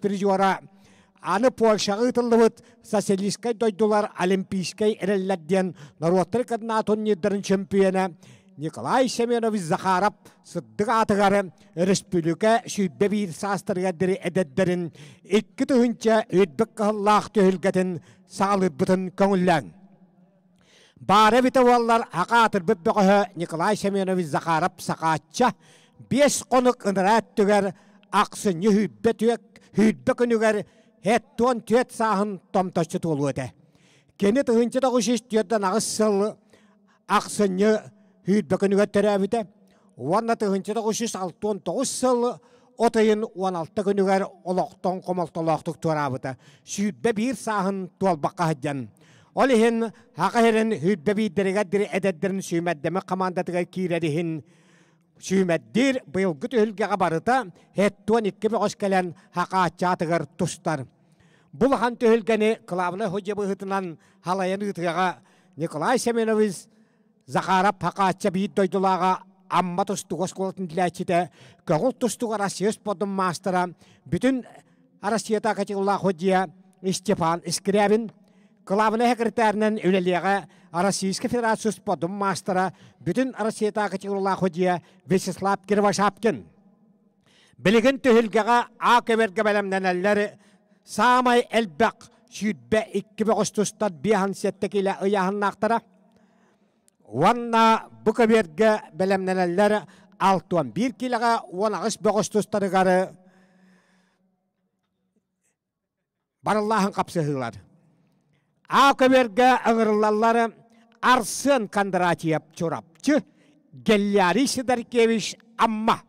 призера. Аны Польшаға ытылыбыт социалисткай дойдулар олимпийскай эреллерден народтар координаторнердерин чемпионы Николай Семенович Захаров сыддык атыгары республика шүйбе бир састыргадыры эдеддерин 2 түһүнчө өйдбек кыллаак төхүлгетін сағылыбытын көңіллән. Бары битаваллар хақатыр бүббеғі Николай Семенович Захаров сақатча 5 қонық ынырат түгер ақсын үйбе түйек үйбе күнігер хеттуан түйет сағын томташы толу өді. Кені тұғынчы да құшыш түйеттен ағыз сылы ақсыны үйбе күнігер түрәбіді. Уанна тұғынчы да құшыш 69 сылы отайын 16 күнігер олықтан қомалтолақтық түрәбіді. Шүйбе бір сағын туалбаққа хадян. Олихин хақайрын үйбе бейдерігер әдәддерін сүймәддемі командатыға кейредіхін сүймәддер бұйылғы түйілгеға барыта хеттуан 2 өскелен хақаатчатығыр тұстар. Бұл хан түйілгені қылабыны хөджебі ғытынан халайын ғытыға Николай Семенович Захаров хақаатча бейд дойдылаға амма тұстығы осколатын тіләчіде көңіл тұстығы Россия сподым мастера бүтін Россията категория хөджия Степан Искрябин Главный секретарнын үлелеге Российской Федерации сподым мастера бүтін Россията категория хөджия Вячеслав Кирвашапкин. Білігін түйілгеға ақөберге бәлемденелері самай әлбәқ сүйдбе 2 ұстыстад бейхан сеттекілі ұяғын ақтара. Уанна бұқөберге бәлемденелері 61 киліға 10 ұстыстарығары барыллағын қапсығылар. Ақөберге ыңырлалары Арсен Кондратьев чорапчы Гелляри Сидоркевич Амма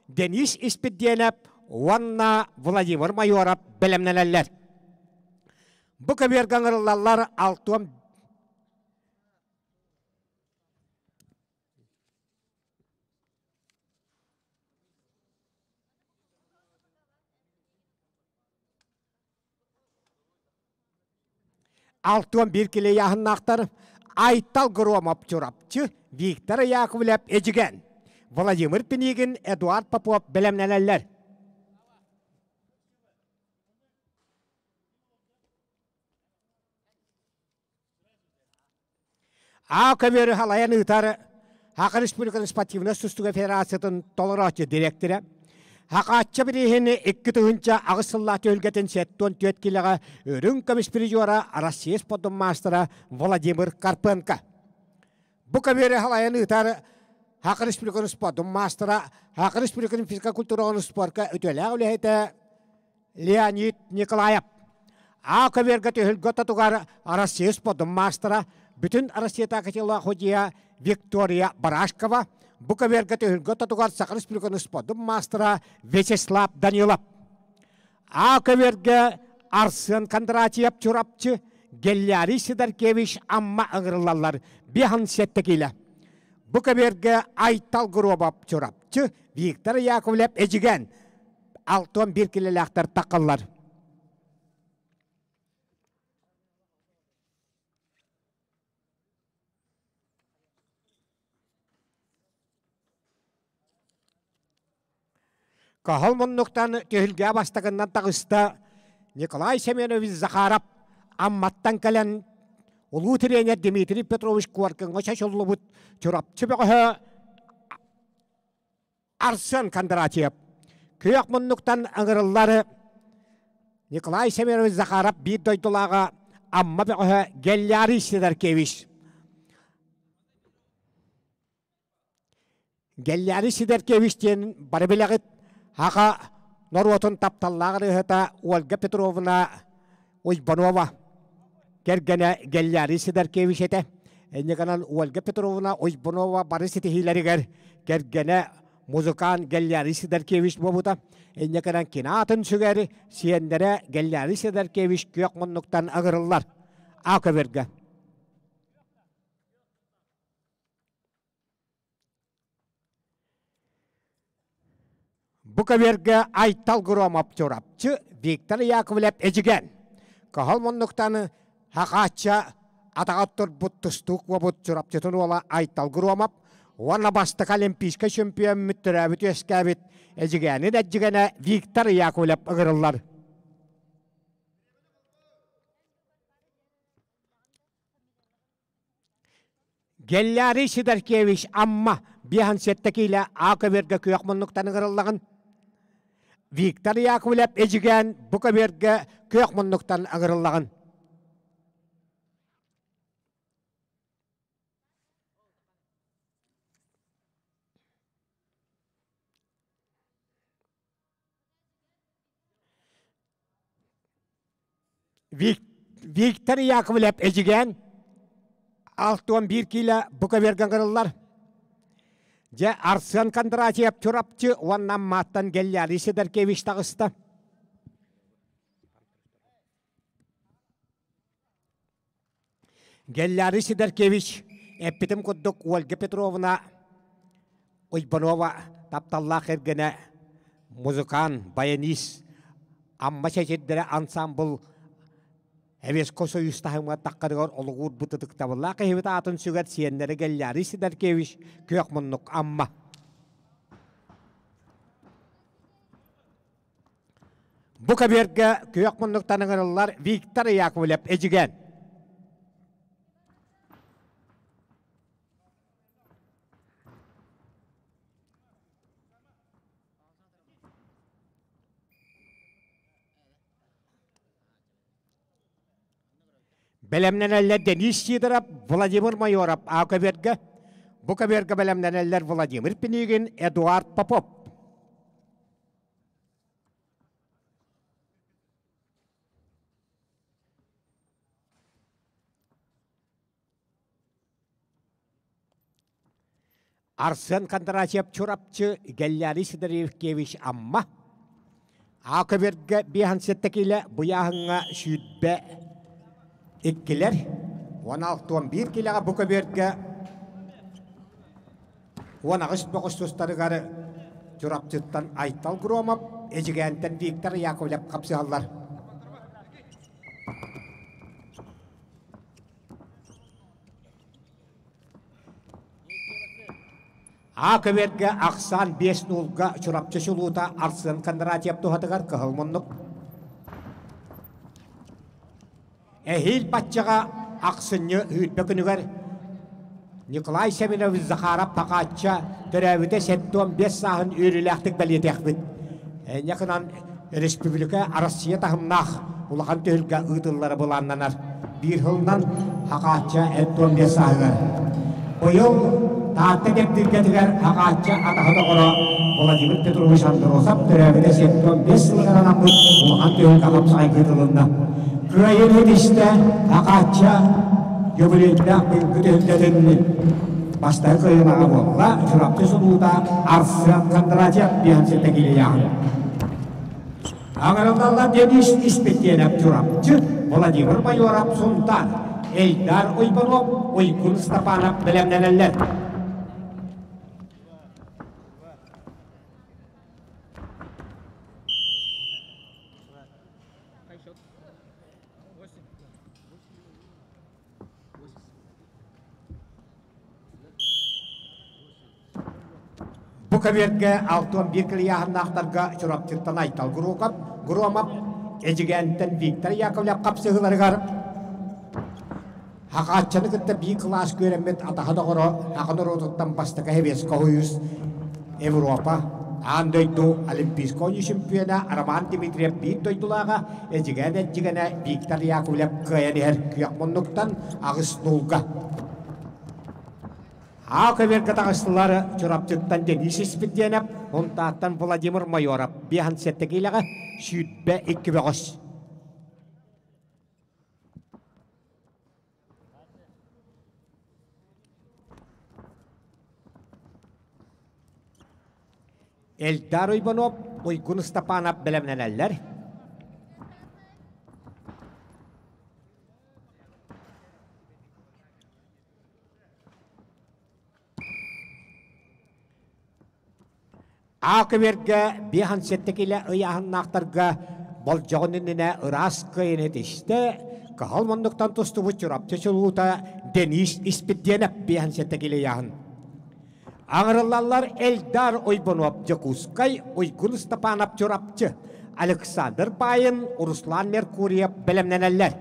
Денис Испеденов Уанна Владимир Майоров бәлемнелелер. Бұқөберге ыңырлалар алтуан bir kile яғыннақтар Айтал Громов чорапчы Виктор Яковлев Эджиген, Владимир Пенигин, Эдуард Попов бәлемнелелер. Ақөбері халайын ұтары Хақы Республиканың спортивны сұстығы федерациятын толырачы директоры Хақатчы бірейхені 2 түгінші ағысылла төлгетін сеттон түйеткеліға өрін көміс призера Россия сподым мастера Владимир Карпенко. Бұ көмері халайын ұтары Хақы Республиканың сподым мастера Хақы Республиканың физика-культурағын спортқа өтелі әулеті Леонид Николаев. Ақөберге түйілгі тұтығар Россия сподым мастера бүтін Россията категория хөджия Виктория Барашкова. Бұқөберге түйілгі тұтығар Сақы Республиканың сподым мастера Вячеслав Данилов. Ақөберге Арсен Кондратьев чорапчы Гелляри Сидоркевич Амма ыңырлалар бейхан сеттекілі. Бұқөберге Айтал Громов чорапчы Виктор Яковлев Эджиген 61 килелектер тақылар. Кахал мұннықтан түйілге бастығынан тағыста Николай Семенович Захаров амматтан кәлін ұлу тренер Дмитрий Петрович Куаркинға шашылы бұд чорапчы бәғі Арсен Кондратьев. Күйек мұннықтан аңырылары Николай Семенович Захаров бейд дойдылаға амма бәғі Гелляри Сидоркевич. Гелляри Сидоркевичтен бары біләғыт Хақа Норвотын тапталлағыры ғыта Ольга Петровна Ойбанова кергені Гелляри Сидоркевич еті. Әнеғанан Ольга Петровна Ойбанова бары сетихилерігер кергені музыкан Гелляри Сидоркевич бобыта. Әнеғанан кинатын сүгері сиендері Гелляри Сидоркевич күйек мұннықтан ағырылар. Ақөберге. Бұқөберге Айтал Громов чорапчы Виктор Яковлев Эджиген. Кахал мұннықтаны хақатча атағаттыр бұт тұстық бұт чорапчытын ола Айтал Громов. Уанна бастық олимпийска чемпион мүттірәбіт өскәбіт Эджигені Виктор Яковлев ұғырылар. Gelleri Siderkevich amma bihan settekiyle Akaberge köyakmanlıktan ıgırıllağın. Viktor Yakovlev ejigen Bukaberge köyakmanlıktan ıgırıllağın. Viktor Yakovlev ejigen 6-11 kilo Bukabergen kırıllar. Je Arslan Kandrachev çorapçı ondan mattan Gelleri Siderkevich tağısta. Gelleri Siderkevich epitim kudduk Olga Petrovna Uybanova taptallak ergene muzikan, bayanis amma çeşitleri ansambl Heves kosoyustahıma takkadığır oluğur bututuk tabılla kehivit atın sügat siyenleri Gelleri Siderkevich köyakmanlık amma. Bukaberge köyakmanlık tanıgırırlar Viktor Yakovlev ejigen. Belemneneller Denis Sidorov, Vladimir Mayorov, Akaberge. Bukaberge belemneneller Vladimir Pinigin, Eduard Popov. Arslan Kandrachev çorapçı Gelleri Siderkevich amma. Akaberge bihan settekiyle bu yahına sütbe İkkiler 16-11 kilaga Bukaberge 19 dostarıgarı çorapçıttan Aytal Gromov ejigenten Viktor Yakovlev kapsıhallar. Akaberge aksan 5-0'ga çorapçı şuluta Arslan Kandrachev tuhatıgar kıhılmınlık. Ehil patçaga aksınyı hütbekünüger Nikolay Semenovich Zakharov pakatça törevide 7-15 sahın ürülektik belyetekbit. Yakınan Respublika Arasya tahımnaq ulağın tühülge ıdılları bulanlanar. Bir hıldan hakatça 7-15 sahıgar. Bu yıl taatta keptirgetiger hakatça atahıda kora Vladimir Petrovich Androsov törevide 7-15 sılgaran amut ulağın tühülge kapsay kıdılında. Kırayın edişte hakatça yubileyinde güdüldedin başta kıyınağı bolla çorapçı suluda Arslan Kandrachev bihan settekili yağın. Ağırındalla Denis İspetyenev çorapçı Vladimir Mayorov Suntan Eldar Uybanov Uykun Stepanov bilemneneller. Bukaberge 6-11 kiliyahın aktarga çorapçıttan Aytal Gromov ejigenten Viktor Yakovlev kapsıhılarıgar. Hakatçanı kıtta bir klas göremet atahada koro akınır otuttan bastaka heves koyuz Avrupa. Andaydu Olimpisko şampiyona Arman Dimitriev bir doydulaga ejigene Viktor Yakovlev kayaniher kıyakmonluktan ağız nolga. Akaberge tağıstıları çorapçıttan Denis İspetyenev, ontaattan Vladimir Mayorov bihan settekiyle sütbe 2-5. Eldar Uybanov, Uykun Stepanov bilemneneller. Akaberge bihan settekiyle ıyahın aktarga bolcağınınına ıras kıyın etişte kahalmanlıktan tostu bu çorapçı çoluğuta Denis İspetyenev bihan settekiyle yahın. Ağırlarlar Eldar Uybanov Jakuskay Uykun Stepanov çorapçı Alexander Bayin Ruslan Merkuryev bilemneneller.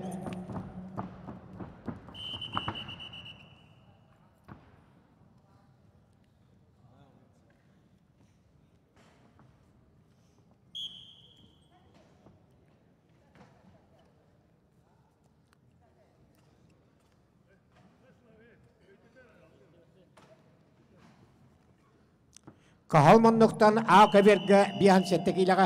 Kahalmanlıktan Akaberge bir an settekiyle.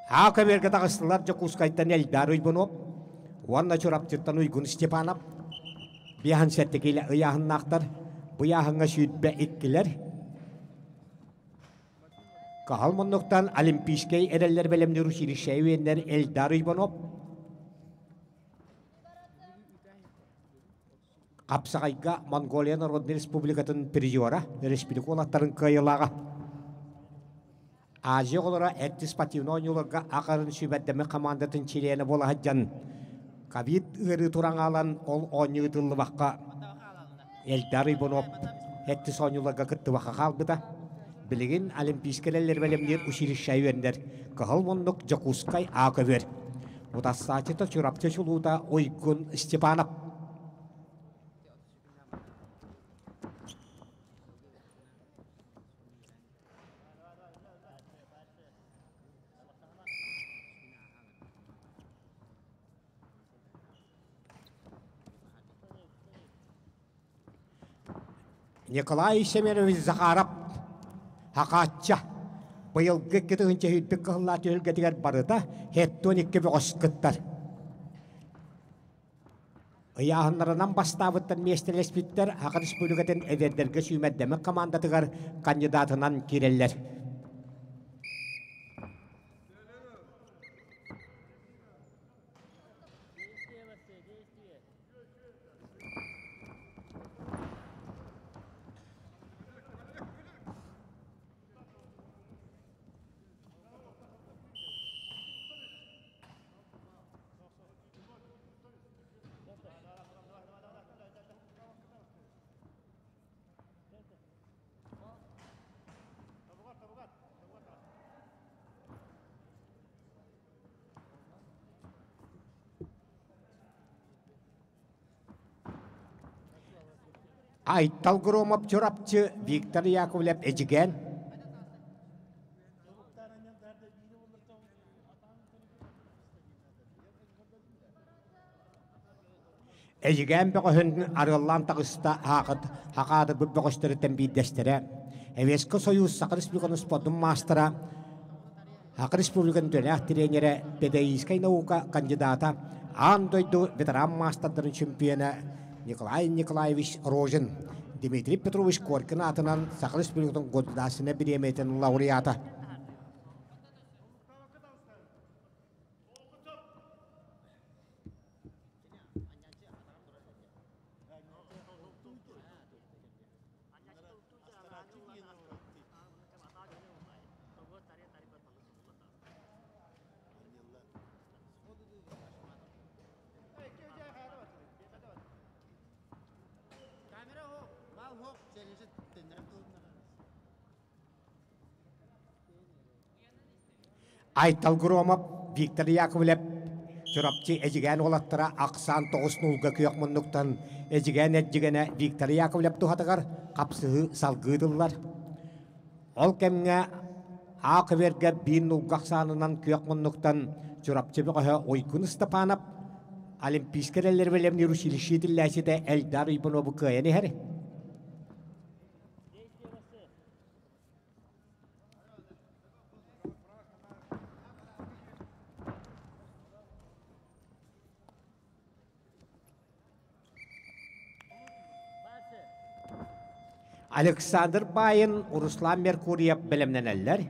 Akaberge takıstılar Jakuskay'tan Eldar Uygunov. Vanna çorapçıttan Uygun Stepanov. Bir an settekiyle ıyahın naktar. Bu yahınga sütbe ikkiler. Kahalmanlıktan Olimpiyskey ereller belemni Rusili şeyvenler Eldar Uygunov. Kapsakayga Mongolia Narodny Respublikatın Perijora, Respublik olatların kıyılağa. Azya olara ettis pativno oynularga akarın sübeddeme kamandatın çileyene bola haccan. Kabit ırı turan alan ol oynuğutullu bakka. Eldar Uygunov ettis oynularga kıttı bakka kalbıda. Biligin Olimpiyskeleller belemler Rusili şeyvenler. Kahalmanlık Jakuskay Akaber. Utassaçıta çorapçı çuluğda Uygun Stepanov. Nikolay Semyonovich Zakharov Hakatça bıyılgı gıdığınca hüddük kıhıllatı hülgediler barıda hettonik gibi oskıttar. Iyahınlarından bastavıttan mesteleşbitler Haka Respublikaten ederlerge sümeddeme kamandatıgar kandidatından kireller. Aytal Gromov çorapçı Viktor Yakovlev Ecigen. Ecigen beğen arılan takısta hakadı bu beğenleri tembidestere. Eveski soyuz Sakı Respublikanın spotun mastera. Haka Respublikanın dönek trenere Pedaiskay nauka kandidata. Andoydu veteran masterların şampiyonu Nikolay Nikolaevich Rozhin. Dmitri Petrovich Korkin atынан Sakı Respublikanın Goddasına bir yemeğinin laureata. Aytal Gromov Viktor Yakovlev çorapçı Ecigen olattıra aksan toğus nulga kıyakmanlıktan Ecigen etcigene Viktor Yakovlev tuhatıgar kapsığı salgıdıllar. Ol kemge Akaberge bir nulgaksanından kıyakmanlıktan çorapçı beğe Uygun Stepanov Olimpiyskeleller belemni Rusili şidillesi de Eldar Uygunov'u kıyani heri. Alexander Bayin, Ruslan Merkuryev bilimleneller.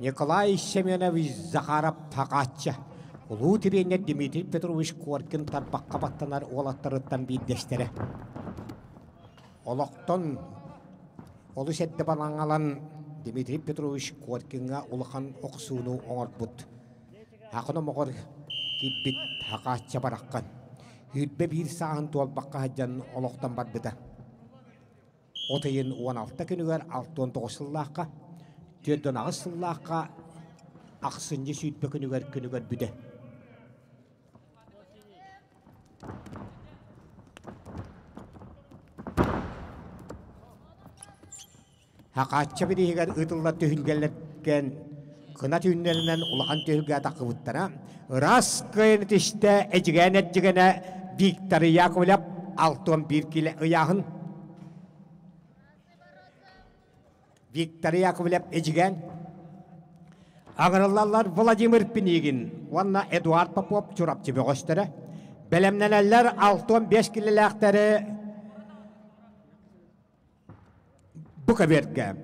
Николай Семенович Захаров Хакачча. Улуу тиренне Дмитрий Петрович Коркин тарпаққа баттанар олаттарыттан бейдештері. Олықтан олы сәтті балаңалан Дмитрий Петрович Коркинға ұлыған оқсуыну оңыр бұд. Ақыны мұғыр кипбит Хакачча бараққан. Хүйтбе бір сағын туалбаққа хаджан олықтан бадбыда. Отайын 16 күнігер 6-19 сыллаққа, 4-9 сыллаққа ақсынжы сүйтбе күнігер бүді. Хақатча бірігер ұтылла түйілгелерген қына түйінлерінен ұлған түйілге атақы бұттана. Рас қайын тішті әжігені Виктор Яковлев 6-11 келі ұяғын. Виктор Яковлев әжіген. Ағырылалар Владимир Пенегин, онна Эдуард Попов чурап жібі қостыры. Бәлемнен әлілер 6-15 келіліқтері Буковертке.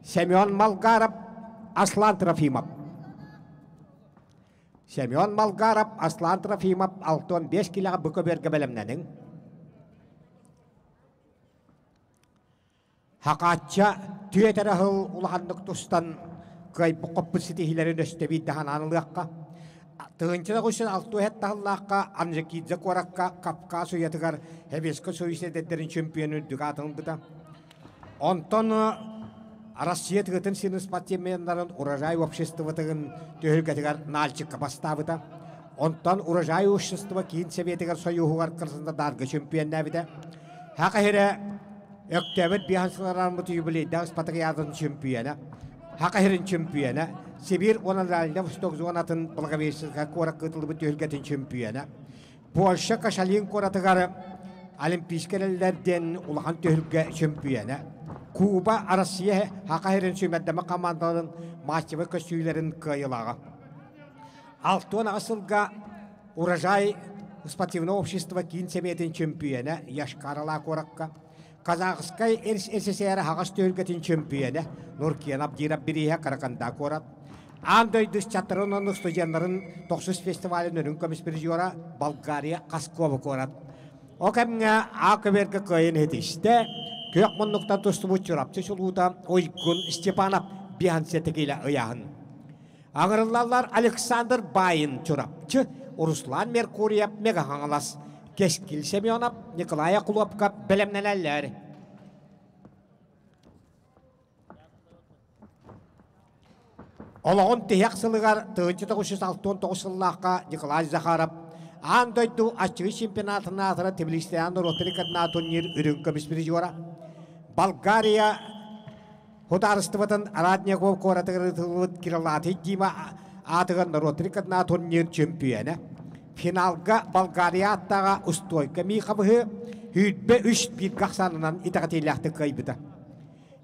Семен Малгаров, Аслан Трофимов. Семен Малгаров, Аслан Трофимов 6-15 келіға Буковертке бәлемненің. Хақатча түйетері ғыл ұлғандық тұстан қайпы қоппы сетихилерін өстебейді даған анылыққа. Тығынчыда құшын алту әттағылаққа, Анжекидзе қораққа, Капкас ұятығар әбескі сөйседеттерін чемпионы дүғатың бұда. Онтон Россия тығытын сені спортсмендарын урожай обществотығын түйілгетігер Нальчикқа бастабыда. Онтон урожай общество кейін советігер сойуғығар қырсында дарғы чемпионна біде. Хақахері Öktebet bir hansılarımı tüyübüleyden Spatagiyadın çempiyona. Haqahirin çempiyona. Sibir onlarında Vostok zonatın Bulgarisika korak kıtılıbı tüyülgetin çempiyona. Polşa Kaşalin koratıgarı Olimpiyskilerden ulağan tüyülge çempiyona. Kuba Arasya Haqahirin çömeddeme kamandanın maçı ve köşüylerin kıyılağı. Altın asılga урожай спортивного общества кинсеметин чемпиона Яшкарала коrakka. Казахскай СССР хагас тölgetin чемпиона Нуркиян Абдираб бириhe Караканда корат. Андай дыс чатырының студентларын 90 фестивалін өрін комиссаржора Болгария Каскова корат. Окамга акыберге кайын хетиште көк мұнлықтан тұсты бұтчырапчы шылуыда Ойгун Степанов бихансетекейлі ұяғын. Ағырылалар Александр Байын чурапчы, Руслан Меркурьев мегахаңалас, Кескил Семенов, Николай Акуловка білімнелелер. Олығын тияқсылығар 1969 жыллаққа Николай Захаров андойду ачығы чемпионатына атыра Тбилисиян Ротрикадна турнир үрін комиссаржора. Болгария Хударыстыватын Радняков коратығырытылыт Кириллаты Дима атығын Ротрикадна турнир чемпионы. Финалға Болгария аттаға ұстойка мейқабығы хүйтбе 3-1 қақсанынан итағателяқты қайбыды.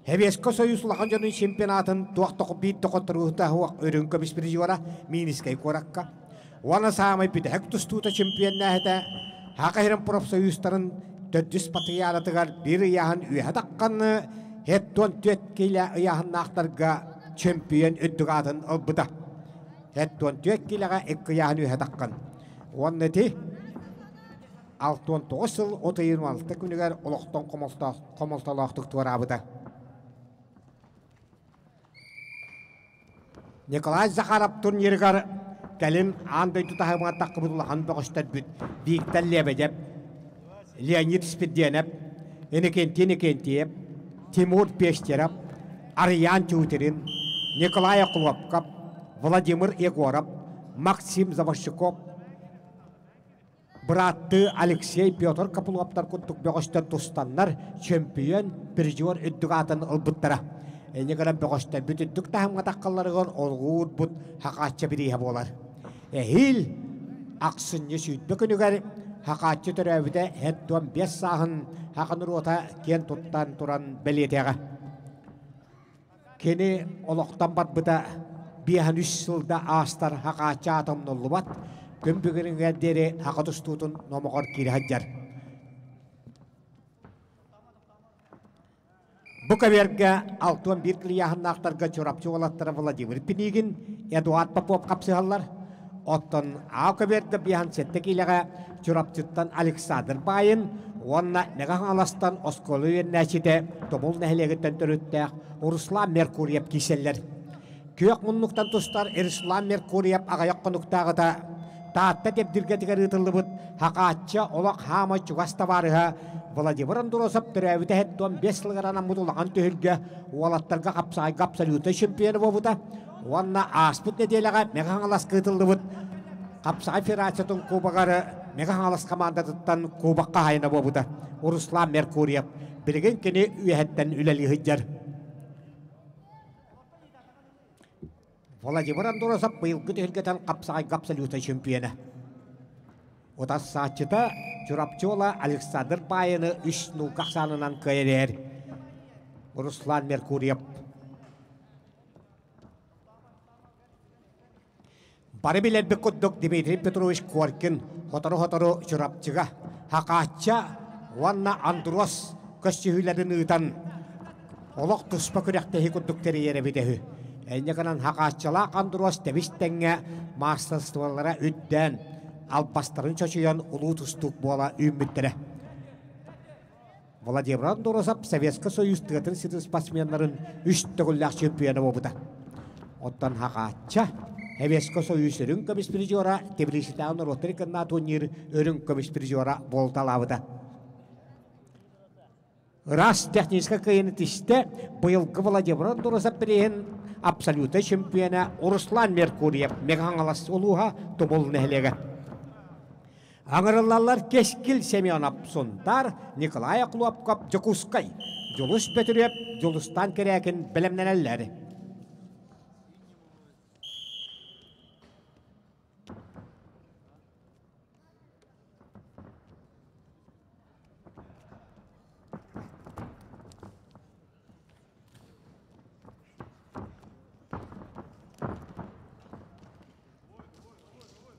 Хевеско союзлаған жөнін чемпионатын туақтықы бейт тоқыттырғыта хуақ өрін комиссаржора Минискай коракка. Оны самай бүдәк тұстуыта чемпионна әді Хақайрын профсоюзтарын 400 патриялатығар бір яғын үйе таққаны Хеттон төткейлі ұяғын нақтарға чемпион үттіғатын ұлбыда. Хеттон төткейліға екі яғын үйе таққан. Оны де 69 жыл 26 күнігер ұлықтан қомылталақтық туарабыда. Николай Захаров турниргар кәлім андай тұтағымға таққы бұдылған бұғыштар бүт. Биіктен лебедеп, Леонид Спиденеп, Енекентиеп, Тимур Пештеров, Ариян Чутерин, Николай Акуловков, Владимир Егоров, Максим Завощаков, братты Алексей Петр Капуловтар күттік бұғыштар тұстанлар чемпион біржуар үттіғатын ұлбыттара. Негерен бұғыштар бүтіндік тағымға таққаларығын олғуыр бұд хақатча бірейе болар. Әйіл ақсынне сүйітбі күнігер хақатчы түрәуіде әттуан 5 сағын хақыныр ота кен тұттан тұран бәлетеға. Кені олықтан бат бұда 5-3 жылда астар хақатчы атымын олы бат, күн бүгірінге дері хақы тұстуытын номығыр кері хаджар. Bu kaberge altın bir kılıyahın aktarga çorapçı olatları Vladimir Pinigin, Eduard Popov kapsıhallar. Otton ağ kaberge bihan settek ilağa çorapçıttan Alexander Bayın, onna negan alastan Oskoluyen neşide tomul nehlegetten törüttəq Ruslan Merkuryev kiseller. Köyek munnuktan tustar Ruslan Merkuryev ağayak konuktağıda taatta tepdirge tigar ıtıllıbıt haqatça olaq hama çugasta varıha Vladimir Androsov türevite hetton 5 yılgarana mutulağın tühülge olattarga kapsalyuta şempiyonu bobuda. Onna asput nedeleğe megan alas kıtıllıbıt Kapsay Federasyonun kubagarı megan alas komandatından kubakka hayına bobuda. Ruslan Merkuryev bilgin kini üyehetten üleli hıccar. Vladimir Androsov bıyılgı tühülgeten kapsalyuta şempiyonu. Oda saçıda çorapçıola Alexander Bayını 3 nulkak sanınan kayırer. Ruslan Merkuryev. Bari bilen bir kudduk Dmitri Petrovich Korkin hotoru çorapçıga haqatça vanna Andros köşçühülerin ıtan olaq tuspa kürektehi kudduk teriyere bidehü. Enne kanan haqatçalaq Andros devistenge masterstvalara üdden alpastarın çocuğun ulu tustuk bola ümmüttere. Vladimir Androsov Sovetski Soyuz tığıtın sitin spasmenlerin üstügüllak şempiyonu bobuda. Ottan haqatça Sovetski Soyuz örün komis prizora Tbilisitağın Rotarikana turnir örün komis prizora boltalavıda. Ras техническа кайынытыште быйылгы Владимир Androsov бірейін абсолюта чемпионы Руслан Меркурьев меганалас олуға тумол нәхлеге. Аңырылалар Кескил Семенов сондар Николай Клопков Жокускай Жолус Петрев Жолустан керекін білімненелері.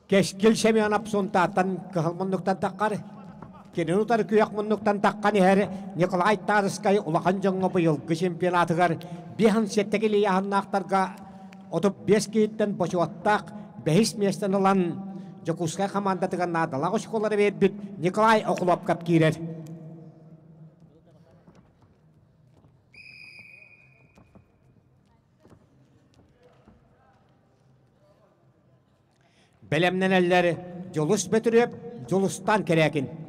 Keskil Semyonov sontaatan kıhılmınlıktan taqqarı. Kenin utar küyak mınlıktan taqqani her Nikolay Tarskay ulaqan joңŋo bıyılgı çempionatıgar bihan settekili yahannaaqtarga otup 5 keyitten boşuattaq 5 mesten olan Jokuskay komandatıga nadala qoşkolları verbit Nikolay Okulopkap kirer. Belemnen elleri Jolus Petrov Jolustan kerekin.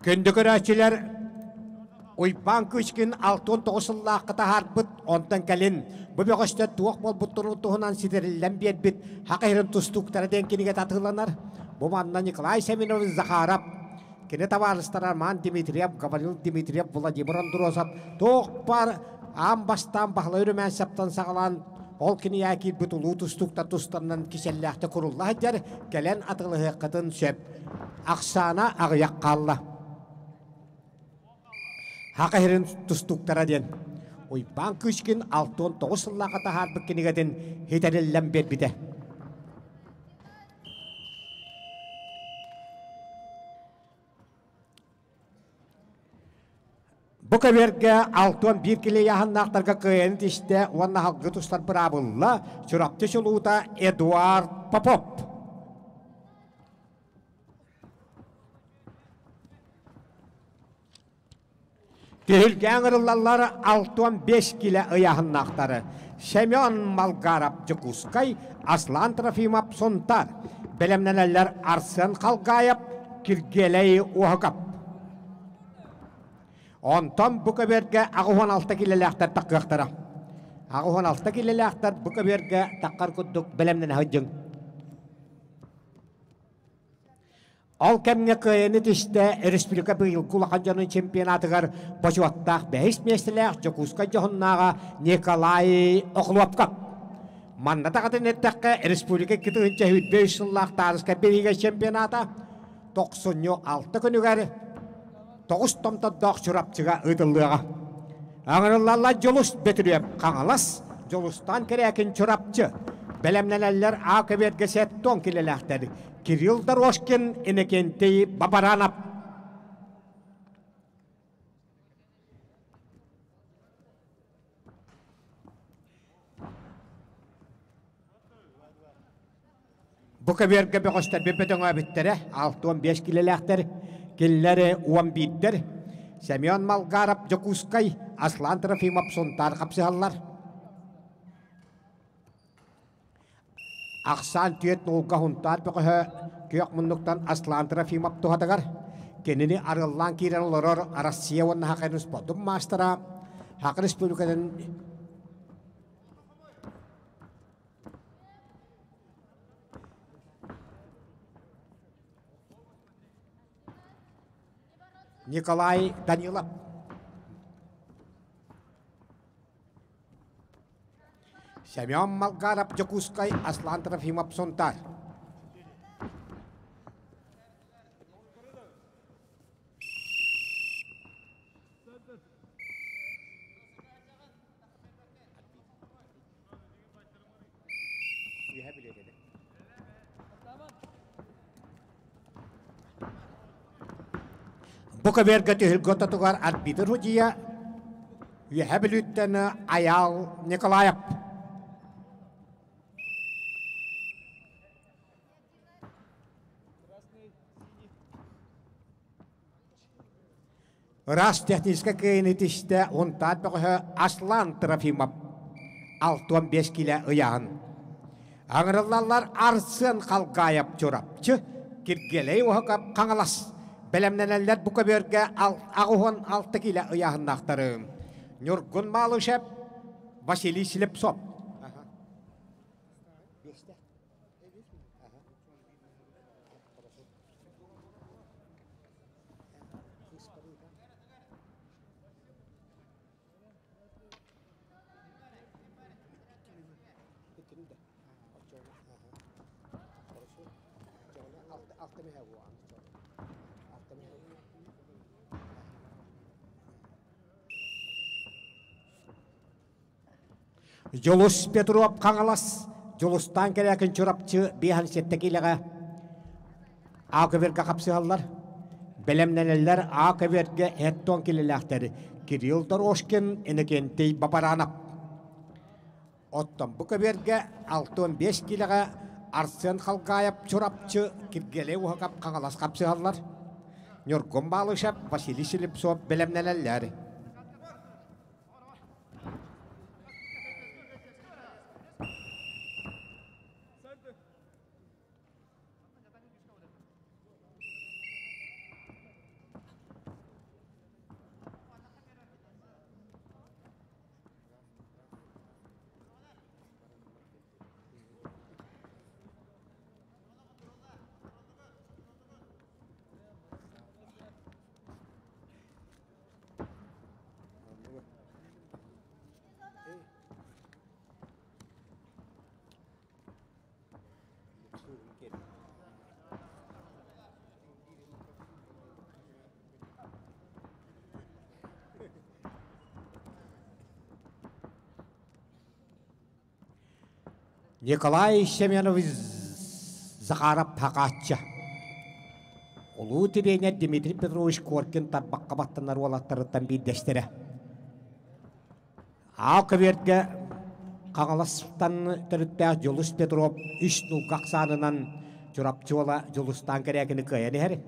Kündüküraçiler Uypan küçkün altın toğusıllaq kıta harpıt ondan kelin. Bu beğişte tuğuk bol butturu tuğunan sidirillen bit haqayırın tustuktara denkinige tatığılanar. Bu manna Nikolay Semenov Zakharov. Kine tavarıstar Arman Dimitriyev, Gavril Dimitriyev, Vladimir Androsov. Tuğuk par ambastan bahla yürümen saptan sağalan ol kini yakil bütulu tustukta tustandan kisellahta kurullah eder. Gelen atılı hıkkatın söp. Aksana ağıyak kalla. Haqayırın tustuktara den. Uypan küçkün altın toğusıllaq kıta harpıt kinigeden hiterillen berbide. Bu kaberge altın bir kile yahannaaqtarga kıyanıt işte onna halgı tustar brabılla çorapçı çoluğuta Eduard Popov. Tühülgen ırılallar altın 5 kile ıyahannaaqtarı. Semyon Malgarov Jokuskay, Aslan Trofimov sontar. Belemneneller Arsen Kalgayev, Kirgeley Ohagap. Ondan bu kaberge ağıvan 6 kilelektar takkıqtara. Ağıvan 6 kilelektar bu kaberge takkar kudduk belemnene hıcın. Ал кәмге кыйыны тиште республика быйыл кулаканжанын чемпионатыгар бачуаттах бәйіс местелек Жокуска жохыннаға Николай Оклопка. Манна тағатын еттәққа республика кітігінші хүтбей сыллақ тарыска береге чемпионата 96 күнігер 9 томтаддақ чурапчыға ыдылыға. Аңырылалла жолус бетіреп қаңалас, жолустан керекін чурапчы. Бәлемнелелер ақыберге сеттон келеләқтері. Кирилл Дорожкин Иннокентий Бабаранов. Бұқыберге беғостар бепетіңі біттері, 6-15 келеләқтері, келлері 11-дер. Семен Малгаров Жокускай, Аслан Трофимов сонтар қапсығалар. Ақсан түйет нолға хунтар бұқығы көк мұндықтан Аслан Трофимов тұғадығар. Кенені арылан кейрен оларыр Россия онына хақырын сподым мастера. Хақыр республикадан Николай Данилов. Семен Малгаров Жокускай, Аслан Трофимов сонтар. Бұқыберге түйілгөті тұғар арбитр хұжия үйәбіліттені Аял Николаев. Рас техническа күйіні тішті онтад бұқығы Аслан Трофимов 6-15 келі ұяғын. Аңырылалар арсын қалғайып жұрапчы, кіргелей оғығап қаңалас. Бәлемненелер Бұқыберге ағуын 6 келі ұяғын ақтарым. Нұргүн Малышев, Василий Слепцов. Жолус Петров қаңалас, жолустан керекін чұрапчы бейхан сеттекейліға Ақыверге қапсығалар. Бәлемненелер Ақыверге әттон келеләқтері Кирилл Дорожкин Иннокентий Бабаранов. Оттан Бұқыберге 6-15 келіға Арсен Қалғайып чұрапчы кіргеле ұғығап қаңалас қапсығалар. Нұргүн Малышев, Василий Слепцов бәлемненелері. Николай Семенович Захаров Пақатча. Олу тренер Дмитрий Петрович Коркин табаққа баттанар олаттарыттан бейдестері. Ақыверге қаңаластан түрітпәк Жолус Петров 3-0 қақсанынан жұрапчы ола Жолустан керекіні көйені әрі.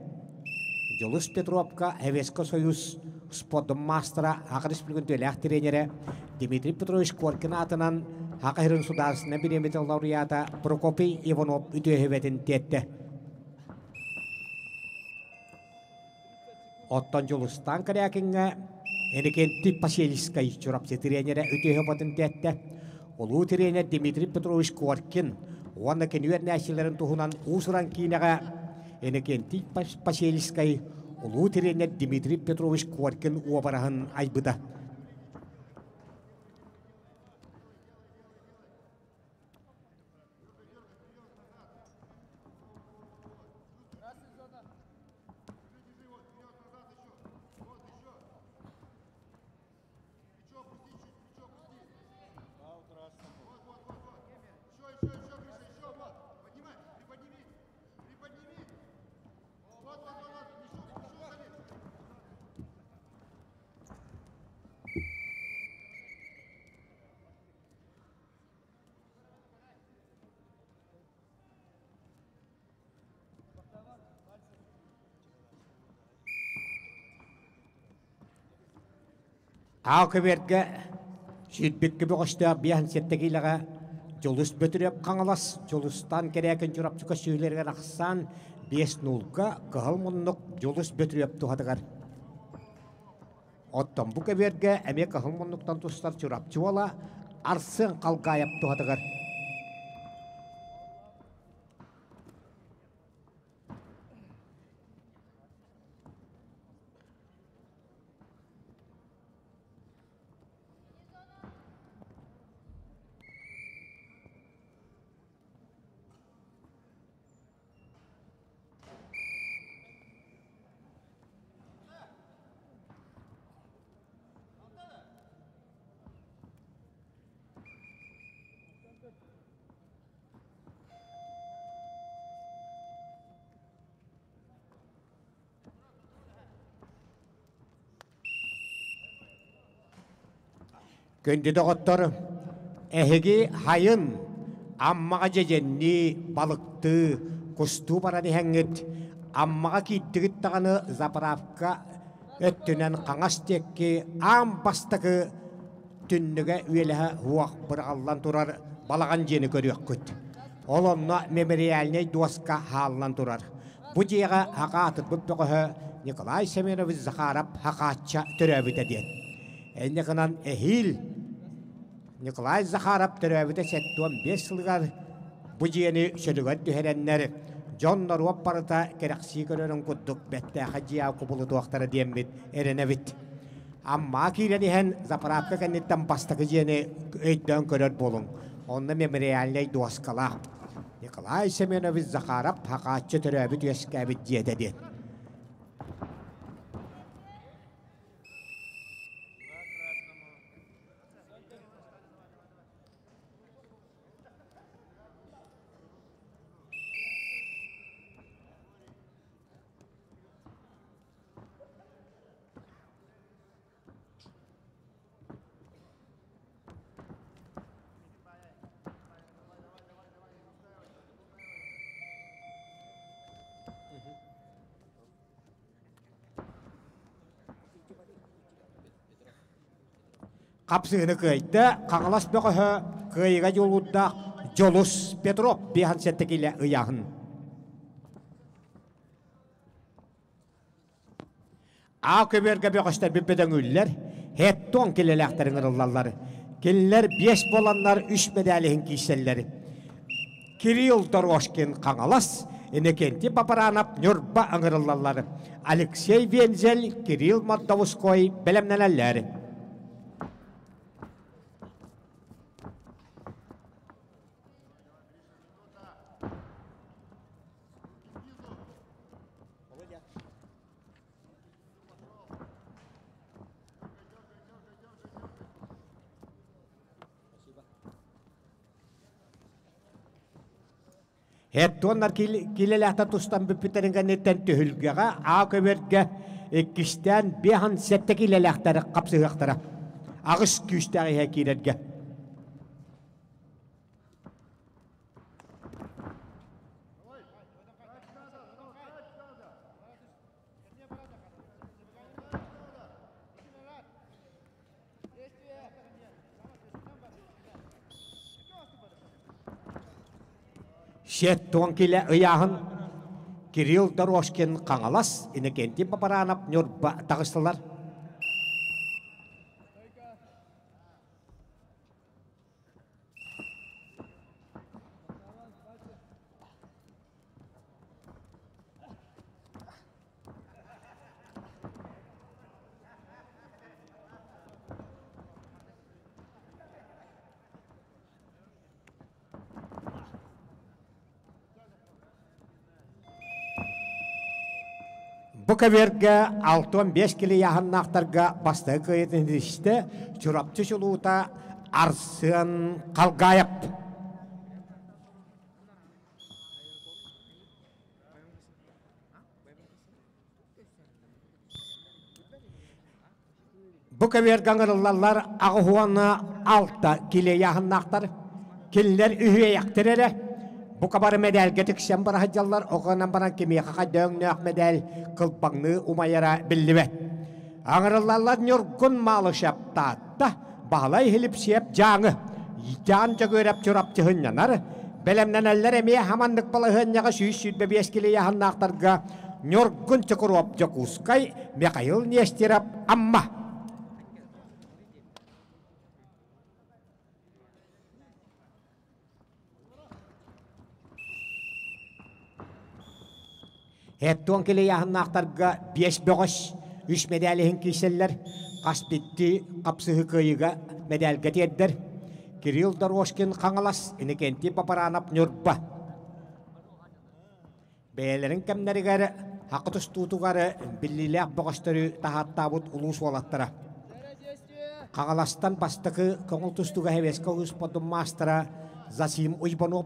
Жолус Петровка Хевеско Союз сподым мастера Ақыр республикан төләқ тренері Дмитрий Петрович Коркин атынан Ақырын сударсына биреметін лауреата Прокопий Иванов үтөйхеветін тетті. Оттан Жолустан керекінгі Иннокентий Пасельскай чурапсы тренері үтөйхеветін тетті. Олу тренер Дмитрий Петрович Коркин оны кенуер нәсілерін тұхынан ұсыран кейінеға Энекенти Пасельскай улуу теренет Дмитрий Петрович Коркин уабараһын айбыта. Ақыберге шүйітбекке бұғышты биян сеттегейліға жолыс бөтіреп қаңылас, жолыстан керекен жұрапчыққа сөйлерген ақсан 5-0-ға қығыл мұнық жолыс бөтіреп тұғадығар. Оттан бұ кеберге әме қығыл мұнықтан тұстар жұрапчы ола арсын қалғайып тұғадығар. Көндеді ғоттар, әхеге хайын, аммаға жеженні, балықты, құсту барады әңгет, аммаға кейттігіт тағаны Заправка өттінен қаңас текке, ам бастығы түнніге өйлігі хуақ бұрғалдан тұрар, балаған жені көрек көт. Ол онна мемориаліне дуасқа халынан тұрар. Бұ жеға хақа атыр бұппеғығы Николай Семенович Захаров хақатша түрәбіті ден. Әнеқынан әхил Николай Захаров түрәбіті сәттуан 5 жылғар бұ жені шөлігін дүхереннер Джоннар уаппарыта керекси көрінің күддік бәтті қажия құбылы туақтары дембет әрінәбіт. Амма кейленіхен Заправка кәнеттен бастығы жені өйттен көрер болың. Онны мемориаліне дуасқала. Николай Семенович Захаров хақатшы түрәбіт өскәбіт жеді. Қапсығыны көйді, қаңылас бөғі көйіға жолудда Жолус Петров бейхан сәттекелі ұяғын. Ау көберге бөғіштер бүппеден үлілер, хеттон келеләқтерін ұрылалары. Келілер 5 боланлар 3 медаліхін кейселері. Кирилл Дорошкин қаңылас, Энекенти Папаранов нүрба аңырылалары. Алексей Вензель, Кирилл Маддавуской бәлемнәләлері. Хеттоннар келеләхта тұстан бүппітерінген еттен түхілгеға, көберге кістен бейхан сәтті келеләхтары қапсығықтары. Ағыз күстәғі келерге. Шеттон келе ұяғын Кирилл Дорошкин қаңалас, Энекенти Папаранов нүрба тағыстылар. Bu kaverge 6-5 kili yahannaktарға бастығы күйетіндішті чурапчы чулуыта арсын қалғайып. Bu kavergen ırıllarlar ağıhuana 6 kili yahannaktар killer ühüye yaktırere. Bu kabarı medal getiksen bir hacallar oğanan bana kemiye kaka döngnök medal kılpağını umayara billibet. Ağırlarlar nörgün malı şaptatta bağlay hilip siyep canı. Canca görep çorapçı hınyanar. Belemden eller emeye hamanlık balı hınyaga süyüsüdbe beskili yahannaktарға nörgün çıkırıp cakuskay mekayıl nestirap amma. Ettuan kili yahannaktарға 5-5 3 medalihin kişiler kaspitti kapsıhı kıyıga medal getirdir. Kirill Doroshkin kangalas inikenti paparanap nörba. Beylerin kemleri gari hakkıtış tutugarı billiler boğaştırı tahattabut ulus olattara. Kangalastan bastıkı konultustuga heveska uspodum mastera Zasim Uybanov.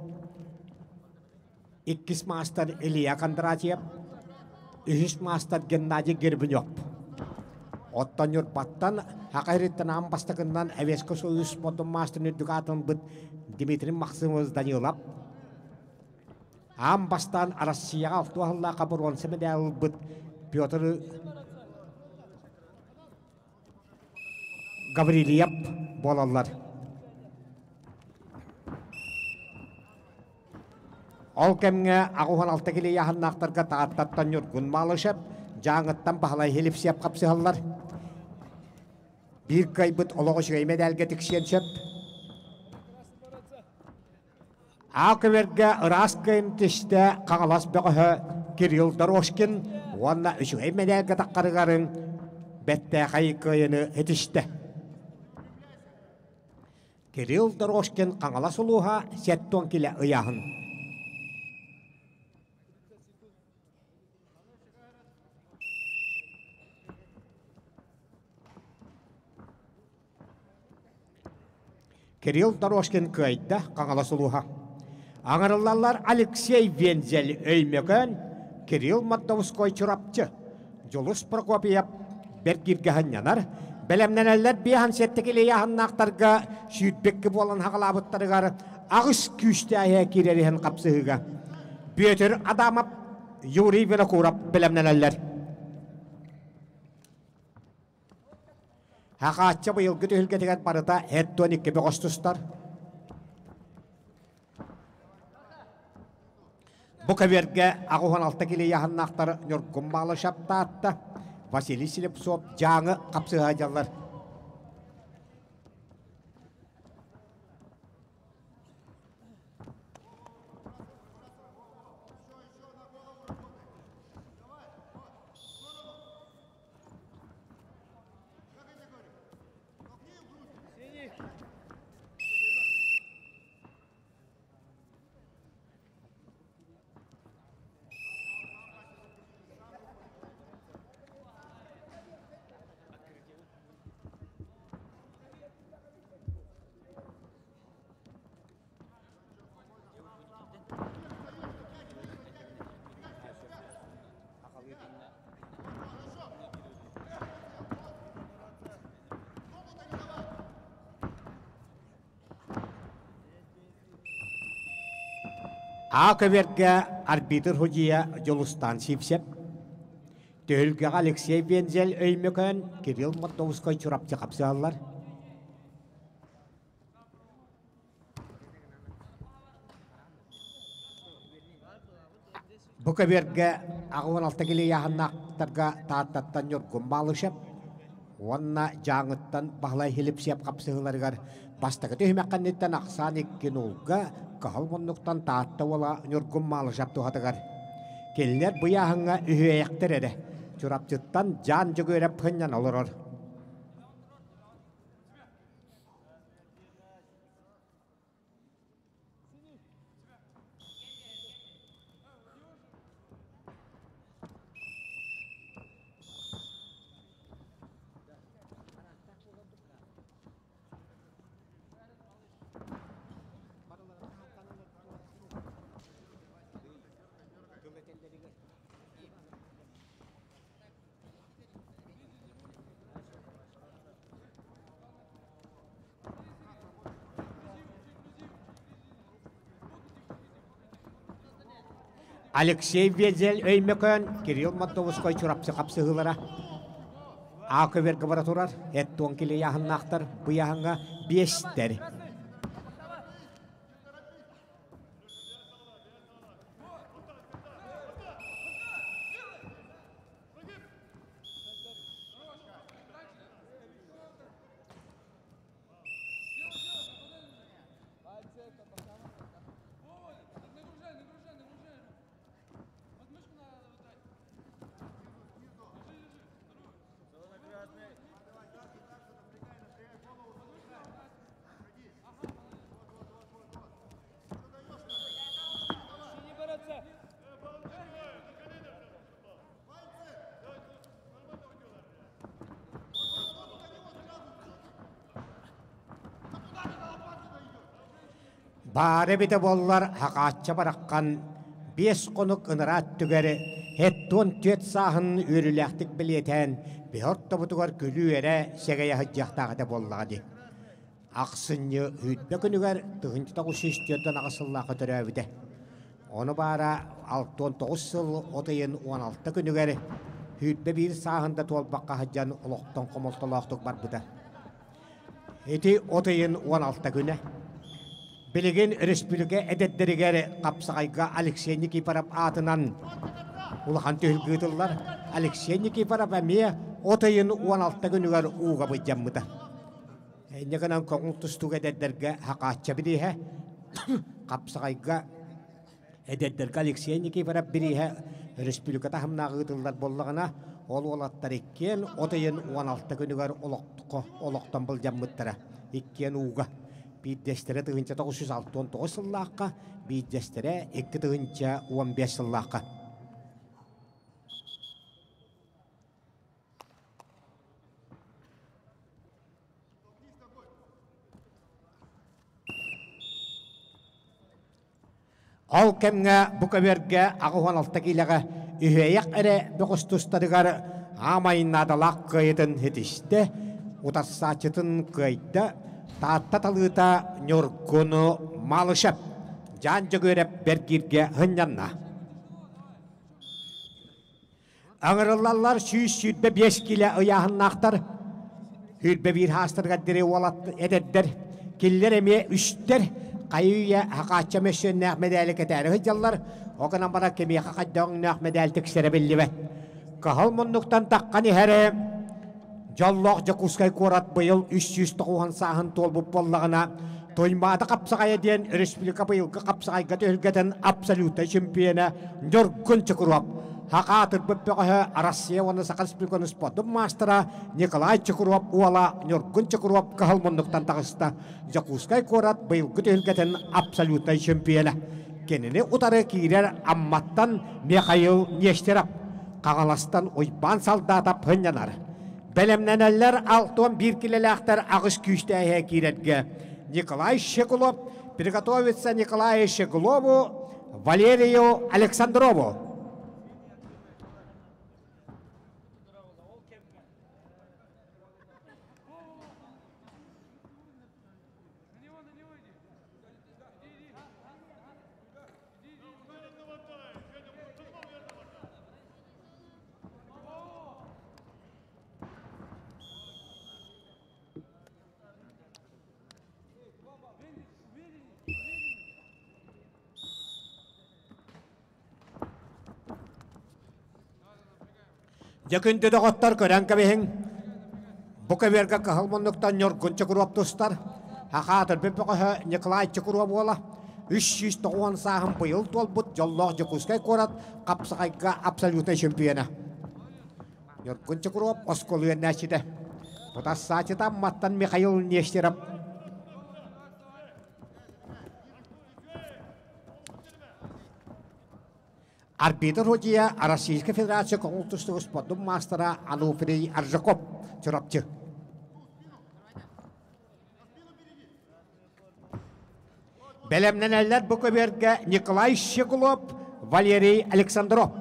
İkis master Ilya Kondratyev'e. Ühüs master Gennady Gerbinyov. Ottan yurtbattan hakayritten ambastakından evesko soyus potom master nüdükatın bıt Dimitri Maksimov Danilov. Ambastan Arasya altuahalla kaburon semedel bıt Pyotr Gavrilyev bolallar. Ol kemge ağuhan altıgili yahannaktарға tağattattan yurgun malışıp, жаңыттан бағалай helip siyap kapsıhallar. Bir kaybıt oluğu şüey medalge tikşenşep. Ağıverge ıraskayın tişte қағалас bəğü Kirill Doroshkin, ona şüey medalge taqqarıgarın bette kayıkayını etişte. Kirill Doroshkin қағалас uluğa setton kile ıyahın. Kirill Doroshkin köyde kangalasılığa. Ağırlarlar Alexey Venzel öymöken Kirill Matovskoy çorapçı. Julus Prokopiev bergirgehan yanar. Belemneneller bir hansettekili yahannaktарға süydbekki bolan haqalabıttarıgar ağış küçte aya kirerihen kapsıhıga. Büyütür adamap Yuri Vinokurov belemneneller. Haqatça bıyıl gütü hülgetigen barıta ettonik gibi kostustar. Bu kaverge ağuhan altıgili yahannaktары nörgümbalı şaptatta Vasily Silipsov жаңы kapsıha jallar. Ağıverge arbitr hoca Jolustan Sipsep. Tölge Alexey Venzel öymöken Kirill Matovskoy çorapçı kapsıhallar. Bu kaverge ağıvan altıgili yahannaktарға tağattattan yorgun balışıp, onna жаңыттан бағлай hilip siyap kapsıhılargar bastakı tühmekkannitten aksan ekkin olga kahal monnuqtan tağatta ola yorgun malışap tuhatıgar. Keller bu yahınga ühüye yaktır ede. Çorapçıttan can jөгörep hınyan olurur. Алексей Ведзел өймекөн, Кирилл Матовской чурапсы қапсы ғылыра. Ақы бергі бара тұрар, әттуан келе яғыннақтар, бұяғынға бестер. Бары біті болылар хақатча бараққан 5 қонық ынырат түгәрі, әттуан төт сағын өріләқтік білетен, бейорта бұтығар күлі әрі сәгәйі хыджақтағыда боллағады. Ақсынны үйтбе күнігер тұғынчыда құшыстерден ағысыллақы түрәвіді. Оны бара 69 сыл отайын 16 күнігер үйтбе бір сағында толбаққа хыджан ұлықтан қомылтылақтық бар бұда. Эти отайын 16 күні. Білеген республика әдеттірігер қапсағайға Алексей Никифоров атынан ұлған түйілгітілер. Алексей Никифоров әме отайын 16 күнігер уға бұйджаммыда. Негінен көңіл тұстуға әдеттерге хақатша бірейі. Қапсағайға әдеттерге Алексей Никифоров бірейі республиката хамнағытылар болығына ол олаттар еккен отайын 16 күнігер олықтан бұлджаммыттара. Еккен уға. Биддестері тұғынша 969 сыллаққа, биддестері 2 тұғынша 15 сыллаққа. Ал кәмге бұқаберге ағуан алта келіға үйейек әрі бұқыстыстарығар амайынадалақ қайытын хетішті, ұтассачытын қайды, Тааттаталыта нёргону малышап, жанжы көріп бергерге ғынянна. Аңырылалар сүйбе 5 келі ұяғыннақтар, үйбе бір хастырға дире олат әдеддер, келлер әме үштер, қайуя хақатша мәшін нәқмедәлі кәтәрі ғыджалар, оғынан бара кеме хақаддағын нәқмедәлі тіксері білі бә. Қағыл мұннықтан таққаны әрі, Жаллақ жақускай қорат бұйыл 390 сағын толбып боллағына тоймады қапсағай ден республика бұйылғы қапсағайға төлгетін абсолютта чемпионы Нёргун Чекуров. Хақатыр бұппеғі Россия оны сақал республиканы спортым мастера Николай Чекуров уала Нёргун Чекуров қағыл мұндықтан тағысты. Жақускай қорат бұйылғы төлгетін абсолютта чемпионы. Кенені ұтары кейрер амматтан Михаил Нестеров. Қағаластан ойбан салдатап ғынянар. Бәлемнен әлілер 61 келеләқтер ағыш күйшті әйе кейретге. Николай Щеглов, приготовится Николаю Щеглову, Валерию Александрову. Yakında da qattar körən kəbihən. Bu kəbergə qahılmanlıqdan Nёргун Чекуров dostlar. Haqatır bəbəqə Nikolay Чекуров ola. 390 sağın бұйыл толбут Жаллақ Жақускай қорат қапсағайға абсолютный чемпионы. Нёргун Чекуров осколуен нәшіді. Бұта сачыта маттан Михаил Нестеров. Арбитр Родия, Российская Федерация конкурсного спорта мастера Ануфрий Аржаков. Чурапчы. Бәлемнен әлләр бұқы берге Николай Щеглов, Валерий Александров.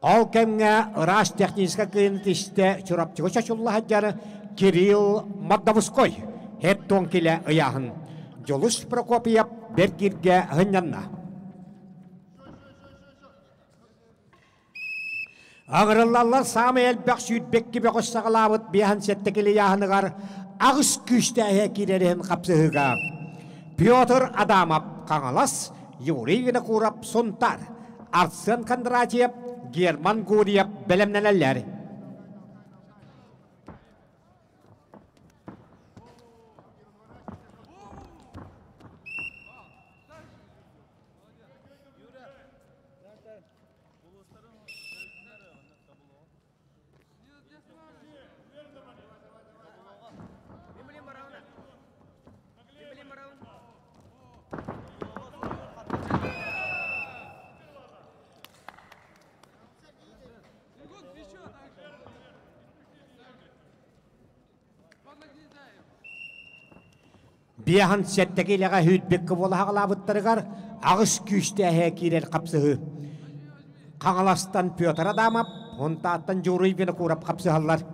Ол кемге ыраш техническа кыйынтышты чурапчыгы чачулла хаджары Кирилл Маддавуской. Хептон келе ыяхын. Жолус Прокопьев бергирге хынянна. Ағырылалар самы әлбәк сүйітбекке бәқіс сағылабыт бейхан сәттекелі яғынығар ағыс күшті әйе керерін қапсығыға. Петр Адамов қаңалас, Юрий Винокуров сонтар, Арсен Кондратьев, Герман Гурьев бәлемнәләләр. Бияхан сәттекелеға хүйтбеккі болы ағылабыттарығар ағыс күшті әйе керер қапсығы. Қаңаластан Петр Адамов, онтаттан Юрий Винокуров қапсығалар.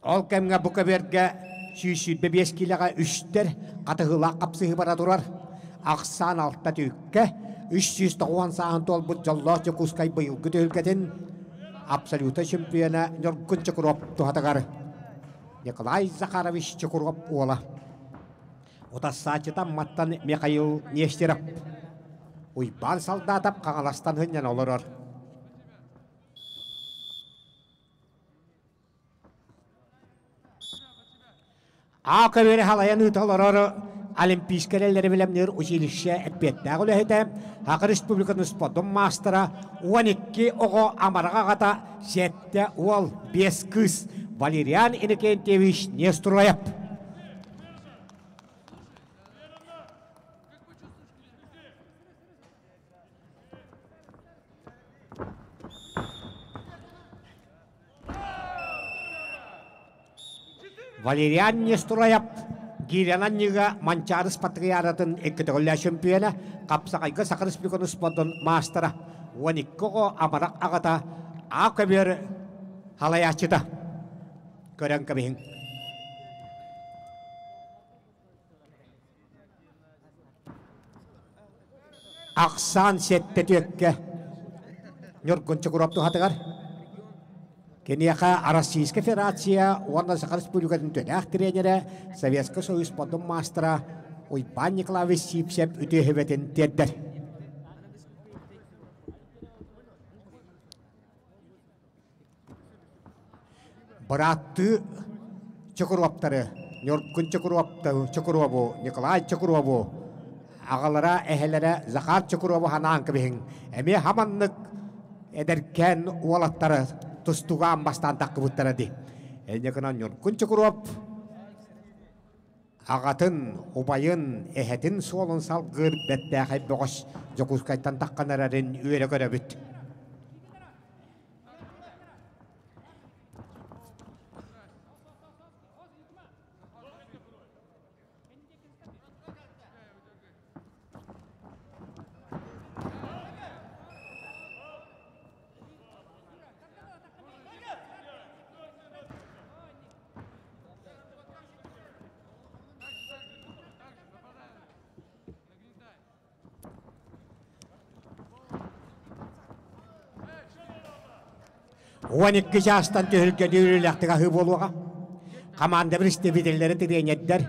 Ол кәмге бұқаберге сүйсүйдбе бескелеға үштер қатығыла қапсығы бара тұрар. Ақсан алтта түйікке 390 сағын тол бұд жаллағы құскай бұйылғы төлгетін абсолютно чемпиона Нёргун Чокуров тухатагар. Николай Захарович Чокуров ола. Отассачыта маттан Михаил Нестеров. Уйбан солдатап қаңаластан хыннан олырыр. Ақы халаян ұталырыр. Олимпийскерлері білімдер училище әтпеттәғі өліхеті Хақы Республиканың спортын мастера 12 оғы амараға ғата сәтті ол 5 күз Валериан Иннокентьевич Нестроев. Валериан Нестроев Гирянаннига Манчарыс патриаратын эккетегөллә чемпиона капсакайга Сакыр Республиканың спортын мастера 12 амарак агата акыбер халаячыда көрән кабин. Аксан сетте төккә Нёргун Чокуров тухатыгар. Кенияха Российская Федерация, Уорна Сахар Республикатын төнәк тренері, Советский Союз спортын мастера Уйбан Николаевич Сипсеп үтехебетін теддер. Братты Чокуровтары, Нёргун Чокурову, Николай Чокурову, ағалара әхелері Захар Чокурову ханан кебен. Әме хаманлык эдеркен уалаттары тустуган бастан таққы бұттарады. Әлнекінен Нёргун Чокуров ағатын, ұбайын, әхетін солын салғыр бәттәғай бұғыш жоқұскайттан таққанарарын үйері көрі бүт. Уаник жастан төхілге дүйріліқтіға хы болуға. Команда бірісті беделері тіренеттер,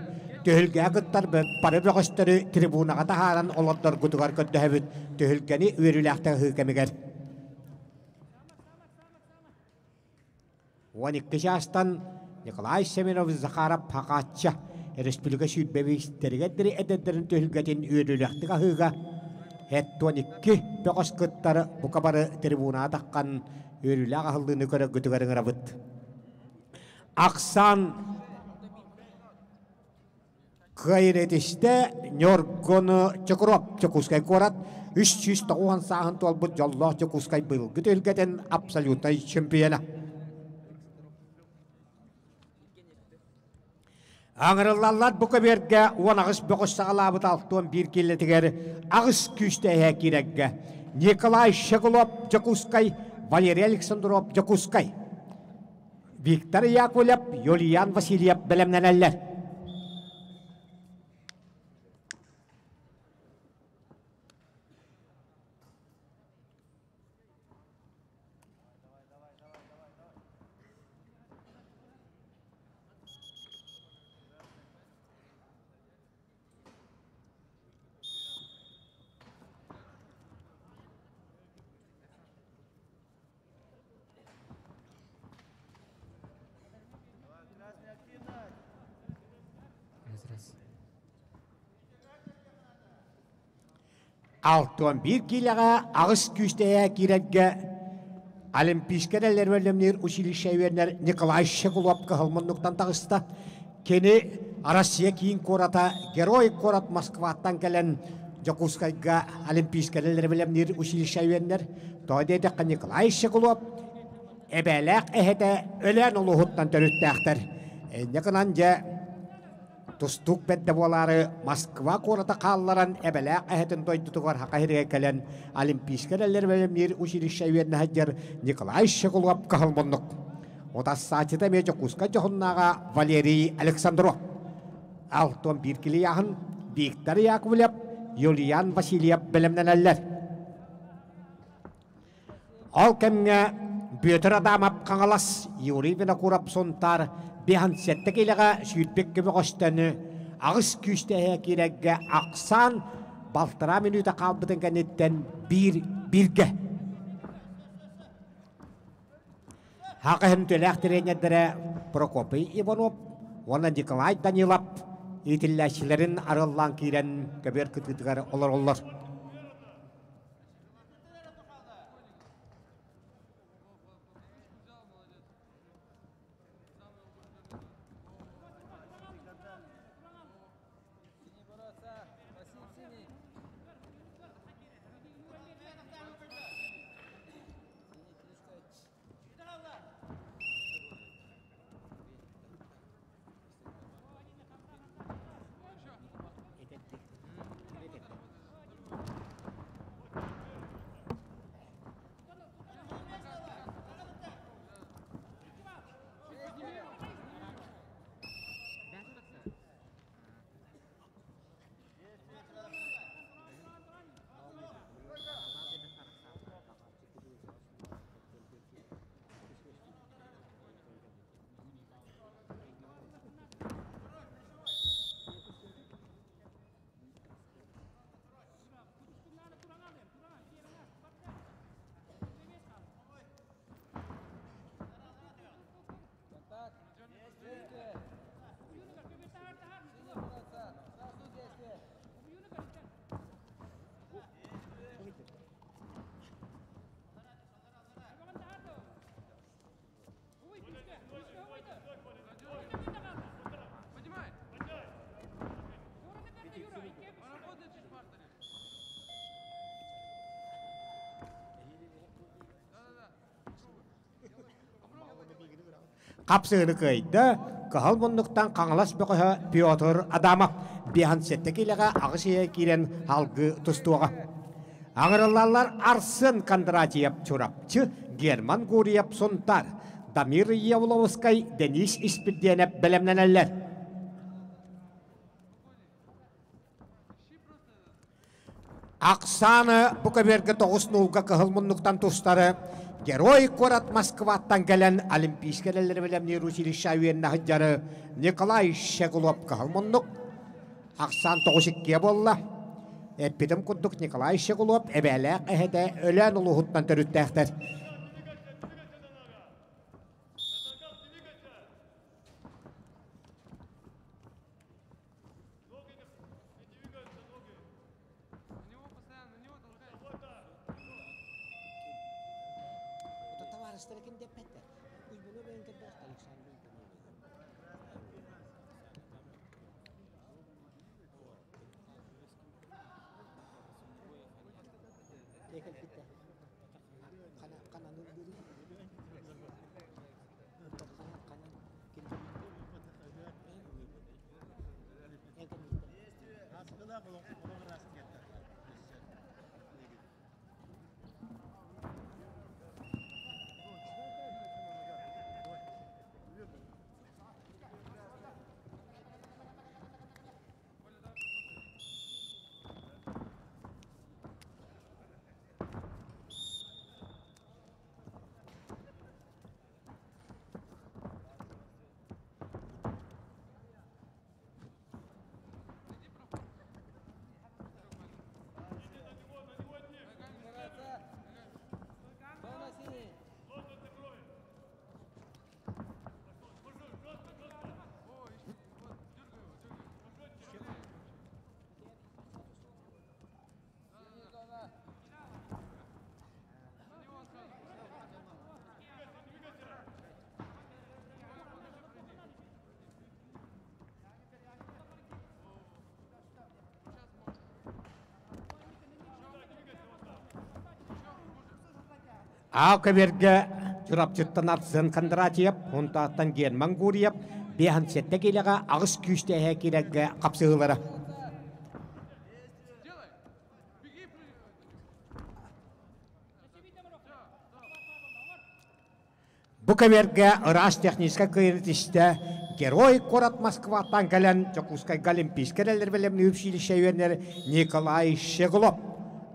төхілге ғыттар бары бұғыстары трибунаға тахаран олардар күтігар көтті әбіт төхілгені үйріліқтіға хы кәмігер. Уаник жастан Николай Семенов Захаров Пақатча Республика Südbevistергеттері әдеттерін төхілгетін үйріліқтіға хыға. Әтті 12 бұғыс күттары бұқабары трибунаға таққан Өрілі ағылдыны көрі күтігерін рабыт. Ақсан қайретішті Нёргун Чокуров Чокускай корат 390 сағын туал бұд жаллах Чокускай бұл күтілгетін абсолютный чемпиона. Аңырылалар бұқа берге он ағыс бұқыс сағалабыт алтуын бір келетігер ағыс күшті керегге. Николай Щеглов Джакускай, Валерий Александров Джакускай. Виктор Яковлев, Юлиан Васильев білімненелер. Алтуан bir kilaga ağız küsteye kiregge Олимпийскер бөлімнер училище вернер Николай Щеглов кахылманнуктан тағыста кені Россия кейін кората герой корат Москваттан келен Жакускайга Олимпийскер бөлімнер училище вернер тойдедеқі Николай Щеглов әбәләк әхеті өлән ұлығыттан төріттәқтір. Некінан же Тустук бәдді болары Москва кората қалларан әбәләк әхетін тойдытығар хақайырға кәлен Олимпийскер бөлімнер училище вернер хаджар Николай Щеглов кахылманнук. Отас сатыда межі құсқа жоғыннаға Валерий Александров. Алтон біркілі яғын Виктор Яковлев, Юлиан Васильев білімнен әллер. Ол кәмге бөтір адамап қаңалас Юрий Винокуров сонтар бейхан сәтті келіға сүйітпек кебі қостаны ағыз күшті керегге ақсан балтыра минута қалбытын кәнеттен бірге. Хақығын төләқтіренедірі Прокопий Иванов, оны Николай Данилов, етілләшілерін арылан кейрен көбер күтігір олар. Қапсығыны көйді, қығыл мұндықтан қаңылас бұқыға Петр Адамов бейхан сәтті келіға ағышыя керен алғы тұстуға. Аңырылалар Арсен Кондратьев чурапчы, Герман Гурьев сонтар, Дамир Явловскай, Денис Испеденев білімнен әллер. Ақсаны бұқа бергі 9 нұлға қығыл мұндықтан тұстары Герой корат Москваттан келен Олимпийскер бөлімнер училище вернер хаджары Николай Щеглов кахылманнук. Ақсан 92 болла. Эппетім күндік Николай Щеглов әбәләк әхеті өлән ұлығыттан түріттәқтір. Ақыберге жұрапчыттан артсын Кондратьев, онтақтан Герман Гурьев, бейхан сетте келеға ағыс күйісті әкелеге қапсығылары. Бұқаверге ұраш техническа күйіртісті Герой Корот Москваттан кәлін Жокускай Олимпийскерелер білімні өпшіліші өйернер Николай Щеглов.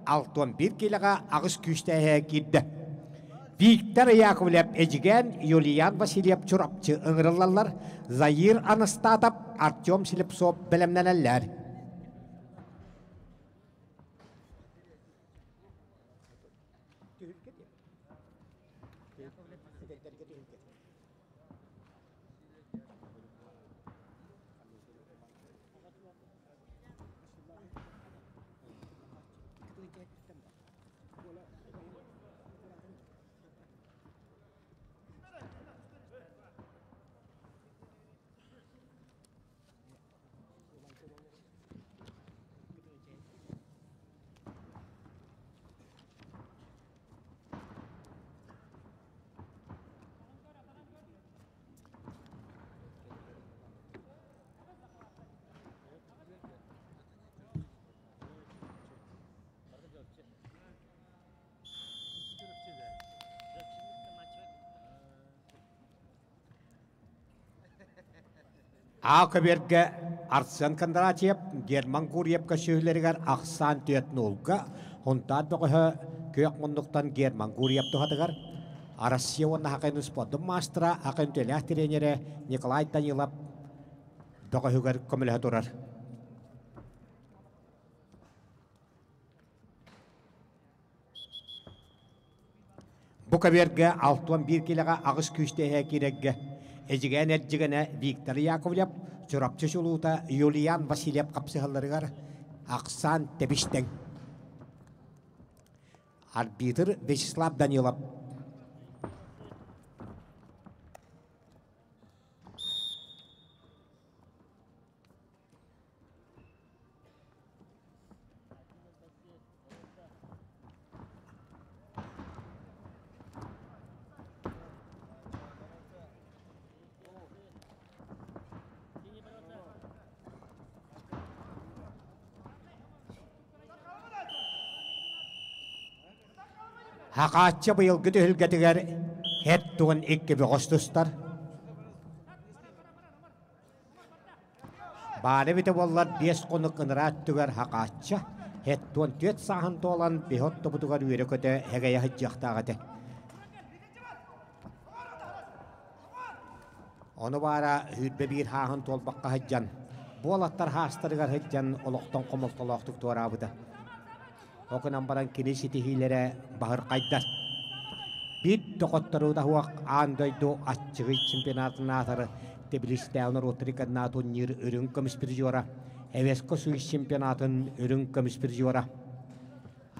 61 келеға ағыс күйісті әкелді. Виктор Яковлев Эджиген, Юлиян Васильев Чурапчы ыңырылалар, Заир Анастатов, Артем Селепсов білімнәләләр. Ақыберге Арсен Кондратьев, Герман Гурьевка шөйлерігер ақсан түйетін олға, онтан бұғы көк мұндықтан Герман Гурьев тұғадығар. Россия оны хақын спорттың мастера, хақын төләк тренері Николай Данилов бұғы хүгер көмілі тұрар. Бұқаберге 61 келеға ағыс күшті әкерегге. Эжиген әджігіне Виктор Яковлев, Чурапчы шулуыта Юлиян Васильев қапсығаларығар ақсан тәбіштен. Арбитр Вячеслав Данилов. Haqatça bıyıl güdühülgetiger hettuğun iki bir kostustlar. Bari bite bollar 5 konuk ınırat tüger haqatça hettuğun tüet sahanta olan bir hottu butugar üyeri kötü hegeye hıccaktağıdı. Onu bara hüdbe bir hahant olbaqqa hıccan. Bu olattar hastırıgar hıccan oluqtan komultoloqtuk tuarabıda. Okunan baran kinesiti hilere bahar qaydar. Bir toqottaru da huaq andaydo açığı çempionatın atarı Tbilisi'de onlar otururken natun nir ürün komispirjora. Evesko Suis çempionatın ürün komispirjora.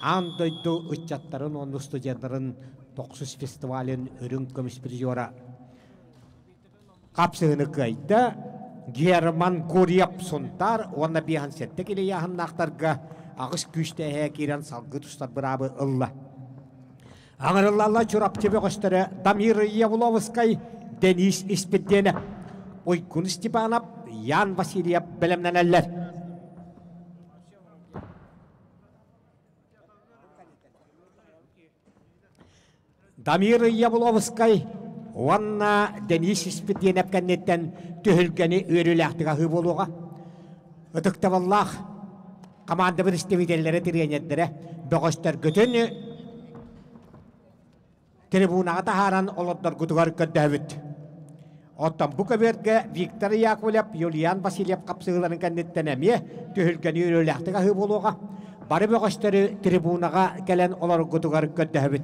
Andaydo uçatların onu studiyanların 9 festivalin ürün komispirjora. Kapsığını kayda German Guryev suntar ona bir hansette gele yahan naqtarga ağız güçte hekiren salgı tutar bırabı ılla. Ağırıllalla çorapçı ve gösteri Damir Yavlovskay, Denis İspedyenev, Oykun Stepanov, Yan Vasilyev bilimleneller. Damir Yavlovskay, Vanna Denis İspedyenev kennetten tühülgeni örülektiga hıboluğa. Ötükte vallah, Komanda bir istividelere direnyenlere bağışlar götünü tribuna taharan olotlar gutugar köddävit. Ottan bu kaberge Viktor Yakovlev, Yulian Vasilyev kapsıgıların kandettenemiye tühülgeni yürülektiga hıboluğa. Bari bağışları tribunaga gelen olar gutugar köddävit.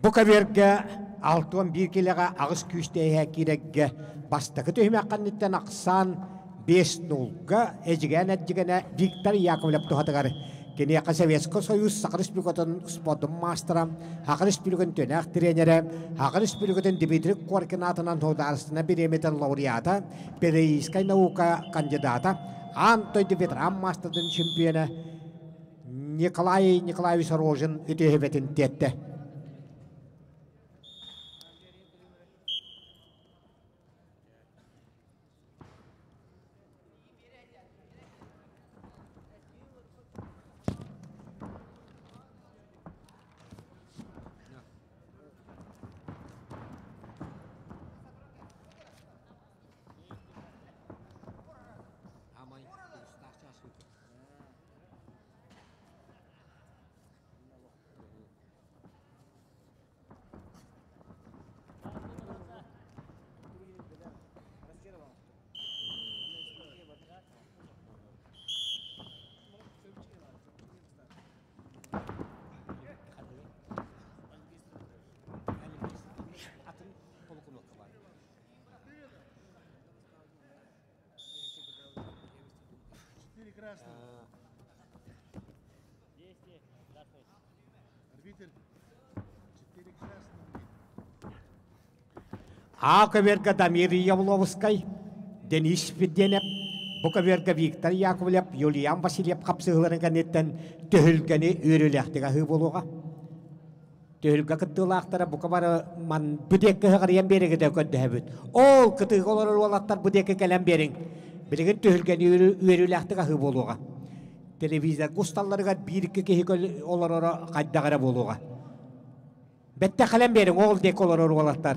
Bu kaverge altın bir kilega ağız küsteye kirege bastaki tühmeqqannitten aqsan 5-0'ga ejigene Viktor Yakovlev tuhatıgar. Kini Sovetski Soyuz Sakın Respublika'nın spordun mastera, Sakın Respublika'nın dönek treneri, Sakın Respublika'nın Dimitri Koordinatının hodarısına bir emeten laureata, Pereyskay nauka kandidata, Antoy Dimitram Master'ın şampiyonu Nikolay Sorojin ötühevetin tette. А каверга Дамир Явловский, Денис Феденев, bu каверга Виктор Яковлев, Юлиан Васильев капсыгыларыган еттен төхүлгени үйрөлөктүгө хы болууга. Төхүлгө кыттылактара бу кабары ман бүдекке гарыян береге де көдөбүт. Ол кытыголор олаттар бүдекке келен бериң. Билеген төхүлгени үйрөлөктүгө хы болууга. Телевизия кусталларыга бирикке кехикөл олорора кайдагара болууга. Бетте келен бериң ол дек олорор олаттар.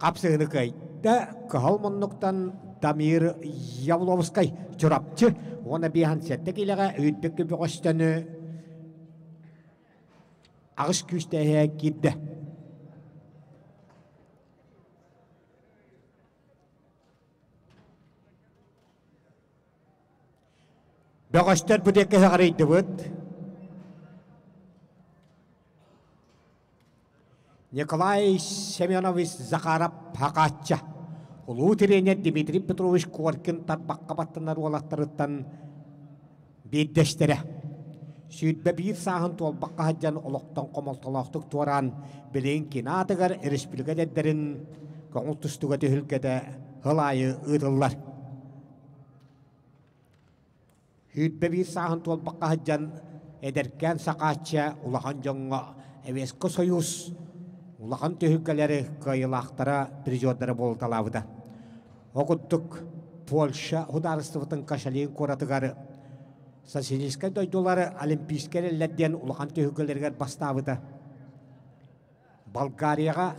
Kapsığını kayda Kıhalmanlıktan Damir Yavlovskay çorapçı ona bir hansettek ilağa öğütbek gibi koştanı ağış küsteye gitti. Beğişler bu deke ağrıydı bud. Nikolay Semyonovich Zakharov Hakatça. Ulu trener Dmitri Petrovich Korkin tatbakka battanlar olattırıttan biddeştere. Süydbe bir sahın tolbakka haccan oluktan komoltalaqtık tuaran bilen kinatıgar Respublika dedderin koğultustuga tühülkede hılayı ıdıllar. Süydbe bir sahın tolbakka haccan ederken Sakatça ulahan jonga Sovetski Soyuz Улахан төхүккелери кайылақтара призиоддары болталабыда. Окуттук Польша хударыстыбытын кашалиын коратыгары Сосинискай дойдулары олимпийскер эллерден улахан төхүккелергер бастабыда. Болгарияга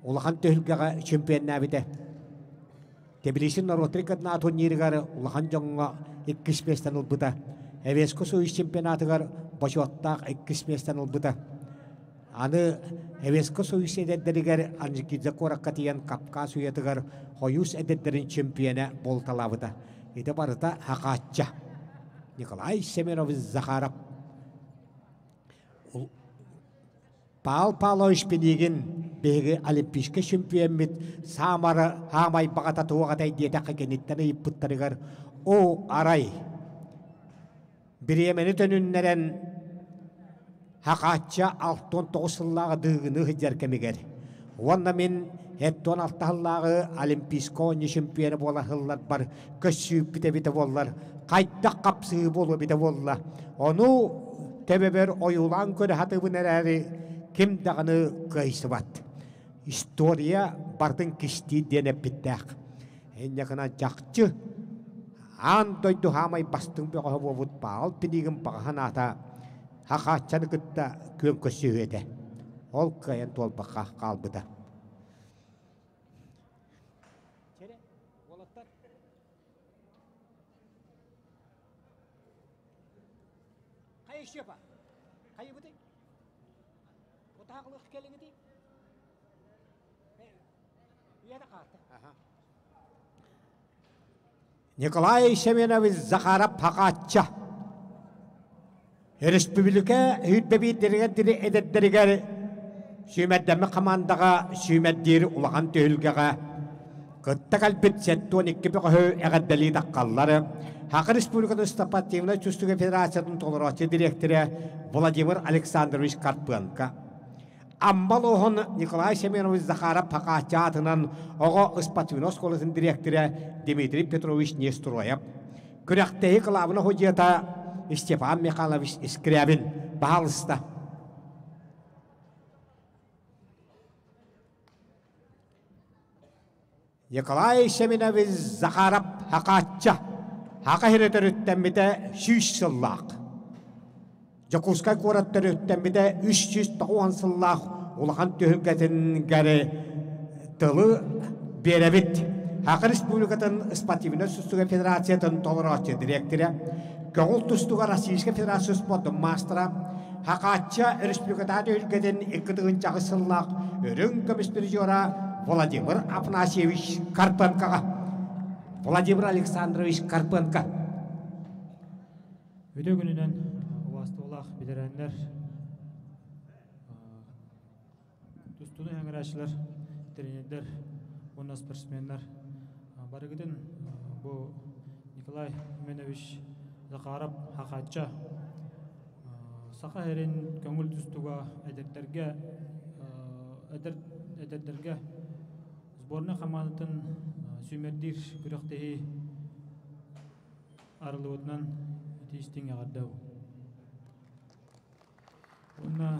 улахан төхүккега чемпионнабыда. Тбилиси Норвотрикадна турниригары улахан жоңга 2 местен улбыда. Советски Союз чемпионатыгар башуаттак 2 местен улбыда. Аны Советски Союз эдердеригер анжикидзе кораккатиян Капказ уятыгар Союз эдердерин чемпионы болталабыда. Эде барыта Хакатча. Николай Семенович Захаров. Павел Павлович Пенигин беги олимпийский чемпион бит самары хамай багата тугатай диете кагениттен иппыттарыгар о арай. Биремени төнүннерен Hakatça 69 yıllağı dığını hıccarkemigер. Onda men 16 yıllağı olimpisko şampiyonu bolar hıllar bar. Köşüp bite bollar. Kayda kapsı bolu bite bollar. Onu tebeber oyulan köre hatı bu nereli кем дағаны кайсыбат. История бардың кішті дене біттәк. Әне ғана жақчы ан дойду хамай бастың бөғі бовыд бағыл пенегін бағыған ата хақатчаны күтті көн көсі өйді. Ол кайын толбаққа қалбыда. Қай іші ба? Қай бұдай? Отағылық келіңі дей? Еді қарты. Николай Семенович Захаров Хакатча. Республика үйітбебейдерге дірі әдеттергер сүймәддәмі командаға сүймәддері ұлаған түйілгеға күтті қалбет сәттуан екі бұғы әғаддәлі даққаллары Хақы Республиканы Стопативна Чувствуга Федерацияның толыраты директоры Владимир Александрович Карпенко. Амбал оғын Николай Семенович Захаров Хакатча атынан оғы Спативна школасының директоры Дмитрий Петрович Нестроев. Күрәқтегі қылабына хожията Степан Михайлович Скрябин бағалысты. Николай Семенович Захаров Хакатча Хақа херетер өттәмбіде 100 сыллақ. Жакускай қораттар өттәмбіде 390 сыллақ олған төхілгетін гәрі тылы беребет. Хақы Республикатын Спативна Чувствуга Федерациятын толыраты директоры, Көңіл Тұстуға Российска Федерация спортын мастера, Хакатча Республикада төхілгетін 2 сыллақ өрін көміспір жора Владимир Афанасьевич Карпенкоға. Владимир Александрович Карпенко. Өте күнінен уастығылақ бедерәнлер, тұстуны әңірәшілер, тренерлер, онна спортсменлер. Барығыдың бұл Николай Семенович Захаров Хакатча сақа әрін көңіл тұстуға әдердерге сборны командатын сүймердир күрәқтегі арылуытынан тиістің ағардау. Онна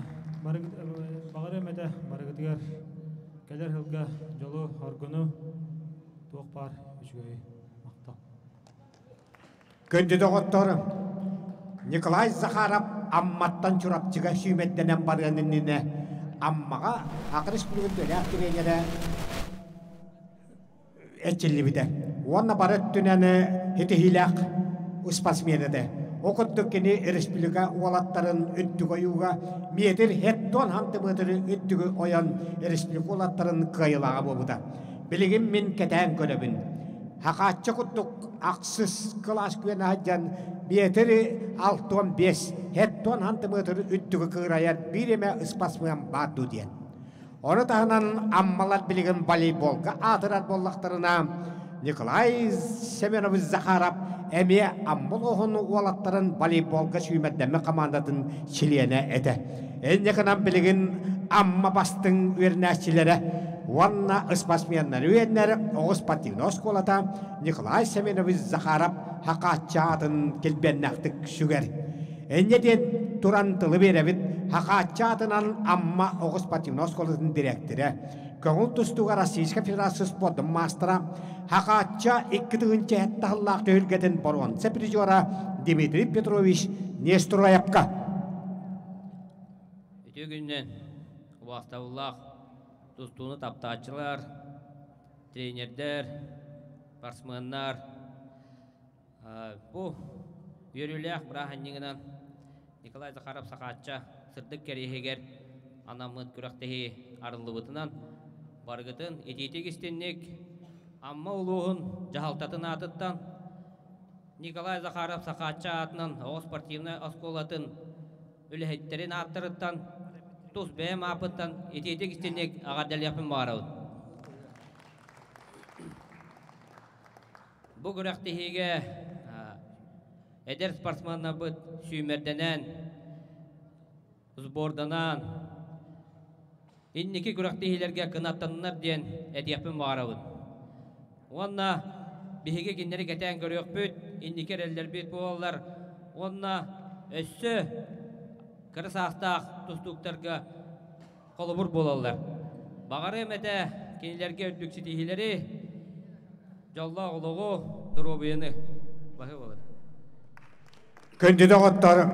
бағары мәді барығытығар кәлер хылға жолу аргыны тоқ бар үшгөй мақтал. Көнді доғыттары Николай Захаров амматтан чурапчыға сүйметтенен барғанынны аммаға Хақы Республиканы төләк түренері Әтчілі біді. Онна бары түнәні хетихиләқ спортсмені де. Оқыттық кені республика олаттарын үттігі ойуға метр хеттон ханты бұтыры үттігі оян республика олаттарын қайылаға болуда. Білігім мен кәтән көребін. Хақатчы құттық ақсыз класс күйен аджан метр 6-5 хеттон ханты бұтыры үттігі қыраяр биреме спортсмен баду ден. Оны тағынан аммалар білген волейболға атырат боллақтарына Николай Семенович Захаров әме аммал оғын олаттарын волейболға сүймәддәмі командатын чилені әді. Әнекінен білген амма бастың өрнәшілері, онна спортсменнер өйенлері оғы спортивны школата Николай Семенович Захаров Хакатча атын келбеннақтық сүгер. Әнеден турантылы беребіт Хакатча атынан амма оғы спортивны школатын директоры, Көңіл Тұстуға Российска Федерация спортын мастера, Хакатча 2-ті әттіғыллақ төхілгетін боронцы призера Дмитрий Петрович Нестроевқа. Өте күннен уақтауылақ тұстуыны таптачылар, тренердер, спортсменнар. Бұл үйеріліғ бірағанныңынан Николай Захаров Хакатча сырдық кәрегер анамыд күрәқтегі арылыбытынан барғытын ететек істеннек амма ұлуғын жағалтатын атыттан Николай Захаров Хакатча атынан оғы спортивны осколатын үліхеттерін аттырыттан тұс бәйім апыттан ететек істеннек ағадал япын барауын. Бұл күрәқтегеге әдер спортсменна бұд сүймерденен сборданан инники күрәктеһиләргә кынаттаннар дигән әдияпын барабын. Онна биһиге киннәре кәтән көрөк бүт, инники рәлләр бит булалар. Онна өссө кырсахтак тустуктарга kolubur bolallar. Bağarı mete kendilerge öddük sitihileri jalla uluğu durubuyunu. Bakı olur. Köndüde ottor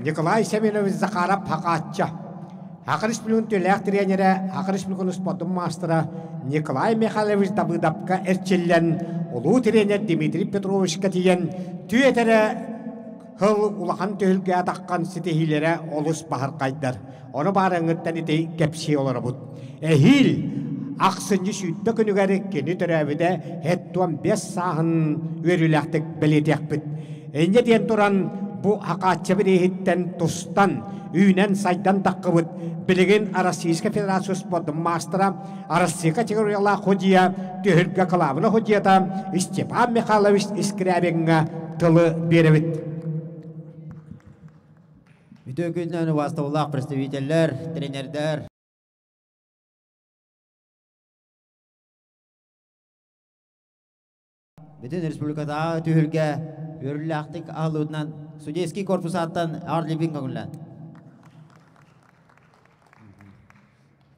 Nikolay Semyonovich Zakharov Hakatça. Haqar Respublikun tölek treneri, Haqar Respublikun spotun mastera Nikolay Mikhailovich Davidovka erçillen ulu trener Dmitri Petrovich Katiyen tüyetere hıl ulakan tölge takkan sitehilere olus bahar kaydar. Onu barangıttan ite kepsi olara bud. Ehil Aksıncı sütte günügeri keni törevide hettuan 5 sahın örülektik belediyak bit. Enge diyen turan bu hakatça bir ehitten tustan, üynen saydan takkıbıt, bilgin Arasiyska Federasyonu Sportun Mastera, Arasiyska Çekuriyallah Hocaja, Tühürge Kalavına Hocaja da Stepan Mikhailovich İskrebenga tılı berevit. Bütün günlerini vastavullah представителler, trenerler, bütün Respublikada tühürge örülaktik ağılığından Судейский корпусаттан арлибин көңілін.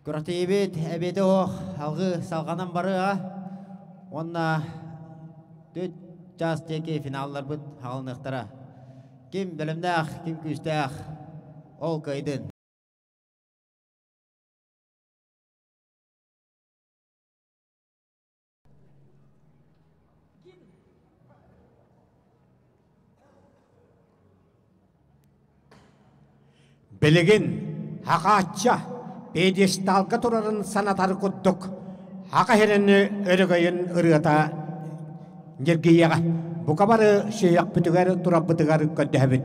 Күрақтейбет әбеті оқ алғы салғанан барыға, онна 4 жас теке финаллар бұд алынықтыра. Кем білімді ақ, кем күшті ақ, ол көйдің. Bilgin Hakatça pedestalga turarın sanatarı kudduk. Haka herini örgüyün ırıta nirgiyaga. Bu kabarı şeyyak bütüger turab bütüger köddehbit.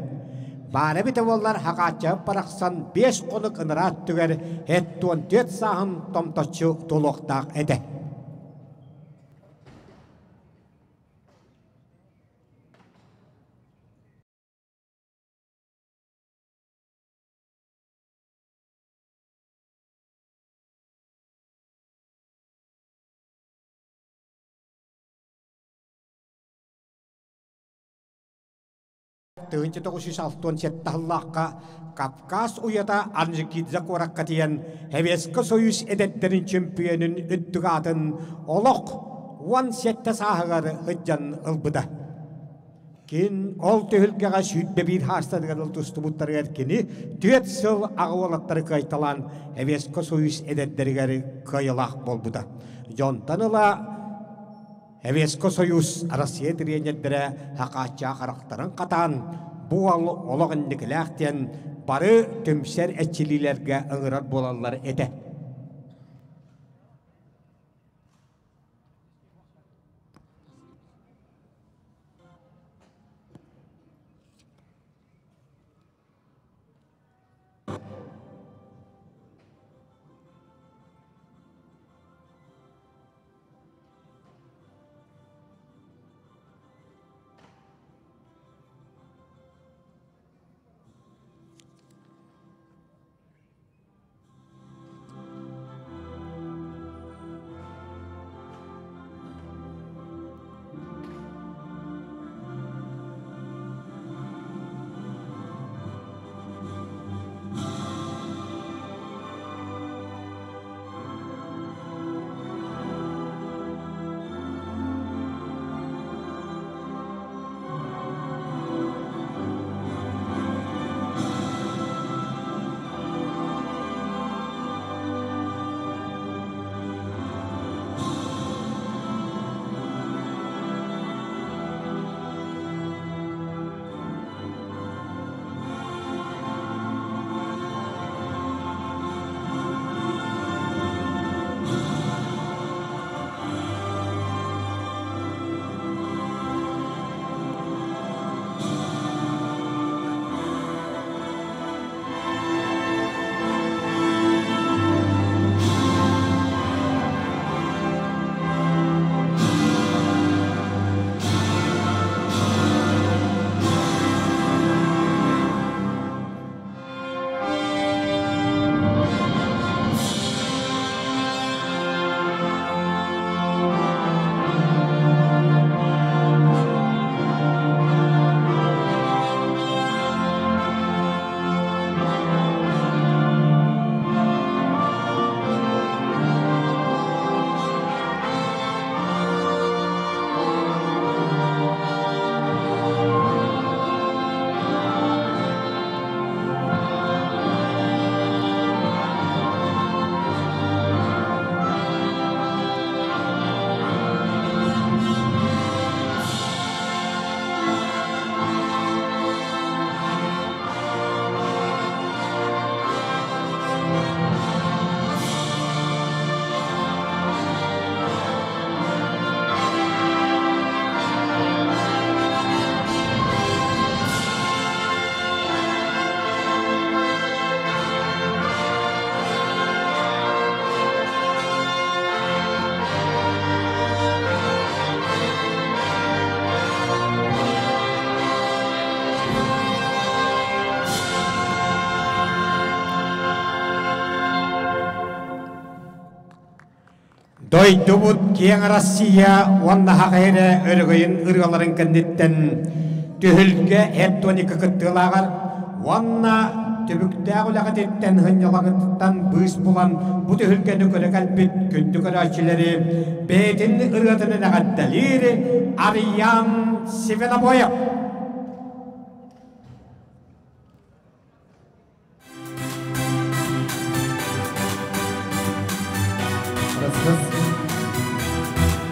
Bari bite bollar Hakatça paraksan 5 konuk ınırat tüger hettuan 4 sahın tomtaçı tuluqtaq ede. Tığınca 967 Kafkas uyata Anjikidza korak katiyen Heveska Soyuz edetlerin çempiyonun üttügatın olok 17 sahıgar hıccan ılbıda. Kin ol tühülgega sütbe bir hastadıgar tustubutları erkeni tüet sıl ağıvalatları kaytalan Heveska Soyuz edetleri kayılak bolbuda. Jontanıla Hevesko Soyuz Arasiye trenerlere Hakatça karakterin katan bu olağınlıklardan barı tümser etçililerge ıngırar bolallar ede. Doydubut kiyang Россия уанна хақайры өргөйін ыргаларын кәндеттен түйілге әттоны кікіттілағар уанна түбіктәғі лағатеттен ғынялағыттан бұйыс болан бұ түйілгені көрі кәлбет күнді көрі açылары бәйтін ырғатының ағатталері Ариян Севенобоя.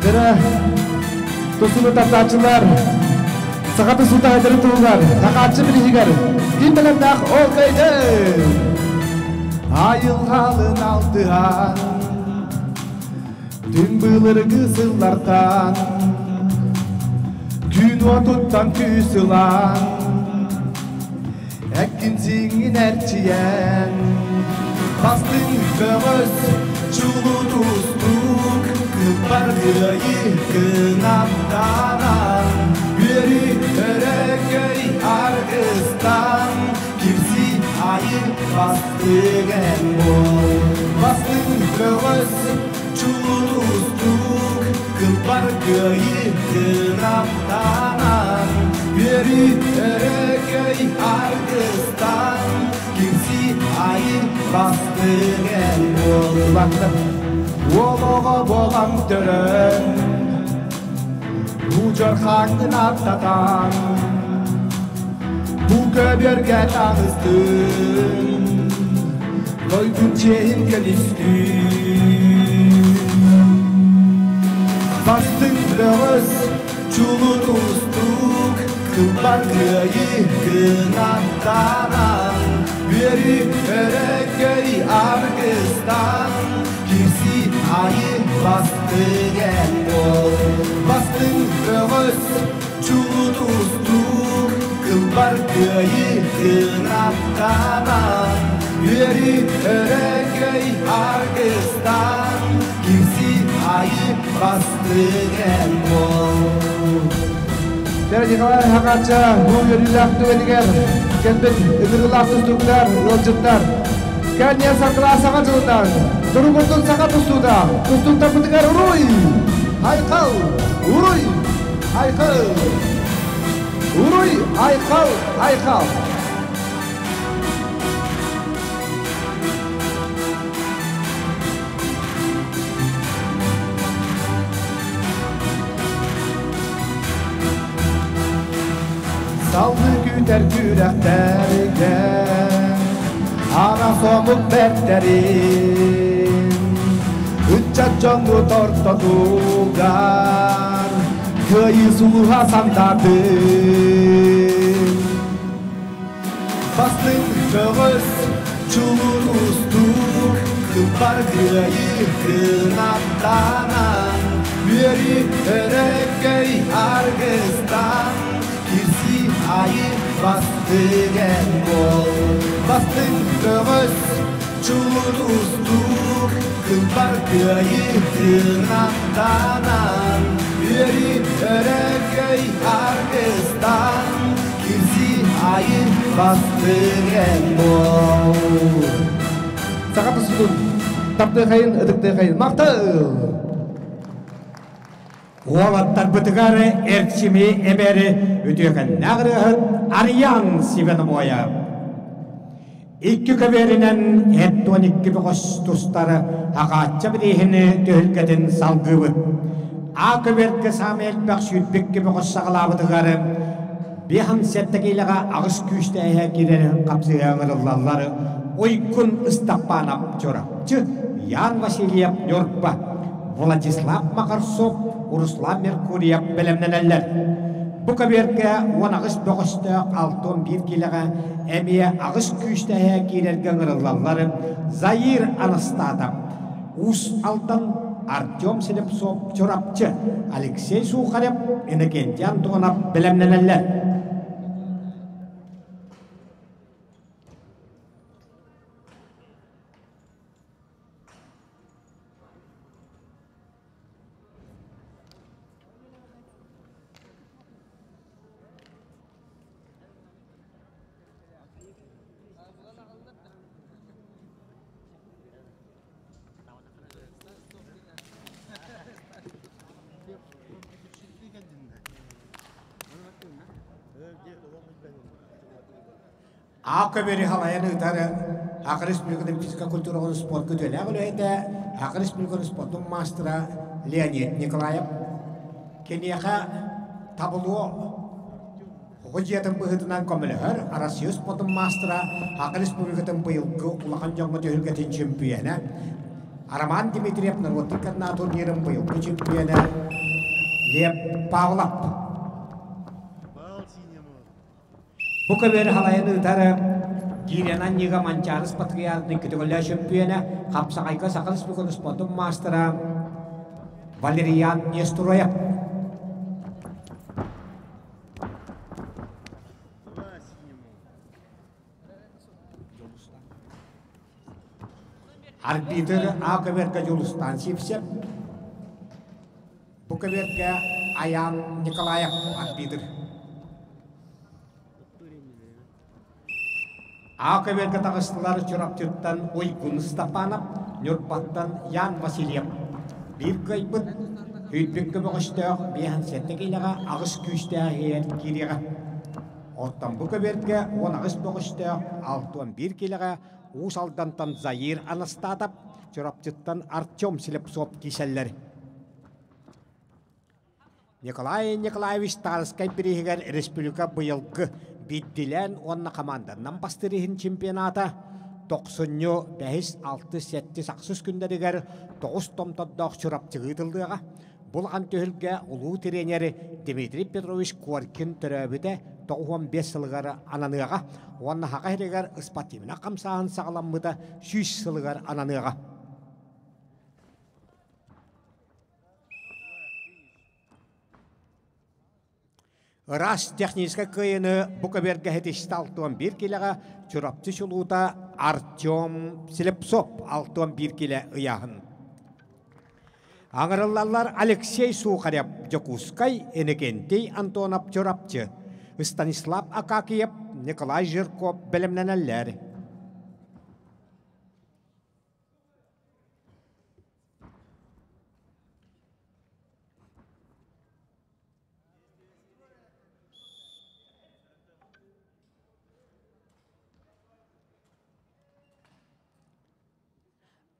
Dere, tosunu tatlıcılar, sakatı sultan ederi tuğlar, takatçı biriciler, din bilendak ol kaydı. Ayılhalın altıhan, dün bılır kızıllardan, gün otuttan küsülan, ekkincinin erçiyen, bastın gömüz, çulu tuzluk, kıpargıyı kınaptanan, yürü örekey argıstan, kimsi ayı bastıgen bol. Bastın göğüs, çulu tuzluk, kıpargıyı kınaptanan, yürü örekey argıstan, kimsi ayı bastıgen bol. Baktım. Oloğa boğan dörün Bu jorxağın attatan Bu köbörge tağızdın Koydun çeyin geliştün Bastın böğüz çulun ustuk Kılbar kıyı kınattanan Yürü örekey argıstan Kimsi ayı bastıgen bol. Bastın göğüs, çulu tuzluk, kılbar kıyı kınaptanan, yürü örekey argıstan, kimsi ayı bastıgen bol. Dereceler hakatça, bu yürüyülen tüvediger, kelbet, ıdırılar tutuklar, yolcuklar, Kanya sakla sangat sultan, turukutun sangat ustuda, ustuk tak pendengar urui, haikal, urui, haikal, urui, haikal, haikal. Saldı güder küreklerge. Ana somut berterin Uccat jongu tortodugar Kıyı suluha sandadın Bastın göğüs çulun ustuk Kılbar kıyı kınaptanan Yürü örekey argıstan Kirsi ayı bastıgen bol. Bastın göğüs, çulun ustuk, kılbar kıyı kınaptanan, yürü örekey argıstan, kimsi ayı bastıgen bol. Sakat usutun, taptı kayın, ıdıktı kayın, maktıl. Oğlattar bıtıgarı erçimi emeri ötüyeken nağrıhın Aryan Sivenomoya. İki köberinen ettuan iki bokos tustara haqatça bilihini tühülgedin salgıbıt. A köberke Samuel Baksütbek gibi bokos sağla bıtıgarı bir hamsettekilaga ağız küçte ehe girenin kapsıyan ırıllalları oykun ıstappanap çorapçı Yan Vasilyev Yorpa Vladislav Makarsov Uruslan Merkuryev bilemneneller. Bu kabirge on ağız boğuşta altın bir kilaga emiye ağız küçte girergen ırıllalları Zahir Anastadov, Us Altan, Artyom Selepsov çorapçı, Alexey Sukharev, Inokentyan Tonov bilemneneller. Aka beri halayan ıtarı Akar Respublika'nın Fizika Kultura'nın spor kütüyle ağılıydı. Akar Respublika'nın sportun mastera Leonid Nikolayev. Keniyaka tabulu Hociyatın bıhıtınan komülühür. Arasiyos sportun mastera Akar Respublika'nın bu yılgı ulağın jonga tühülgetin çempiyonu. Araman Dimitriyev Narvotika'nın turnirin bu yılgı çempiyonu. Lev Pavlov. Bu kadar halayan ıtarı Girianan Niga Mancharis Patriarch'ın kategoriya şampiyonu Kapsakayka Sakal Respublika'nın sportun mastera Valerian Nesturoyev. Arbiter Akaberka Julustan Sipsep. Bu kaberka Ayam Nikolayev arbiter. Akaberka takıstılar çorapçıktan Uygun Stapanov, Nurpattan Yan Vasilyev. Bir kaybıt Hütbekki boğuştuğuk bihan settekilega ağız küçtüğü her kiriga. Ottan bu kaberka on ağız boğuştuğuk altuan bir kilega Usaldantan Zahir Anastatov, çorapçıktan Artyom Silepsov kiselleri. Nikolay Nikolaevich Talskay birihiger Respublika bu yılgı Biddilen onna komandandan bastırıhın çempionata 95-6-7 saksız günderiger 9 tomtaddoq çorapçıgıtıldığa bulğan tühülge ulu treneri Dmitri Petrovich Korkin töröbüde 95 yılgara ananığa onna haqa heriger ispatimina qamsağın sağlamıda 100 yılgar ananığa. Ras техническая кыйыны Буковерге хетишті 6-1 келеға чурапчы шулута Артем Селепсов 6-1 келе ыяхын. Аңырылалар Алексей Сухарев Жокускай, Энекентей Антонов чурапчы, Станислав Акакиев, Николай Жирков білімненелер.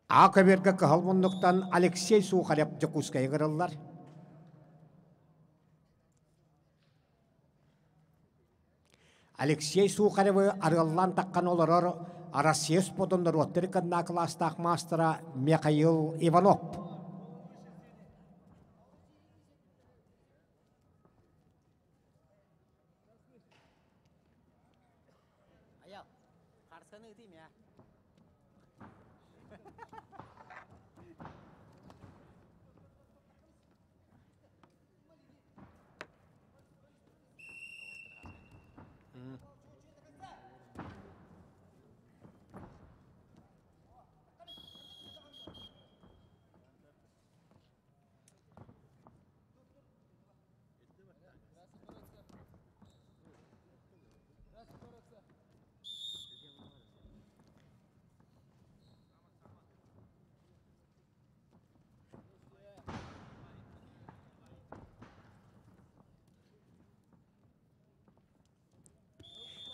Akaberga kıhalmınlıktan Alexey Sukharev Jokускaya kırıllar. Alexey Sukharev'ı arılan takkan olur Arasiya Spodonlar Otterikadna klastak mastera Mikhail Ivanov.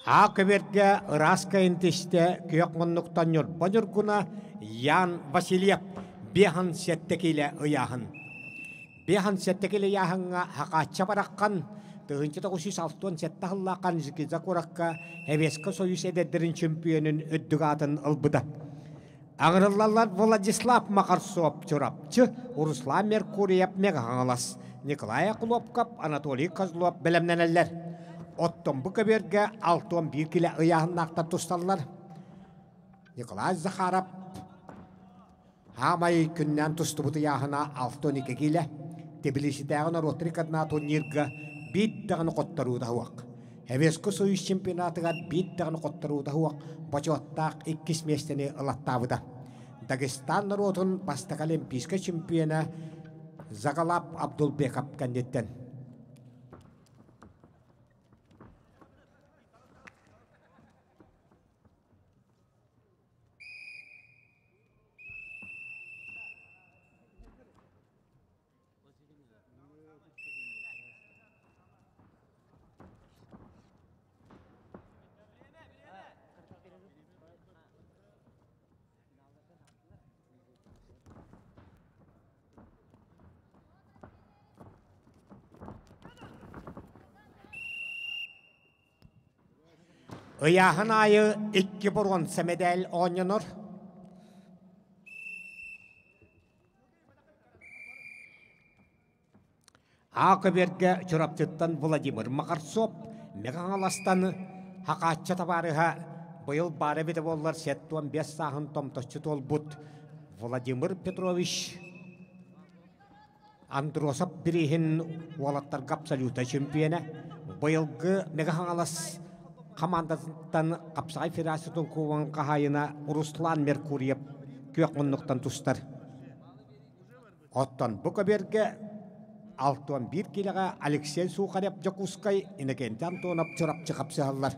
Akaberga Raska intiste kıyakmanlıktan yorbanırguna Yan Vasilyev Behan settekiyle ıyahın. Behan settekiyle ıyahınga haqatça barakkan Tığınçı da kusis altın sette hıllaqan zikiza kurakka heveska soyus ededdirin çempiyonun öddügatın ılbıda. Ağırıllalar Vladislav Makarsov çorapçı Ruslan Merkuryev megağalas Nikolay Akulopkap Anatoliy Kozlov bilemneneller. Otton bu kaberge 6-1 kile ıyahın akta tutallar. Nikolay Zakharov hamay künden tustu bu ıyahına 6-2 kile. Tbilisi'däğine Rotrikadna turnirga biddagını qottaruuda huaq. Hevesko soyus çempionatıga biddagını qottaruuda huaq. Boçottaq 2 mesteni ılattavıda. Dagestan rotun bastakal olimpiska çempiyona Zagalab Abdulbekov kandetten. Iyahın ayı 2 bronze medal oynanır. Akıberge çorapçıttan Vladimir Makarsov, Megalastan Hakatça tabarıha bıyıl bari bide bollar settuan 5 sahın tomtoşçu tolbut Vladimir Petrovich Androsov birihin Valattar Kapsalyuta çempiyona bıyılgı Megalas komandasından Kapsay Firasıtın kuvan kahayına Ruslan Merkuryev kökmünlükten tuştar. Ottan bu kaberge Altuan bir kilaga Alexey Sukharev Jakuskay inekenten tonap çorap çıkap sıhallar.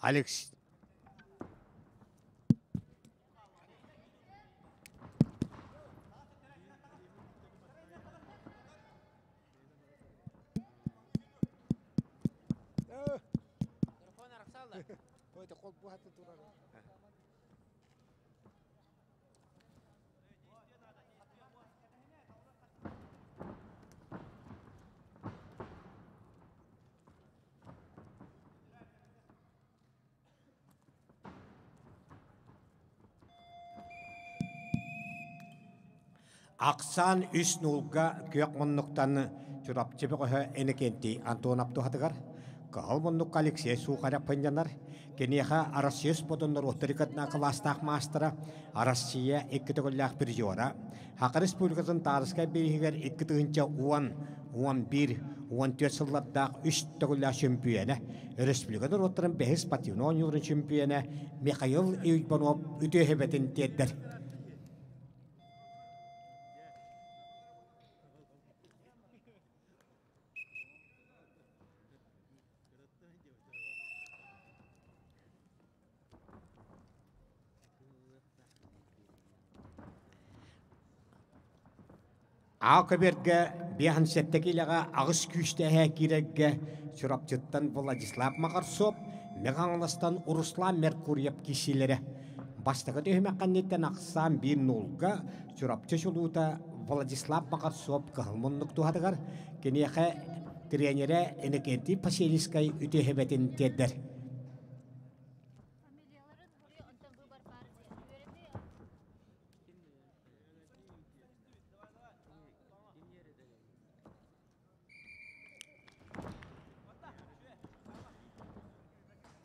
Alex Aksan üst nulga kök monuktan çorap çepe koha enekenti Anton Abduhatıgar. Kal monuk Alexey Sukharev penjanar. Keniha Arasiyas podonlar otorikat na kelastak mastera. Arasiya ikkitekolyak birjora. Hak Respublikasın tarıskay birihiger ikkitihunca uan bir tiyasılladdak üst tekolyak şempiyona. Respublikadır oturan behis patiyonu onyurun şempiyona. Mikhail Ivanov ütehebetin tedder. Akıberge bihan settekilega ağız küçtehe girege çorapçıttan Vladislav Makarsov, Megalastan Ruslan Merkuryev kişilere. Baştaki döhmekannetten aksan bir nolga çorapçı şuluta Vladislav Makarsov kılmonluk tuhadıgar. Keniye trenere enekenti Paseliskay ütehebetin tedder.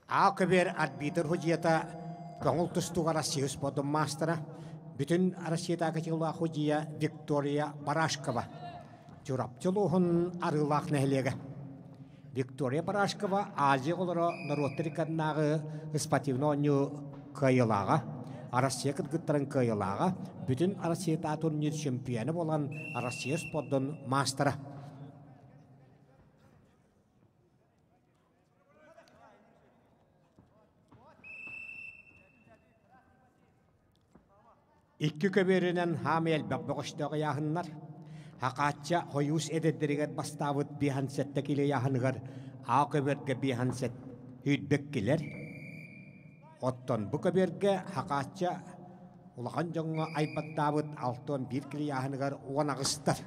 Akıber arbiter hociyata kongul tustuga Rasiyus podum mastera. Bütün Rasiyata kaçıla hojiya Victoria Barashkova. Çorapçılıhın arılak nehlege. Victoria Barashkova Aziya olara Narotirikannağı Ispativnonyu kayılağa. Arasiya kıtgıtların kayılağa. Bütün Rasiyata turnir şempiyonu olan Rasiyus podum mastera. İki köberinen hamel babboğuştuğa yahınlar. Hakatça hoyus edediriget bastavut bihansettekile yahıngar. A köberge bihanset hüdbekkiler. Otton bu köberge hakatça ulağın jonga aypattavut alton bir kili yahıngar uğanağıstar.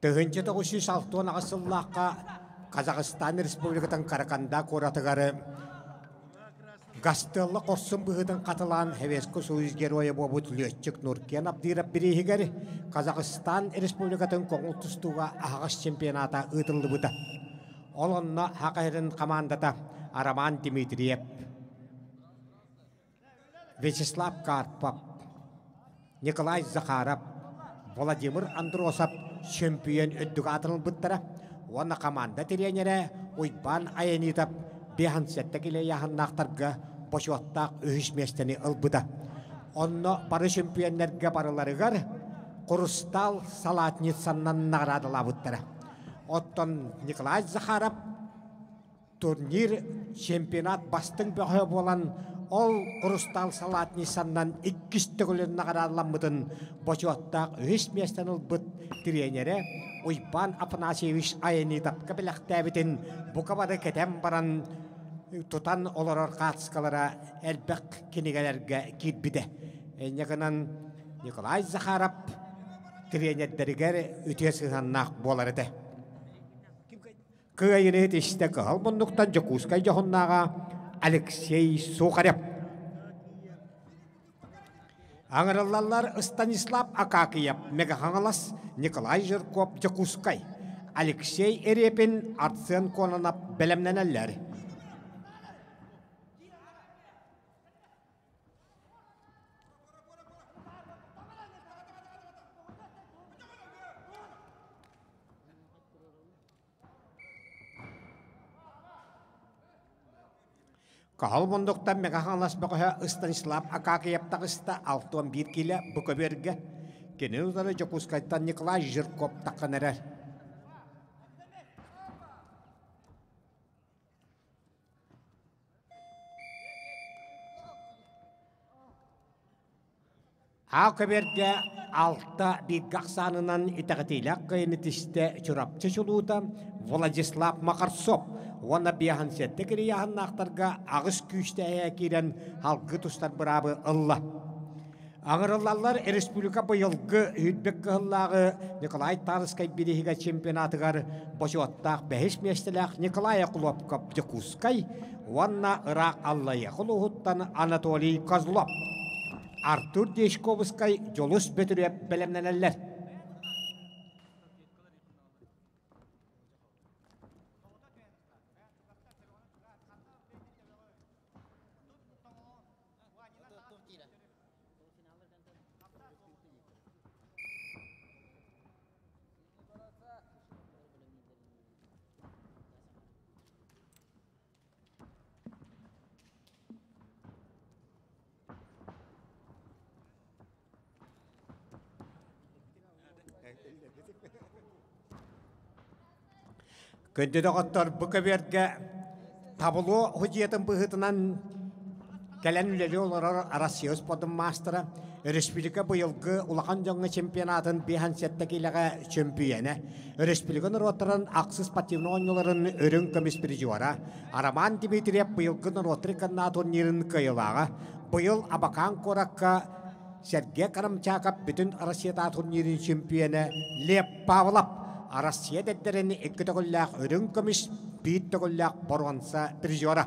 Тыгынчы 906 ағысыллаққа Қазақстан Республикатын Караканда коратығары Гастеллы қорсын бұғыдың қатылан Хевескі Союз героя бобыт Летчик Нуркен Абдирап бірейгер Қазақстан Республикатын коңыл тұстуға ағаш чемпионата ұтылды бұда. Олонна хақайрын командата Араман Дмитриев, Вячеслав Карпов, Николай Захаров, Владимир Андросов чемпион өттігі атылын бұттара. Оны команда тренері Уйбан Аянитов бехан сәтті келе яғыннақтарға бошуаттақ өйшместені ұлбыда. Оны бары чемпионлерге барыларығар Құрыстал Салатницаннан нағырадыла бұттара. Оттон Николай Захаров турнир чемпионат бастың бөхі болан ол Құрыстал Салатницаннан 2 түгілін нағырадыламыдың бошуаттақ өйшместені ұлбыд тренері Уйбан Афанасьевич Аянитов кәбіліқтәбітін бұқабады кетем баран тұтан оларар қатысқалара әлбәқ кенегелерге кетбіді. Негінен Николай Захаров тренердерігер үтесігіннақ болар еді. Күйені етешті қығыл бұндықтан Жокускай жоғыннаға Алексей Сухарев. Аңырылалар Станислав Акакиев, Мегахангалас, Николай Жирков, Жокускай, Алексей Эрепин, Арсен Кононов, бәлемнен әлләр. Қағыл бұндықтан Мегахангалас бұқыға Станислав Акакиев тағыста 61 келі бұқыберге кені ұзары Жокускайттан Николай Жирков таққан әрер. Ау көберге 6 бидгақ санынан итағытилақ қайыны тісті чұрапчы шулуыда Владислав Макарцов Оны бияхан сетті кері яғыннақтарға ағыс күйісті әйәкерен халқы тұстар бұрабы ұлла. Аңырылалар республика бұйылғы үйдбек қығыллағы Николай Тарыскай берегіға чемпионатығар бошуаттақ бәхіш местіләқ Николай Ақуловкап Жокускай, онна Ирақ Аллай Ақулуғыттан Анатолий Козлов. Артур Дешковскай жолыс бөтіреп бәлемнен әллер. Көндеді ғоттар бұқыберге табылу хүдиетін бұғытынан кәлән үлелі олар Россия спордың мастера республика бұйылғы ұлақан жоңы чемпионатын бейхан сеттекеліға чемпионы республиканы роттарын ақсыз спортивны ойныларын өрін көмес призиора Араман Дмитриев бұйылғы ротриканна турнирін көйілаға бұйыл Абакан Коракка Сергей Карамчаков бүтін Россия турнирін чемпионы Лев Павлов Россия дәддерін екі түгілләқ өрін көміш бейт түгілләқ борғанса призиора.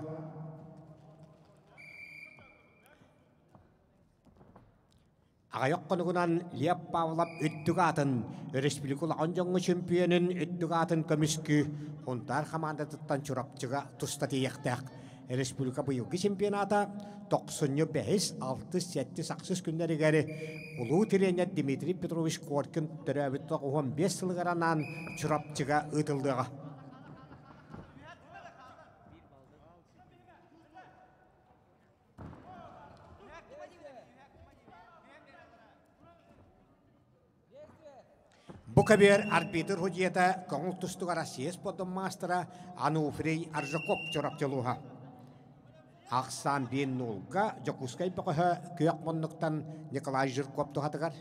Ағайық қонығынан Лев Павлов үттігі атын республикалы анжаңы чемпионын үттігі атын көміскі ондар командатыттан чұрапчыға тұста дейектәқ. Республика бұйылғы чемпионата 95-6-7 сақсыз күндері кәрі ұлу тренер Дмитрий Петрович Коркин түрәбітті 15 сылғаранан чұрапчыға ұтылдыға. Бұқабер арбитр хүдиеті көңіл тұстыға Россия спордың мастера Ануфрей Аржаков чұрапчылуға. Ақсан бен нолға Жокускай бұқыға көйек мұнлықтан Николай Жирков тұғатығар.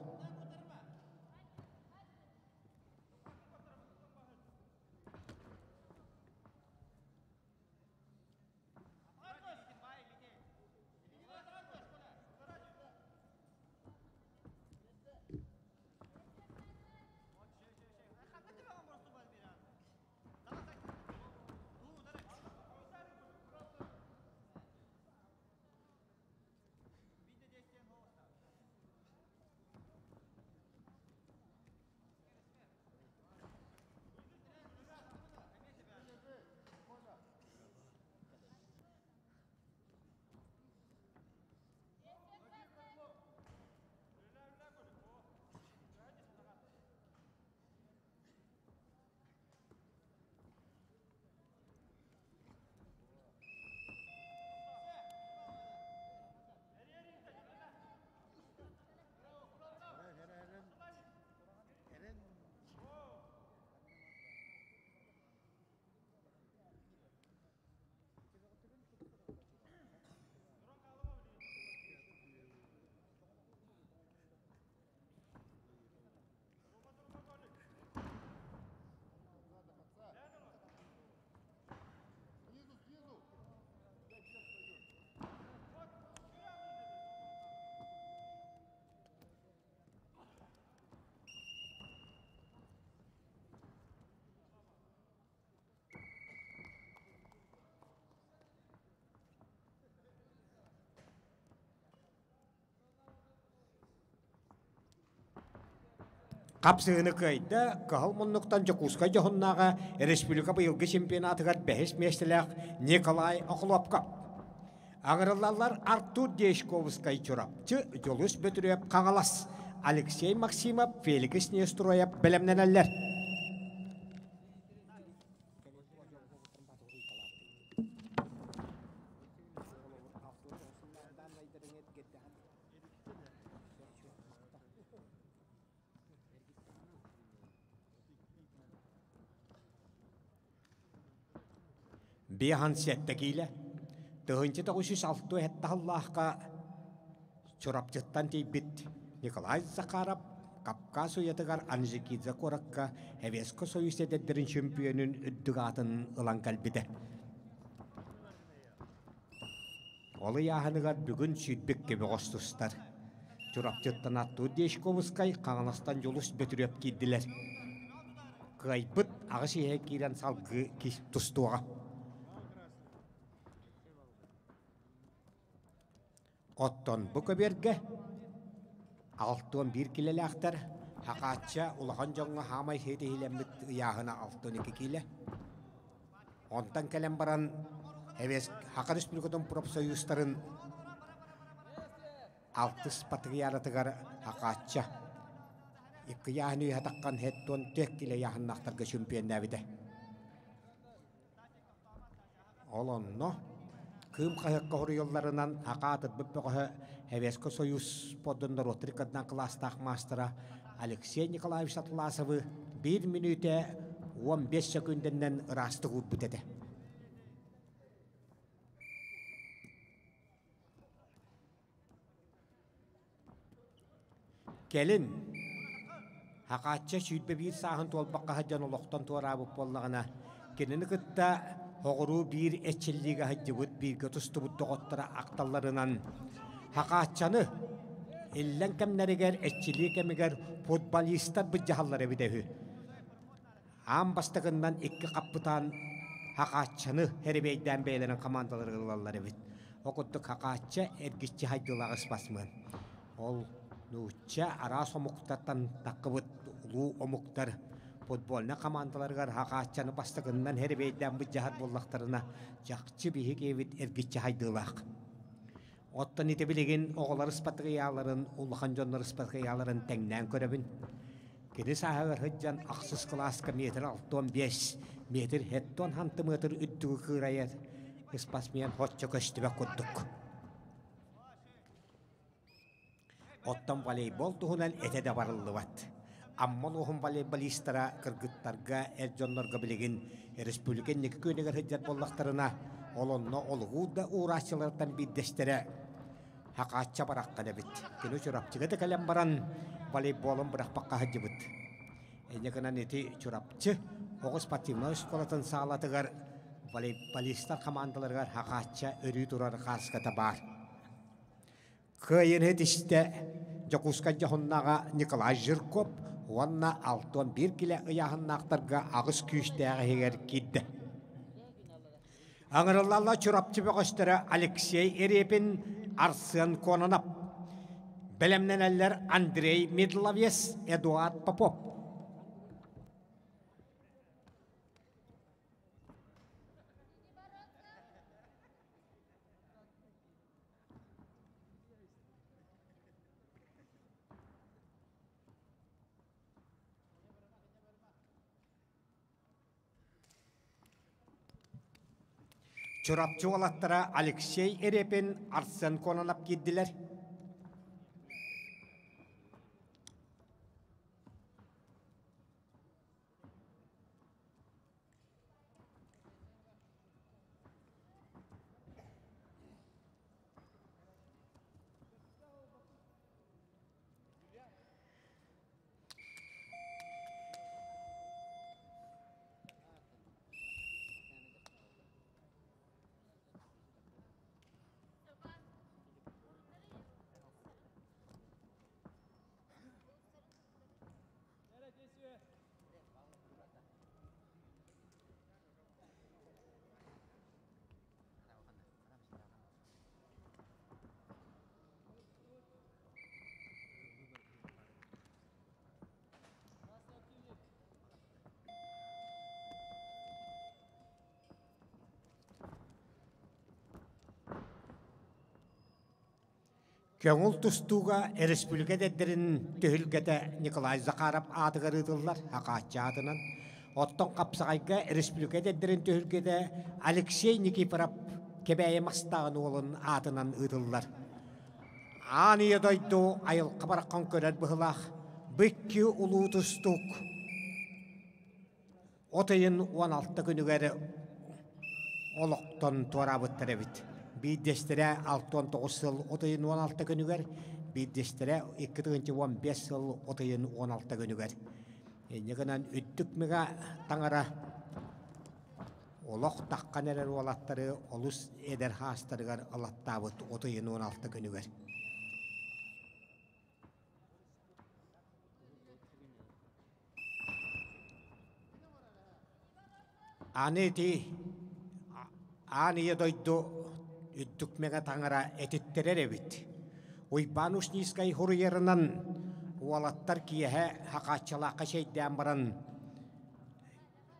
Қапсығыны көйді қағыл мұнлықтан Жокускай жоғыннаға республика бұйылғы чемпионатығар бәхіс местіләқ Николай Оқылопқа. Ағырылалар Артур Дешковскай чұрапчы жолыс бөтіреп қағалас. Алексей Максимов, Феликс Нестроев білімненелер. Бихан сеттекиле, тығынчы тағышыз алту әтті Аллахқа чұрапчыттан дейбіт Николай Захаров, Капкас уятығар Анжикидзе Коракка, Хевеско союз әдеттірін чемпионын үддіғатын ұлан кәлбіді. Олы яғынығар бүгін сүйдбек кеме қостыстар. Чұрапчыттан атту Дешковскай қағанастан жолыс бөтіреп кейділер. Қайбыт ағыш еге кейрен салғы кей тұстуға. Оттон бұ көберге, 6-1 келелі ақтар, хақатша ұлаған жоңға хамай хейді хилембіт яғына 6-2 келі. Онтан кәлем баран, әвес Хақар Республикадан профсоюзтарын 6 спатығы яратығар хақатша. Икі яғыны үйатаққан хеттон 4 келі яғын ақтарға чемпион нәвіді. Олонно, кым қайыққа ғыры елларынан хақатыд бүппіғі Хевеско союз подындар отрикаднан кластақ мастера Алексей Николаевич Атласовы 1 минуте 15 секунденнен растық ұт бүтеді. Келін, хақатша сүйдбе бір сағын толбаққа хаджан олықтан туарабып боллағына, кеніні күтті оғыру бір әтчелігі хаджыбыт бірге тұсты бұтты қоттыра ақталарынан хақатчаны еллен кәмнәрігер әтчелі кәмігер футболистар бұд жағалар әбідегі. Ам бастығынан 2 қаппытан хақатчаны әрбейден бәйлерін командалары ғылалар әбід. Оқыттық хақатча әргішчі хайдылағыз басмын. Ол нұтча арас омуқтаттан таққыбыт ұлу омуқтар футболна командаларығар хақатчаны бастығынан әрбейден бұд жағар боллақтарына жақчы бейік әбід әргішчі хайдылақ. Оттан ете білеген оғылар ұспатығыяларын, ұлыған жонлар ұспатығыяларын тәңнен көребін. Кені сағығыр ғыджан ақсыз класқа метр 6-15 метр хеттон ханты метр үттігі қырайыр. Испасмиян хотча көстібе құддық. Оттан волейбол тұғынан әтеде барылы бат. Амман оғын волейболистара кыргыттарға әржонларға білеген республикен некі көнегер ғыджат боллақтарына олонно олғуда урасчылардан биддестері хақатча бараққан әбіт. Кені чұрапчыға да кәлем баран волейболын бұрақпаққа ғыджыбыт. Әнекінен еті чұрапчы оғы спортивный школатын сағалатығар волейболистар командаларығар хақатча өрі тұрар қарсқата бар. Қайын әдісті Жокускай жағыннаға Николай Жирков онна 6-1 келі ұяғыннақтарға ағыз күйістіғі егер кедді. Аңырылалла чұрапчы бөғістері Алексей Ерепин Арсен Кононап, білімнен әлілер Андрей Медловес, Эдуард Попов. Чұрапчы олаттара Алексей Ерепин Арсен Кононап кедділер. Көңіл тұстуға республика дәддерін төхілгеті Николай Захаров атығарыдылар, хақатчы атынан. Оттон қапсағайға республика дәддерін төхілгеті Алексей Никифоров кебәйі мастағын олын атынан ұдылар. Аны едойду айылқы бараққан көрер бұғылақ, бүккі ұлу тұстук. Отайын 16 күнігері олықтан туарабыттыр әбіт. Биддестері 6-9 сыл отайын 16 күнігер, биддестері 2-15 сыл отайын 16 күнігер. Негінен үттік меға таңара олық таққан әрер олаттары олыс едер хастарығар алаттабыт отайын 16 күнігер. Аны едойду үттік меға таңара әтеттерер әбіт. Ойбануш нискай хұрыерынан уалаттар киеһе хақатчалаққа шейден баран.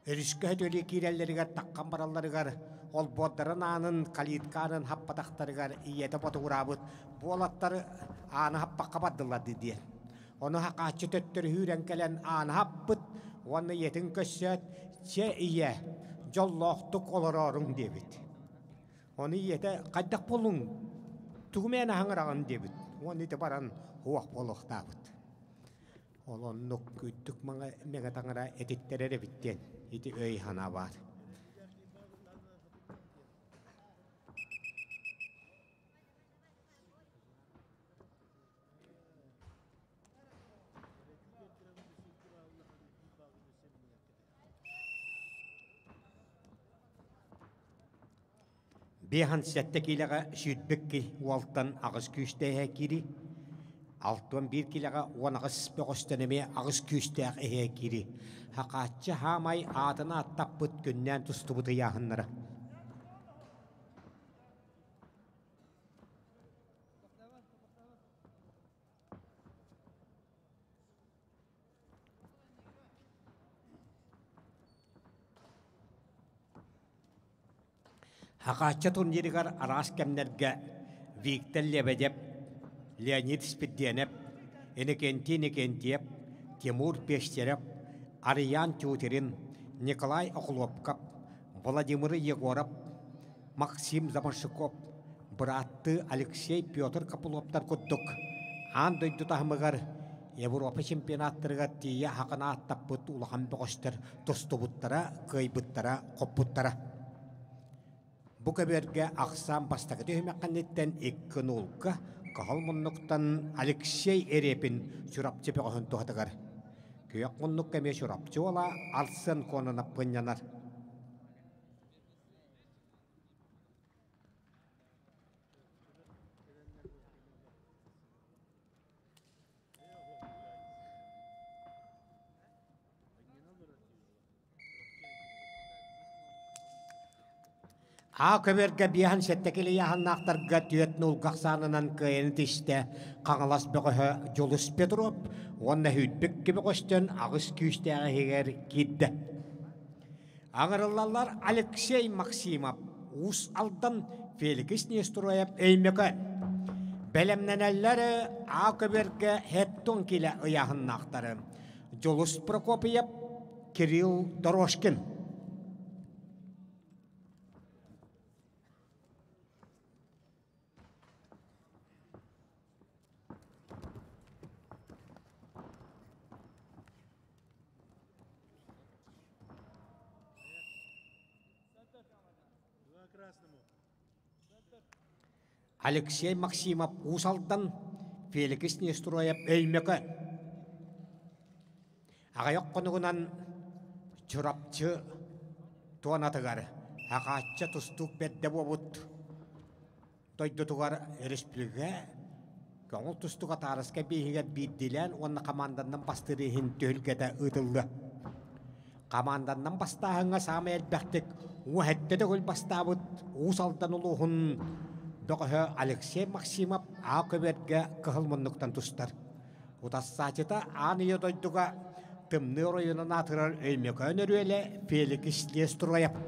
Өріскө өтөлі кейрелерігер таққан бараларығар, ол боддарын анын, калитканын хаппатақтарығар иеті батуғырабыт. Бұл алаттар аны хаппаққа баддылар деді. Оны хақатчы төттір хүрен кәлен аны хаппыт, оны етін көссет, че ие, жоллоқтық оларарың дебіт. Оны ете қайдақ болың, түгімен аңырағын дебіт. Оны ете баран хуақ болуқтабыт. Ол оннық күттік меға таңыра әтеттерері біттен, еті өй хана бар. Бехан сәтті келеға шүйдбекке уалтан ағыз күйістәйі кері, алтуан бір келеға оңағыз спеғыстынеме ағыз күйістәйі кері. Хақатчы хамай атына аттап бұт күннен тұсты бұты яғынлары. Хақатчы турнирігар арас кәмнерге Виктор Лебедев, Леонид Спиденев, Энекентиев, Тимур Пештерев, Ариян Тютерин, Николай Охлопков, Владимир Егоров, Максим Замаршиков, братты Алексей Петр Капулоптар күттік. Андой тұтағымығар Европа чемпионаттырға тие хақына аттап бұт ұлған бұғыстыр, тұсты бұттара, көй бұттара, қоп бұттара. Бұ көберге ақсан бастағы түйімеққанеттен еккі нұлға қағал мұннықтан Алексей Эрепин сүрапчы беғын тұғытығар. Күйек мұннық кәме сүрапчы ола алсын конына пынянар. Көберге биян сәттекелі яғаннақтарға түйетін ұлғақсанынан көйені тесті қаңылас бұғы Жолыс Петров, онна хүйтбік кебі қостен ағыз күйістегі егер кетті. Аңырылалар Алексей Максимов, ұс алдан Феликс Нестроев өймекі. Бәлемнен әллері көберге хеттон келі ұяғаннақтары. Жолыс Прокопиев, Кирилл Дорошкин. Алексей Максимов усалдан Феликс Нестроев өймекі. Ағайық қонығынан чұрапчы туанатығар. Ағатчы тұстық бәдді бобыт. Тойды тұғар республика. Көңіл тұстық атарысқа бейгер бейділен, оны команданнан бастырыхын төлгеді ұдылды. Команданнан бастағыңа самы әлбәқтік, ұхетті дөгіл бастабыт, усалдан ұлығын Доғығы Алексей Максимов көберге қығылмынлықтан тұстар. Утассатыта аны едойдыға тымны районын атырар өймекі өнеруелі Феликс Нестроев.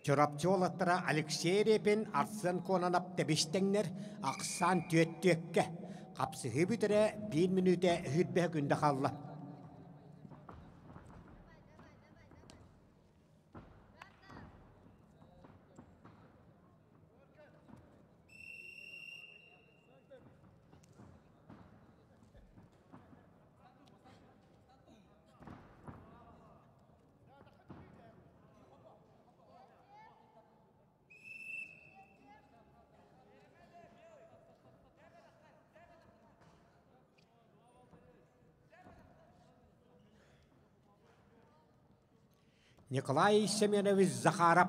Çorapçı olattara Alexey Repin Arsen konanap tebiştenler aksan tüyöttüyekke. Kapsı hübütere 1 minüte hüdbe günde kalla. Nikolay Semyonovich Zakharov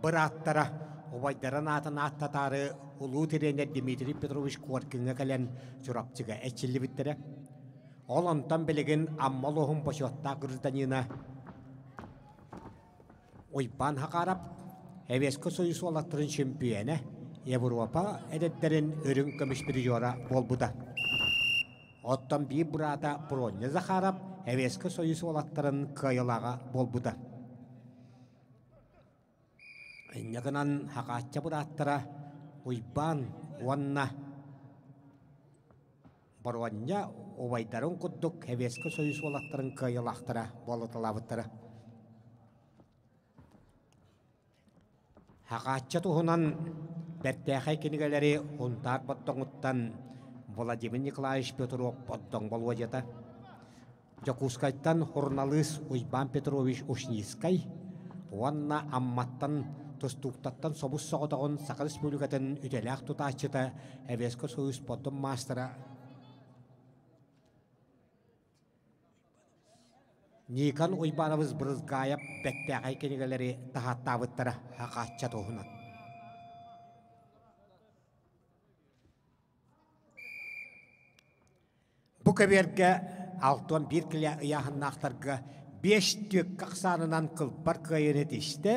bırаттara obайдарын атын аттатары улуу терене Дмитрий Петрович Коркинге кален чурапчыга эчилли биттере. Ол онтан билеген аммалоһун бошотта гражданина Ойбан Хакаров Эвеско союз олаттырын чемпионы Европа эдеттерин өрүн көмүш призера болбуда. Оттан бир брата Броня Захаров Эвеско союз олаттырын кайылага болбуда. Иннегенан хакача бураттара Ойбан уанна Броня обайдарын куддук Эвеско союз олаттырын кайылактара болуталабыттара. Хакача тухунан бәттәхай кенигелери онтар боттоңуттан Владимир Николаевич Петров боддоң болуа жета. Жокускайттан журналист Ойбан Петрович Ушнискай, уанна амматтан тустуктаттан собус соғытағын Сақыр Республикатын үтеләк тұтачыта Эвеско союз боддың мастера Никан Ойбановыз бұрызғайып бәттәғай кенегелері тағаттабыттара хақатча тоғынан. Бұ көберге алтуан бір кілі ұяғыннақтарға 5 түйек қақсанынан қылпар көйені тешті,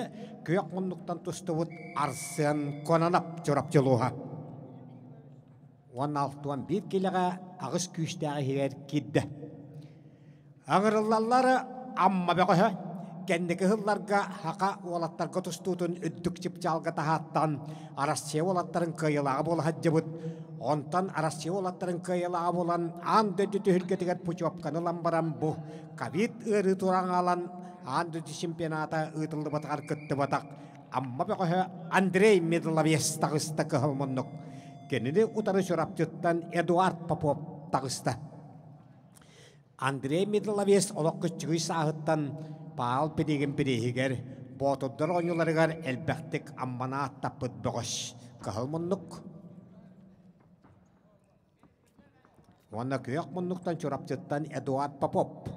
көйек мұндықтан тұстығыт Арсен Конанап жорапчылуға. 16 бір кіліға ағыз күйістегі хегер кедді. Аңырылалары амма бәғі кәндігі ғылларға хақа олаттарға тұстуытын үддік чіпчалға тағаттан Арасия олаттарын көйелаға болы хаджыбыт. Онтан Арасия олаттарын көйелаға болан аңдөді түхілгетігер пұчуапқаны ламбарам бұ. Ковид ұры тұран алан аңдөді чемпионата ұтылды батығар күтті батақ. Амма бәғі Андрей Медловес тағысты кығылмынық. Кенеді ұтары жұрапчыттан Эдуард Попов тағысты. Андрей Медловес олық күчігі сағыттан Паал педеген перехигер, ботуддар ойнуларыгар әлбәқтік аммана аттаппыт бұғыш. Кығыл мұннық. Онна күйек мұннықтан чурапчыттан Эдуард Попов.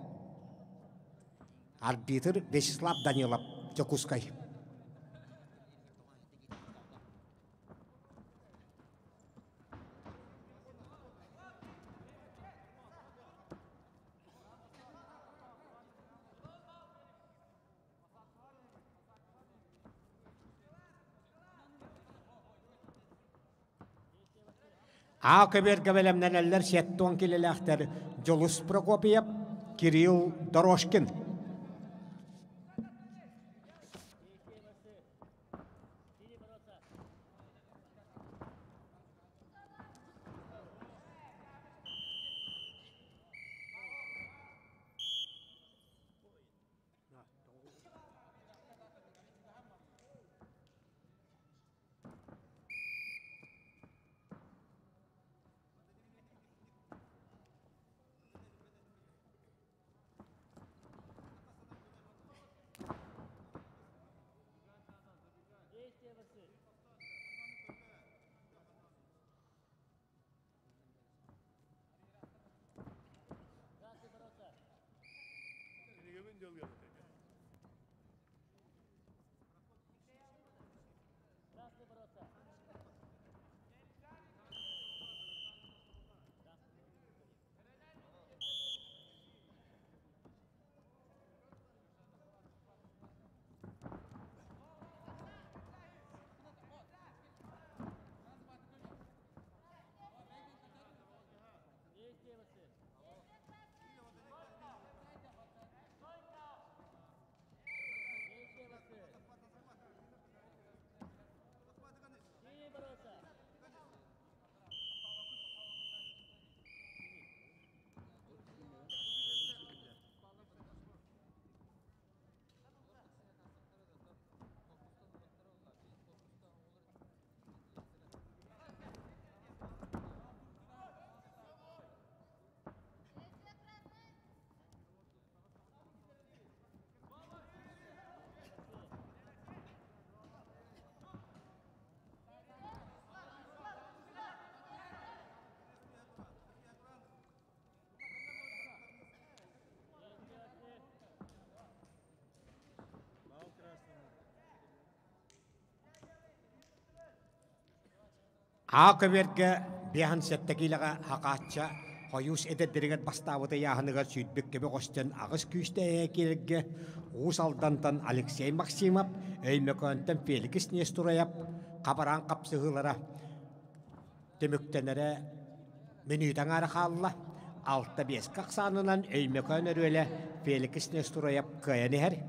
Арбитр Вячеслав Данилов, Жокускай. Көберге белемнен әллер сеттуан келеләқтер Жолус Прокопиев, Кирилл Дорошкин. Аакаверге бехан сеттекилага хакаача Хоюс эдердеригет бастабыта яханыгар сүйдбеккебе костен агыс күйсте келге усалдантан Алексей Максимов өймөкөнтен Феликс Нестураяп кабаран капсыгылара темөктенере менүтаңара халла алта бес каксанынан өймөкөнөр эле Феликс Нестураяп каянер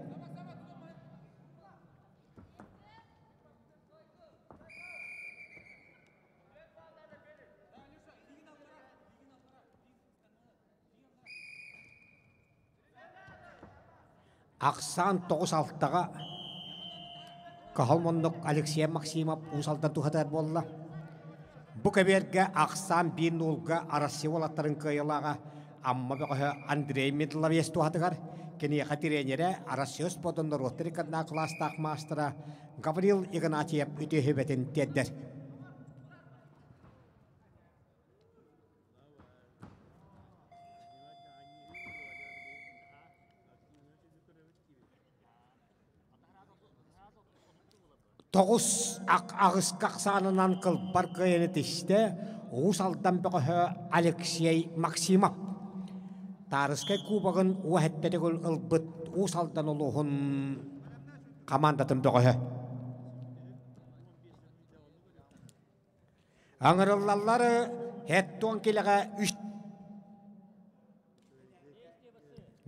Аксан 96-тага Кахалмондок Алексей Максимов усалдан тухатар болла. Бу кеберге Аксан 1-0-га Россия олаттарын кыйылага амма бөгө Андрей Медловес тухатыгар. Кене хатиренере Россия спортунда ротерикадна класстак мастера Гаврил Игнатьев үтөһөбетен теддер. Тоғыз ағыс қақсанынан қыл бар қайыны тешті ұғысалдан бұғы Алексей Максимов. Тарыскай кубағын уәттетігіл ұлбыт ұғысалдан ұлығын командатын бұғы. Аңырылалары әттуан келіға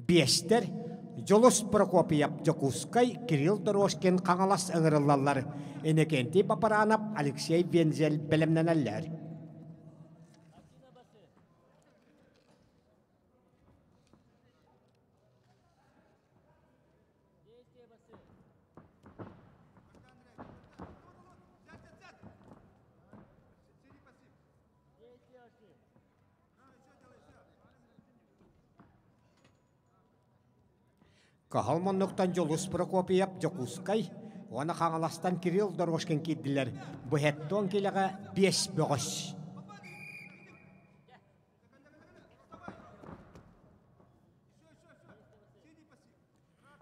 3-5-тер Жолос Прокопиев Жокускай, Кирилл Дорошкин қаңалас ыңырылалар. Энекенти Папаранов, Алексей Вензель білімненелер. Кахалмонноктан Жолос Прокопиев Жокускай, оны қаңаластан Кирилл Дорошкин кедділер. Бұхеттон келіға 5 бөғіш.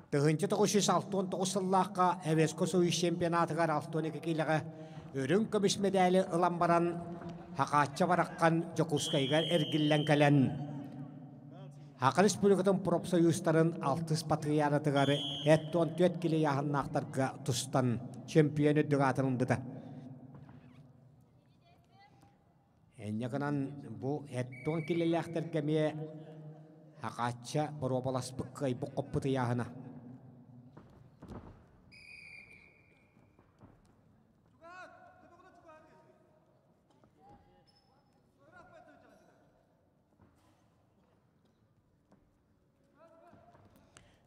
Тығынчы 969 сыллаққа әвеско союз чемпионатығар 6-12 келіға өрін көміс медалі ыламбаран хақатча бараққан Жокускайға әргіллен кәлін. Хақын республикатын профсоюзтарын 6 патриарытығары әттон 4 келе яғыннақтарға тұстан чемпионы дүғатынындыда. Әнекінан бұл әттон келеліқтер кәме хақатча бір обалас бұққай бұл қоппыты яғына.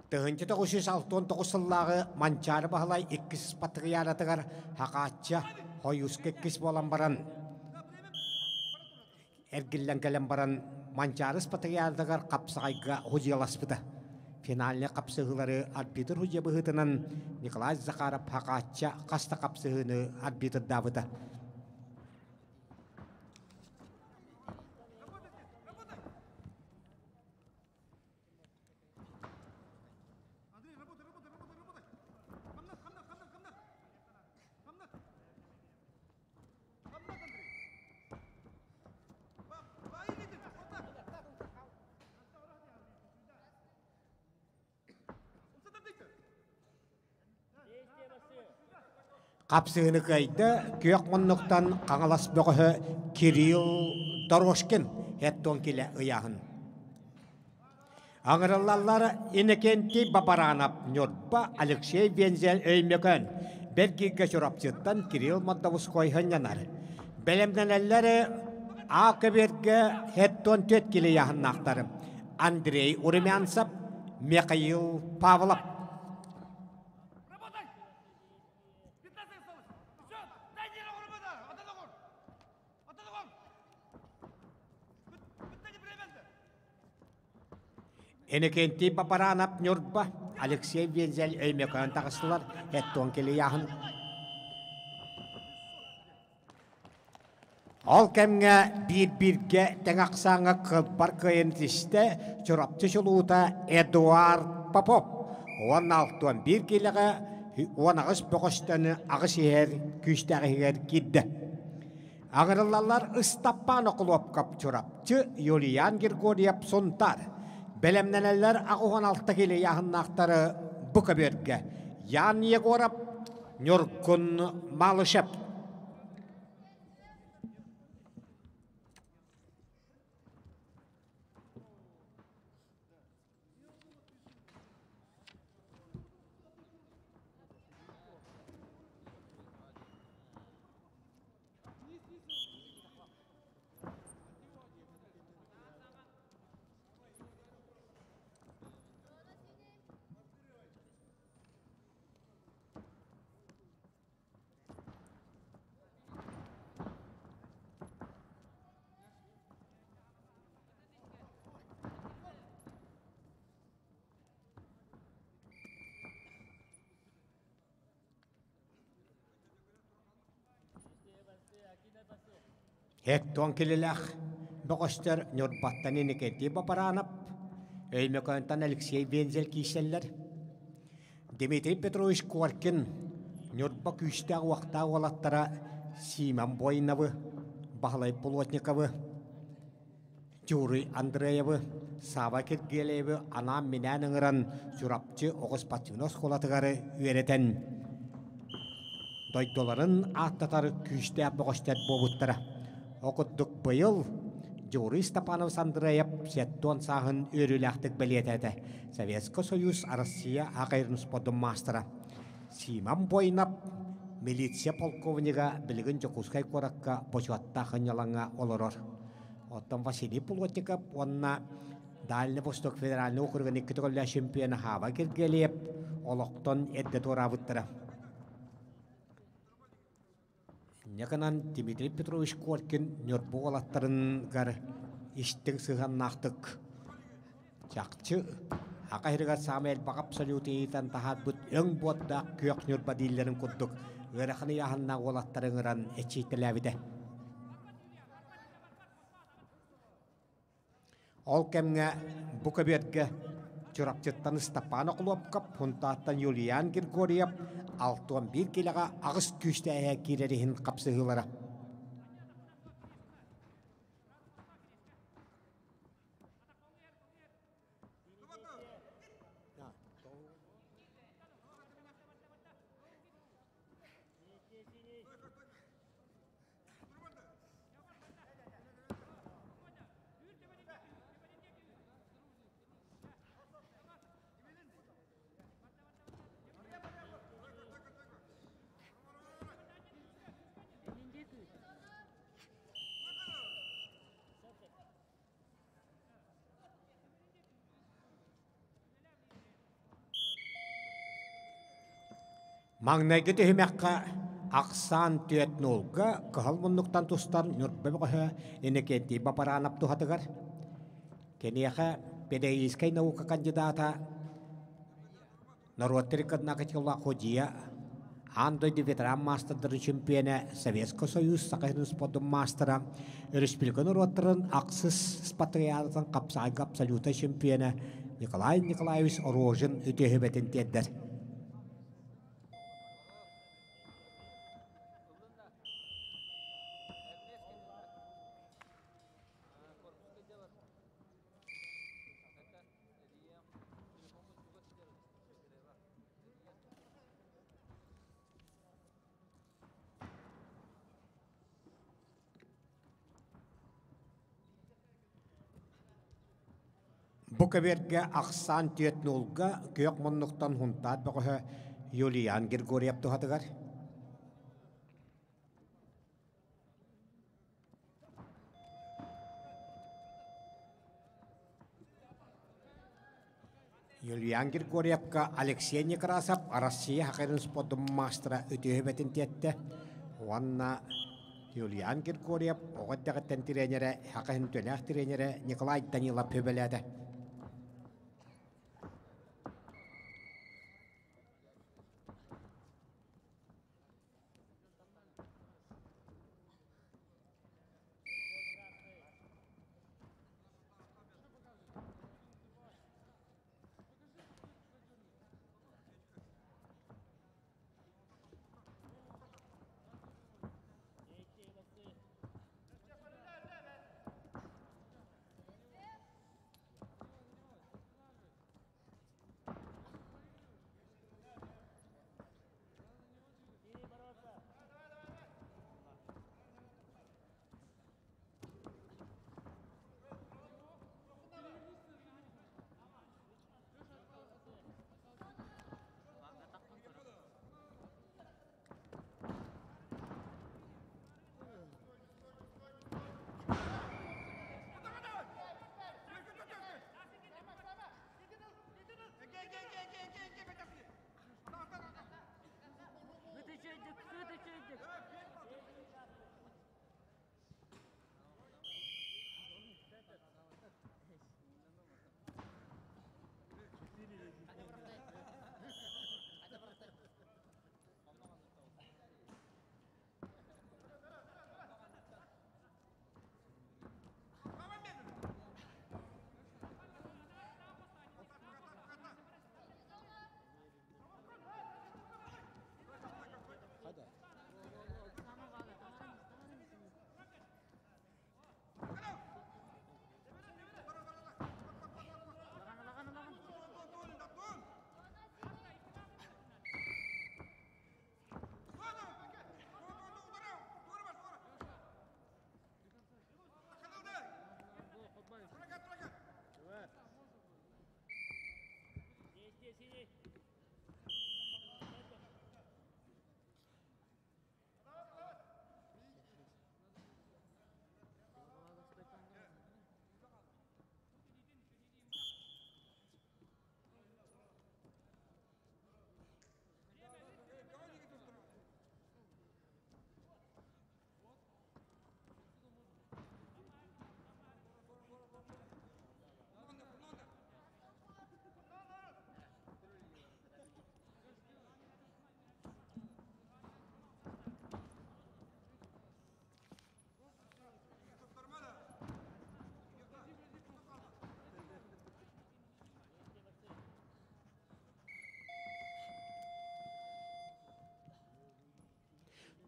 Тығынчы 969 сыллағы манчары бағылай 2 патриаратығар хақатча хойус кеккіс болан баран. Әргіллен кәлем баран манчарыс патриаратығар қапсығайға хұжиялас бұды. Финаліне қапсығылары арбитр хұжия бұғытынан Николай Захаров хақатча қаста қапсығыны арбитр дабыды. Қапсығыны қайды күйек мұннықтан қаңалас бұғы Кирилл Дорошкин әттон келі ұяғын. Аңырылалары Иннокентий Папаранов Нёртпа Алексей Вензель өймекөн бәргеге жұрапчыттан Кирилл Маддавуской хынянар. Бәлемденелері Ақыберге әттон 4 келі яғыннақтары Андрей Урымянцев, Михаил Павлов. Иннокентий Папаранов Нёртпа Алексей Вензель өймекөн тағысылар әттон келі яғын. Ол кәмге бір-бірге тәңақсаңа қылпар көйін тісті жұрапты жылуыта Эдуард Попов. 16-1 келіға 10 бұғыстаны ағыс егер күштәғігер кедді. Ağırlılar ıstappan okulup kapçurapçı Yulian Girgoryev sontar. Belemneneller ağuhan altta geli yahınnaktarı bu kabirge. Yan Yegorap Nyorkun Malışep. Hekton kililах boqoster nyorbattani niketi baparanap öymököntan Alexey Benzel kişeller Dmitri Petrovich Korkin nyorba küstag waqta walattara Siman Boynavı Bahlay Polotnikovı Yuri Andreevı Sava Kirgelevi ana minanıngıran surapçı Oğuz Patinos kolatıgarı üyereten doydoların ahtatarı küstag boqoster bobuttara Okuduk bayıl, Yuri Stepanov Andreev setton sahın örülähtik beliyetete. Sovetski Soyuz Россия aqayrınız podum mastera. Siman Boynap, milisiya polkovniga bilgin Jokuskay korakka poşvatta hanyalanga oloror. Otan Vasiliy Polotnikov onna Дальний Восток Федеральный округын ikkitogolля чемпионы Хава Киргелиев олоқтон edde torabıttara. Неканан Дмитрий Петрович Коркин нөрбу олаттарын гар иштің сыған нақтық. Чақчы, ақайрыға самел бағап салютейтан тахат бұд өң бодда көк нөрба дейлерін күддік. Ғырақыны яғынна олаттарын ғыран әтшейтіләвіде. Ол кәмге бұқа берге Чурапчыттан Стапан оқылуапқап, хунтаттан Юлиан Григорьев 61 келеға ағыс күшті әйе керерігін қапсығылары. Маңнайғы түйімәққа ақсан түйет нолға қығал мұнлықтан тұстан нүртбі бұғы енекетті бапаранап тұхатығар. Кенеға педагогической наука кандидата Народтырықадына катылға ходия Андойды ветеран мастerdары чемпионы Советский Союз сақайының спортын мастера Республика Народтырын ақсыз спатриядатын қапсайғы абсолюта чемпионы Николай Николаевич Орожин үтегі бәтін теддір. Бұқа берге ақсан түйет нолға көк мұнлықтан хунтад бұғы Юлиан Григорьев тұхатығар. Юлиан Григорьевка Алексей Некрасов Россия хақырын спортын мастера өтеуі бәтін тетті. Онна Юлиан Григорьев оғаддағыттен тренері, хақырын төләқ тренері Николай Данилов пөбеледі.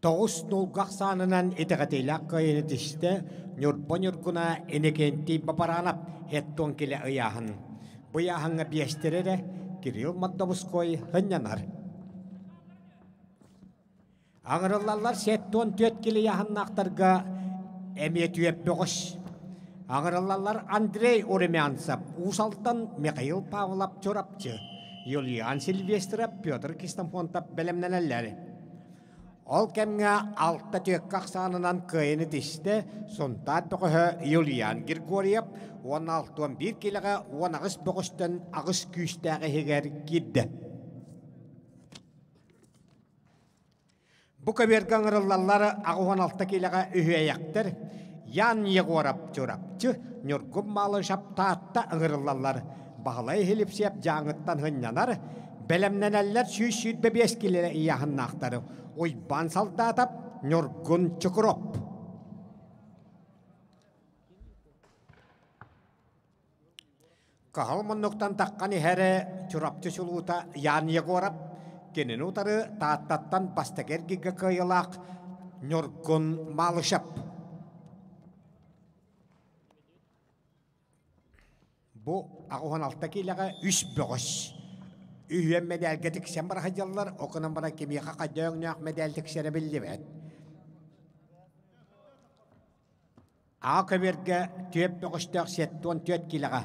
Тоғыз нолгақ санынан етіғатейлақ қайыны тішті, нүрбон-нүргуна энекенті бапаранап, хеттон келе ұяғын. Бұяғынға бестері Кирилл Маддабуской хынянар. Аңырылалар сеттон төт келе яғыннақтарға әмет үйеп бұғыш. Аңырылалар Андрей Оремянцев, Усалтан Михаил Павлов Чорапчы, Юлиан Сильвестров, Петр Кистамфонтов бәлемнәләләр. Ол кәмгә алтта төккақ санынан кайыны тишті, сонтат бұқығы Юлиан Григорьев, 16-11 келіға 10 бұғыштан ағыз күйістәғі хегер кедді. Бұ көбергі аңырылалары ағы 16 келіға үйәяқтыр, Ян Егорап Чорапчы, Нүргүм малы шаптатта аңырылалар, бағылай хеліпсеп жаңыттан хыннанар, бәлемнәнәлләр сүйшүйд бәбес келеріияғыннақтары, ойбан салдатап Нүргүн Чукроп. Кағыл мұннықтан таққаны әрі Чорапчы сұлуыта Ян Егорап, кенін ұтары тааттаттан бастагергігі қайылақ Нүргүн малы шап. Бұ ағуған алта кейліға үш бұғыш. Үйен медәлге тіксен бар қадялар, оқынан бара кемеға қадяғынақ медәл тіксені білді бәд. Ағы көберге төп бұғыштақ сеттуан төт кейліға.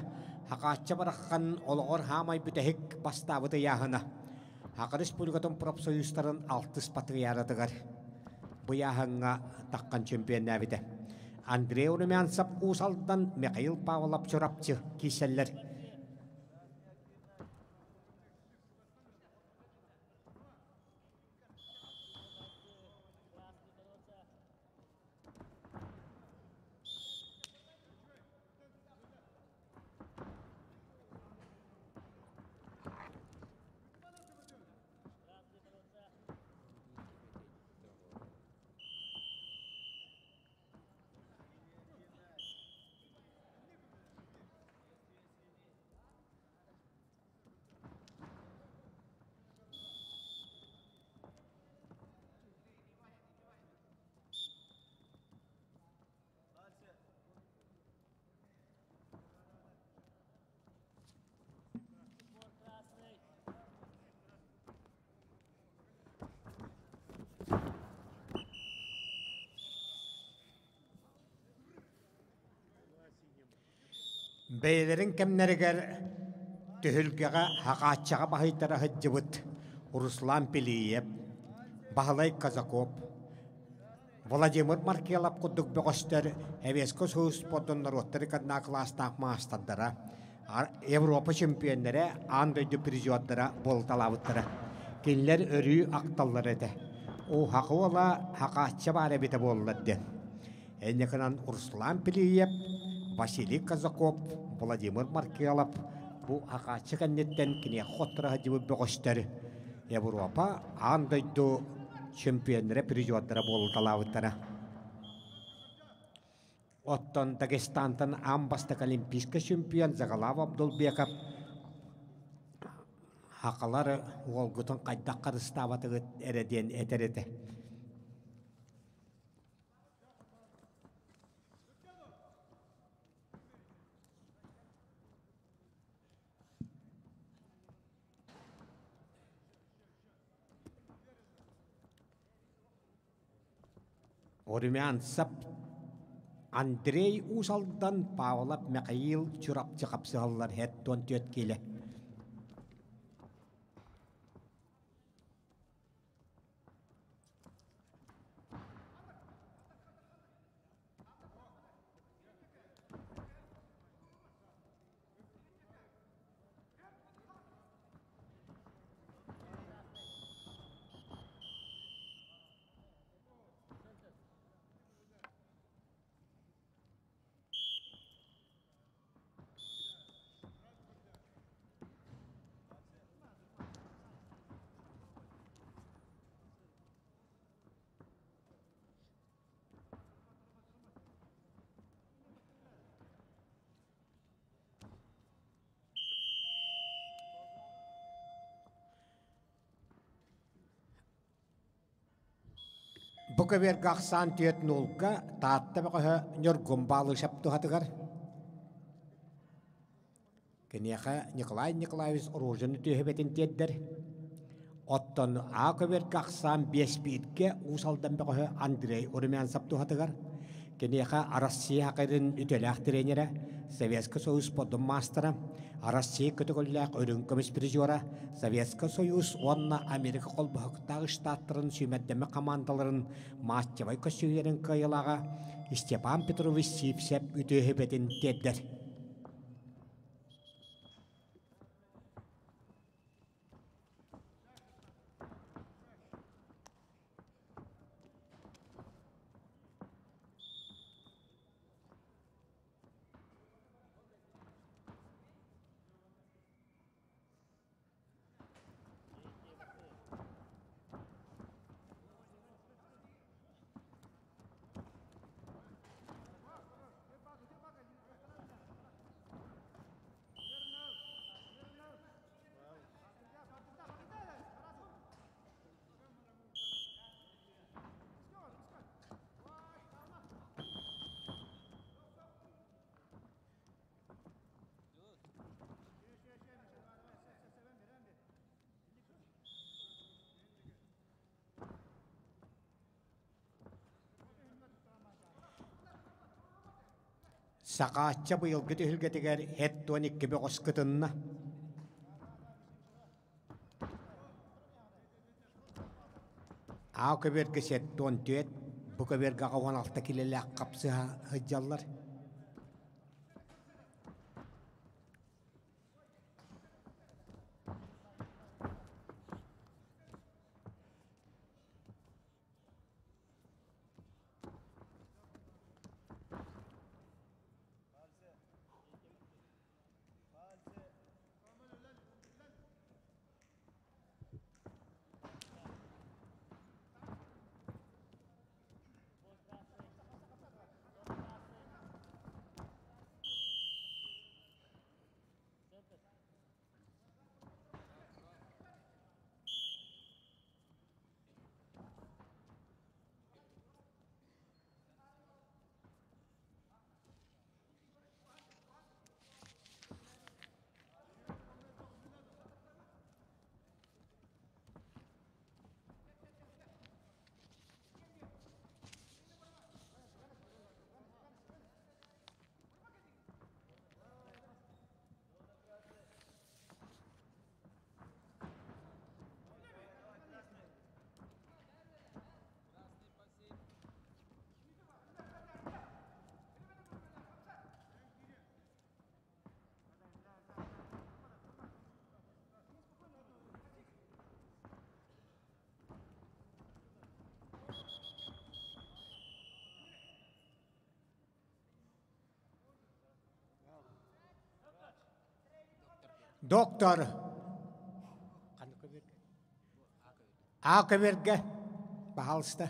Хақатшы бараққан олығыр хамай бүтәхік бастабыды яғына. Хақы республикатын профсоюзтарын 6 спаты ярадығар. Бұ яғынға таққан чемпион әбіді. Андрей Оремянцев Усалдан Михаил Павлов Чорапчы киселлер. Бәйлерін кәмнәрігер түхілгіға хақатшаға бағайтара хыджыбыт Руслан Пелиев, Бағылай Казаков, Владимир Маркелов құддық бұғыстар әвескі сөз спортын роттары кадна кластақ мастандара, Европа чемпионлары андойды призиоттара болталавыттара. Келлер өрі ақталар еді. О хақы ола хақатша бар әбеті болылады. Әнекінен Руслан Пелиев, Василий Казаков, Владимир Маркелов, bu haqaçı kennetten kine xotra hacı bëgösteri. Европа андайду чемпиондары призиоттары болталавыттара. Оттон Дагестантан амбастык олимпийский чемпион Загалав Абдулбеков хақалары олгутун кайдак карыстабаты эреден этерети. Оремянцев Андрей Усалдан Павлов Михаил Чорапчы капсыгаллар хеттон төт келе. Бұқа бергі ақсан түйетін олға таатта бақы нөргім балы шапты хатығар. Кенеха Николай Николаевич Оружыны түйебетін теддер. Оттон ақы бергі ақсан бес бейтке ұсалдан бақы Андрей Орымян сапты хатығар. Кенеха Россия хақырын үтеләқ тренері, Советский Союз подым мастера, Россия көтігілләқ өрін көміс призера, Советский Союз онна Америка қолбұқтағы штаттырын сүймәддемі командаларын матчевай көсігерін қайылаға Степан Петрович Сипсеп үтөйебетін теддер. Сақатча бұйылғы түхілгетігер әттуан еккебе қосқытынна. Ау көбергі сәттуан түйет, бұ көбергі қауан алта келелі аққапсы ғыджалар. Доктор Ақыберге бағалысты.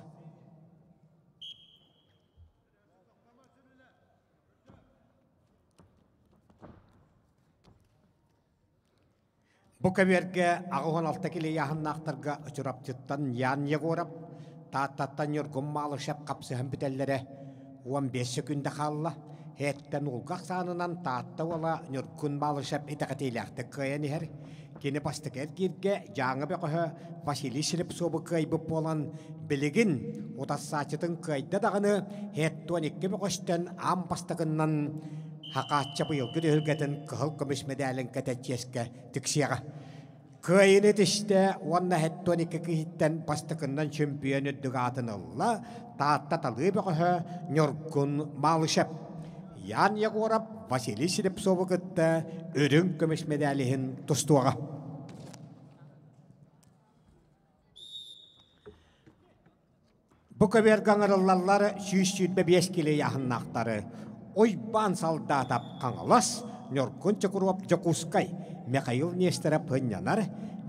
Бұ көберге ағуған алта келе яғыннақтарға ұчырап тұттан ян егорап, тааттаттан үргім малы шап қапсы хәмбітелері 15 күнді қалла. Әттен ұлғақ санынан таатта ола нүркүн балышап итақатейләқті көйен ехер. Кені бастық әргерге жаңы бәқігі Василий Шлепсобы көйбіп болан білігін отассатытын көйді дағыны әттуан екі бәқіштен ам бастығынан хақатча бұйылғы дөйілгетін күхіл көміш медалін кәтәтческе тіксеға. Көйіні тішті онна әттуан екі күйіттен бастығынан чемпионы дүғатын ұлла таатта талы бәқігі нүркүн балышап. Ян Егоров Василий Шлепсовы кытта өрін көмеш медаліхін тұстуаға. Бұ көберген ұрыллалары 105 келе яғыннақтары. Ойбан салдатап қаңылас, Нөркүн Чекуров Жокускай, Михаил Нестеров Хынянар,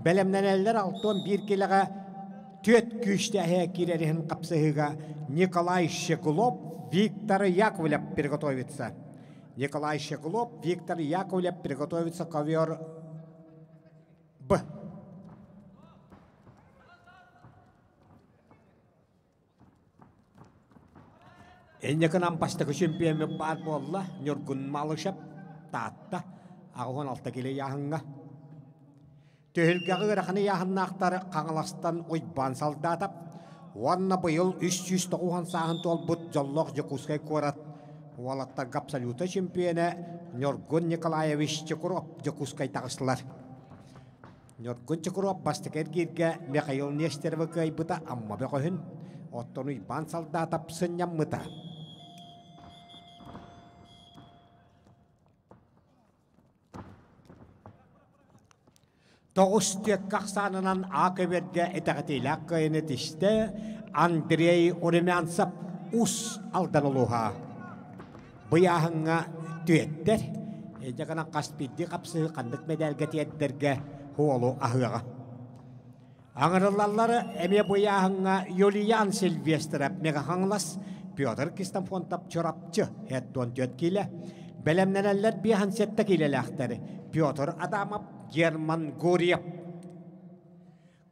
бәлемнәнәлер 6-1 келеға төт күшті әе кереріхін қапсығыға Николай Шекулов, Виктор Яковлев приготовится. Николай Шеглов, Виктор Яковлев приготовится ковер Б. Ennekanam pastaki çempiyonu бар bolla, Nyorgun malışap, taatta, ağın altta gele yahınga. Töhülgəği rəxini yahınnaqları qanılastan oyban saldatap, Wanna bıyıl 390 sağın tol bud jolloq Jakutskay korat. Walattar Gapsalyuta çempiyonu Nyorgun Nikolaevich Chekurov Jakutskay tağıstılar. Nyorgun Chekurov bastaker girge Mikhail Nesterova kaybıta amma beqohun. Ottonu oyban saldatap sınyammıta. Toğus tüek qaqsanınan akıberge etaqetiylaq kayınetişte Andrei Oremyantsap us aldan oluha. Bıyahınga tüetter, Ejaqana qaspiddi qapsı qandık medalga tiyetterge huolu ahıga. Ağırılalları eme bıyahınga Yulian Silvestrap megahanglas Pyotr Kristanfontap çorapçı heddon tüetkile. Belemneneller bir hansette kilelaqtari. Pyotr Adamov German Guryev.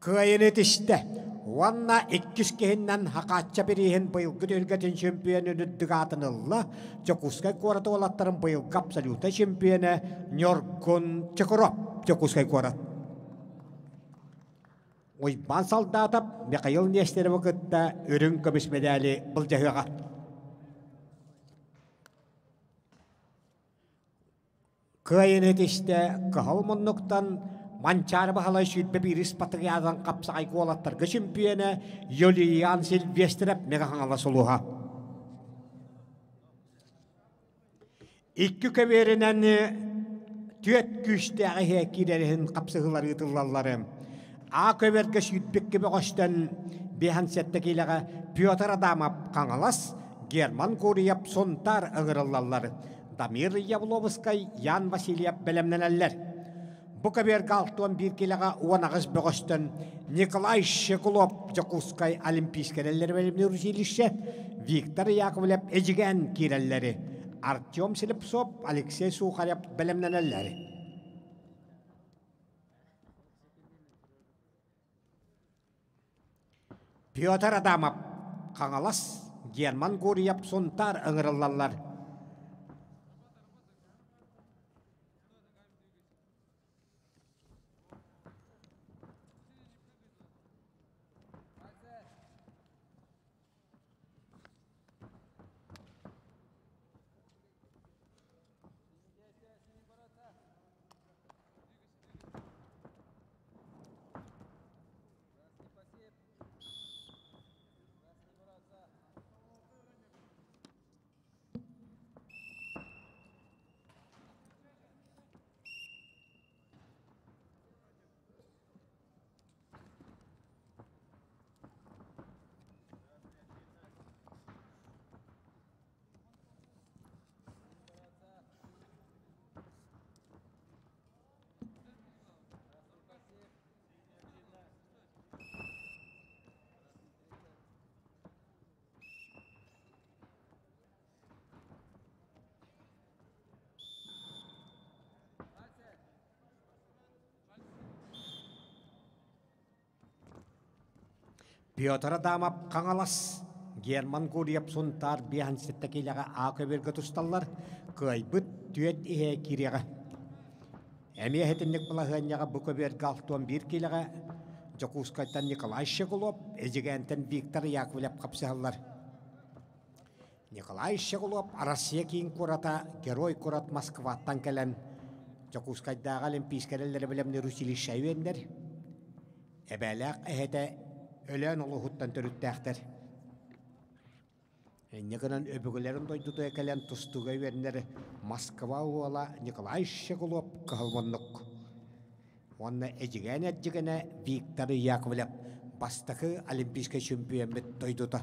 Kıyınetişte, Wanna 200 kehinden haqatça birihin bıyılgı dölgetin şempiyonu nüddügatınılla, Jakutskay korat olatların bıyıl Gapsalyuta şempiyonu Nyorgun Chekurov Jakutskay korat. Oyban saldatap Mikhail Nesterova kıtta ürün kömüs medali bıljahıga. Kıyınetişte, kıhalmonluktan Mançar bahalay sütbe biris patriyadan kapsaqay kolattarga şempiyonu Yulian Silvestrap megahangala soluha. İkki köberinen tüet güçtəği hekirerihin kapsıqları yıtıllalları. A köberge sütbek gibi qoştan behansettekiləğe Pyotr Adamov qangalas, German Guryev sontar ıgırıllalları. Damir Yavlovskay, Yan Vasilyev belemneneller. Bu kaber galton bir kilaga uanağız boğuştan Nikolay Shekulov Jakutskay Olimpiyaskereller bölümünü rüzilişe Viktor Yakovlev ejigen kirelleri Artyom Silipsov, Alexey Sukharev belemlenelleri. Pyotr Adamov qangalas German Guryev sontar ıngırıllallar. Pyotr Adamov qangalas German Guryev sontar behansettekiläge akıberge tustallar kıybıt tüet ihe kirege. Emi hetinlik balahınyaga bu köberge alton bir kiläge Jakutskaytan Nikolay Shekulov ejigenten Viktor Yakovlev kapsahallar. Nikolay Shekulov Arasiya kiin kurata Geroy kurat Moskvatan kelen Jakutskaydaga Olimpiyaskereller bilemni Rusilişe üyenler. Ebelaq ehete ölen oluhuttan törüttähter. Nekanan öbügülerin doydudu ekelen tustuga üyenler Moskva ola Nikolay Shekulov kıhalmonnuk. Wanna ejigene Viktor Yakovlev bastaki Olimpiska şampiyonmet doyduda.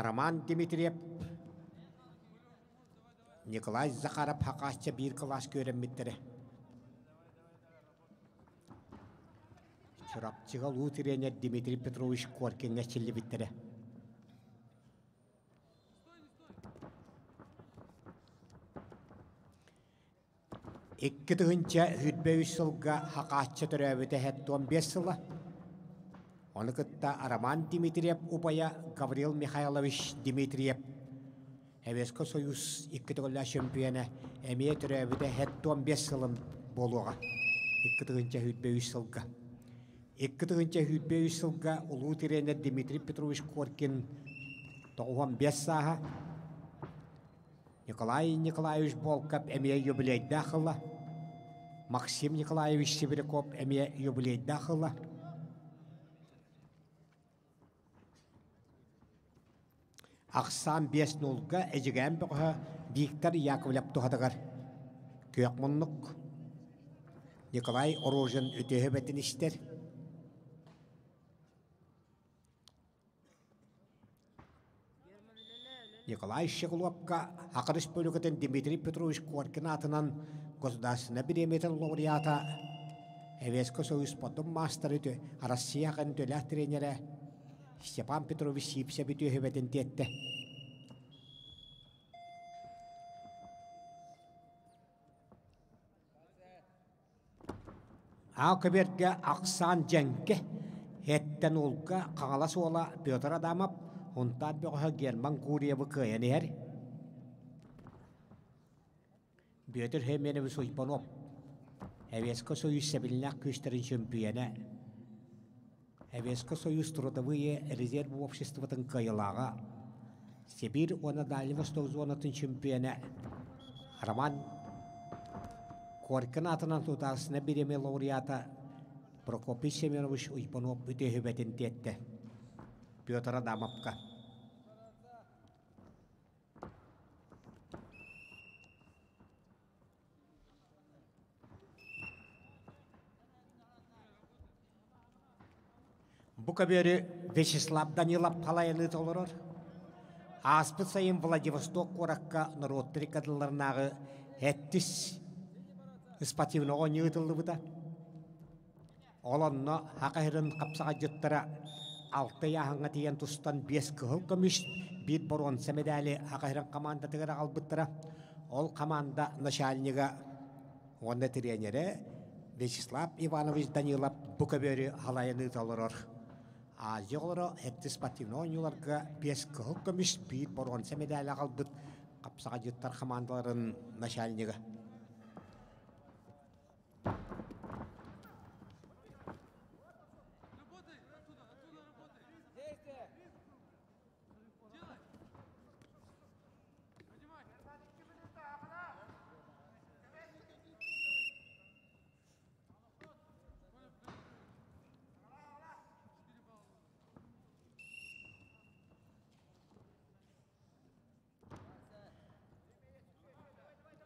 Roman Dimitriev, Nikolay Zakharov haqaçça bir kılaş görenmetleri. Çorapçıga Lutirene Dmitri Petrovich Korkin'e çilli bittere. Ikki tığınca hüdbeyi sılga haqaatça töröbüte het 15 sıla. Onu kıtta Araman Dimitriyev upaya Gavril Mikhailovich Dimitriyev. Hevesko Soyuz ikki tığılla şempiyona emiye töröbüte het 15 sılın boluğa. Ikki tığınca hüdbeyi sılga. Ikki tığınca hüdbeyi sılga ulu tirene Dimitri Petrovich Korkin 15 saha. Николай Николаевич Волков эмие юбилейда хыла. Максим Николаевич Сибиряков эмие юбилейда хыла. Ақсан 5-0-га эжигән бөкһә Виктор Яковлев тухадыгар. Көйәк мұнлық. Николай Оружин үтөһө бетін іштер. Николай Щегловка Ақырыш бөлігітін Дмитрий Петрович Коркин атынан государственный премиятын лауреата Эвеско Союз потом мастер үті Россияғын төләк тренері Степан Петрович Сипсе бүті өбетін тетті. Ау көберге Ақсан Жәнке хеттен олға қағалас ола Петр Адамов Онтан бөғі Герман Гурьевы көйен ер. Бөтір хемені біз ойпанып. Әвескі Союз сәбілінақ көштерін шөмпүйені. Әвескі Союз трудовые резервы обществотын көйілаға. Сибир оны Дальний Восток зонатын шөмпүйені. Роман Коркин атынан тұтасына береме лауреата Прокопий Семенович ойпанып өте хөбетін тетті. Петр Адамовка. Бұқа бері Вячеслав Данилов қалайыны толырыр. Аспыт сайын Владивосток қораққа народтыры қадыларынағы әттіс спортивны оңы ұтылды бұда. Олонны хақайрын қапсаға жыттыра Алты яғыңа тиен тұстан 5 кығыл көміш бір боронса медалі ақайран команда тігірі қалбыттыра. Ол команда начальниға онда тренері Вячеслав Иванович Данилов бұқа бөрі халайыны толырыр. Азы олары әтті спортивны ойнуларға 5 кығыл көміш бір боронса медалі қалбыт қапсаға жыттар командаларын начальниға.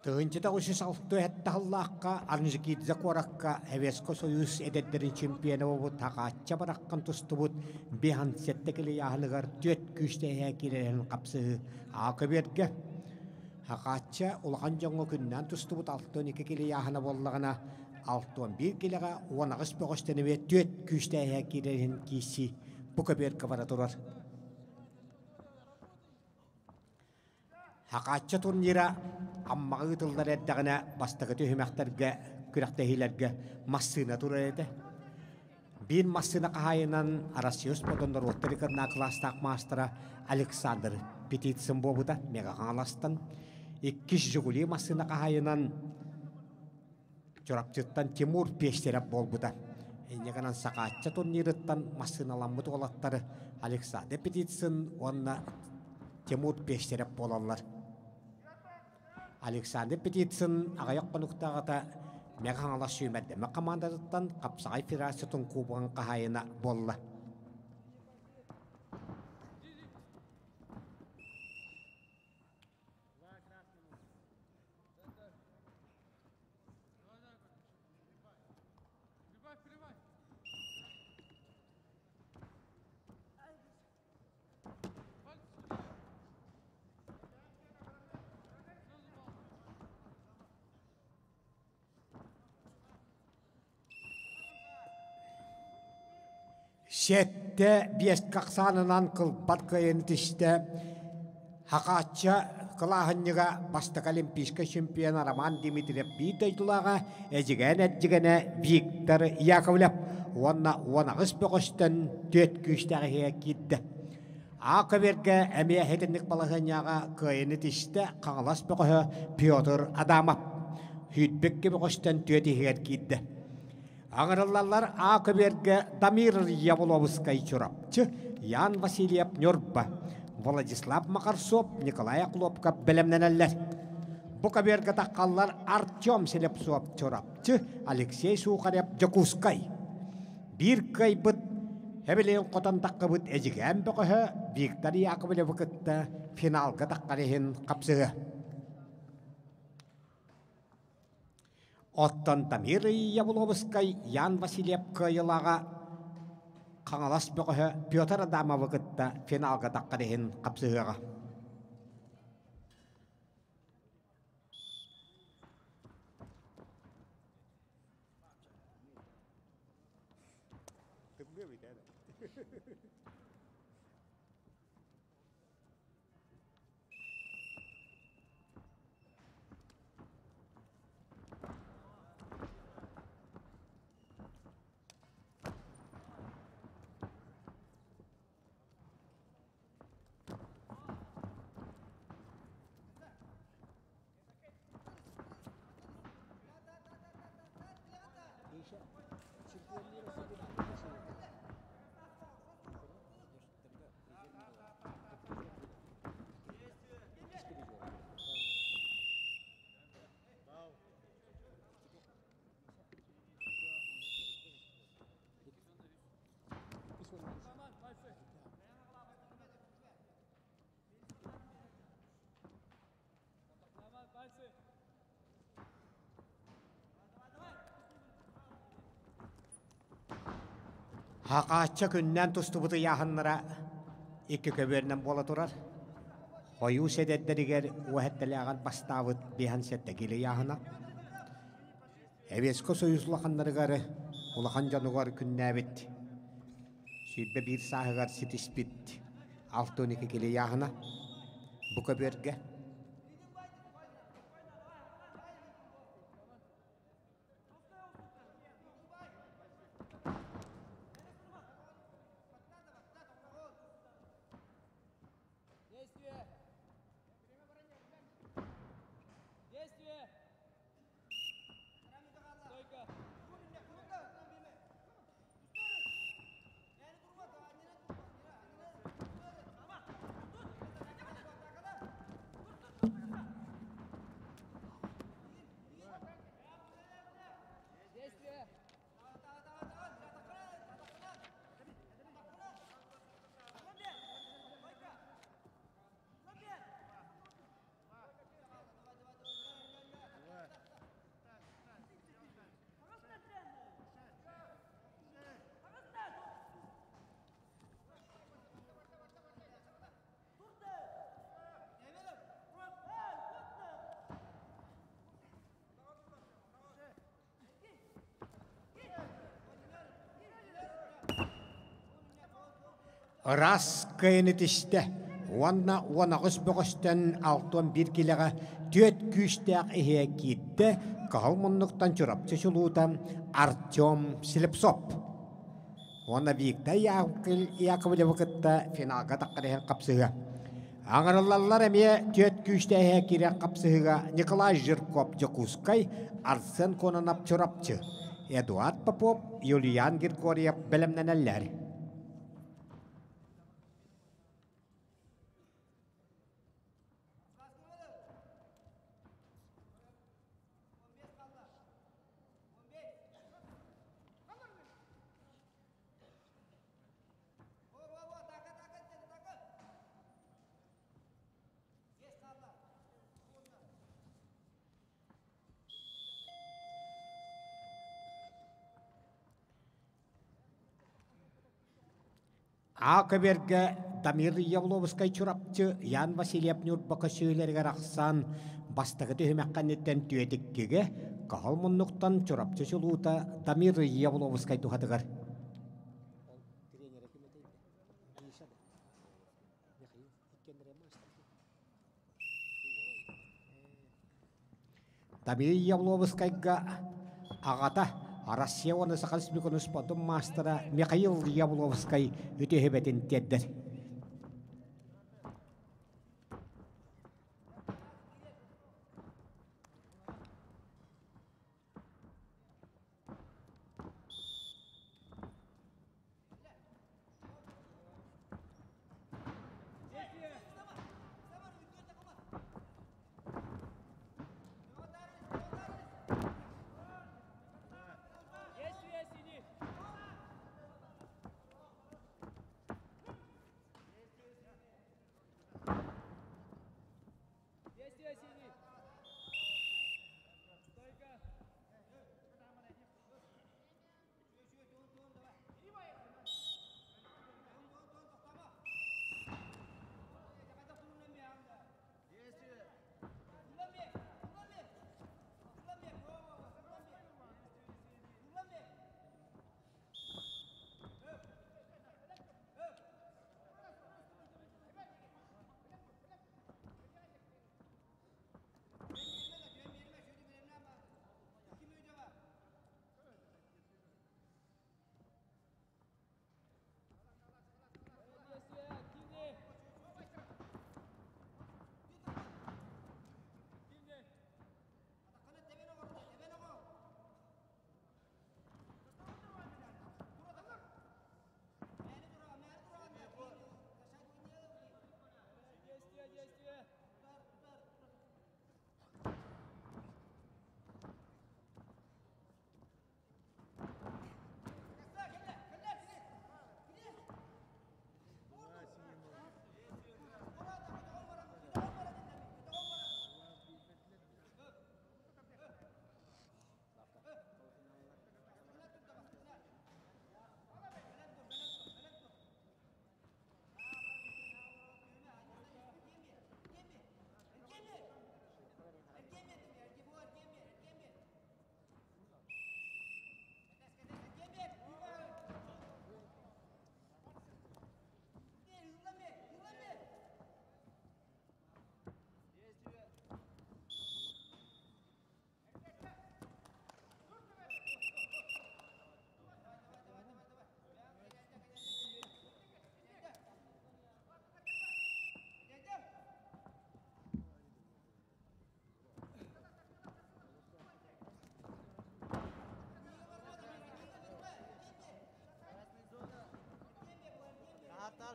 Тығынчыда ұшы салты әтті Аллахқа, арнызы кейдізі қораққа, Әвеско Союз әдеттерін чемпионы бұд, тақатча бараққан тұсты бұд, бейхан сәттекілі яғылығар төт күшті әкелерін қапсығы ақы берге. Тақатча ұлған жоңы күннен тұсты бұд 6-12 келі яғына болығына, 6-11 келіға 10-15 бе төт күшті әкелерін кейсі бұқы берге бара тұрар. Тақатча турнира Аммағы ұтылдар әддіғіне бастығы түйімәқтерге, күрәқтәхилерге массына тұрар әді. Бір массына қағайынан Арасиос бұдындар оттырықырна кластақ мастыра Александр Петицин бобыда меға қаңаластан. 2 жүгілі массына қағайынан жұрапчыттан Тимур Пештереп болбыда. Енегінен сақатча турнирыттан массыналамыд олаттары Александр Петицин, онына Тимур Пештереп болалар. Александр Петицин ағайық қонуқтағыда мәғаңала сүймәддемі командадыттан қапсағай федерациятын кубығын қағайына болла. Сетте бес қақсанынан қыл батқайын тішті хақатча кылаһынныга бастык олимпийска чемпиона Роман Дмитриев битайдулага эжигене Виктор Яковлев уонна уонагыс бөгөстөн төт күстәге кидде. Акыберге әмия хетенник балаһыняга кыйыны тиште каңлас бөгөһө Петр Адамов хүйтбекке бөгөстөн төт кидде. Аңырыллар Акыберге Дамир Явловскай чурапчы, Ян Васильев Нёрба, Владислав Макарсов, Николай Клопка белемненеллер. Букаберге таққаллар Артем Селепсов чурапчы, Алексей Сухарев Жакускай. Bir кайбыт хебелен қотан таққыбыт әжіген бұқығы Виктор Яковлев вақытта финалға таққарehen қапсығы. Оттан Дамир Явловскай Ян Васильев кайылаға қаңалас бұқығы Петр Адамов вақытта финалға таққарehen қапсығыға. Haqaatça gündən tustubudu yaxınlara iki köbörünən bola turar. Hoyu sedederiger uhetteliğen bastavıt bihansette gili yaxına. Evesko soyuzlaqanlarıgarı ulaqan canıgar künnəbit. Sübbe bir sahıgar sitispit 6-12 gili yaxına. Bu köbörge. Ras kıyınıtıştı. Onağız böğüsten 6-11 kilaga töt küstəq ehe gitti. Qalmınlıqtan çırapçı şuluğudan Artyom Silipsov. Ona Viktor Yakovlev vaqıtta finalga taqqiren qapsığı. Ağırlarlar emeye töt küstəq ehe giren qapsığı Nikolay Zhirkov Jakuskay Arsen Kononap çırapçı. Eduard Popov, Yulian Grigoriev bilimlenenler. Акыберге Дамир Явловскай чурапчы Ян Васильев Нюрбака сөйлерге рақсан бастығы түймәккәнеттен түйетіккеге қағал мұннықтан чурапчы шылуыта Дамир Явловскай тухатығар. Дамир Ябловскайга ағата Россия оны сақалыс беконус подым мастера Михаил Ябловскай үтехебетін теддір.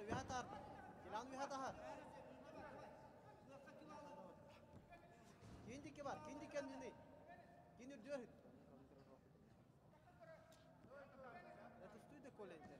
ويهاتر كلام ويهاتها كيندي كبار كيندي كندني كيندي جهد لا تستوي كل انت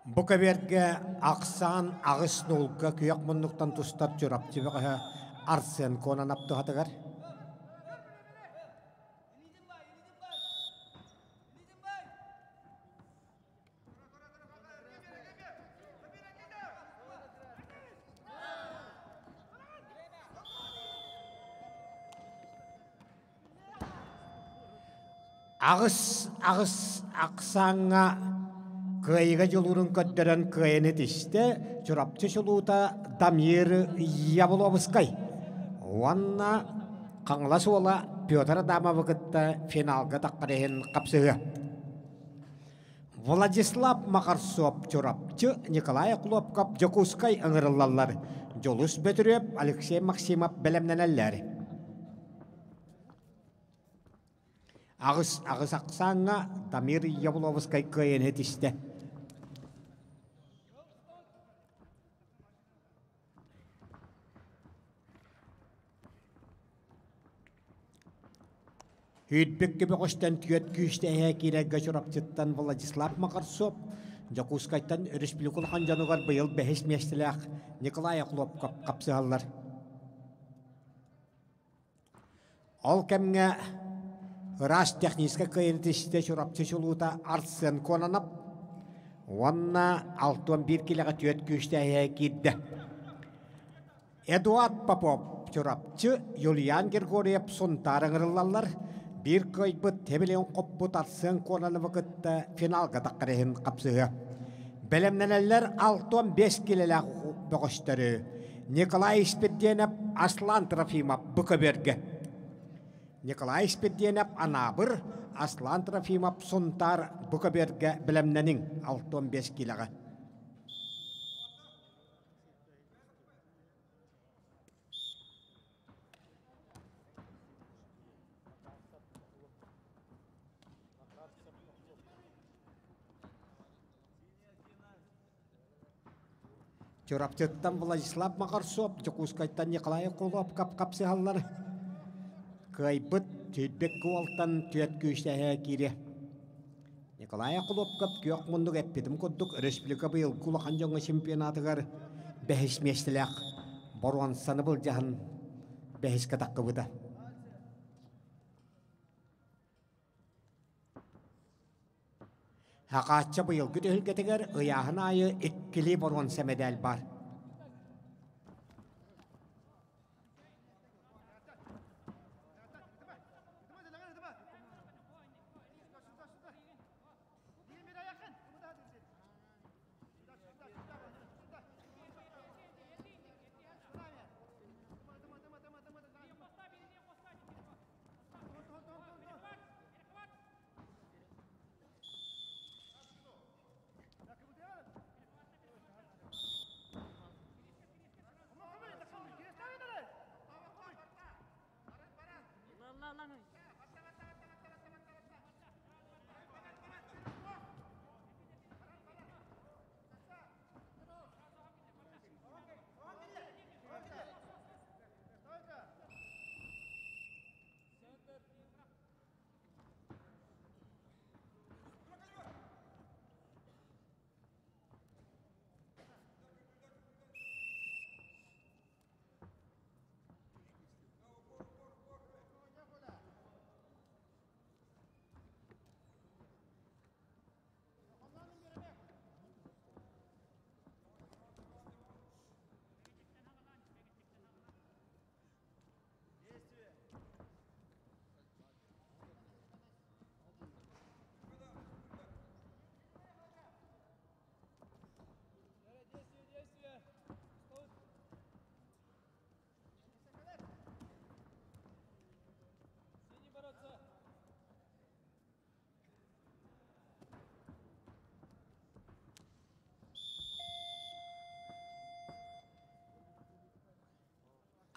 Букаверге ақсан ағыс нолга күйек мұнлықтан тұстап жүрап жібіғі Арсен конан апты хатығар. Ағыс ақсаңа Кайга жылурун көддөрөн кайыны тиште, чурапчы шулута Дамир Ябловскай. Уанна қаңлас ола Петр Адамовыгытта финалга таққарehen қапсығы. Владислав Макарсов чурапчы Николай Клопков Жокускай ыңырылалар. Жолус Бөтіреп Алексей Максимов бәлемненелер. Ағыс ақсаңа Дамир Ябловскай кайыны тиште. Hüdbek gibi koştan tüyet güçte hekire göçürapçıttan Vladisław Makartsov Жакускайттан республикул ханжанугар быйыл бәһис местеләк Николай Аклоп капсыгаллар. Ол кемге рас техническа кыйынтышты чурапчы чулута артсын конанап, онна 61 килога төт күштәһе кидде. Эдуард Попов чурапчы Юлиан Григорьев сонтарыңырлалар bir көйбіт темелен қоппыт атсын конаны вақытта финалға таққарығын қапсығы. Бәлемненелер 6-5 келелі бұғыштары. Николай Спеденев, Аслан Трофимов Бұқыберге. Николай Спеденев, Анабыр, Аслан Трофимов Сонтар Бұқыберге бәлемненің 6-5 келеғі. Чурапчыттан Владислав Макарсов, Жакускайттан Николай Аклоп капсыгаллар. Кайбыт түйдбек куалтан түйет күштәһе кире. Николай Аклоп көк мұндық әппетім көддік республика быйыл кулахан жоңы чемпионатығар бәхіс местіләк боруан саны бұл жағын бәхіс катаққы бұда. Хақатча быйыл күтігілгетігер ұяғын айы ikkili боруан сәмедәл бар.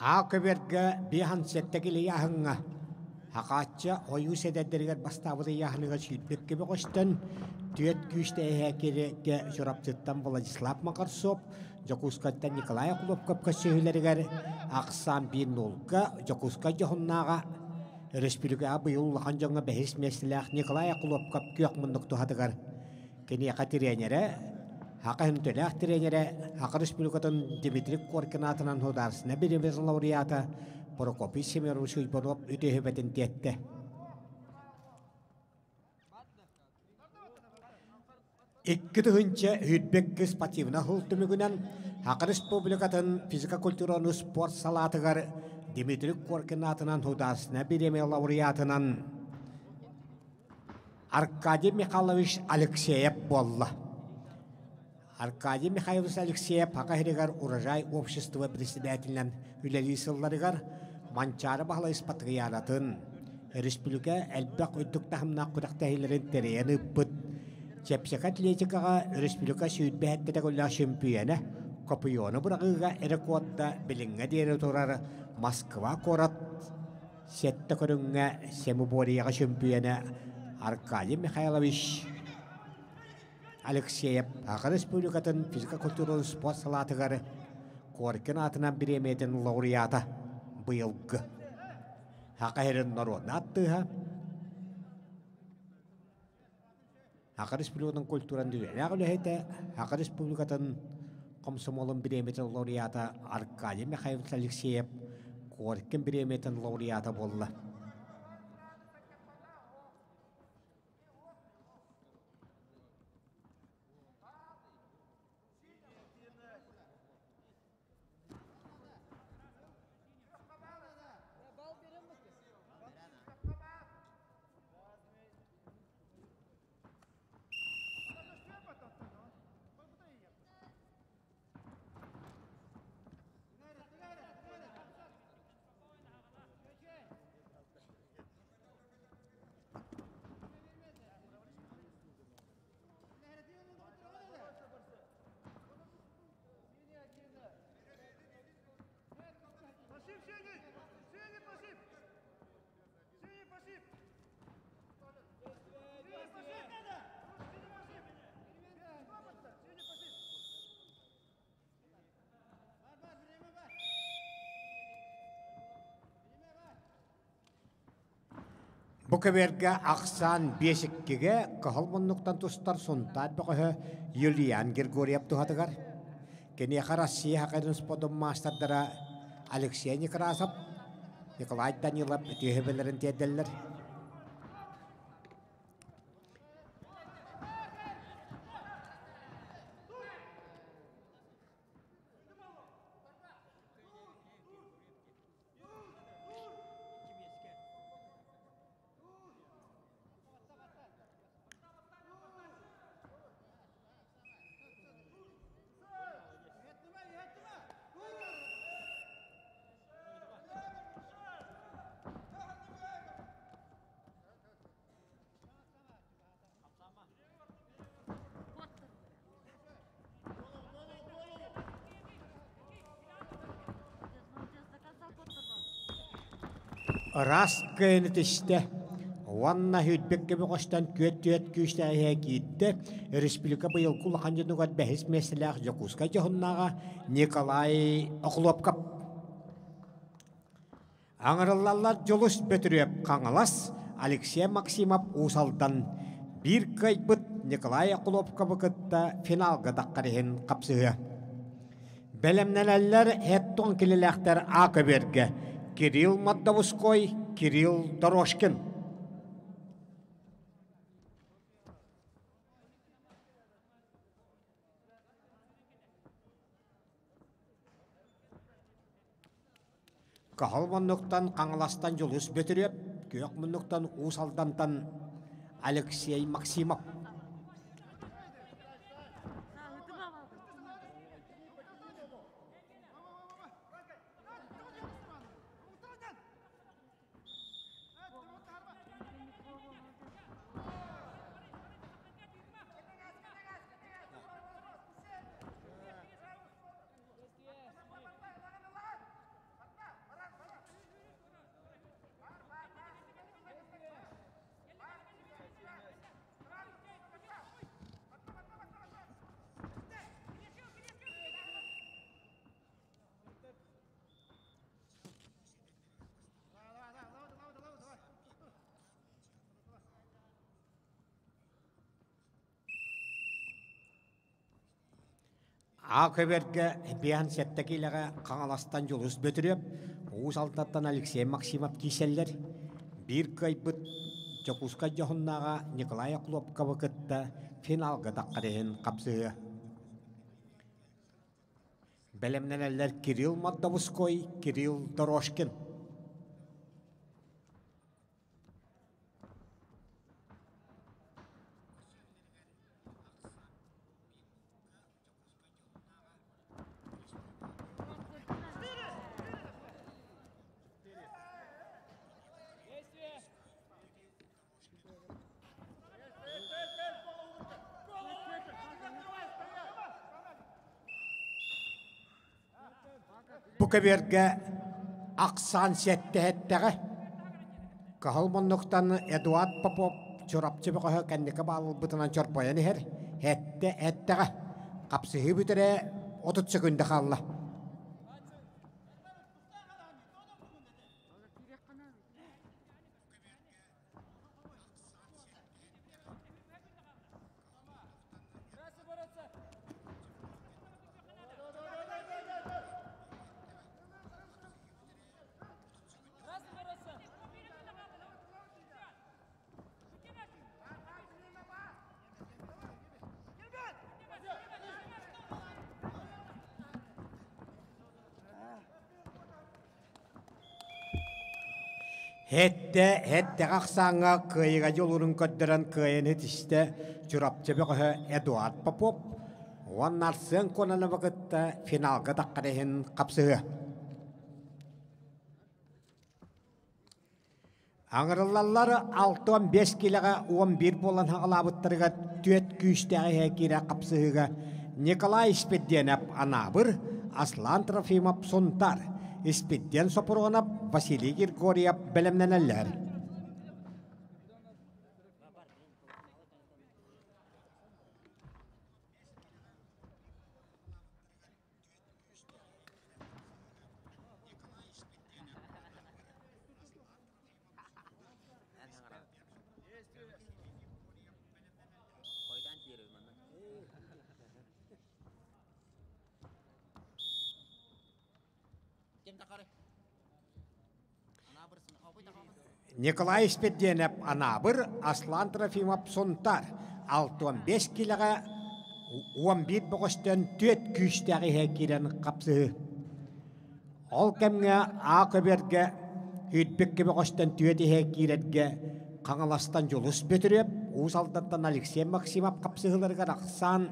Ақыберге бихан сеттекілі яхынға. Хақатча ойу седеддергер бастабыды яхыныға сүйітбекке бөғыштын. Түйет күйшті әйәкерге жұрапсыттан Владислав Макарсов, Жакускайттан Николай Аклоп көпкі сөйлерігер ақсан бір нолға Жакускай жоғыннаға республика быйыл лахан жоңа бәхіс месіләқ Николай Аклоп көпкі өқмұндық тұхадығар. Кені яқа тренері, Хақын төләқ тренері, Хақы республикатын Дмитрий Коркин атынан хударсына беремезін лауреата Прокопий Семерович Уйбанов үті хөбетін тетті. Иккі түгінші хүйтбеккі спативна хултымығынан Хақы республикатын физика-культураны спорт салатығар Дмитрий Коркин атынан хударсына береме лауреатынан Аркадий Михайлович Алексеев болла. Аркадий Михайлович Алексеев Хақахиригар урожай общества председателінен үлелі сылларығар манчары бағылай спатриялатын республика әлбәқ өттік тахымна құдақтайыларын терейені бұд. Чепсек атлетикаға республика сүйітбәттеді көйлі чемпионы Копионы бұрағыға әрекуатта біліңгі дері тұрар Москва корат сетті көріңгі Семуборияға чемпионы Аркадий Михайлович Алексеев Хақы республикатын физика-культуралы спорт салатығары Коркин атынан береметін лауреата бұйылғы. Хақы херін народны аттыға. Хақы республикатын культуран дүлі. Ағылы әйті Хақы республикатын комсомолын биреметен лауреаты Аркадий Михайлович Алексеев Горькин биреметен лауреаты болды. Bu keberge aksan beşikkige kahılmınlıktan tuştar suntar bakıhı Yulian Grigoriev tuhatıgar. Kini Rossiya haqidin spodum masterdara Alexey Nekrasov, Nikolay Danilov tühebelerin tedeller. Rast kıyınıtıştı. Vanna hütbek gibi koştan köt güçlüğe gitti. Respublika bu yıl kullanıcı nukat behis meselek Yakuska cahunnağa Nikolay Oklopkap. Ağırlarlar jolus götürüp kanılas Alexey Maksimov usaldan bir kaybıt Nikolay Oklopkap'ı kıtta finalga dakkarihin kapsığı. Belemneler etton kililekler Akaberge. Kirill Maddavskoy, Kirill Doroshkin. Kahılmanlıktan kanılastan jolus götürüp, kökmünlükten usaldantan Alexey Maksimov. Akaberge bihan settekiyle kanılastan jolus götürüp, usaldantan Alexey Maksimov kişiler bir kaybıt Yakuska cahunnağa Nikolay Oklopkap'ı kıtta finalga dakkarihin kapsığı. Belemneler Kirill Maddavskoy, Kirill Doroshkin. Bu keberge aksan settehettere. Kahılmanlıktan Eduard Popov çorapçı bakıhı kendine bağlı bıtınan çorpayanı her. Ettere. Kapsıhı bütere 30 sekunda kalla. Hette qaqsanga kıyıga yolurun ködderen kıyın etişte çırapçı beqoha Eduard Popov. Onlar sığın konana vakıtta finalga daqqarehin qapsığı. Аңырыллаллары 6-5 килоға 11 болан хағалабыттырға төт күйістәғі хәкері қапсығыға Николай Спедденап анабыр, Аслан Трофимов сонтар, Спедден сопырғанап Василий Григорьев бәлемнәнәлләр. Николай Спедденап анабыр, Аслан Трофимов сонтар, 6-5 килоға 11 боғыстан төт күйістәғі хәкерен қапсығы. Ол кәмге ақыберге үйтбекке боғыстан төт хәкеретге қаңыластан жолыс бөтіреп, ұзалдаттан Алексей Максимов қапсығыларға рақсан,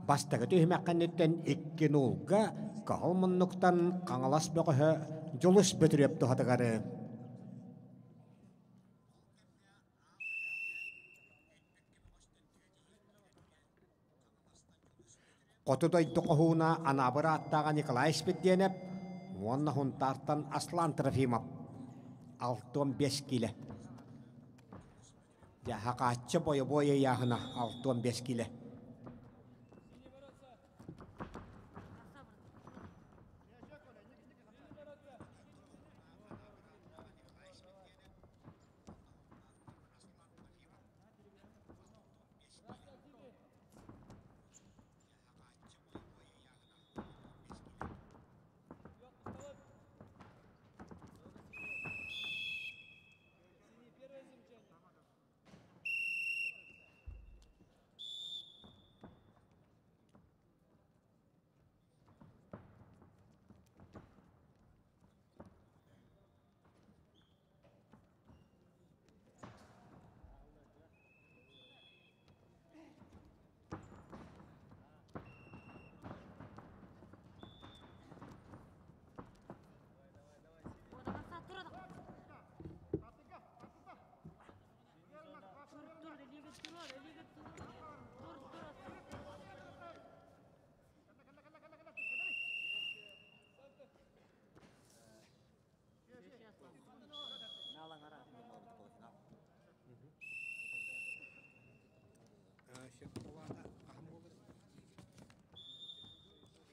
бастығы түйімәққанеттен 2 нолға қағылмыннықтан қаңылас боғы жолыс бөтіреп тұғадығары. Қотыдойды қоғуына анабыры аттаға Николай Спедденеп, онна хунтартан Аслан Трофимов, 6-5 килі. Хақатшы бойы яғына 6-5 килі.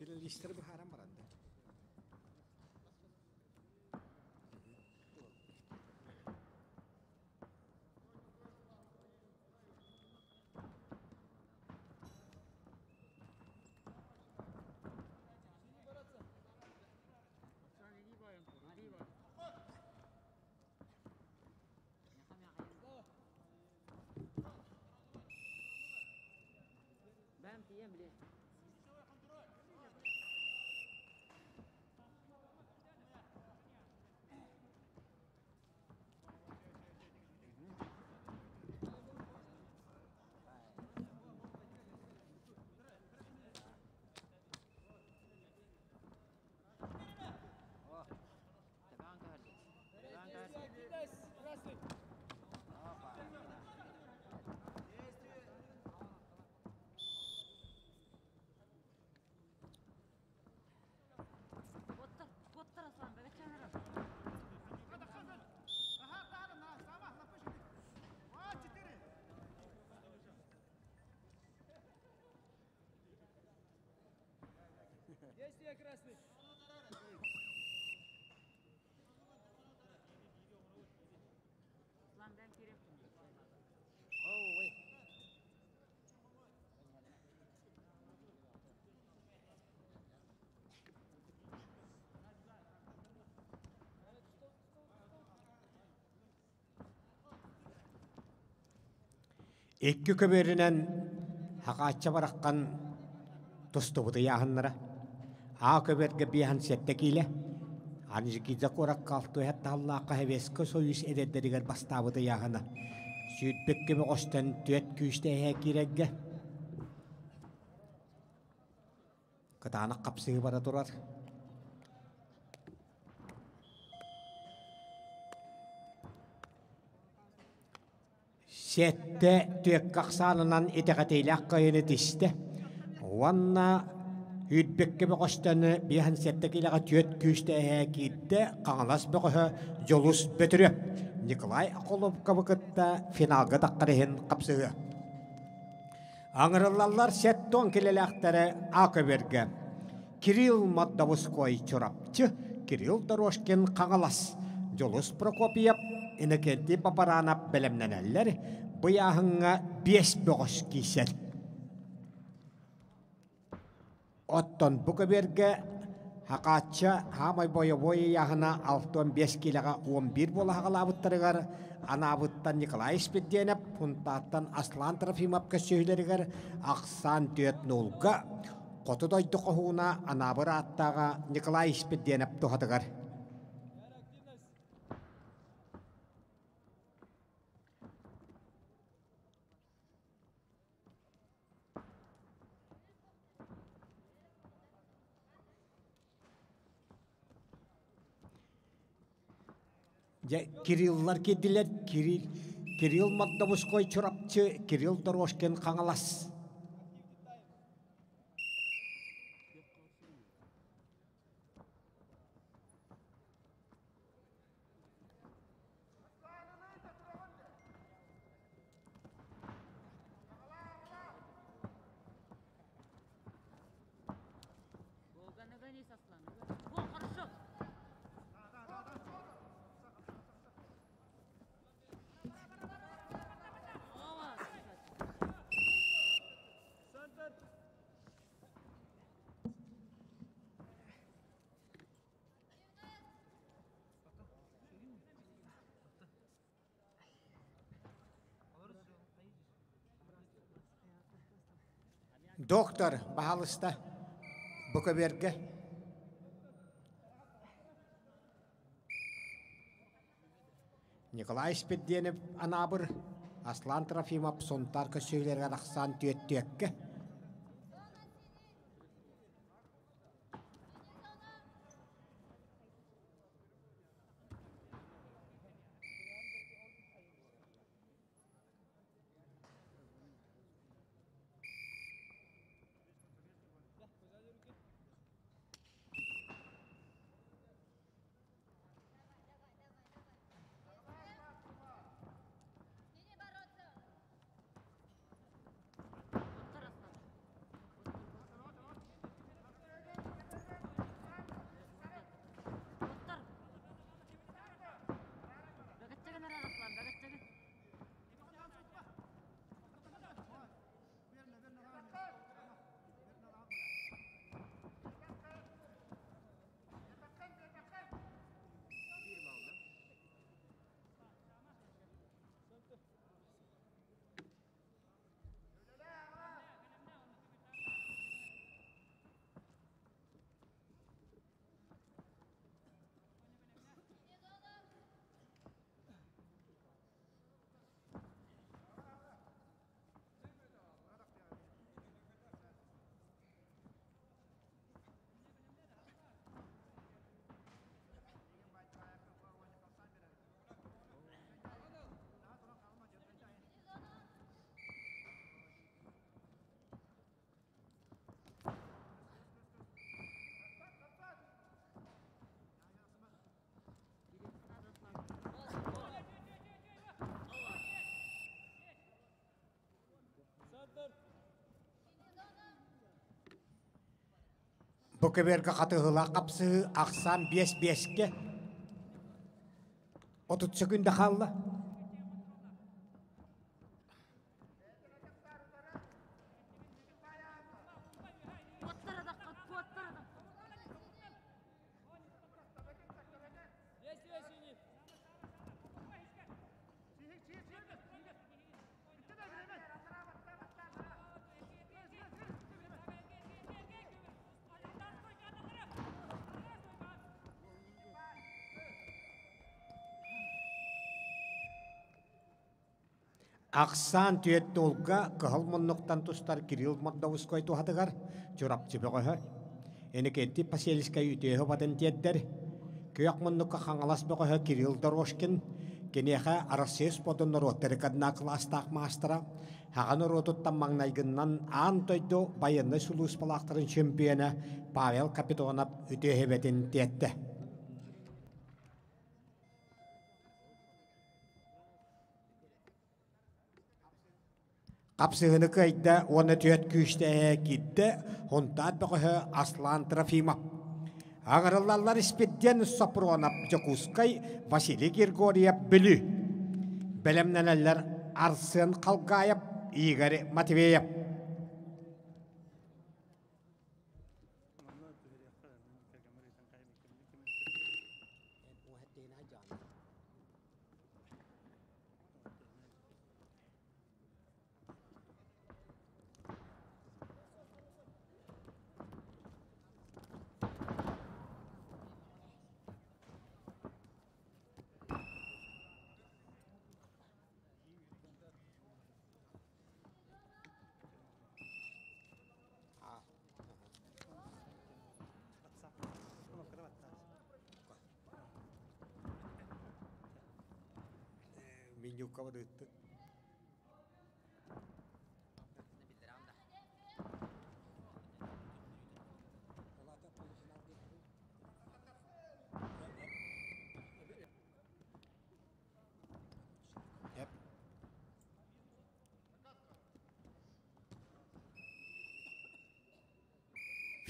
Finalistleri bir haram baranda. Действие красный. Ekki köberinen haqatça baraqқан тұстыбыды яғынлары. A köberge bir han sette kile. Анжикиза корак калту хәтта Аллаһка хәвескә союз эдәддәргәр бастабыды ягына. Сүйтбекке богостан төт күстә кирәггә. Кытаны капсыгы бара турар. Сетте төк каксанынан этегәтейләк кайны тисте. Ванна Үтбекке богостаны биһан сеттекилага төт күстә китте. Каңлас богы жолус бөтүрө. Николай Акуловка быкытта финалга таққырыһын қапсығы. Аңырылалар сеттон келеләқтері Акыберге. Кирилл Маддавыской чорапчы, Кирилл Дорошкин қаңалас. Жолус Прокопиев, инекенти папаранап білімненелер, бұяғыңа 5 бөгіс кейсел. Оттон Букаберге Хакача хамай бойы яғына 6-5 килаға 11 бола хағалабыттарығар, анабыттан Николай Спеденеп, пунтаттан Аслан Трофимовка сөйлерігер, ақсан төт нолға, қоты дойды қоғуына анабыр аттаға Николай Спеденеп тұғадығар. Кириллар кедилер, Кирилл Маддавыской чорапчы, Кирилл Дорошкин қаңалас. Доктор Бахалыста Букаберге. Николай Спеденев анабыр, Аслан Трофимов сонтарка сөйлерге ақсан түйеттекке. Bukabерге қатығыла қапсы ақсан 5-5-ке 30 секунда қалды. Ақсан түйетті олға қығыл мұннықтан тұстар Кирилл Мордовской тухатығар жұрапчы бұғығы. Энекетті Паселиска үтеғі бадын теддер. Күйақ мұнныққа қаңалас бұғығы Кирилл Дорошкин. Кенеға арасес бодын ұроттары қадына қыластақ мастыра. Хаған ұроттан маңнайгыннан аң тойды байынны сұлыс балақтырын чемпионы Павел Капитонов үтеғі бәдін тедді. Қапсығыны көйді, оны түйет күйшті әкетті, онтад бұғы Аслан Трофимов. Ағырылалар іспедден Сопронов Жокускай, Василий Григорьев Білі. Білімнен әлілер Арсын Қалғайып, Игорь Матвеев.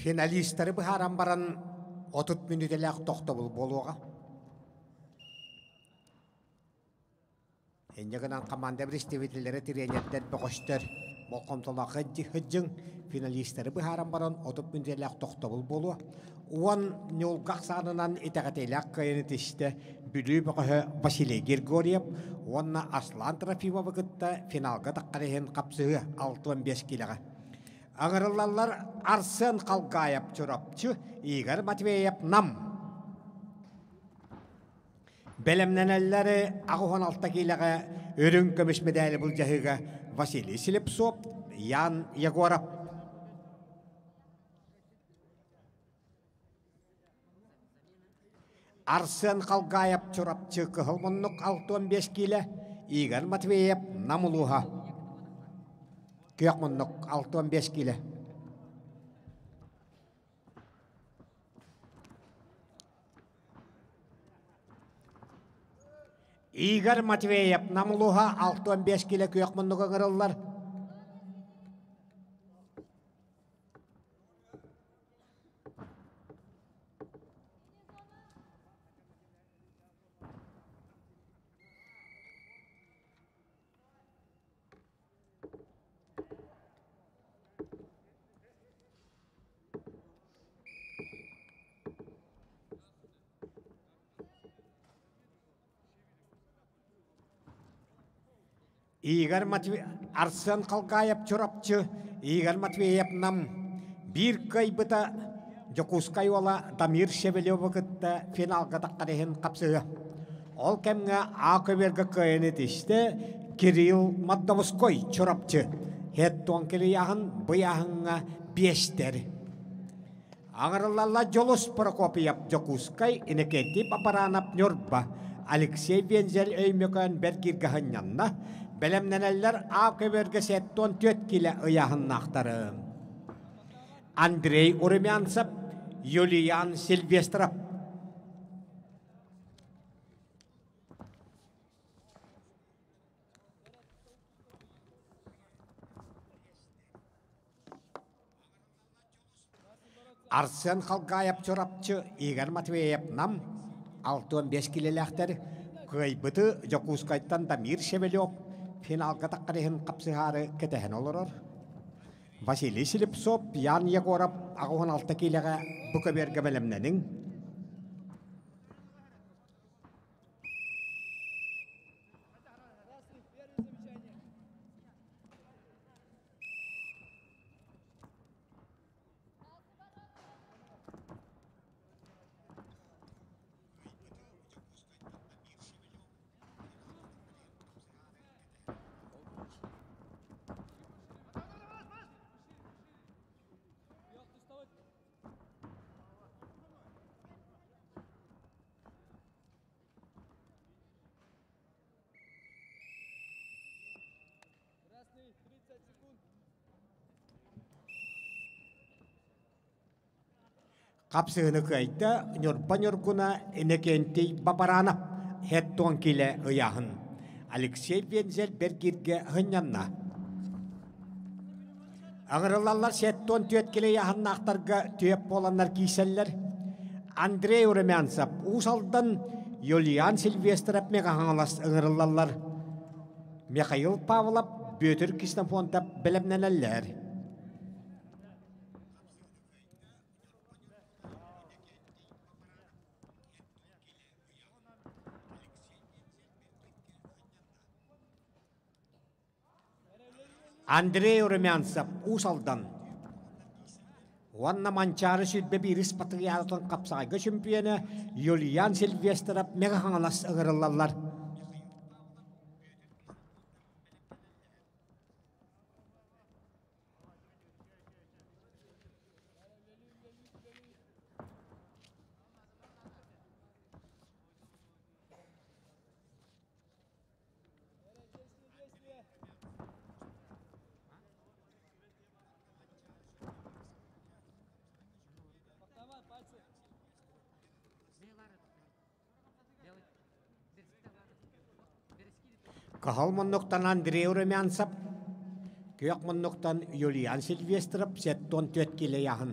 Finalistleri bu haram baran 30 minütelek toxtabıl boluğa. Enjagınan komanda biristevitlileri trenerler boğuştur. Boqomtalağı hıcın finalistleri bu haram baran 30 minütelek toxtabıl boluğa. Uan nolgaq sanınan itagatelaak kayınetişte bülü boğuhu Vasily Grigoryev, uanna Aslan Trofimov vıgıtta finalga daqqarehen kapsığı 65 kilaga. Ağırlılar Arsın Қалғайып çorapçı, Igor Matveyev nam. Belemden elleri Ağuhan 6 kilaga örün kömüş medali bulcahıga Vasily Silepsov, Yan Yegorov. Arsın Қалғайып çorapçı kıhılmınlık 65 kila, Igor Matveyev namuluha. Kıyakmınlık 65 kilo. Igor Matveyev namuluha 65 kilo kıyakmınlığa kırıllar. Igor Matveyev, Arsın Қалғайып çorapçı, Igor Matveyev nam. Bir kaybıta Jokuskay ola Damir Shevelyev vakıtta finalga daqqarehen kapsığı. Ol kemge Akıverge kayınetişte Kirill Mordovskoy çorapçı. Hetton kiriyahın bıyahınga 5 deri. Ağırlalla Jolos Prokopyev Jokuskay ineketi paparanap nyorba. Alexey Venzel öymöken bergirgahan yanna. Belemneneller Akıverge setton 4 kile ıyahın aktarı. Andrei Uremyantsov, Yulian Silvestrov. Arsın Қалғайып çorapçı, Igor Matveyev nam. 65 kilelekter. Kıybıtı Jokuskay'tan Damir Shevelyev. Finalga daqqarehen kapsıharı ketehen olurur. Vasily Silepsov, Yan Yegorov, Ağuhan 6 kilaga Bukaberge belemnenin. Kapsığını kayda nyorpa nyorkuna enekenti babaranap hetton kile ıyahın. Alexey Venzel bergirge hınyanna. Ağırılallar setton tüet kile yahın aktarga tüyep olanlar kiyseller. Andrei Uremyansap usaldan Yulian Silvestrap mega hangalas ağırılallar. Mikhail Pavlov Bötür Kistafon'da bilemneneller. Andrei Uremyansap usaldan Wanna mançarı südbe bir ispatı yaratın kapsayga şümpiyene Yulian Silvestrap mega hangalas ağırılallar. Kahalmonnuktan Andrei Uremyansap, köyakmonnuktan Yulian Silvestrap setton tötkile yahın.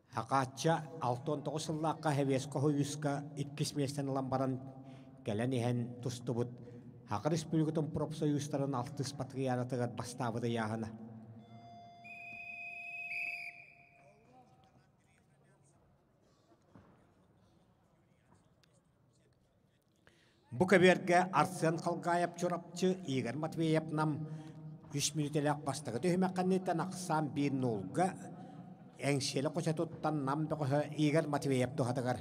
Hakatça 6-9 yıllıqqa hevesko huyuska 2 mesten lambaran gelen ihan tustubut. Haqı Respublikatın Propsoyusların 6 ispatı yaratıgat bastavıda yahına. Bu keberge Arsen Kalgayap çorapçı Igor Matveyev nam 3 minütelek bastığı tühmekannetten aqsam bir nolga engseli koça tuttan nam beqoha Igor Matveyev tuhatıgar.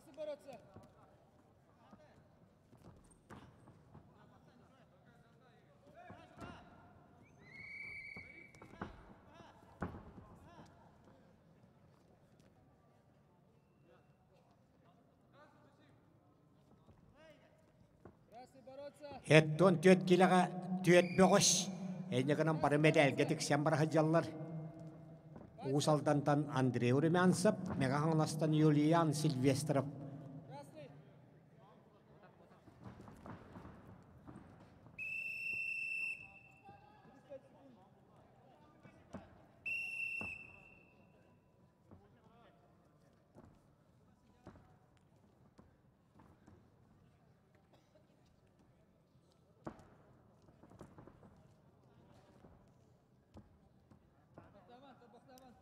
Красный бороться. Красный бороться. Hetton tötkilaga töt beqoş. Eñeganan para medalga tiksen bara hajallar. Usaldantan Andrei Uremyansap, megahanlastan Yulian Silvestrap. Красный. Бахтаман, Бахтаман.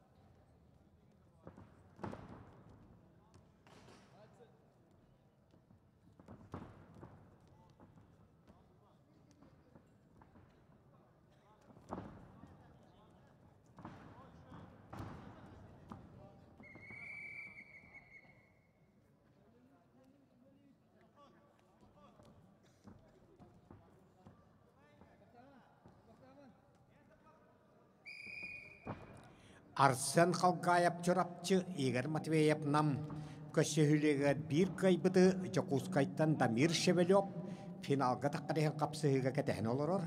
Arsen Kalgayap çorapçı Igor Matveyev nam köşehülege bir kaybıdı Jakutskaytan Damir Shevelyov finalga taqadihin kapsıhıga ketehen olurur.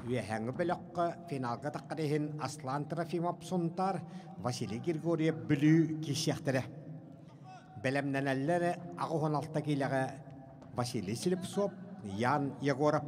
Ve hangi belokka finalga taqadihin Aslan Trofimov suntar Vasily Grigoriev bülü kişiyahtere. Belemnenellere ağuhon alttakilaga Vasily Silipsov, Yan Yegorov.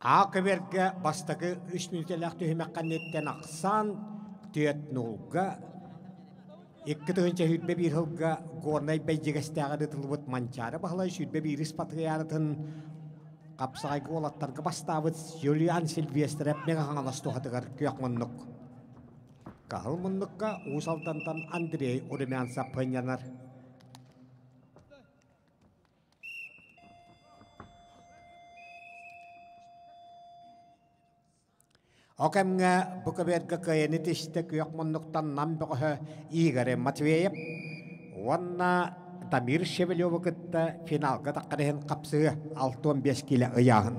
Ақыберге бастығы 3 минутелік түйімеққанеттен ақсан түйет нолға 2-тігінші хүтбе бір хылға горнай бәйдегістәғірі тылбыт манчары бағылай сүйтбе бір іспатығыярытын қапсағайғы олаттарға бастабыт Юлиан Сильвестр әпмеға қаңалас тұғатығар көйақ мұннық. Қағыл мұнныққа ұсалтантан Андрей Урымянса пынянар. Окемге букаберге кайны тиште күйек мұннықтан намбығы Игорь Матвеев. Онна Дамир Шевелева кітті финалға таққарығын қапсығы 6-15 келі ұяғын.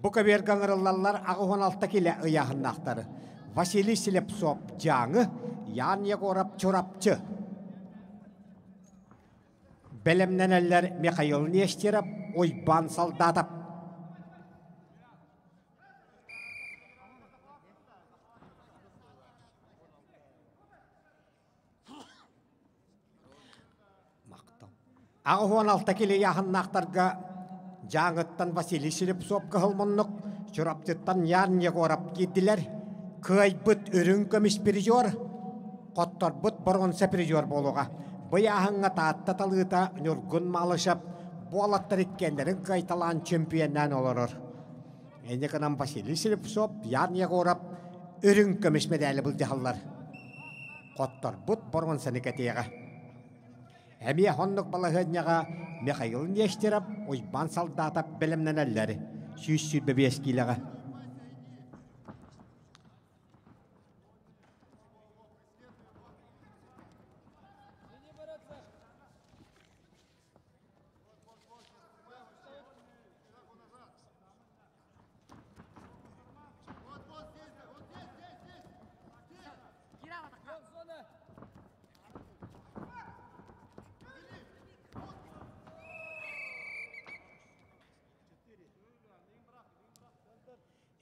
Букаберге ғырылалар ағы 16 келі ұяғын нақтары. Василий Селепсов жаңы, Ян Егоров Чурапчы. Бәлемнен әлілер Михаил Нестеров, Ойбан Солдатов. Ағы 16 келі яғыннақтарға жаңыттан Василий Селепсов қығылмынық, Чурапчыттан Ян Егоров кедділер, көй бұт үрін көміс призер, қоттар бұт бұрғынса призер болуға. Бұй ағынға таатта талыта нүргін малышап, болаттар еткендерін қайталан чемпионнан олырыр. Әнекінен Василий Селепсов, Ян Егоров үрін көміс медалі бұл жағалар. Қоттар бұт бұрғынса некетеға. Әмия хоннық балағыдняға Михаил Нестеров, Ойбан Солдатов білімнен әлләрі, сүйіс-сүйбе бескіліға.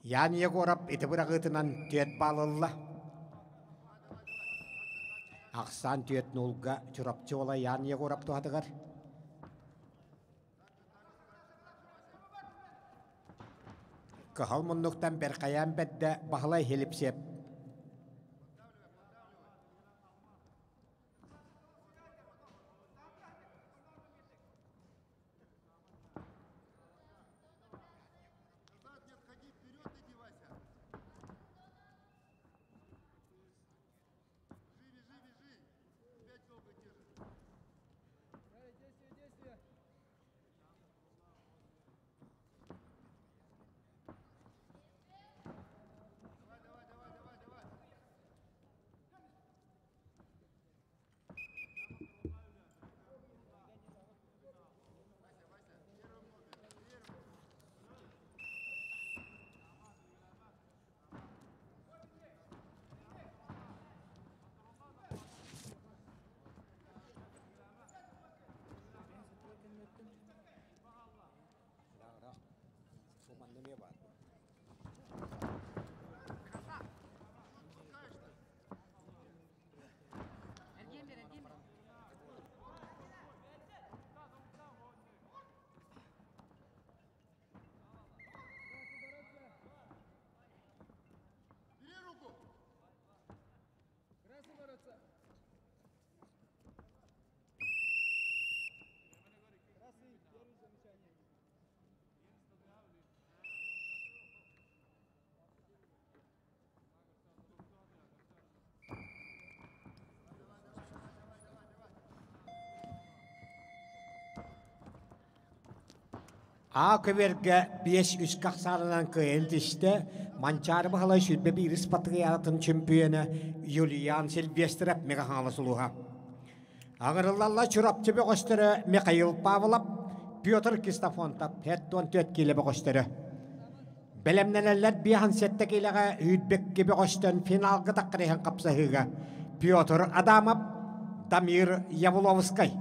Ян Егоров ити бұрағытынан түйет балылы. Ақсан түйет нолға Чурапчы ола Ян Егоров туғадығар. Кығал мұннықтан бір қаян бәдді бағылай хеліпсеп. Ақыберге 5-3 қақсарынан көйін тішті, манчары бағалай сүрбе бір іспатығы яратын чемпионы Юлиан Сильвестр әпмеға қаңылысылуға. Ағырылалла Чурапчы бөғістірі Михаил Павлов, Петр Кистафонтов, әттуан төт келі бөғістірі. Бәлемненелер бейхан сетті келіға үйдбекке бөғістін финалғы таққырейін қапсағыға Петр Адамов, Дамир Явловскай.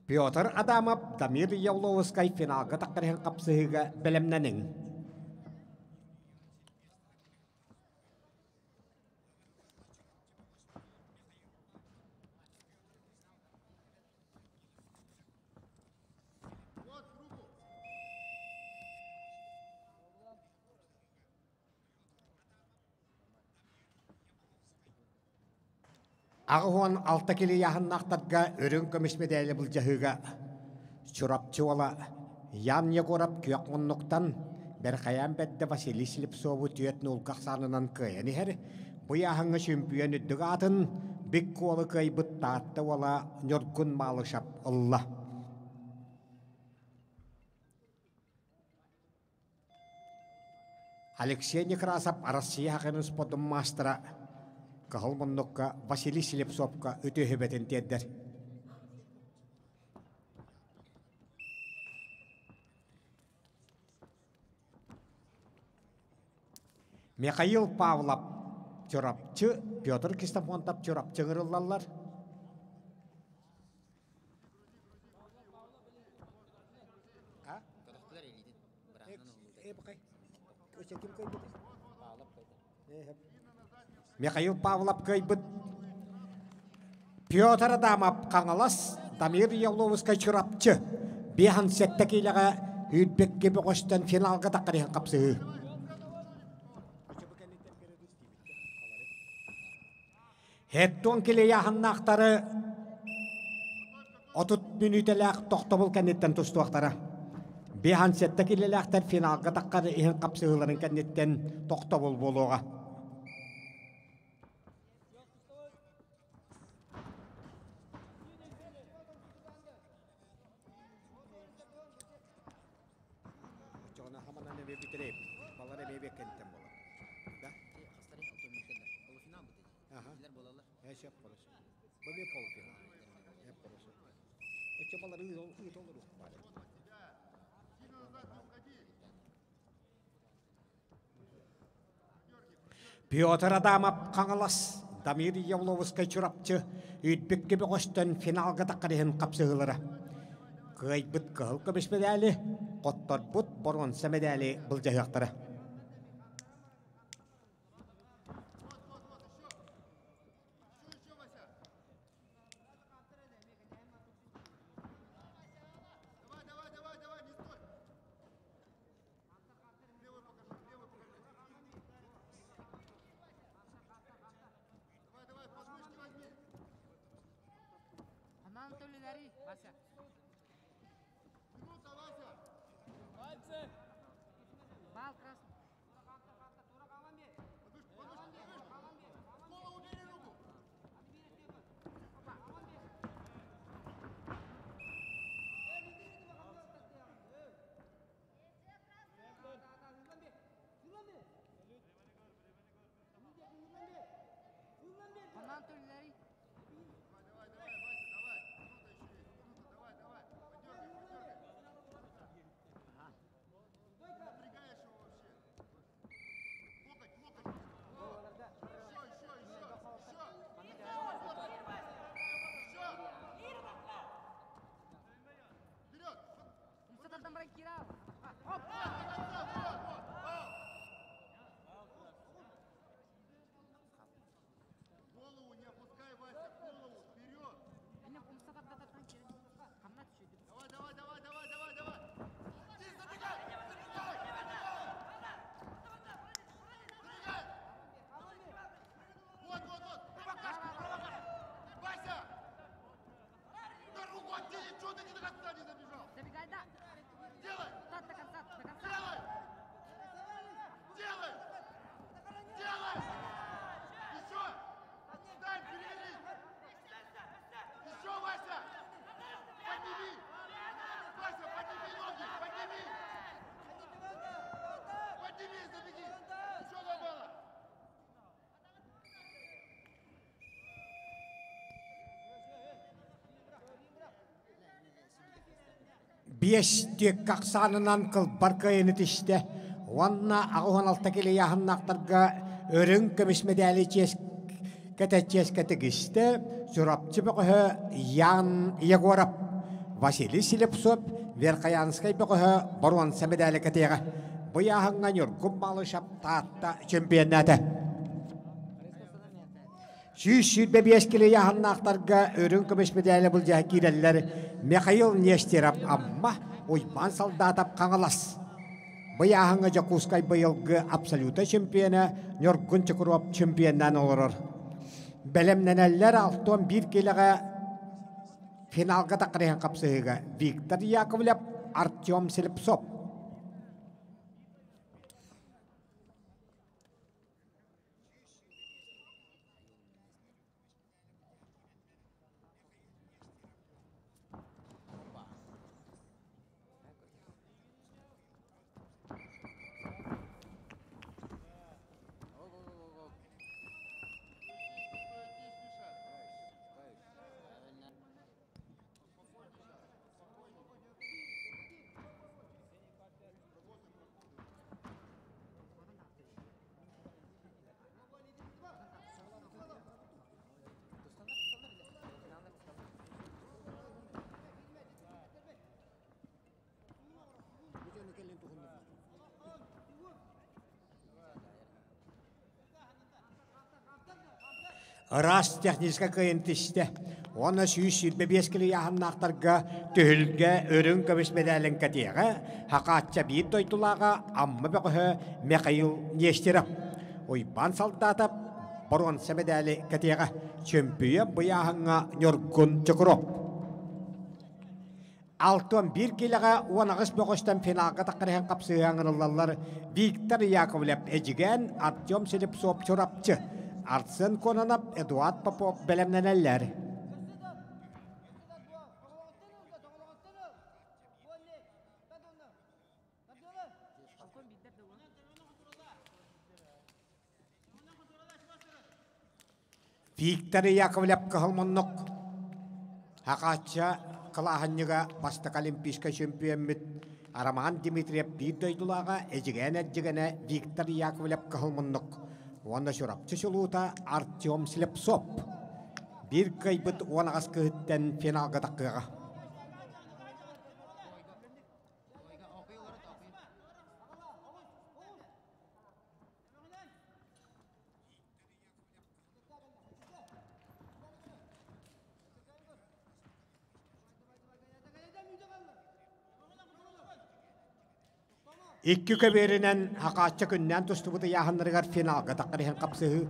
Петр Адамов, Дамир Явловскай финалға таққырған қапсығыға білімненің. Ағуан алта келі яғыннақтарға өрін көміс медәлі бұл жағыға чурапчы ола ян егорап күйек мұннықтан бір қаян бәдді Василий Слепцову түйетін ұлқақ санынан көйені әр бұй ағыңы чемпион үдігі атын бек қолы көй бұттатты ола нөргін малы шап ұлла. Алексей Некрасов Россия хақының спортын мастера Кахал мұнныққа Василий Слепцовқа өте хөбетін теддер. Михаил Павлов чорапчы, Петр Кистафонтов чорапчы ғырылалар. Михаил Павлов көйбіт. Петр Адамов қаңылас, Дамир Явловский чорапчы. Бейхан сәтті кейліға үйдбекке бұғыштан финалға тақырыған қапсығы. Хеттон келе яғыннақтары 30 минутеләқ тоқты бұл кәнеттен тұстуақтары. Бейхан сәтті келеләқтар финалға таққары ең қапсығыларын кәнеттен тоқты бұл болуға. Петр Адамов қаңылас, Дамир Явловский чурапчы, үйдбекке бұғыштан финалға тақырыған қапсығылары. Көйбіт қығыл көміс медәлі, қоттар бұт бұрғынса медәлі бұл жағақтары. Бестек қақсанынан қыл барқайыны тішті. Онна ағуан алта келе яғыннақтарға өрін көміс медәлі кәтәтческәтігісті. Жүрапчы бұқығы Ян Егоров, Василий Слепцов, Верқаянскай бұқығы Боруанса медәлі кәтеға. Бұй ағыңа нүргім малы шаптатта чемпионаты. 125 келе яғыннақтарға өрін көміс медәлі бұл жағы кейлелер Михаил Нестеров амма ойбан солдатап қаңылас. Бұй ағыңа Жакускай бұйылғы абсолюта чемпионы Нөргін Чықырып чемпионнан олырыр. Белемненеллер алтон bir келеге финалга тақырыған қапсығыға Виктор Яковлев, Артем Селепсов. Рас техническа кыйынтышты. Оны сүйіс сүрбебескілі яғыннақтарға түхілге өрін көміс медалін кәтеға, хақатча бейт тойтылаға аммы бәқі Михаил Нестеров. Ойбан салдатып, бұрынсы медалі кәтеға чемпион бұяғыңа Нёргун Чукуров. 6-1 келіға 19 бөкістен финалға тақырған қапсығаңырылалар Виктор Яковлев әжіген Артем Селепсов чорапчы. Артсын конанап Эдуард Попов белемненеллер. Виктор Яковлев кахылмоннок. Хақатча қылағанныға бастық олимпийска чемпионмет Араман Дмитриев бейдойдулаға әжігені Виктор Яковлев кахылмоннок. Оны шурапчы шулута Артем Селепсов. Bir кайбыт оңағас күйттен финалға таққыға. Ikki köberinen haqatça künnen tustubudu yahanlarıgar finalga taqırıhan qapsığı.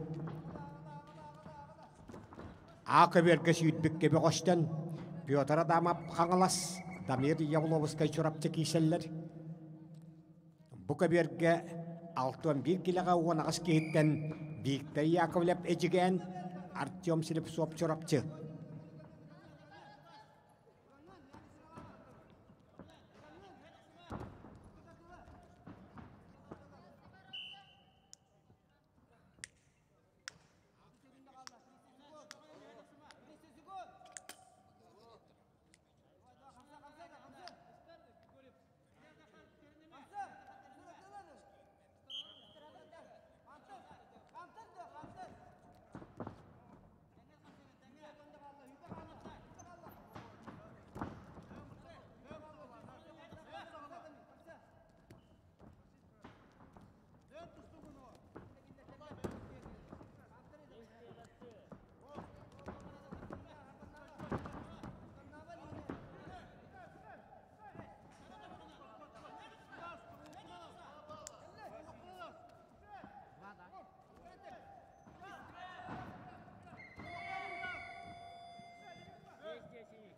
A köberge süydbükke bir qoştan, Piotr Adamov qanılas, Damir Yavlovskay çorapçı kiyseller. Bu köberge 6-1 kilaga oğanağız kehitten Viktor Yakovlev ejigen Artyom Селепсов çorapçı.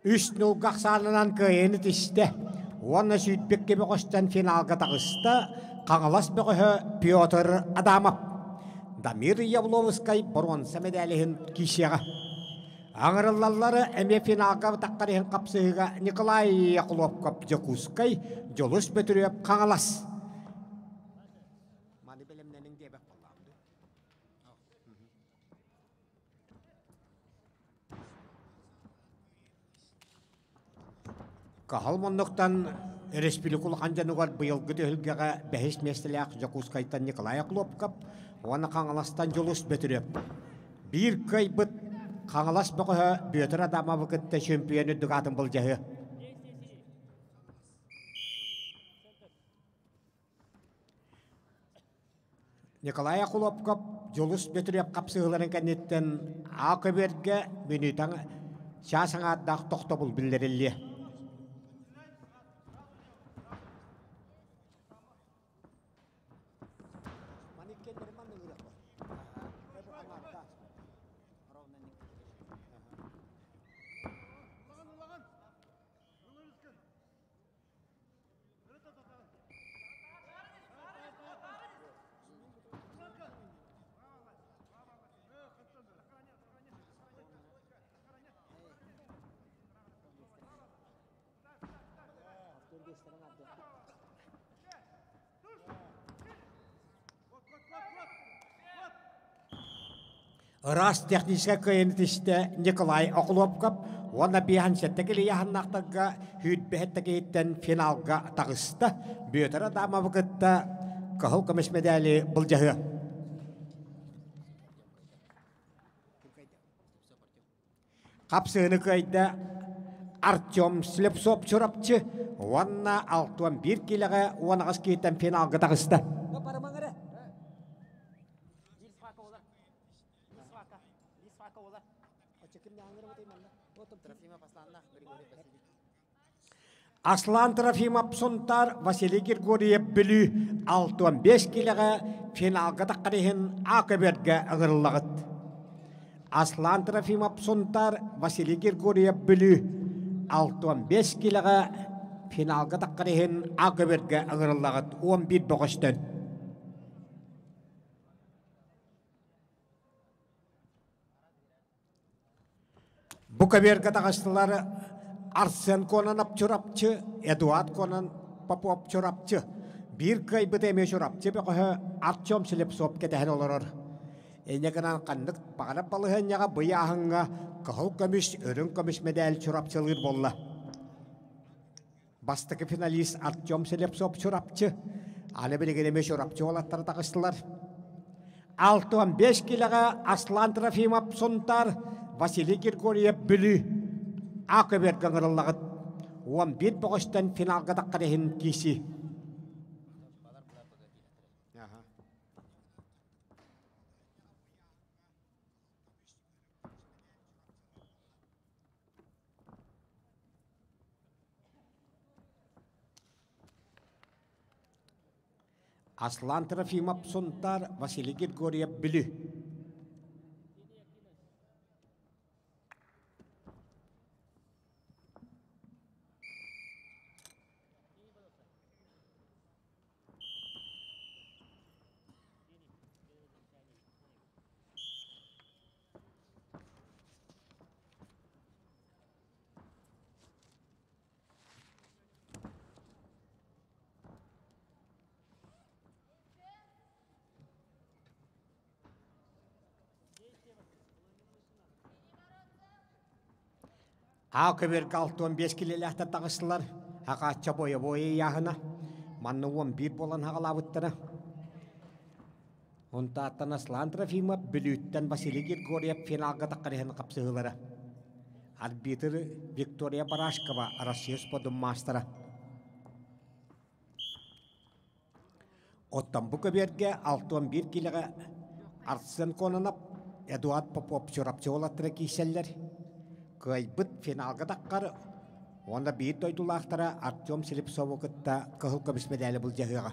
Üstnü qaqsarlanan köyeni tişte. Onu süydbek gibi qoştan finalga tağısta qanılas böğü Piotr Adamov. Damir Yavlovskay bronza medalihin kişiyağı. Ağırılalları əmə finalga taqqarıhin qapsığıga Nikolay Yakulovkov Jakuskay jolus betürüyüp qanılas. Kahалмоннуктан республикул анжанугар быйылгы төхүлгеге бәһис местеляк Жакускайтан Николай Яклопкап, оны қаңаластан жолус бөтүрөп. Bir кайбыт қаңалас бөкөһө Петр Адамов кытта чемпионы дугатын болжаһы. Николай Яклопкап жолус бөтүрөп капсыгыларын кенеттен акыберге минутан шасаңа дак токтобул билдирилди. Раз техническая кыйынтышты Николай Окуловкап, оны бейхансеттегі лияханнақтыға хүйтбәхеттігейттен финалға тағысты. Бөтірі дама бұқытта қығыл көміс медалі бұл жағы. Қапсығыны көйді Артем Слепцов чұрапчы, оны 61 келігі онығыз кейттен финалға тағысты. Аслан Трофимов сонтар Василий Григорьев білі 65 келігі финалға таққарихын Ақыберге ағырылығыд. Аслан Трофимов сонтар Василий Григорьев білі 65 келігі финалға таққарихын Ақыберге ағырылығыд 11 боғыштын. Бұқаберге тағыстылары Арсен Конан чурапчы, Эдуард Конан Попов чурапчы. Bir kay bıdeme çorapçı beqoha Артем Слепцов кетehen олорор. Энегенан каннык багарап балыһынняга быяһынга кахыл көмүш, өрүн көмүш медаль чорапчылыр болла. Бастыгы финалист Артем Слепцов чорапчы. Аны билегене чорапчы олаттар тагыстылар. 65 килога Аслан Трофимов сонтар Василий Григорьев бүлү Ақыберге аңырылығыд 11 боғыштан финалға таққарихын кейсі. Аслан Трофимов сонтар Василий Григорьев бүлү. Ақыберге 65 келелі тағысылар, ақатша бойы яғына, манны 11 болан хағалабыттыра. Онта аттан Аслан Трофимов бүліттен Василий Григорьев финалға таққарихын қапсығылары. Арбитр Виктория Барашкова, Россия сподым мастера. Оттан Бұқаберге 61 келігі Арсен Конанап, Эдуард Попов чорапчы олаттыры кейселер. Кайбыт финалға таққары, онда бейт ойдулақтара Артем Слепцов оқытта қығыл көміс медалі бұл жағыға.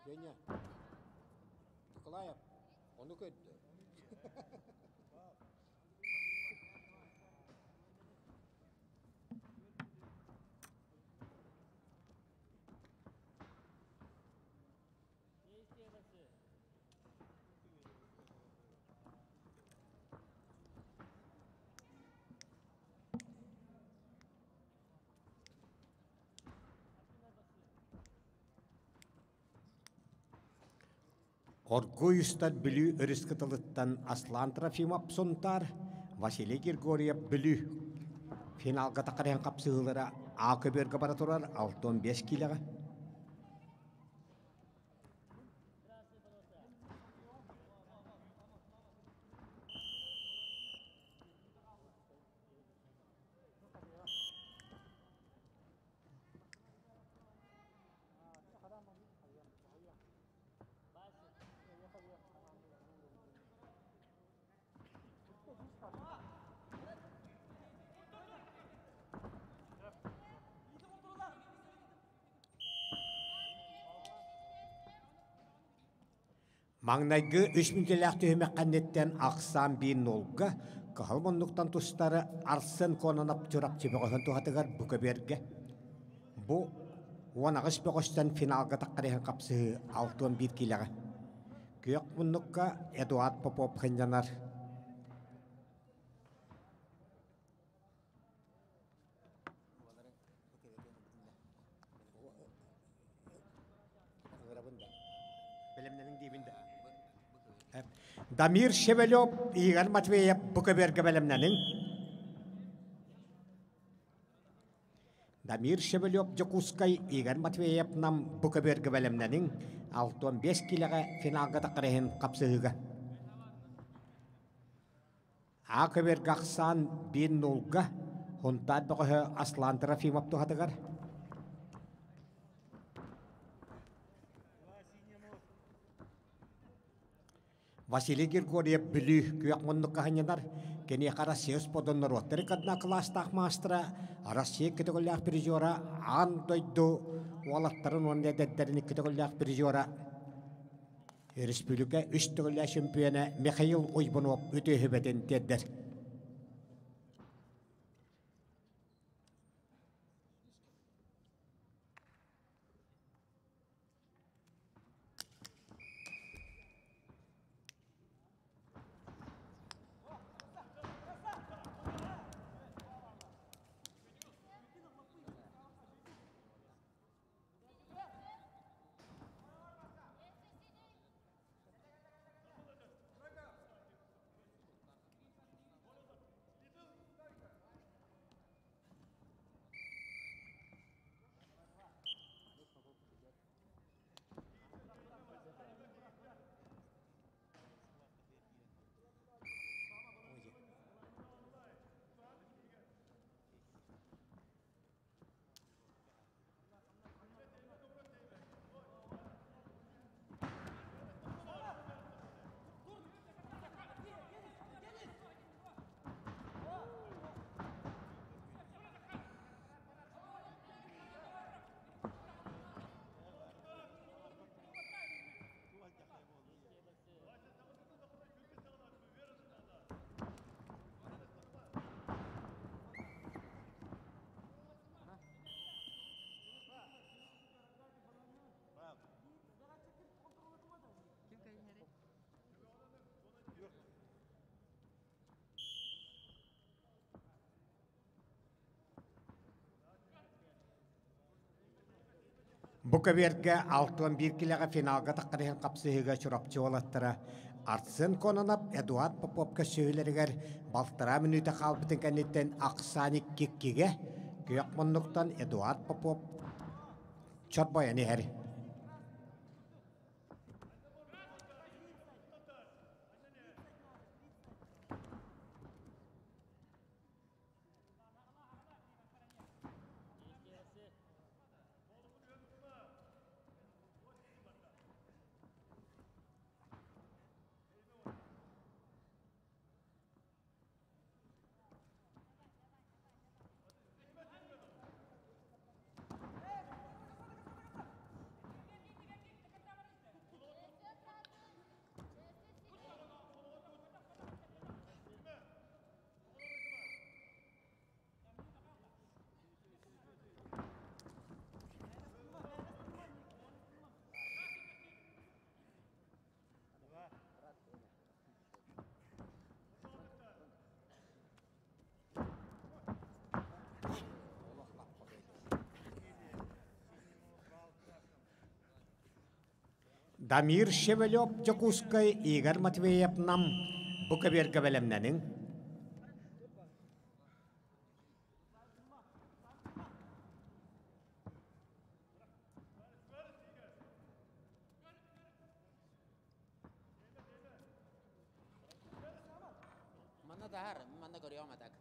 Женя, Николаев, оны көтті. Оргуйустар білі өріскітіліттен Аслан Трофимов сонтар Василий Григорьев білі финалға тақариян қапсығылары Ақыберге бара тұрар 65 келіға. Маңнайгы 3000 келек түйімек қаннеттен ақсан бейін олғы, қығыл мұндықтан тұстары Арсен Конанап чұрап чебеғын тұғатығар Бұқаберге. Бұ Уанағыш бөғістен финалға таққарыған қапсы 6-1 келігі. Күйек мұныққа Эдуард Попов қынжанар. Дамир Шевелев, Игорь Матвеев, Буковерге бәлемнәнің. Дамир Шевелев, Жокускай, Игорь Матвеев, нам Буковерге бәлемнәнің. 6-5 келігі финалға тақырығын қапсығыға. Ақыберге ақсан 1-0-ға, Хунтад бұғы Аслан Трофимов тұғадығар. Василий Григорьев білі күйек мұндыққа ғанянар, кене қара сеус подоннар оттары қадына кластақ мастыра, Россия кетігіліғ призиора, ан дойду, уалаттарын онда дәддеріні кетігіліғ призиора. Республика үстігілі чемпионы Михаил Ойбунов өте хөбетін дәддер. Буковерге 6-1 келігі финалға таққарыған қапсығыға чұрапчы олаттыра. Артсын конынап Эдуард Поповка сөйлерігер балтыра мүніті қалбытын кәнеттен ақсаник кеккеге күйек мұндықтан Эдуард Попов чот баяны әрі. Дамир Шевелев, Жокускай, Игорь Матвеев, нам Буковерге бәлемнәнің. Mana dahar, mana görüyor matak.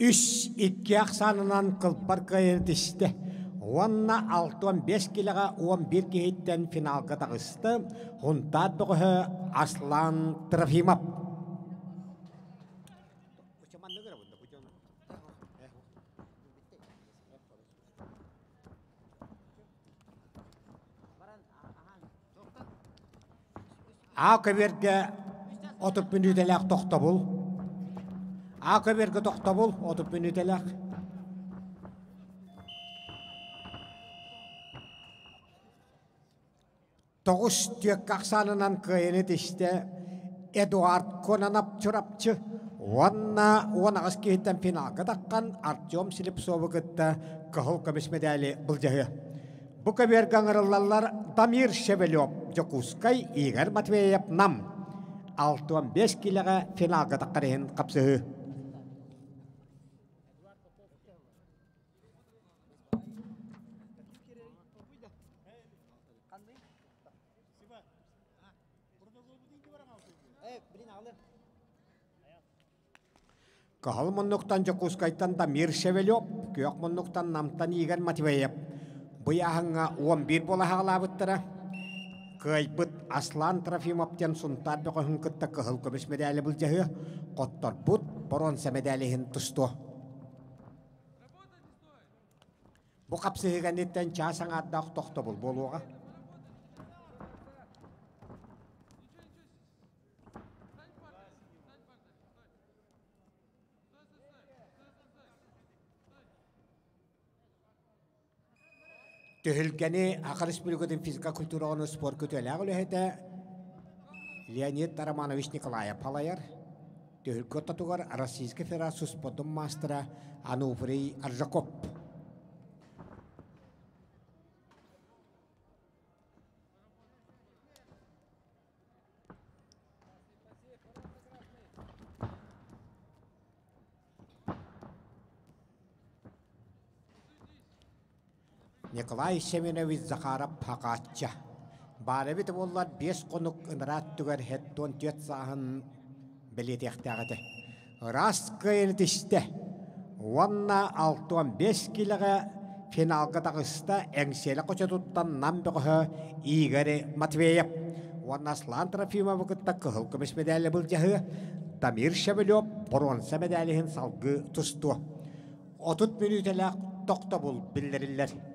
Үш икки ақсанынан қылпар қайырдышты. Уанна 6-5 килага 11 кихиттен финалга тагысты. Хунтат бөгөһө Аслан Трофимов. Акыберге 30 минуттелек тохтобул. Акыберге тохтобул 30 минуттелек. Тоғыз түйек қақсанынан күйені тешті Эдуард Конанап чұрапчы. Онағыз кейттен финалға таққан Артем Слепцовы күтті қығыл көмес медалі бұл жағы. Бұ көбергі аңырылалар Дамир Шевелев, Жокускай, Игорь Матвеев, Нам. 6-5 киліға финалға таққарығын қапсығы. Кахал моннуктан Жокускайтан Дамир Шевелев, күйек моннуктан Намтан Игорь Матвеев. Бұяғыңа 11 бола хағалабыттыра. Кайбыт Аслан Трофимовтен сунтар бөкөһүн кытта кахал көмес медалі бұл жағы. Qottор бұт бронза медаліхін тұсты. Бұ қапсығыған еттен часаң ардақ тоқты бұл болуға. Төхілгені Ақар Республикатын физика культураны спорт көтелі ағылы Леонид Романович Николаев Палайар. Төхілгі татуғар Российский Федерация спортын мастера Ануфрий Аржакоп. Николай Семенович Захаров Хакатча. Барабит боллар 5 конук ынрат түгер хеттон тет сағын білетектағыды. Рас кайын тішті. Уанна 6-5 киліға финалға тағыста әңселі қоча тұттан намбығы Игорь Матвеев. Уанна Аслан Трофимов күтті қығыл көмес медалі бұл жағы. Дамир Шевелев бронза медаліхін салғы тұсты. 30 минутелі тоқта бұл білдірілер.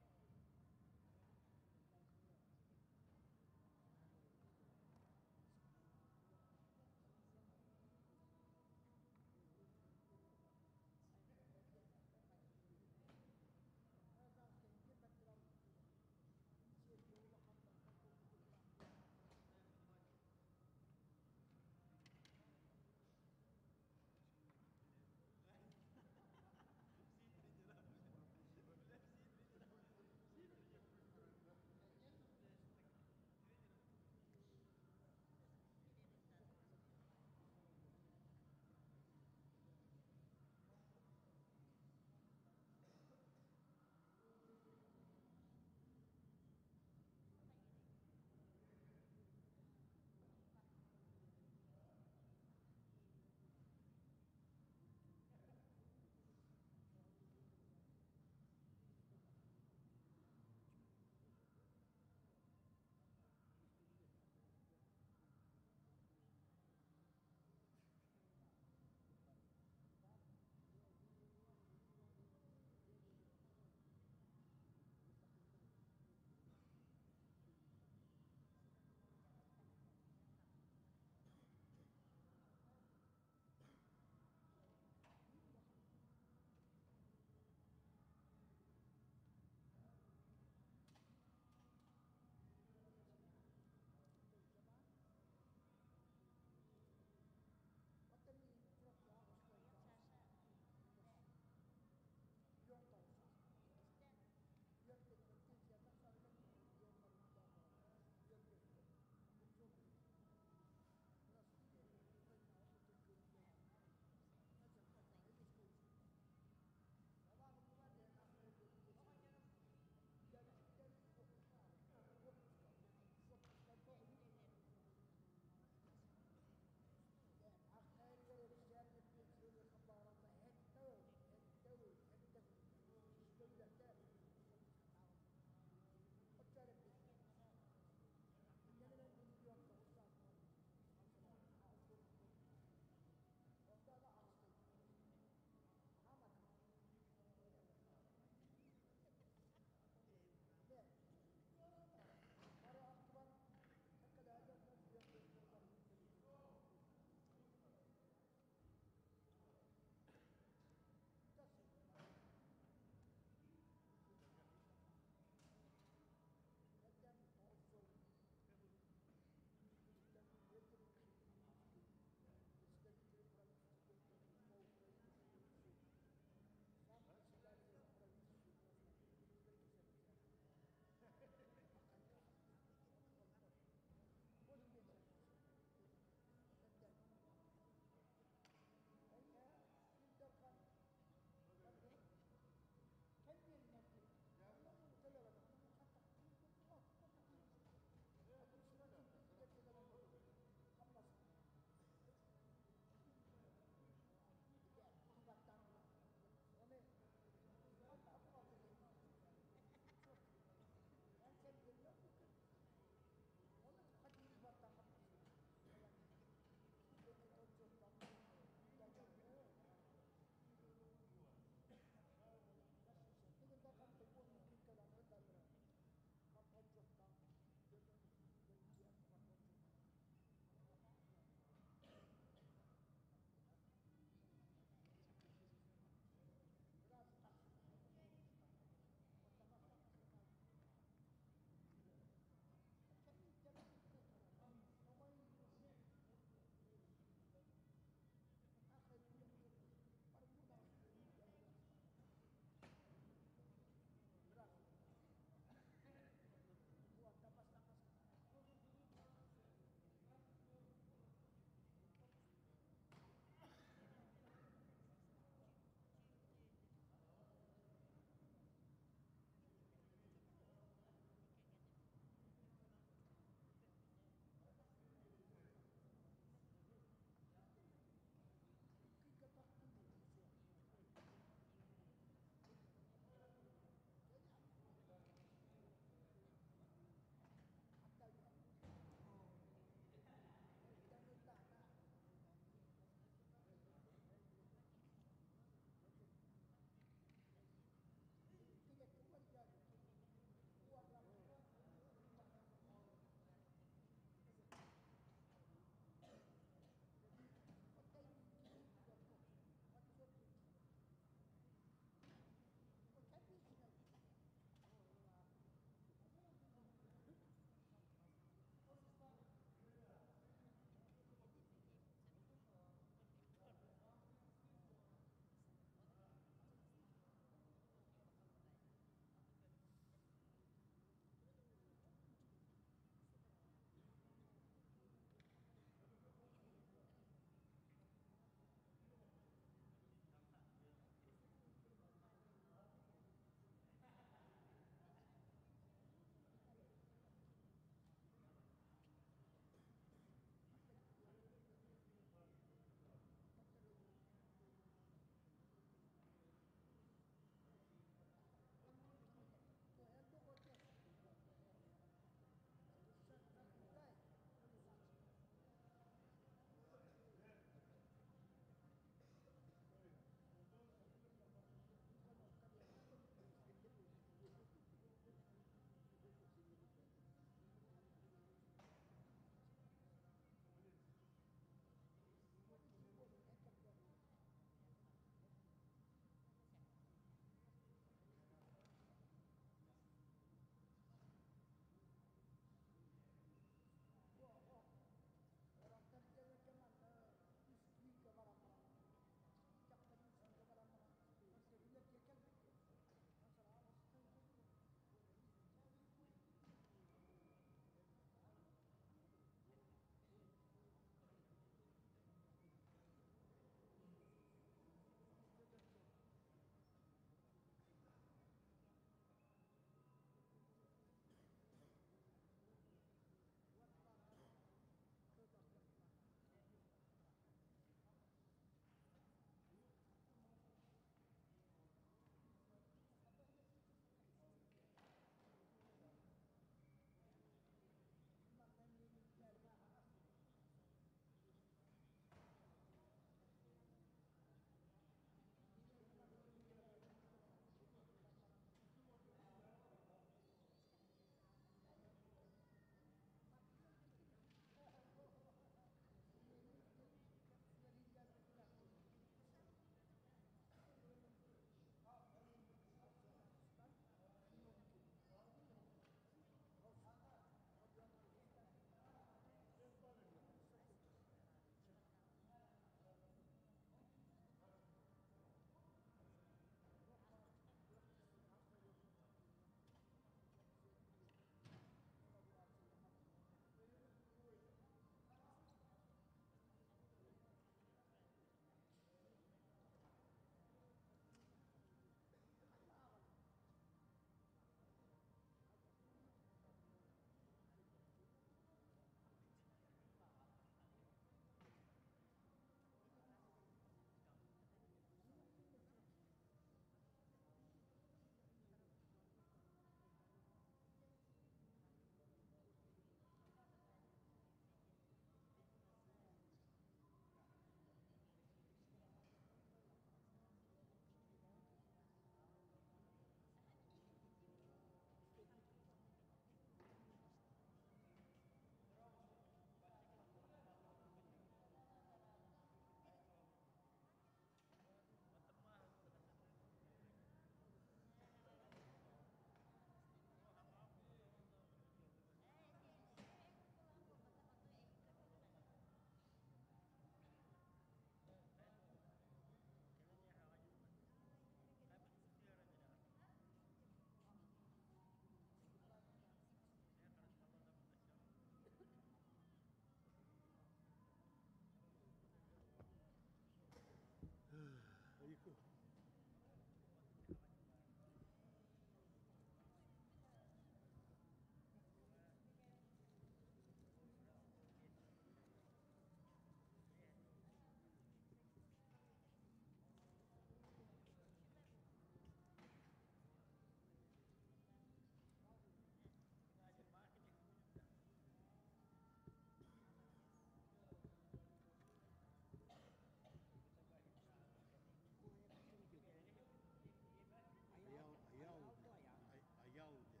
Ayal diye.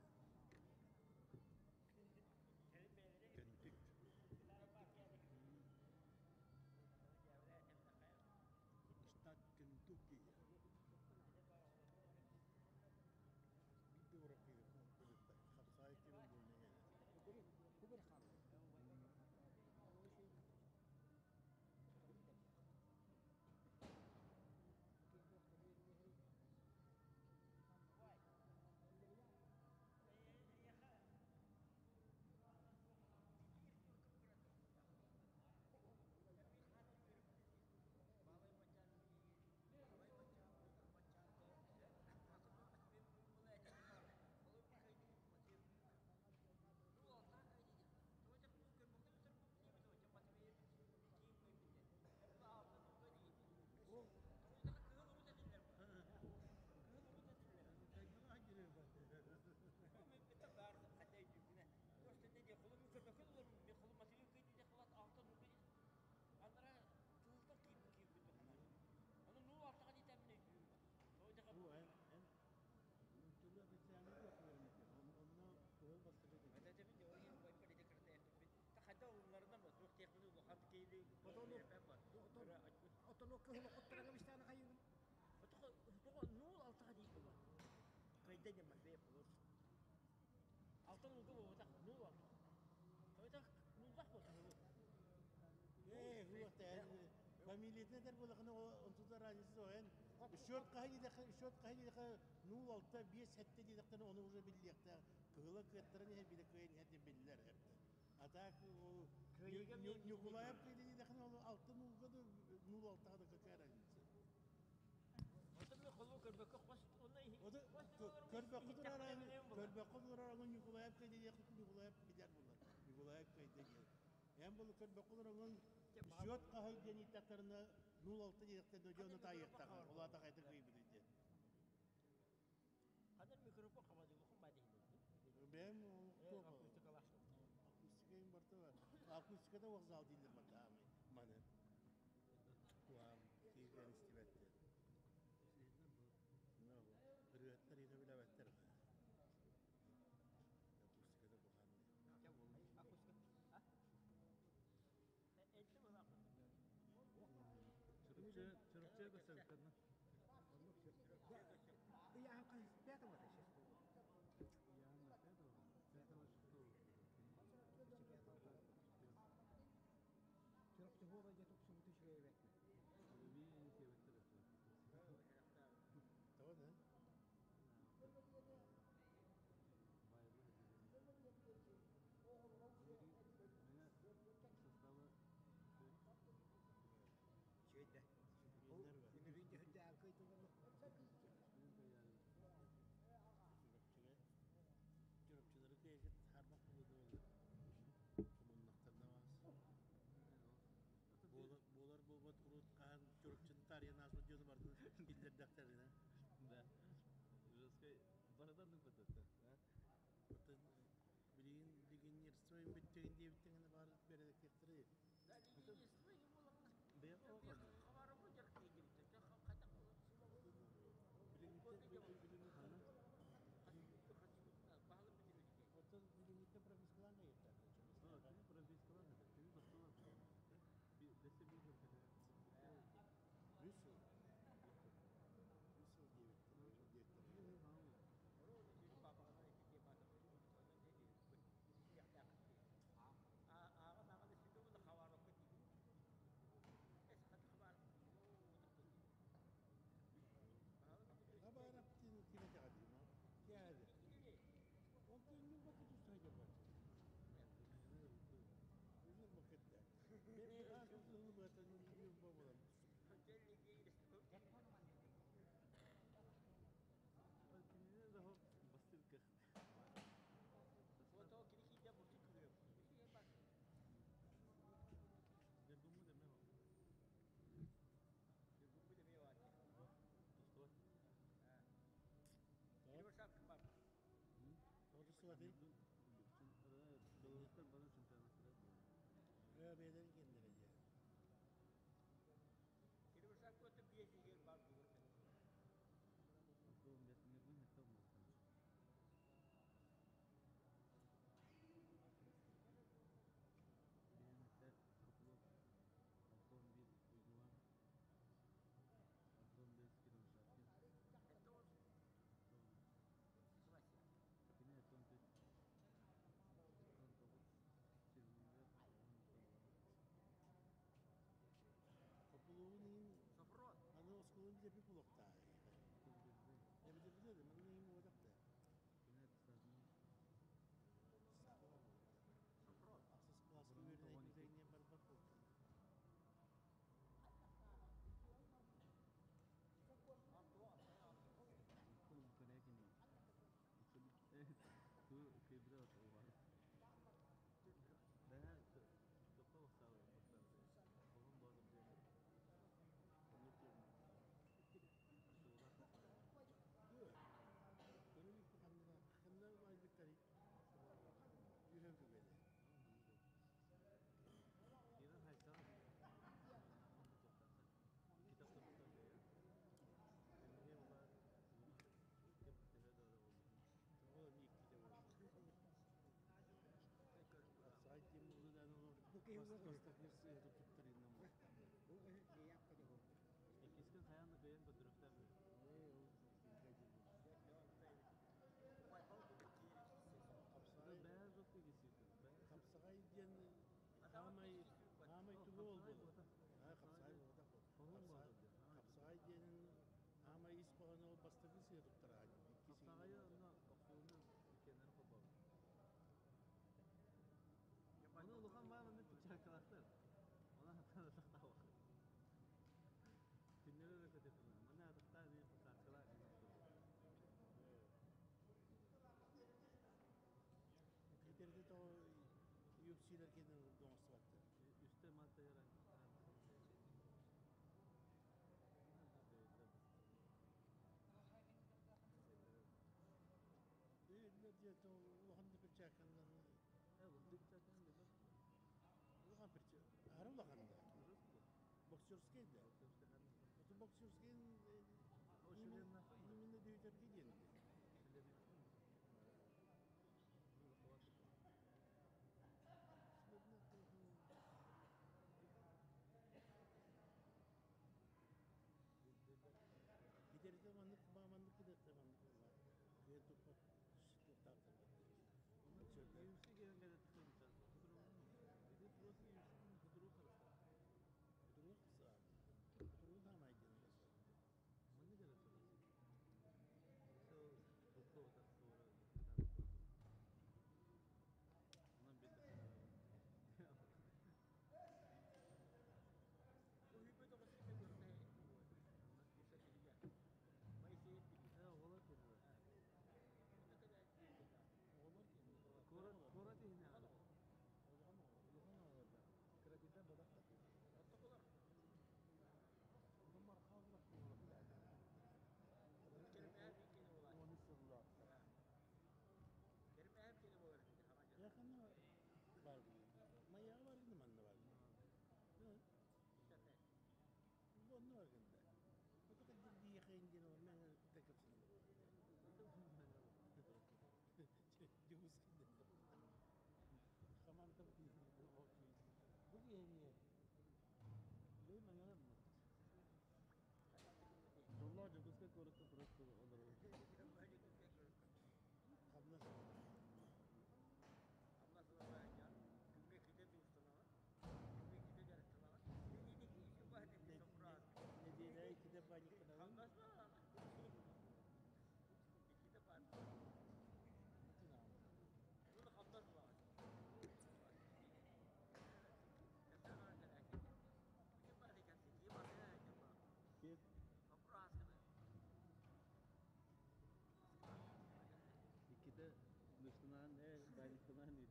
Kentik. Stat Kentucky. Bir de oraya böyle kapsayı kimin bölümüne gelir. Bu en türlü bir sene yok vermek. Onunla kıvıl bastırdı. Otonu kıhılı kutlarına bir tane kayın. Nul altı hadi bu. Kayda ne masaya bulur. Altın oldu bu da nul var. Kayda nul var bu. Huwa ta familiyet nedir bu lakını onu da racisi o en şort kahini de nul altta bir sette diyecekler onu уже biliyekler kılı kıtırın her bir de kıyın hadi bilirler hep. Atak o Nikolayep diyecekler onu altta nul altta da kakar racisi. Otun kolu körbek koş onu O da körbek kudurar Nikolayep diyecekler Nikolayep bilir bunlar. Nikolayep diyecekler. Hem bu körbek kudurar Şot kahı deni takırına 06 diyecekler de onu tayıkta. Ola da kaydır gibi dedi. Kadar mikrofon kamadı bu kumadi. Ben o akustikayım barta var. Akustikada vazal değildir makamı. Mana. Kuam kiygen istivette. No, rüyatlar yine bile beter. Akustikada bu hanne. Ya bu akustik. Ha? Etti mi bak? Çırıkçıya gösterdik kadına. Ya kız piyata mı taşı? Yani piyata var şu doğru. Çırpçı bu da yatıp su tutuş ve bekle. Bir şey bekler. Tamam ha? Şeyde. Günler var. Ünlü hüdde akıydı bunu. Çorapçıları kıyıcı harmak buludu olur. Kumunlaklarına var. Bolar bobat urut kan çorapçının tarihi nasıl diyordu vardı. İller daktarına. Da. Жесткой борода не подата. Batın bilgin yersoyun bittiğin diye bittiğini var berek tekleri. Da ligin ismi bu. Бия Bir haber bu yer kıydı. Kata pahalı bir dilim. Batın bilimlikte profiskolan da yeter. Kimi profesyonel dedi. Kimi bastılar. Bir dese bir dedi. Rüsü diye bittiğini. Ama Arap'ın kime geldi mi? Geldi. O günün vakit ustaydı bak. Uzun vakitte. Ben bir arkadaşımı batanın gibi babalar. Yapma beylerin kendine diye. Kiri bir sak kötü bir şey var bu. Doğum besini bu ne olmasın. Benim ise toplu Abdon bir uygulan Abdon 5 kilo şarkı. Yine son bir son topuk çiziminde Topuluğun Safro. anı oskulun bir de bir bulokta. Ne bir de ben neyim o da. yine tsadını Safro. Aksız klaskı verdiğine güzelliğine barbar oldu. Kul kalekin bu kibra var. Daha topa sağ onun bazı bir Böyle bir kanına, kanına var bir kari. Yühevli böyle. Yine haysan kitapta tutuyor. Ne var? Hep sefer doğru oldu. Oğlum iyi ki de var. Saitliğim burada da olur. Bastak bir suya tutup inanmam. Bu ne yaptı bu? İkisken sayanla kayan götürüpler mi? Beyaz rokka geçiyorsun. Kapsakay diyen hamay tulu oldu. Ha kapsakay orada. Kapsakay diyenin hamay ispahanı o bastak bir suya tutup Kapsakayı onunla okuluğunu kenara kopalım. Onu ulukan var mı bir çarkılaktır. Ona hatırlasak da var. Günleri de kötü yapıyorlar. Bana adıklar diye çarkılar Giderdi de o UFC'ler kendini doğması baktı. Üste madde yaran. Öyle diye de ulan da bir çakandan Evet, dik çakan da bak. ulan bir ara ulan da. Boksörskeydi. O boksörskeydi O şeylerin nasıl? Yeminle dövdür gidiyordu. Giderdi manlık giderdi manlık var. Bir topu tutardı. Onun için yüzü gelen gelen tıkırmışlar. Bir de burası yüzünün huduru karıştı. Durur kısa. Durur da ama gidiyor. Ama ne gerek var? So, topu o da sonra. Ondan bir de Bu hübbe de basite görme. Mesela diye. Mayıs yedi. ya ola kedi. Ne kadar Olur ki. Kora değil ne? Ulan orada. Kredide badak da. Hatta olur. Bunlar kaldı kullanıyor. Kelime her bir kelime var. Onu sırlar. Kelime her kelime var. Yakında var. Maya var mı manna var? Hı? İşte ne? Bunun var gında. Bu kadar diye kayınca var. Ben tekrar sana. Cübüs kinde. Kaman tabi bu yeni. Değil mi yalan mı? Dollar cübüske korktu bıraktı onları. Kabla. Ablasına vereceğim. Günde kide dursun ama. Günde kide gelsin ama. Ne dedik ki şu bahane çok rahat. Ne diye iki de banyo kadar. Anlaşma ama. İki de var. Bunu anlaşma ama. Kesin öyle de. Bir bahane gelsin. İyi bahane gelsin. Kif Çok rahat kadar. ikide Müslüman Müslüman değil.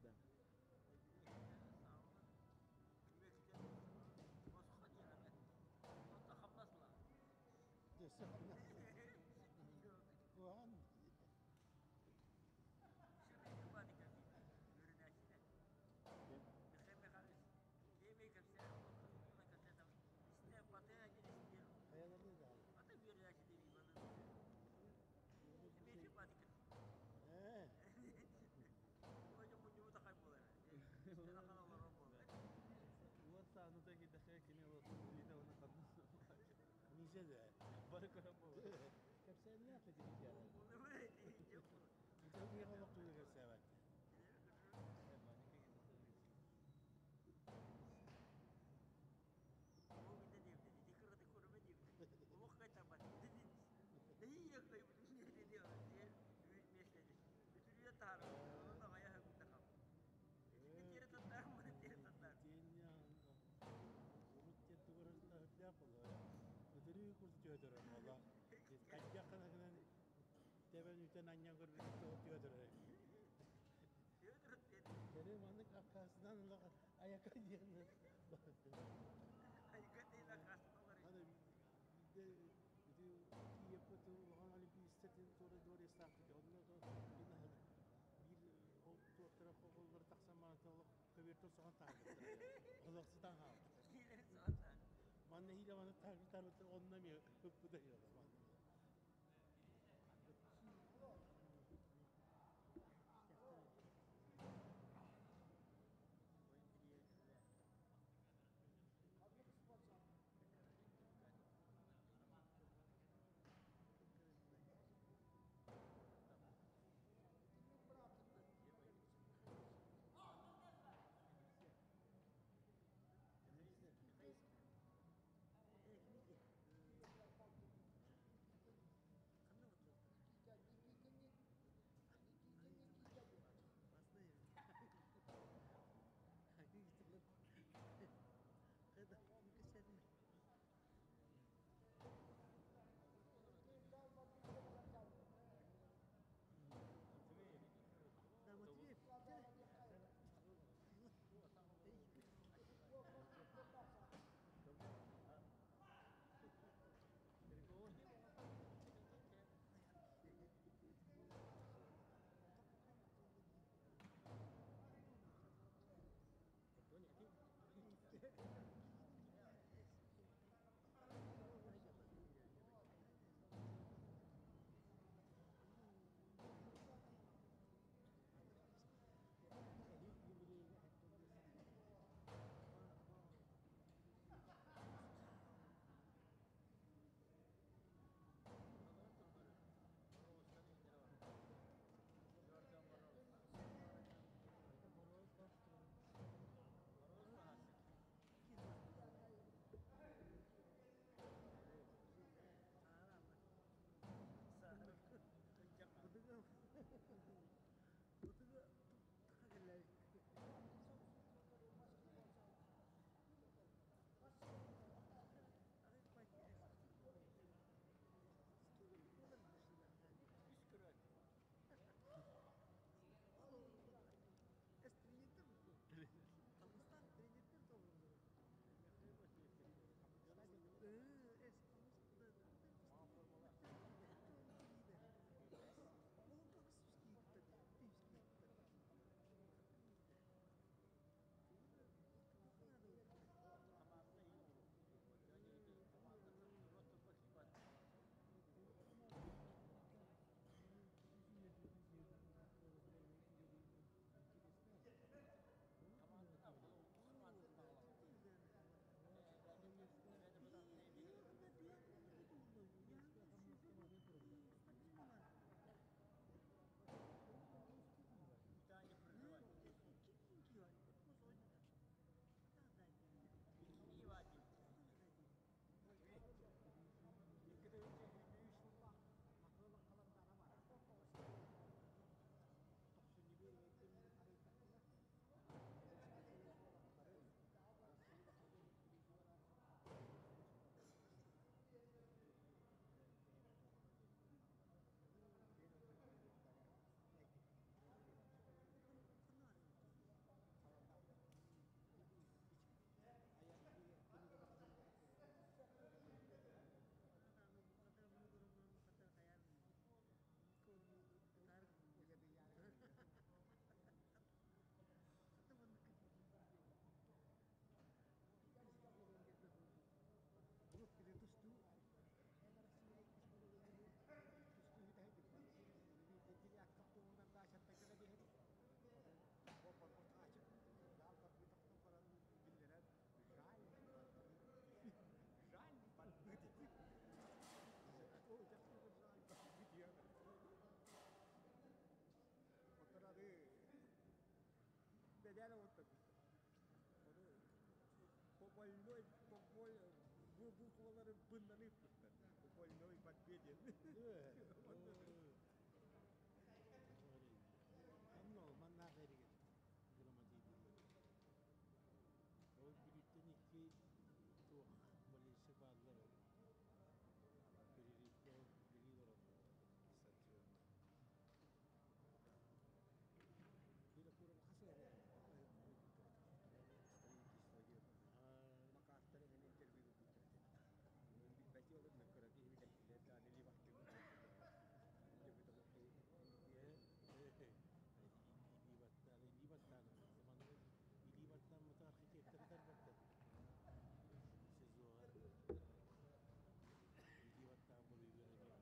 Nice de. Barı kara bu. Hepsi ne atladı bir kere. Onu mu yok mu? Bir de bir yakalık duyuyor sever. O bir de diyor dedi. Dikkat et koruma diyor. O vakit tabat. Dedi. Ne yok kayıp ne diyor diye meşledi. Bütünüyle tarih. Onun da ayağı hükümde kaldı. Şimdi tiyere tutar mı? Tiyere tutar. Diyen ya. Umut yetti burasında ne yapalım? Ödülü kurtuyor valla. Kaç yakına kadar Teven üten anyan görüp tutuyor. Diyordur dedi. Benim anlık arkasından ayak ayağını. Ay kadıyla kastım var. Hadi bir de iki yapıtı olan olimpiyatın doğru startı. Ondan sonra bir o tarafa kolları taksam mantıklı köbertör soğan takip. Olaksudan ha. İleri soğan. Manne hile bana takip tarafı onunla mı hıppı da yiyor. Дядя вот так. Больной, bu bukvaları bundan ıptı. Больной подбеден. Anno, man na gayri gel. Gramati değil. O birlikten iki tuh böyle sefalar. Birlikte biri de satıyor. Bir pura hasıl var. Makasları en interview bitirdi. Belki olur mu kırık iyi bir de tane liva gibi. Jadi betul libattan zamanında libattan mutlu arkitekturlar baktı. Sezuar libattan böyle yöneliyor.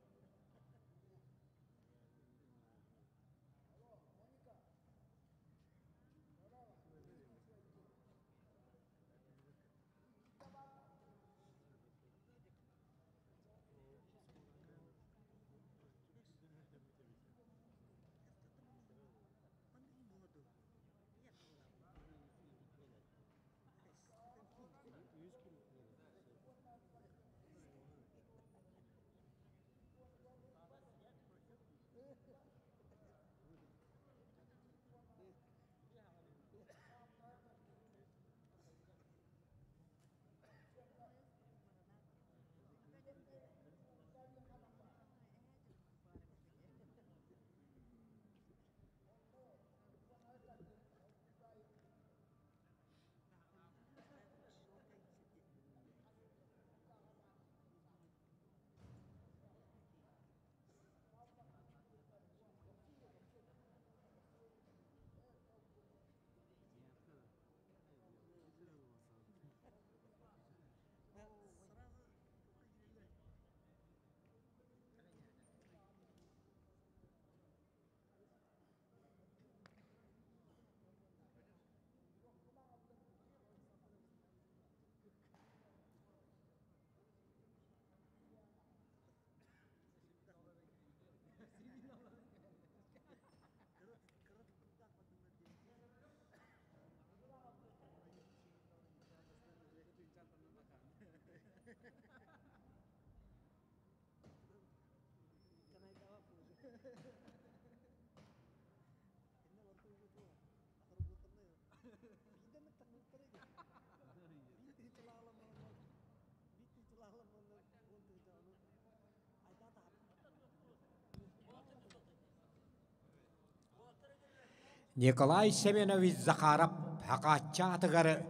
Николай Семенович Захаров Хакатча атыгары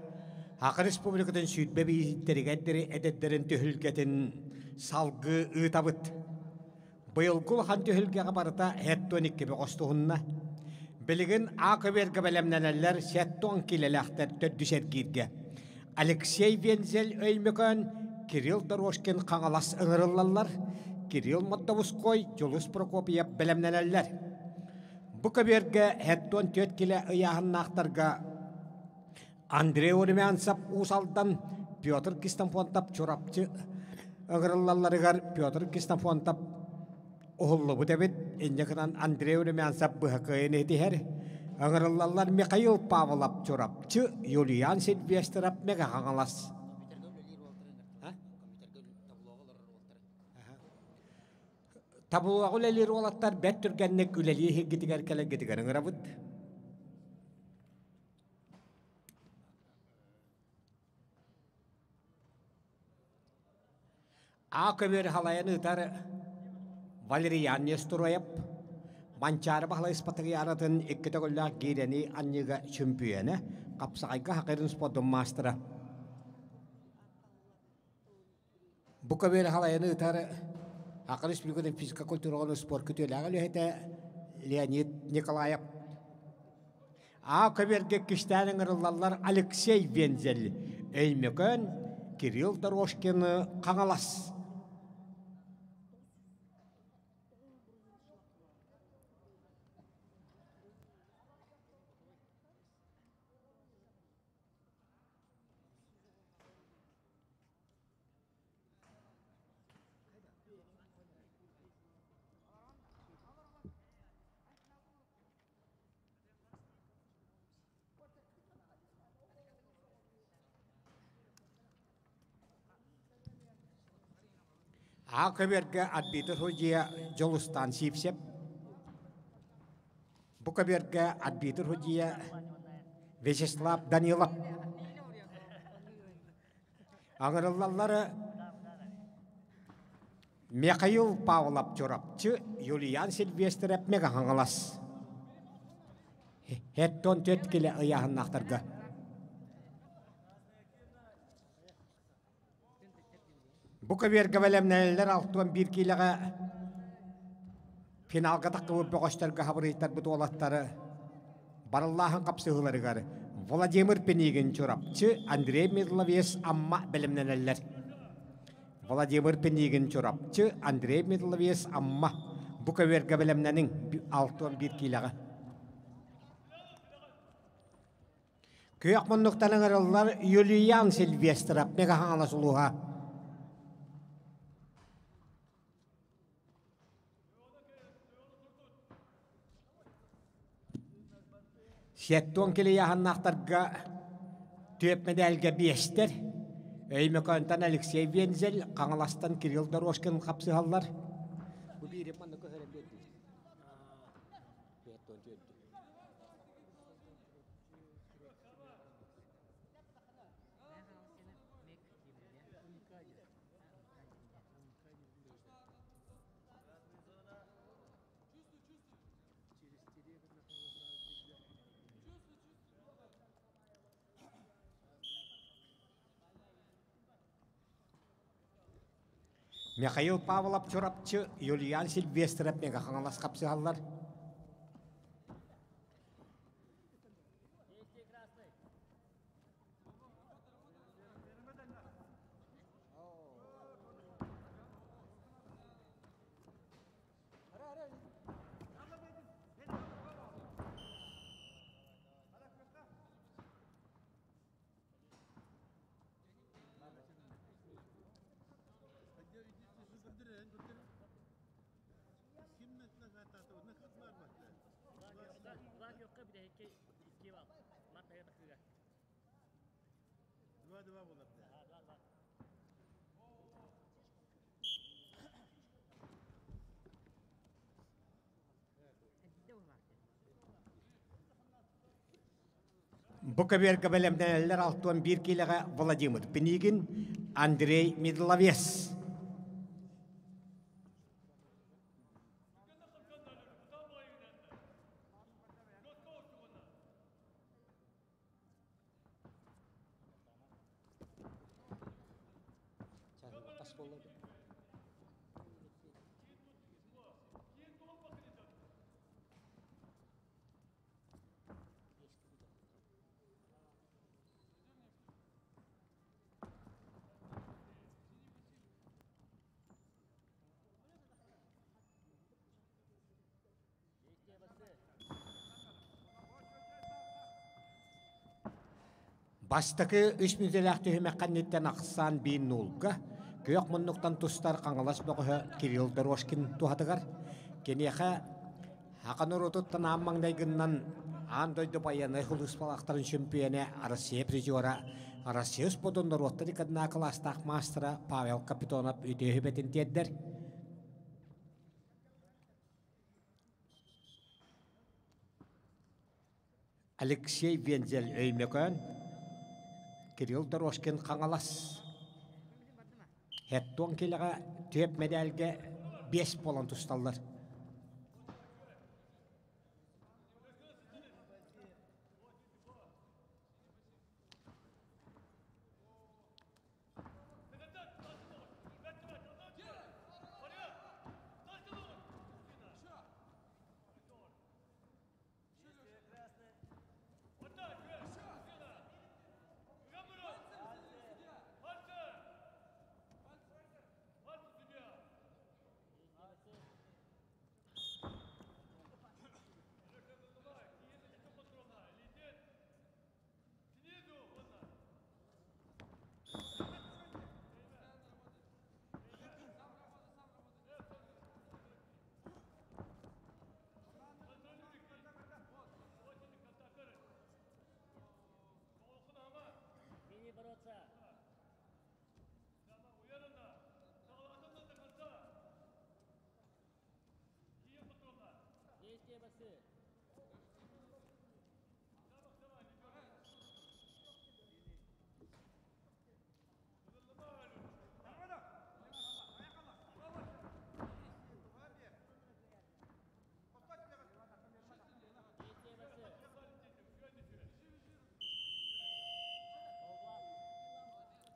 Хак Республикатын сүйтбе бейтерігендері әдеттерін төхілгетін салғы ұйтабыт. Бұйылгул хан төхілгеға барыта әттуаник кебе қостуғынна. Білігін ақы бергі бәлемнәләләр сәттуан келеләқтер төддүсер кирге. Алексей Вензель өймекөн Кирилл Дорошкин қаңалас ыңырылалар, Кирилл Мотовуской Жолус Прокопьев бәлемнәләләр. Бу каберге әттуан төт келе ұяғыннақтарға Андрей Урмянцев усалдан Петр Кистамфонтап чорапчы ыңырылаларыгар Петр Кистамфонтап оғылы бұ дәбет әнекінен Андрей Урмянцев бұхықайын етігер ыңырылалар Михаил Павлов чорапчы Юлиан Сильвестров мега қаңалас. Табылуағы үлелер олаттар бәт түргеннек үлелі гетігер кәлі гетігер ыңырабыд. Ақыбер халайын ұтары Валериян Нестуроев Манчары бағылай спатығы аратын еккеті көллақ гейрені анныға чемпионы қапсағайға хақырын спордың мастера. Бұқыбер халайын ұтары Ақыр Республиканың физика культуралының спорт күтеліғі лөйті Леонид Николаев. Ақыберге кіштәнің ұрылалар Алексей Вензель өймекөн Кирилл Дорошкин қаңалас. Акаберге арбитр худия Жолустан Сипсеп. Букаберге арбитр худия Вячеслав Данилов. Аңырыллары Михаил Павлов чорапчы Юлиан Сильвестреп мегахаңалас. Хеттон төткелі аяғын нақтырға. Букаберге бәлемнәлілер 61 келіға финалға таққы бұғаштарға хабырыйтар бұд олаттары барыллағын қапсығылары ғары. Владимир Пенигин чорапчы Андрей Медловес амма бәлемнәлілер. Владимир Пенигин чорапчы Андрей Медловес амма Букаберге бәлемнәнің 61 келіға. Күйек мұндықтарын аралар Юлиан Сильвестрап мегахаңала сұлуға. Сеттон келі яғаннақтарға төп медальге бестер. Өймекөнтан Алексей Вензель, қаңыластан Кирилл Дорошкин қапсығалар. Михаил Павлов чорапчы Юлиан Сильвестреп мегахаңалас қапсығалар. Букаберге бәлемнәлілер 61 келіға Владимир Пенигин, Андрей Медловес. Бастықы 3 мүзеләқті хүмәққаннеттен ақсан бейін нолға, көйек мұннықтан тұстар қаңылас бұғы Кирилл Дорошкин туғатығар. Кенеқі Хақан ұрытыттан аммаңдайғыннан андойды баяны құлыс балақтарын чемпионы Россия призиора, Россия сподындар оттары кадына кластақ мастера Павел Капитонов өте хүбетін теддер. Алексей Вензель өймекөн, Кирилл Дорошкин қаңалас. Хеттон келіға төп медальге 5 болан тұсталдар.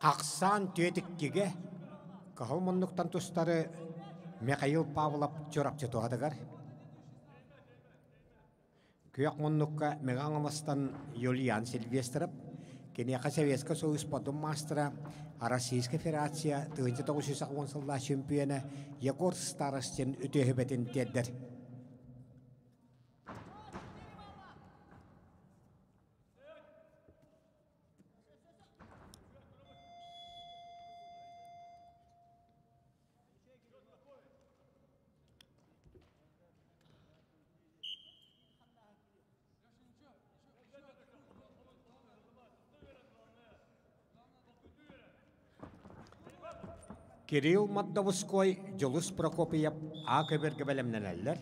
Ақсан түйетіккеге қағыл мұнлықтан тұстары Михаил Павлов чорапчы туғадығар. Күйек мұнлыққа меғаңымастан Юлиан Сильвестров, Кенеқа Советский Союз подым мастера, а Российская Федерация 1990 жылда чемпионы Егор Старостин үтөһөбетін теддір. Кирилл Маддовской, Жолус Прокопьев, Акыберге белемненеллер.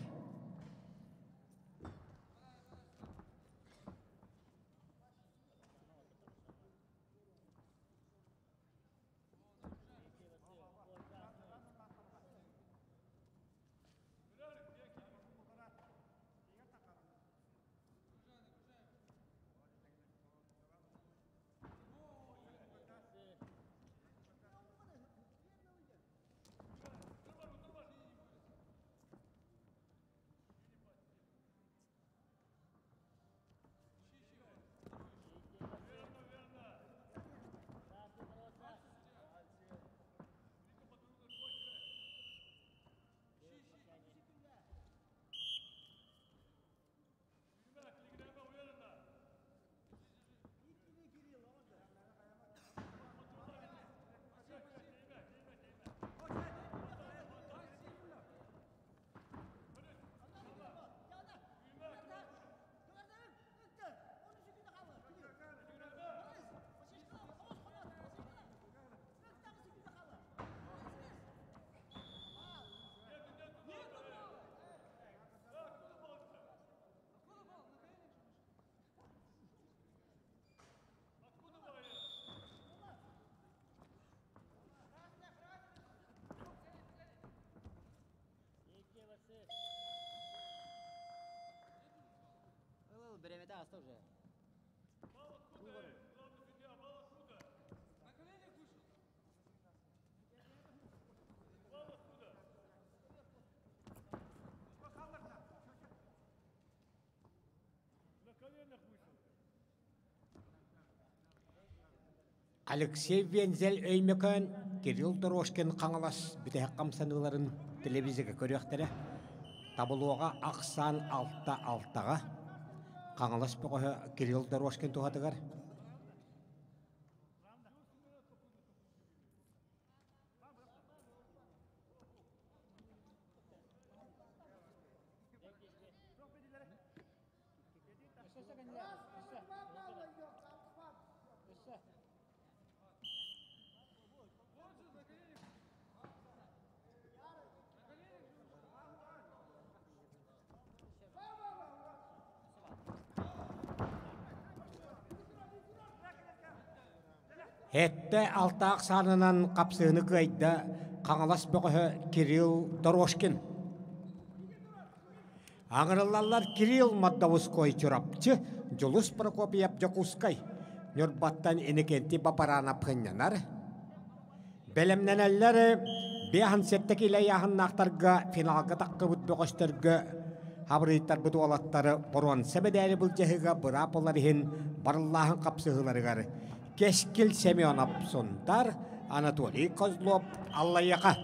Время-то осталось уже. Алексей Вензель өймекөн Кирилл Дорошкин қаңылас бітәк қамсаныларын телевизияға көріқтері. Табылуға Ақсан 6-6-ға қаңылас бұғы Кирилл Дорошкин туғадығар. Хетте алтақ санынан қапсығыны көйді қаңылас бұғы Кирилл Дорошкин. Аңырылалар Кирилл Маддовской чурапчы, Жолус Прокопьев Жокускай, Нюрбаттан енекенті бапарана пғыннанар. Белемненелері бейхан сеттек иле яғыннақтарға финалға таққы бұд бұғыштырғы хабырыйттар бұд олаттары бұруан сәбедәрі бұл жығыға бұрап оларығын барыллағын қапсығыларығары. Кескил Семенов сондар, Анатолий Козлов, Аллаяқа.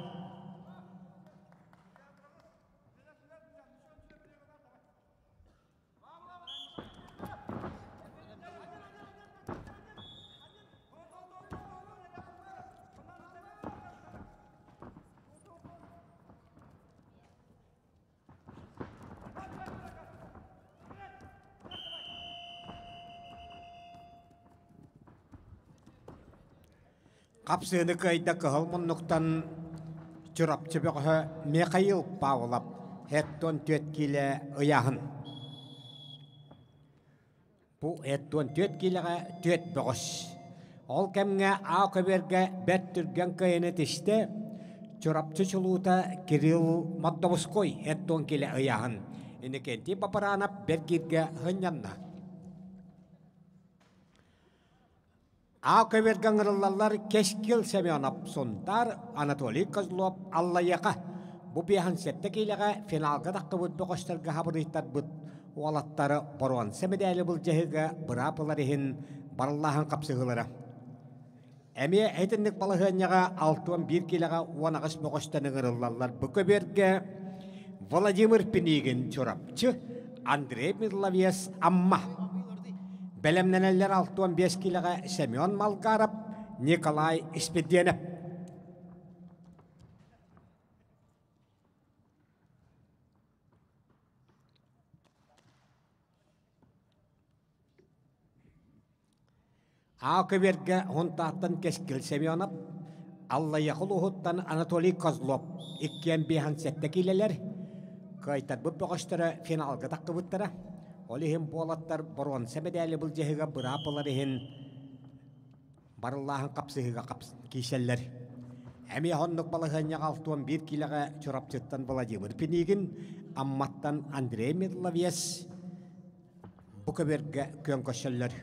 Қапсыны көйді қығыл мұнлықтан чұрапчы бұғы Михаил Павлов әттон төт келі ұяғын. Бұл әттон төт келіға төт бұғыш. Ол кәмге ақыберге бәт түрген көйіні тішті чұрапчы чулуыта Кирилл Маддовской әттон келі ұяғын. Енекенті папаранап бәргерге ғынянна. Көберген ырыллалар Кескил Семенов сондар Анатолий Козлов Аллаяқа. Бұ бейхан сетті кейліға финалға даққы бұд бұқыштарға хабырыйтар бұд уалаттары боруан семедәлі бұл жехіға бұрапылар ехін барыллағын қапсығылары. Әме әйтіндік балығынyaға 6-1 кейліға уанағыс бұқыштаны ырыллалар бұ көберге Владимир Пенигин чорапчы Андрей Медловес амма. Бәлемненелер 6-5 киліға Семен Малгаров, Николай Испеденов. Көберге ғонтақтан Кескил Семенов, Аллаяқыл ұғыттан Анатолий Козлов, 2-5 сәтті келелер. Қайтар бұп бұғыштары финалға таққы бұттары. Олихин болаттар боруан семедәлі бұл жехіға бұрапылар ехін барыллағын қапсығыға кейселлер. Әме ғоннық балығынyaға 6-1 киліға чорапчыттан Владимир Пенигин, амматтан Андрей Медловес бұ көберге көн көшеллер.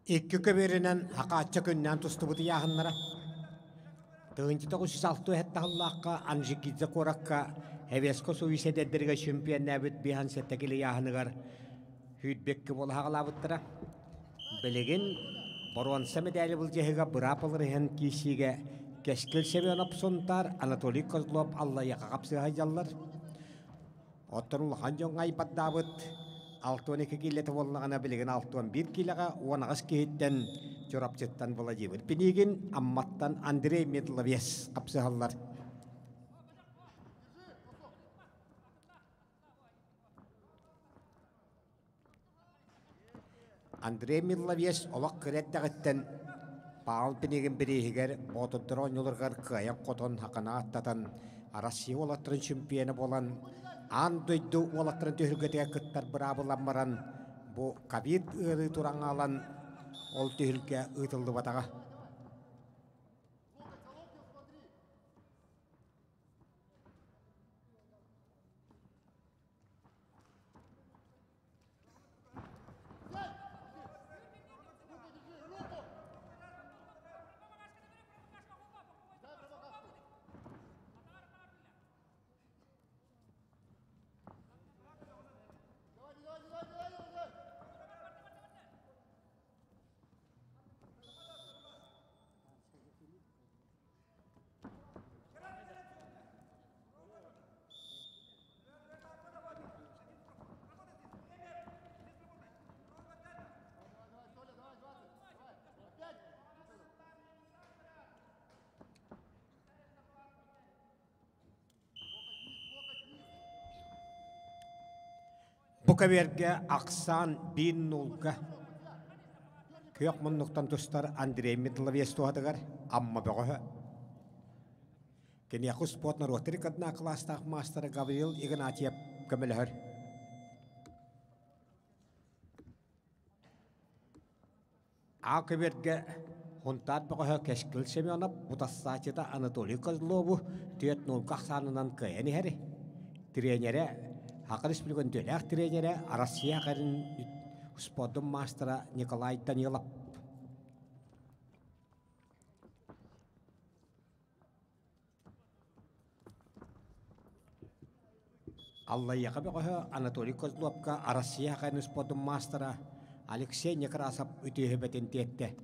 Ikki köberinen haqatça könnän tustubutu yağınlara. Tığınçı 906 hetta Allahqa anjikidze korakka hevesko suise deddirge şümpiyennäbit bihan settekili yağınıgar hüdbekki bol haqalabıttıra. Belegin boruan semedäli bul jehiga bırapılır hen kişiге Keskil Semyonov sontar Anatoliy Kozlov Allayaqa qapsı hajallar. Oturul hanjon aypaddabıt 6-12 killeti bollagana biligin 6-1 kilaga uanağız kehitten çorapçıttan Vladimir Penigin ammattan Andrei Medlовес kapsıhallar. Andrei Medlовес olak kırettağıtten Paul Penigin birihiger botudron yolurgar kıyak koton haqana attatan Arasiya olattırın şümpiyeni bolan Anduydu olattırın tühülgötüge kıttar bırabılanmaran bu kabir ırı turan alan ol tühülge ıtıldı batağa. Bu kaberge aksan bin nolga kök munnuktan tustar Andrei Medlовес tuhadıgar amma beğoha. Keni akı spotnar otiri kadna klastaq master Gabriel Ignatiev kamelhar. A kaberge huntat beğoha Keskil Semyonov butassaçıda Anatoliy Kozlov'u tüyet nolga aksanından kayani heri. Trenere Haqarış bilgön dölek trenere Arasiya qarın uspodum mastera Nikolay Danilov. Алла яқабеғі Анатолий Козловка Россия қайны спортын мастера Алексей Некрасов үтігі бәтін тетті.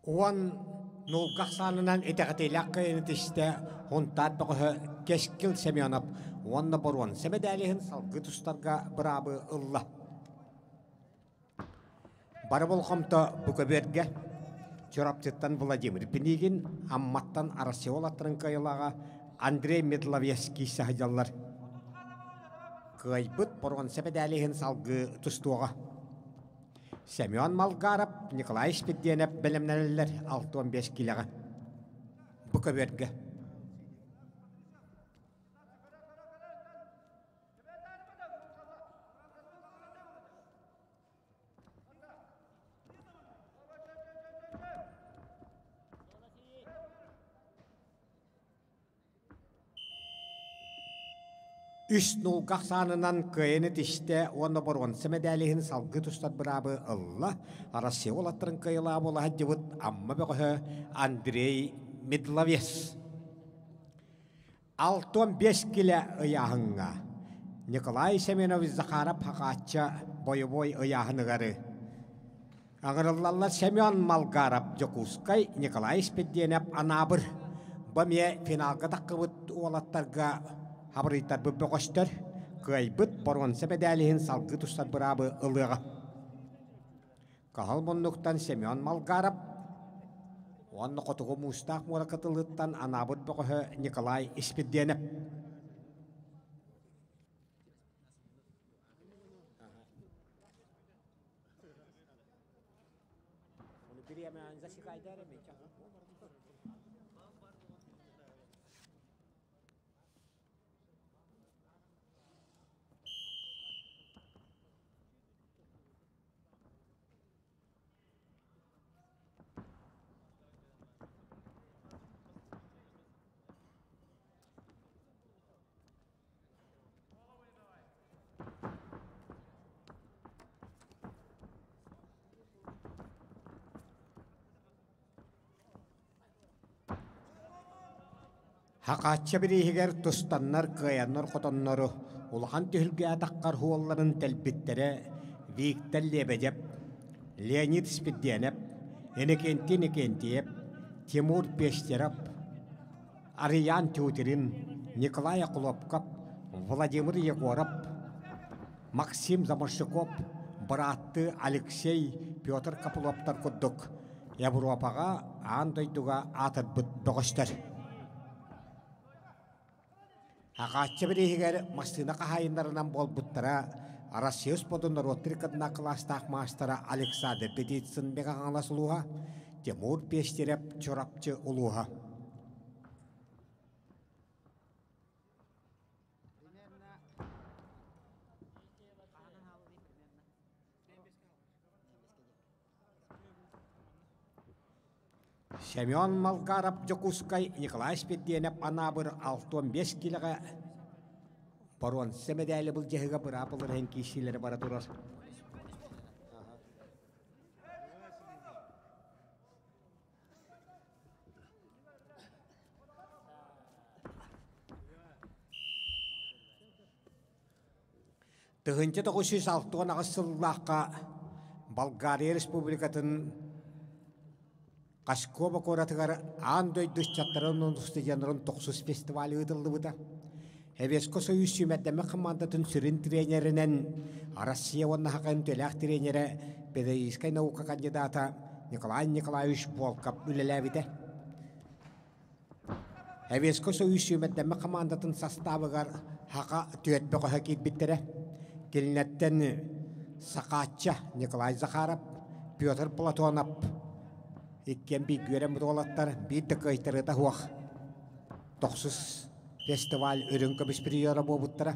Уан нулгахсанынан этегатилак кыйнытышты хунтат богы кескил Семенов уанна боруан семедалихин салгы тустарга брабы ылла. Бары болхамта букаберге чораптыттан Владимир Пенигин амматтан Арасиолаттырын кайылага Андрей Медловецкий сахыдалар. Кайбыт боруан семедалихин салгы тустуага. Семен Малгаров, Николай Спиденов білімнелілер 6-15 килоға. Бұқа берге. Үш нулгақ санынан көйені тішті, оны бұрғын сәмедәліғін салғы тұстат бірабы ұлла, арасы олаттырын көйіла бола әддебіт амма бөғі Андрей Медловец. 6-15 килі ұяғынға. Николай Семенович Захаров хақатча бойы-бой ұяғынығары. Аңырылалар Семен Малгаров Жокускай, Николай Спиденов Анабыр. Бәме финалға таққыбыт олаттарға Хабырыйтар бүббі қоштар, көйбіт борған сәбедәліғін салғы тұстар бұрабы ұлыға. Қағыл мұнлықтан Семен Малгаров, оны қотығы мұстақ мұрақытылыттан анабыт бұғы Николай Спиденов. Хақатча бірейгер тұстаннар кыяннар қотоннары улахан түхілге атаққар хуалларын тәлбіттері Виктор Лебедев, Леонид Спиденов, Энекенти Некентиев, Тимур Пештеров, Ариян Тютерин, Николай Клопков, Владимир Егоров, Максим Заморщиков, Братты Алексей Петр Капулоптар күддік. Европаға андайдуға атыр бұт бұғыштар. Haqatça birihigер мастына қахайындарынан бол бұттара Россиюс подындар отрикадына кластақ мастара Александр Петицин беға аңлас ұлуға, Тимур Пештереп чорапчы ұлуға. Семен Малгаров Джокускай Николай Спеденеп анабыр 65 килоға баруан семедәлі бұл жеғіға бір апылыр ән кейшілері бара тұрар. Тұғынчы 906 ағысыллаққа Болгария Республикатын Қашкоба коратығар андой дүшчаттарын ұнысты жанырын 900 фестивалі ұдылды бұда. Эвеско союз сүймәддәмі командатын сүрін тренерінен Россия онна хақын төләқ тренері педагогической наука кандидата Николай Николаевич Волков үлеләвіді. Эвеско союз сүймәддәмі командатын составығар хақа түйетбі қоға кетбіттірі. Келінеттен Сақатча Николай Захаров, Петр Платонов, Иккен бейгерем бұдолаттар бейді қайтыры да хуақ. 900 фестиваль үрінкі біспірiyora болбыттыра.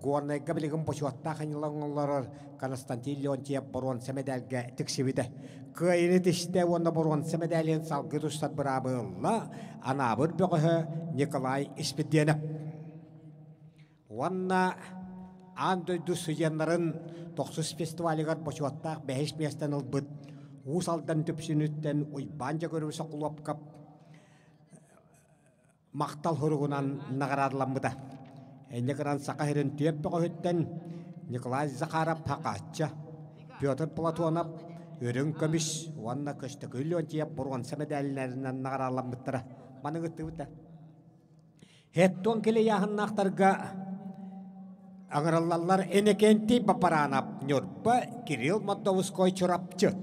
Горный габілігін бошуатта қанылаңыларыр Константин Леонтьев бұрын сәмедәлге тіксівіді. Қайыны тіште оны бұрын сәмедәлін салғы тұстат бұрабылла анабыр бұғы Николай Испеденов. Онна андойду сұйенларын 900 фестивалігер бошуаттақ 5 местен ұлбыд. Усалдан түпсінүттен ұйбанжа көрімісі құлапқап мақтал хұрығынан нағарадыламыда. Әнекіран сақайырын түйеппі қойыттен Николай Захаров Пақатча, Петр Платонов, өрін көміш, онна көшті күлі өntиеп бұрған сәмедәлінерінен нағарадыламыдыра. Маны күтті бұта. Хеттон келе яғын нақтарға аңыралалар әнекенті бапаранап нөрпі Кирилл Мадовской чорапчы.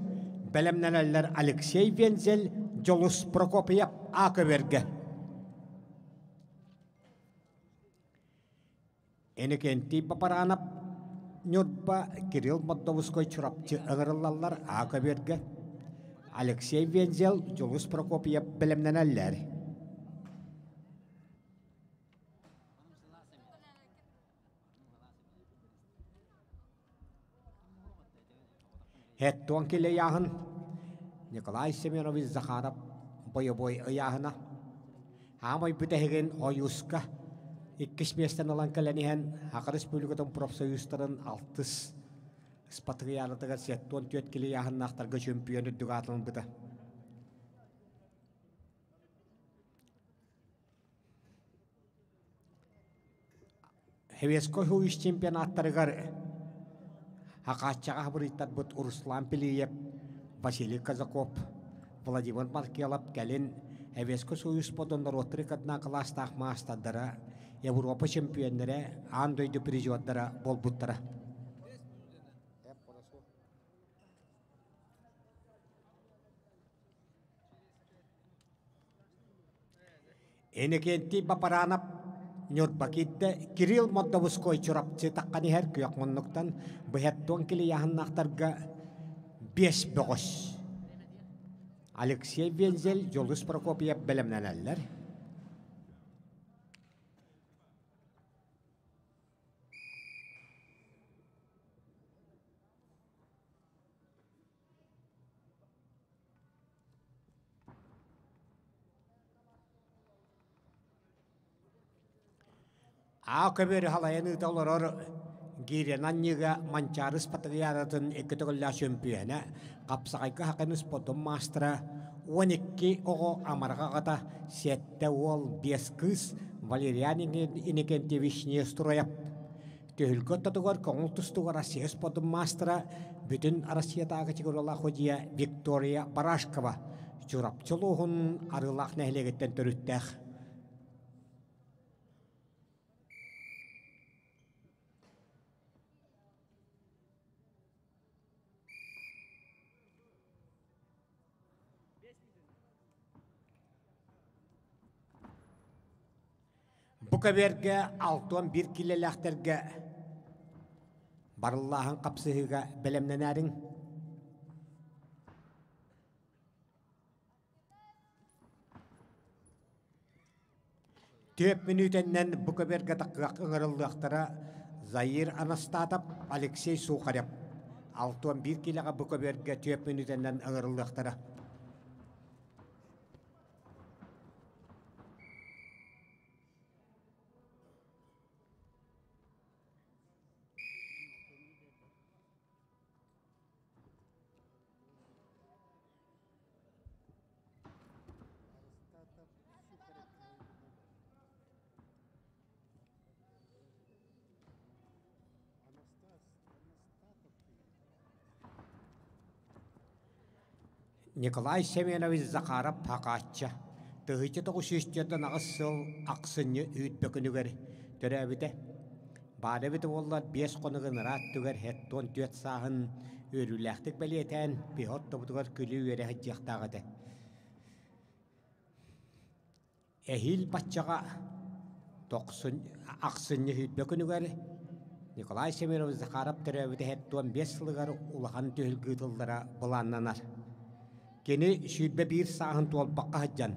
Бәлемнәләләр Алексей Вензель, Жолус Прокопьев Акыверге. Энекенти папаранап Нюрба Кирилл Мадовской чурапчы ыңырылалар Акыверге. Алексей Вензель, Жолус Прокопьев бәлемнәләләр. Хеттуан келе яғын Николай Семенович Захаров бой-бой аяғына. Амай бүтәхеген ойуска 2 местен алан кәләнеген Хақы Республикатын профсоюзтарын 6 спатығы ярытыға сеттуан түйет келе яғын нақтарға чемпионы дүгатылын бұта. Хевеско хуиш чемпионаттарығар Хақатчаға бұриттар бұд Руслан Пелиев, Василий Казаков, Владимир Маркелов кәлін Эвеско союз подондар отрикадна кластақ мастадара, Европа чемпиондары, андойды призиоддара бол бұттара. Энекенти бапаранап Нюрбакитте Кирилл Мадовской чурапчы таққаны әр күйек мұннықтан бұхеттуан келі яғыннақтарға 5 бұғыш. Алексей Вензель, Жолус Прокопьев бәлемнен әлілер. Акыбері халайыны таларар гиренанниға манчарыс патриаратын экітігілі чемпионы қапсағайқы хақыныз потом мастера 12 оғы амарғағата сетті ол 5 кыз Валериан Иннокентьевич Нестроев. Төхілгі тұтығар көңіл тұстығар Россия потом мастера бүтін Россиятағы чекурала ходия Виктория Барашкова чурапчылығын арылақ нәхілегеттен түріттәқ. Bukaberge 6-1 kilelekterge barıllahın kapsıhıga belemnenerin. Töp minütenden Bukaberge takıqaq ıngırıllıqtara Zahir Anastatov, Alexey Sukharev. 6-1 kilega Bukaberge töp minütenden ıngırıllıqtara. Nikolay Semyonovich Zakharov Pakatça. Tığıcı toğuşuşçadan ağısıl aqsınyı üytbökünüger törəbide. Badabide ollar 5 qonuğun rahat tüger hetton 4 sağın örüləxtik beliyeten pihot tobutugar külü üyere hıccaqtağıdı. Ehil batçağa aqsınyı üytbökünüger Nikolay Semyonovich Zakharov törəbide hetton 5 sılıgar ulağan tühülgütıldıra bulanlanar. Keni şübbe bir sağın tuolbaqqa hıccan.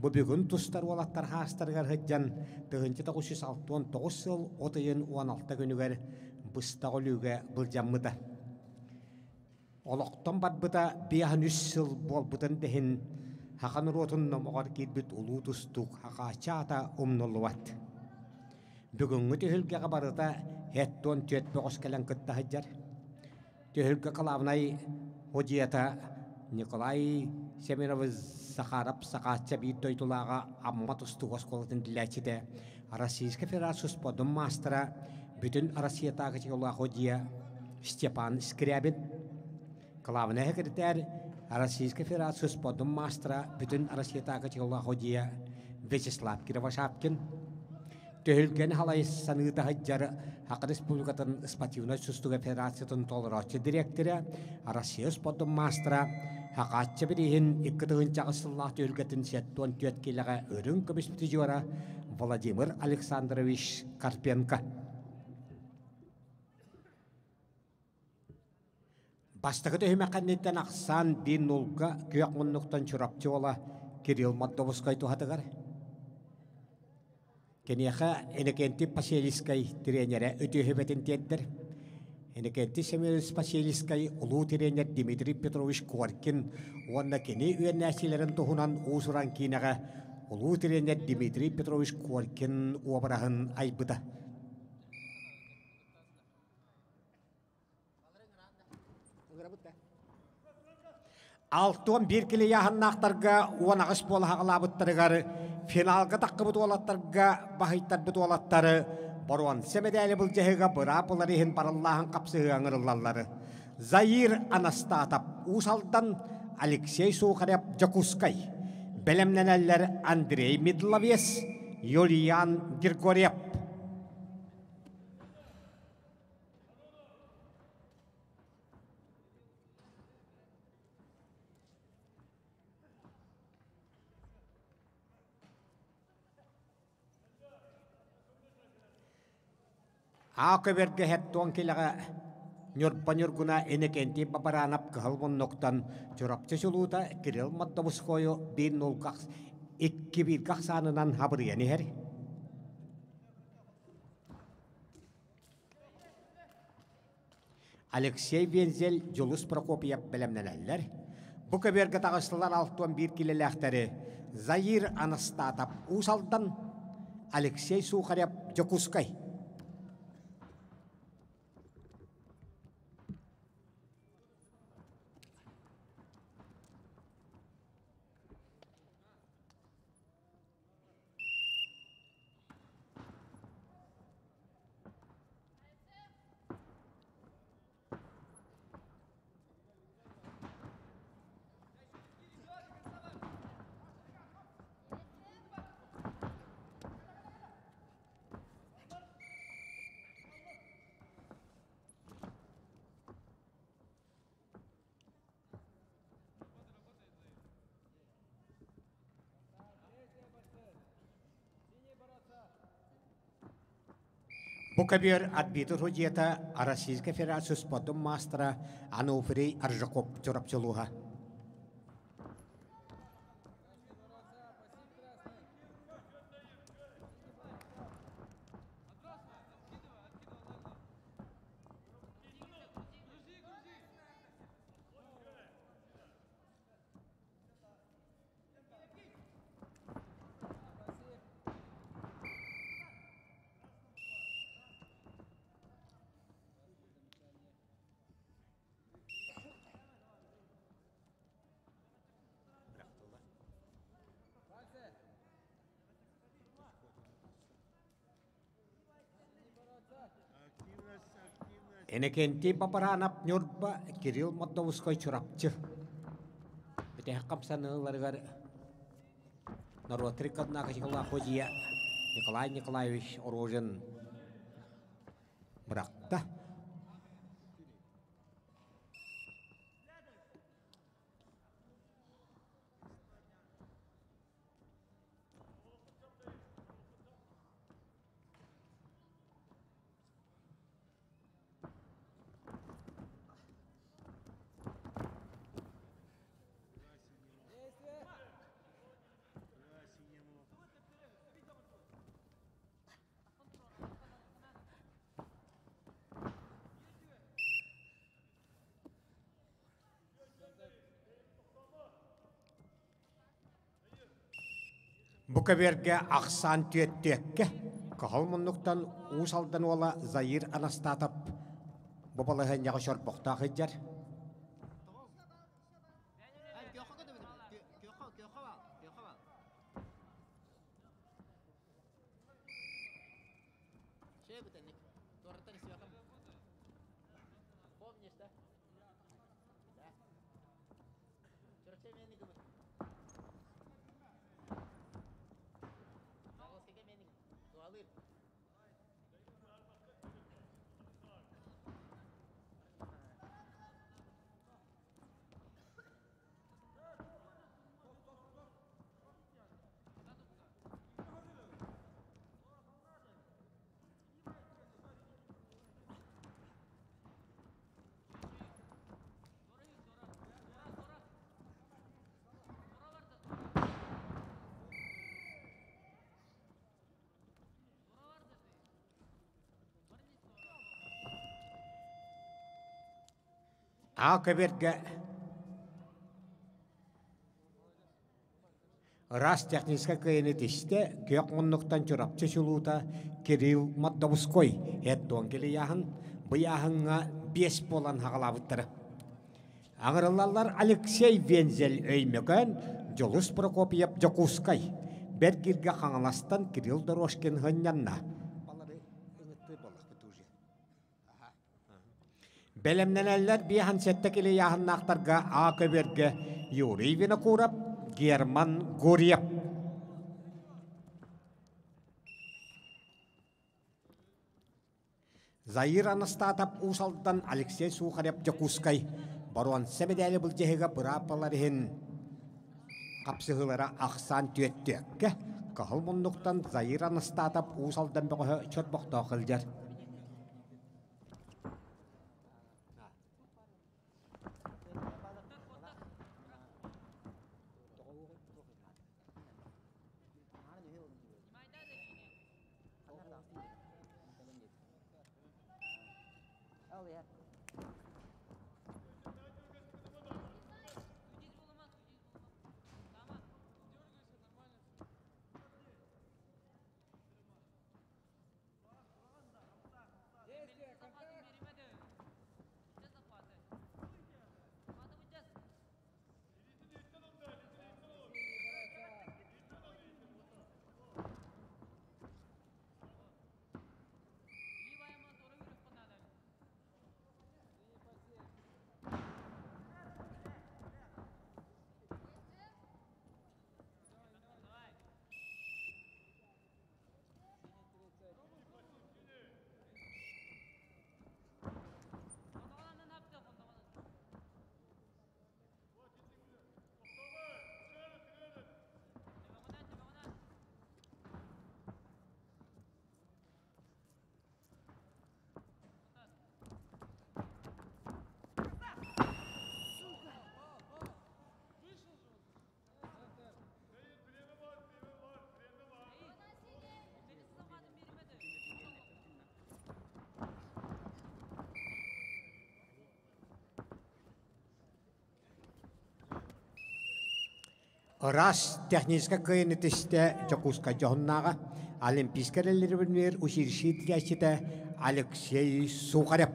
Bu bugün tuştar olattar haastargar hıccan. Tığıncı 969 yıl otayın 16 günüger bısta olüge bılcammıda. Oloqtan badbıda biyahan 3 yıl bolbudan dehin haqan rotun nomoğar kirbit ulu tustuk haqaçata umnoluvat. Bugünkü tühülge barıda hetton tüet boğuz kelen kıtta hıccar. Tühülge kalavnay hociyata Nikolay Semyonovich Zakharov Sakatça bir toytulağa amma tustuğuz kolatın dileçide Российская Федерация podum mastera bütün Россиятағы чегола ходия Степан Скрябин. Главный секретарь Российской Федерации podum mastera bütün Россиятағы чегола ходия Вячеслав Кривошапкин. Төхілген халай саныта хаджары Хақы Республикатын спортивной сустуға федерациятын толырачы директоры Россия podum mastera Haqatça birihin 2. Çağısıllah tölgetin 74 kilaga örün komisyonu Vladimir Alexandrovich Karpenko. Baştaki töhümekannetten aqsan bir nolga köyek munnuktan çurapçı ola Kirill Maddovskay tuhatıgar. Keniyaka enekenti Paseliskay trenere ötühübetin teddir. Enekenti Semyonovich Paseliskay ulu trener Dmitri Petrovich Korkin onna keni üyennäsilerin tohunan usuran kinaga ulu trener Dmitri Petrovich Korkin uabarahın aybıda. Altın bir kili yahannaqtarga onağış bol haqlabıttırgar finalga taqqıbıt olattarga bahaytarbıt olattarı Boruan semedeli bul jehiga bırapılarihin parallahın kapsığı anırıllalları. Zahir Anastatov usaldan Alexey Sukharev Jakuskay. Belemneneller Andrei Midlaves, Yulian Grigoriev. Aku berge hettuan kilaga nyorguna enekenti babaranap kahalmon noktan çorapçı suluta Kirill Maddovskoyo bir nolgak iki bir kaksanınan habriyani her. Alexey Venzel, Julius Prokopiev belemneneller. Bu kaberge tağısılar 6-1 kilelekleri Zahir Anastatov usaldan Alexey Sukharev Jakuskay. Букабер отбитый рудета Российской Федерации спортом мастера Ануфрий Аржакоп Чурапчелуга. Энекенти папаранап нюрба Кирилл Модовской чурапчы. Бите камсаныларгар Нарватрикадна качкала ходия Николай Николаевич Оружин бракта. Букаберге ақсан түйеттекке, қағыл мұнықтан ұсалдан ола Заир Анастатап, бұбалығын яғы шорпоқта қыджар. Акаберге Рас техническая кайнетисте кök мұннықтан чурапчы шулута Кирилл Модовской әттуан келі яғын бұяғынға 5 болан хағалабыттыры. Аңырылалар Алексей Вензель өймекен Жолус Прокопьев Жокускай бәргерге қаңыластан Кирилл Дорошкин ғынянна. Белемнелер бихан сеттекили яхыннақтарға Акаберге Юрий Винокуров, Герман Гурьев. Заир Анастатап усалдан Алексей Сухарев Жокускай баруан себедәлі бұл жеге бұрапаларығын қапсығылара ақсан түйеттекке қағыл мұндықтан Заир Анастатап усалдан бұғы чөтбоқта қылжар. Ырас техническа кыйынытысты Чокуска Джохуннага олимпийскерлер бирнер училищет Алексей Сухарев.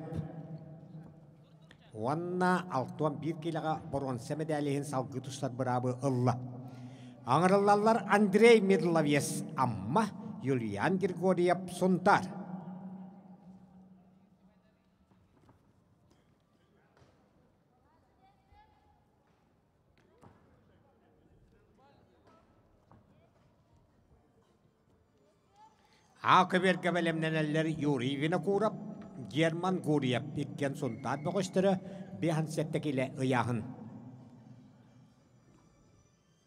Уанна алтуан бир келеға бронза медалиһин салгы тустар бырабы ылла. Аңырыллалар Андрей Медловес амма Юлиан Григорьев сонтар. Акыберге белемненелер Юрий Винокуров, Герман Гурьев иккен сонтар бөкөстөрө бехан сеттекиле ыяхын.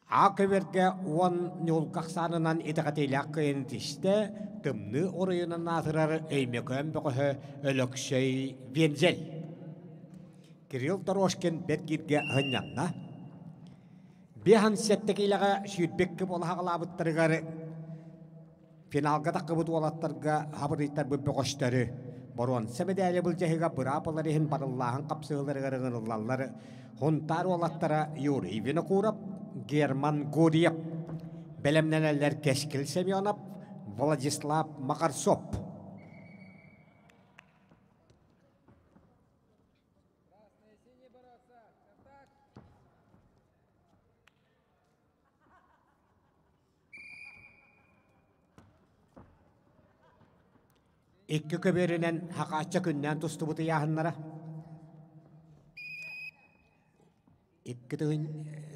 Акыберге он нюлкаксанынан итакатыйлак кыйын тиште тымны орыйынан атырар өймекөн бөкөһө өлөксөй Вензель. Кирилл Дорошкин беткирге хыннанна. Бехан сеттекилеге сүйүтбекке болахалабыттырыгары финалга такыбыт олаттарга хабырыйтар бөкөстөрү. Борон семедәле бул жаһига бырапаларын барыллаһын капсыгыларыгарын ыллаллары хонтар олаттара Юрий Винокуров, Герман Гурьев, белемненелер Кескил Семенов, Владислав Макарцов. Красные, синие бороться. Контакт. Ikki köberinen haqaçça günnen tustubutu yahanlara. Ikki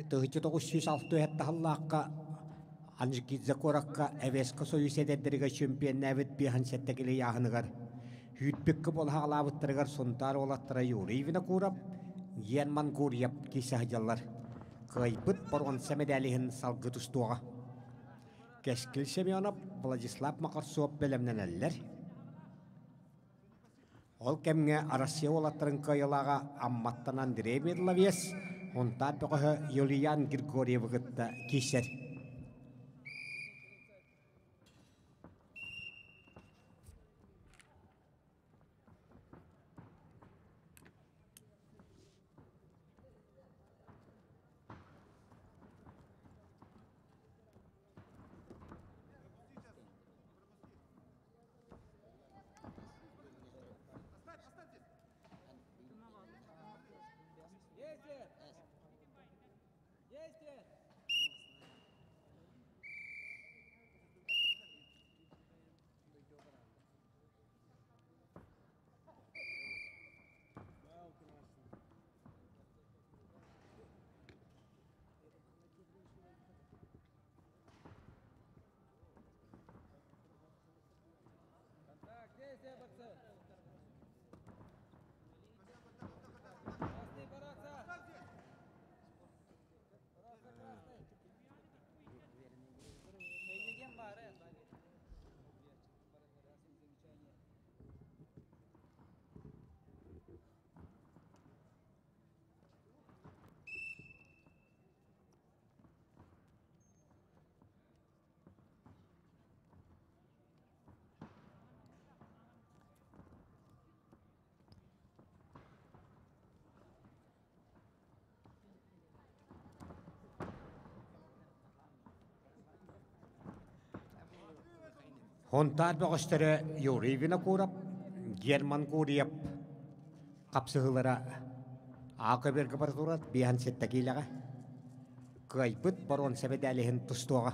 tığıcı 906 hetta hallaqqa anjikizze korakka eveska soyus ededdirige çempiyon näbet bihan settekile yahanıgar. Hütbekki bol haqlabıttırıgar sontar olattara Yurii Vinokurov, German Guryev kisahjallar. Kaypıt borgon semedalihin salgı tustuğa. Keskil Semyonov, Vladislav Makartsov belemneneller. Ол кемге Россия олаттарын кайылаға амматтан Андрей Медловес, онтар бөкөһө Юлиан Григорьев гытта кисер. Контакт. Действие, борцы. Красные бороться. Бороться, красный. Эйлеген бар, Онтар бөкөстөрө Юрий Винокуров, Герман Гурьев капсыгылара акыберге бартурат бихан сеттекилеге. Кайпыт борон себедалиhin тустуга.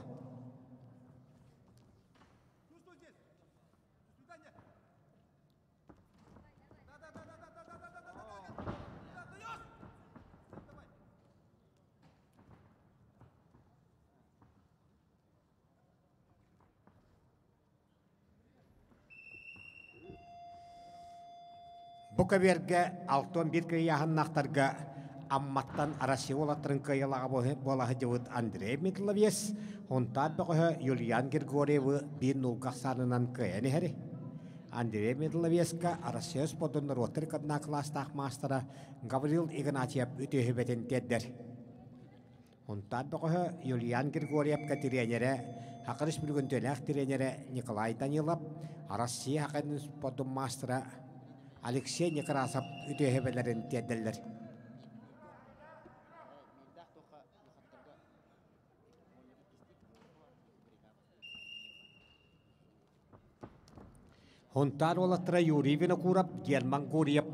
Бука берге алтон бир кыяхыннактарга амматтан Россия олаттарын кыялага болаһы жыбыт Андрей Медловес, онтар бөкөһө Юлиан Григорьев бир нулгаксарынан кыяны хери. Андрей Медловеска Россия спортундар отыр кадна класстах мастера Гаврил Игнатьев үтөһүбетен теддер. Онтар бөкөһө Юлиан Григорьевка тренере, хакырыш бүлгүнтөлөк тренере Николай Данилов, Россия хакын спортун мастера Алексей Некрасов үтөһөбелерин тедделер. Hontar olatra Yurivina Kurap, German Guriap,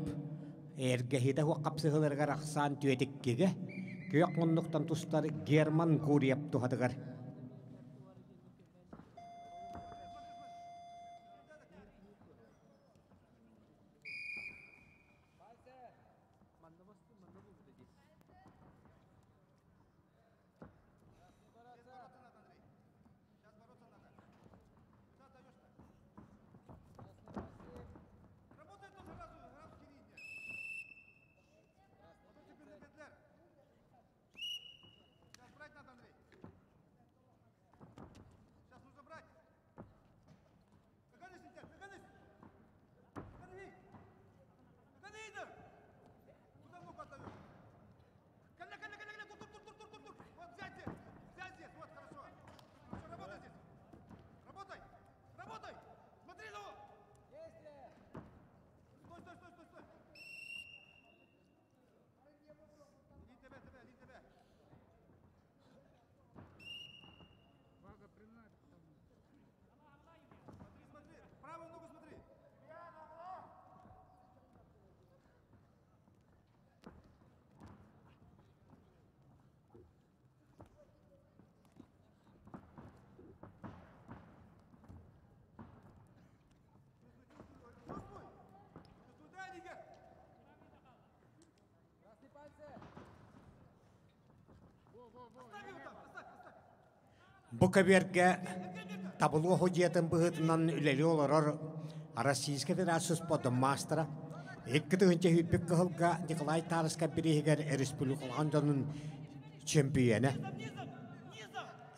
Ergehita who capsule Raksan to Etikige, Kyokmonoktan to start German Guriap to Hatagar. Букаверге табылу ходжиятын быхытынан үлели оларар Российской Федерации спортын мастера. Эккіті үнче хүйтпек кығылға Николай Тарыска бірегер республикалғанданын чемпионы.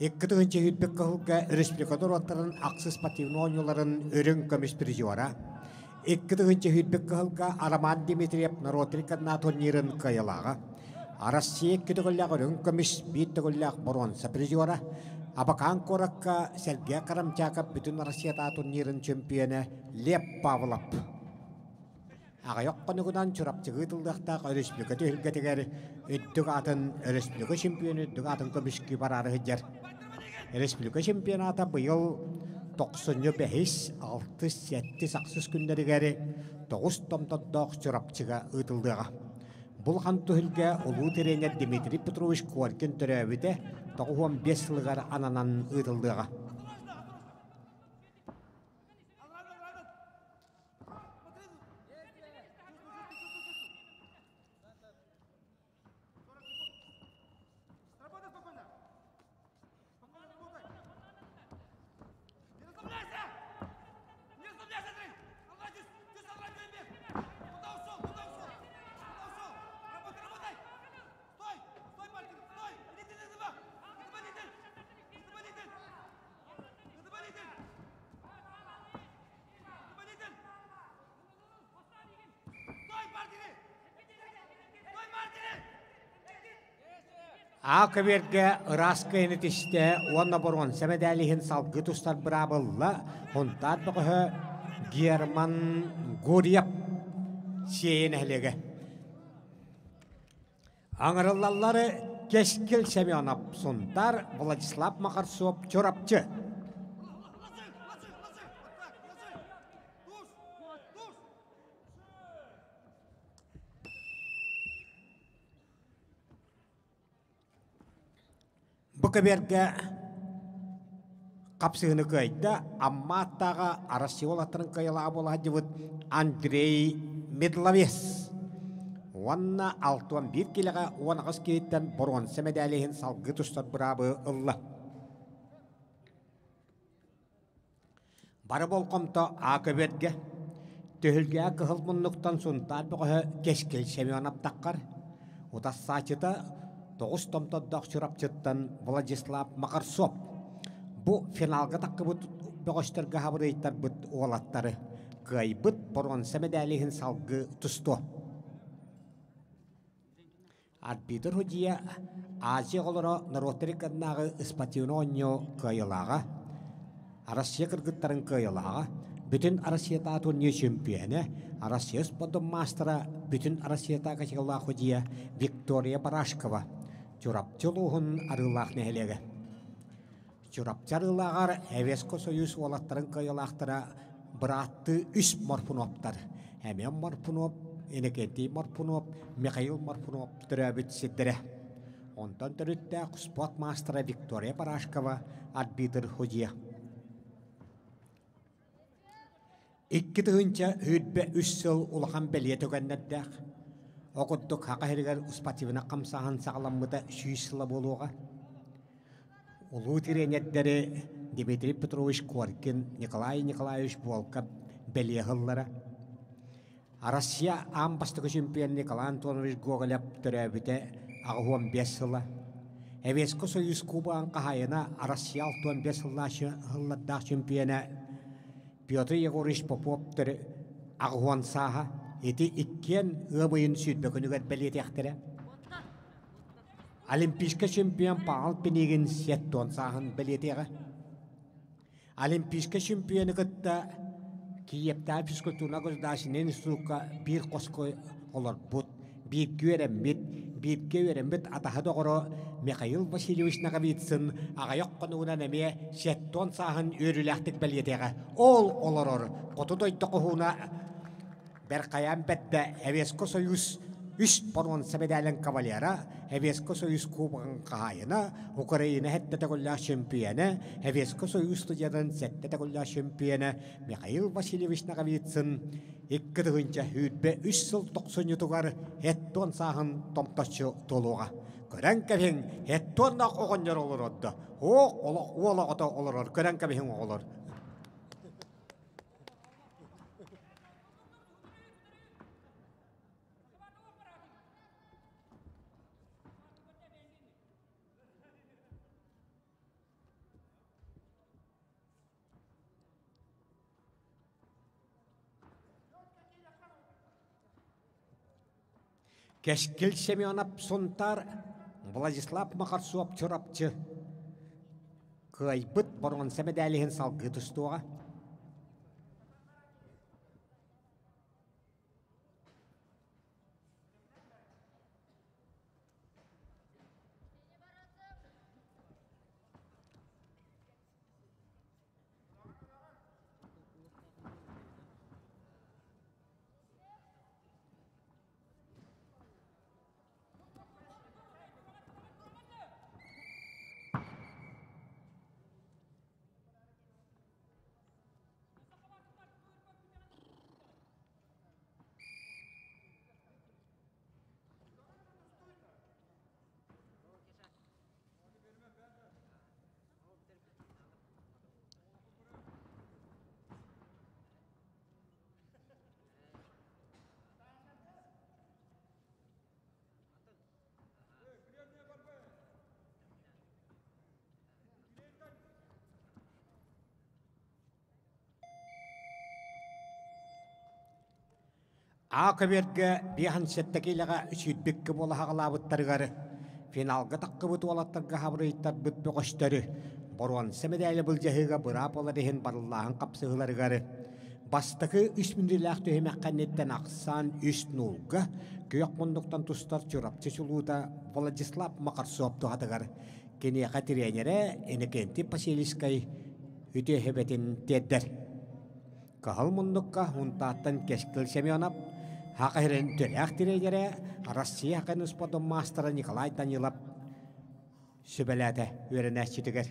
Эккіті үнче хүйтпек кығылға республикадор оттарын ақсы спортивны ойнуларын өрін көміс призиора. Эккіті үнче хүйтпек кығылға Араман Дмитриев Народрикадна турнирын кайылаға. Россия эккіті күлләғ өрін көміс бейті күлләғ боронса призиора. Абакан коракка Сергей Карамчака bütün Россия турнирын чемпионы Лев Павлов. Ағайоқ қонығыдан чұрапчығы тұлдақтақ республика түйілгетігер үттік атын республика чемпионы үттік атын көмішкі барары хыджар. Республика чемпионата бұйыл 95-6-7 сақсыз күндерігері 9 томтаддақ чұрапчыға ұтылдыға. Бұл қанты үлге ұлу теренер Дмитрий Петрович Коркин түрәуіде 95 жылғар ананан ұтылдыға. Акверге раскайны тиште онна борон семедәлиһин салгы тустар брабылла онтар бөгө Герман Гурьев сиенәлеге. Аңырыллары Кескил Семенов сонтар Владислав Макарцов чорапчы. Букаберге қапсығыны көйді, амматтаға Россия олаттырын кайылаға бола жывыт Андрей Медловес. Онна 61 келіға оңағыз кейттен бұрын семедәліхін салғы тұстар бұрабы ұлы. Бары бол қомта Акыберге төхілге қығыл мұнлықтан сұнтар бұғы кескел Семенов таққар. Отас сачыта 9 томтаддақ чұрапчыттан Владислав Макарцов. Бұ финалға таққы бұд бұғыштырға хабырыйттар бұд оғалаттары. Қай бұд бұрын семедәліхін салғы тұсты. Арбитр худия Азия олары Народрикаднағы спортивны ойны қайылаға. Россия кыргыттарын қайылаға. Bütün Россия турнир чемпионы, Россия спортын мастера, bütün Россия категория худия Виктория Барашкова. Чурапчылуғын арылақ нәхелегі. Чурапчарылағар Әвеско Союз олаттарын қайылақтыра Быратты үс Морпуновтар. Әмен Морпунов, Энекенти Морпунов, Михаил Морпунов түрәбіт сиддірі. Онтан түрітті спорт мастера Виктория Парашкова, арбитр Худия. Икки тыгынча хүйтбе үс сыл улахан бәлие төгәннәддәк. Оғыддық хақахерігер успативына қамсахан сағаламыда шүйсіла болуға. Улу тиренеттері Дмитрий Петрович Коркин, Николай Николаевич Волков бәлие ғыллары. Россия амбастығы чемпион Николай Антонович Гоголев түрәбіте ағуан 5 сылы. Әвескі Союз Кубаан қағайына Россия 65 сыллардақ чемпионы Петр Егорович Попов түрі ағуан саға еті иккен ғымайын сүйтбекінігер бәлие тәқтірі. Олимпийский чемпион Павел Пенегин 7 тонн сағын бәлие тәғы. Олимпийский чемпионы күтті Киевта физкультурна государственный институтка bir қосқой олар бұд, birге öğrenbet ataha doğru Mikhail Vasilievich Nagavitsin ağayok konuğuna neme 7 ton sağın örüləxtik belgeteğe. Olar qotu doydu qohuna Berkayan bette Evesko Soyuz üst porman sebedelen kavalyara Evesko Soyuz Kuban kahayına Ukrayna hette tegolla şempiyene Evesko Soyuz tujadan sette tegolla şempiyene Mikhail Vasilievich Nagavitsin İkki tığınca hüdbe 3 sıl 90 yutugar etton sağın tomtaşı toluğa. Kören kevin ettonna oğonlar olur odda. Oğla olur. Kören kevin olur. Кешкил Семенов Сонтар, Владислав Макарцов Чурапчы. Кайбыт борон семедәліген салғы тұстуға. Ақыберге бихан сеттекейліға үшітбекке болы хағалабыттарғары. Финалғы таққыбыт олаттарға хабырыйттар бұтбі қоштары. Боруан сәмедәлі бұл жахыға бұрап олар ехен барыллағын қапсығыларғары. Бастықы 3 мүнділәқ түйемәққанеттен ақсан 3 нулға күйек мұндықтан тұстар чұрапчы чулуыда Владислав Макарцов тұғатығар. Кенеға тренері Энекенти Пасилискай үте хебетін теддер. Кағыл мұндыққа ұнтаттан Кешкил Семенов Хақырын түрәқ тренері Россия қайны спортын мастера Николай Данилов сөбәләді өрін әшчетігер.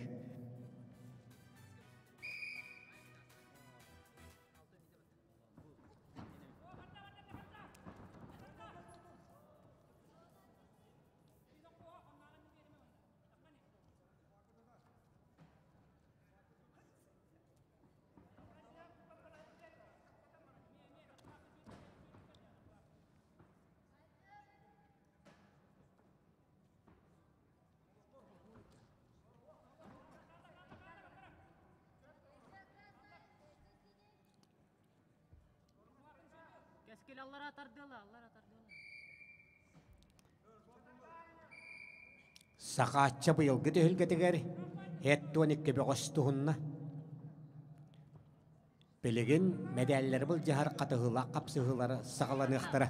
Allah atardığıla. Saqaatça bıyılgı tühülgetiger, ettuan ikke beğostuğunna. Biligin medalleri bıl jahar qatıhıla qapsıhıları sağalanıqtıra.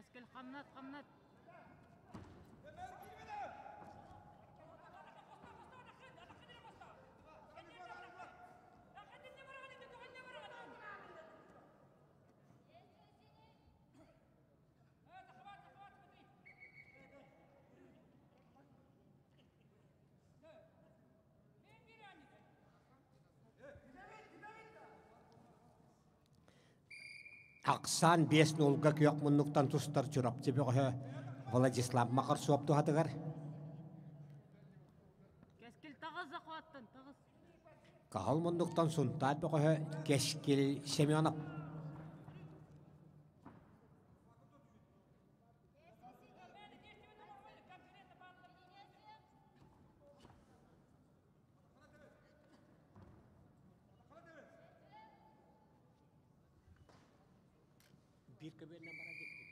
Keskil kamnat kamnat. Aksan 5-0 kök munnuktan tustар çurap tibi qoha Владислав Макарсуап тухатыгар. Keskil tağız akvattın tağız. Kahal munnuktan suntaat bi qoha Keskil Semyonov. Bir köbeğinden bana gitti.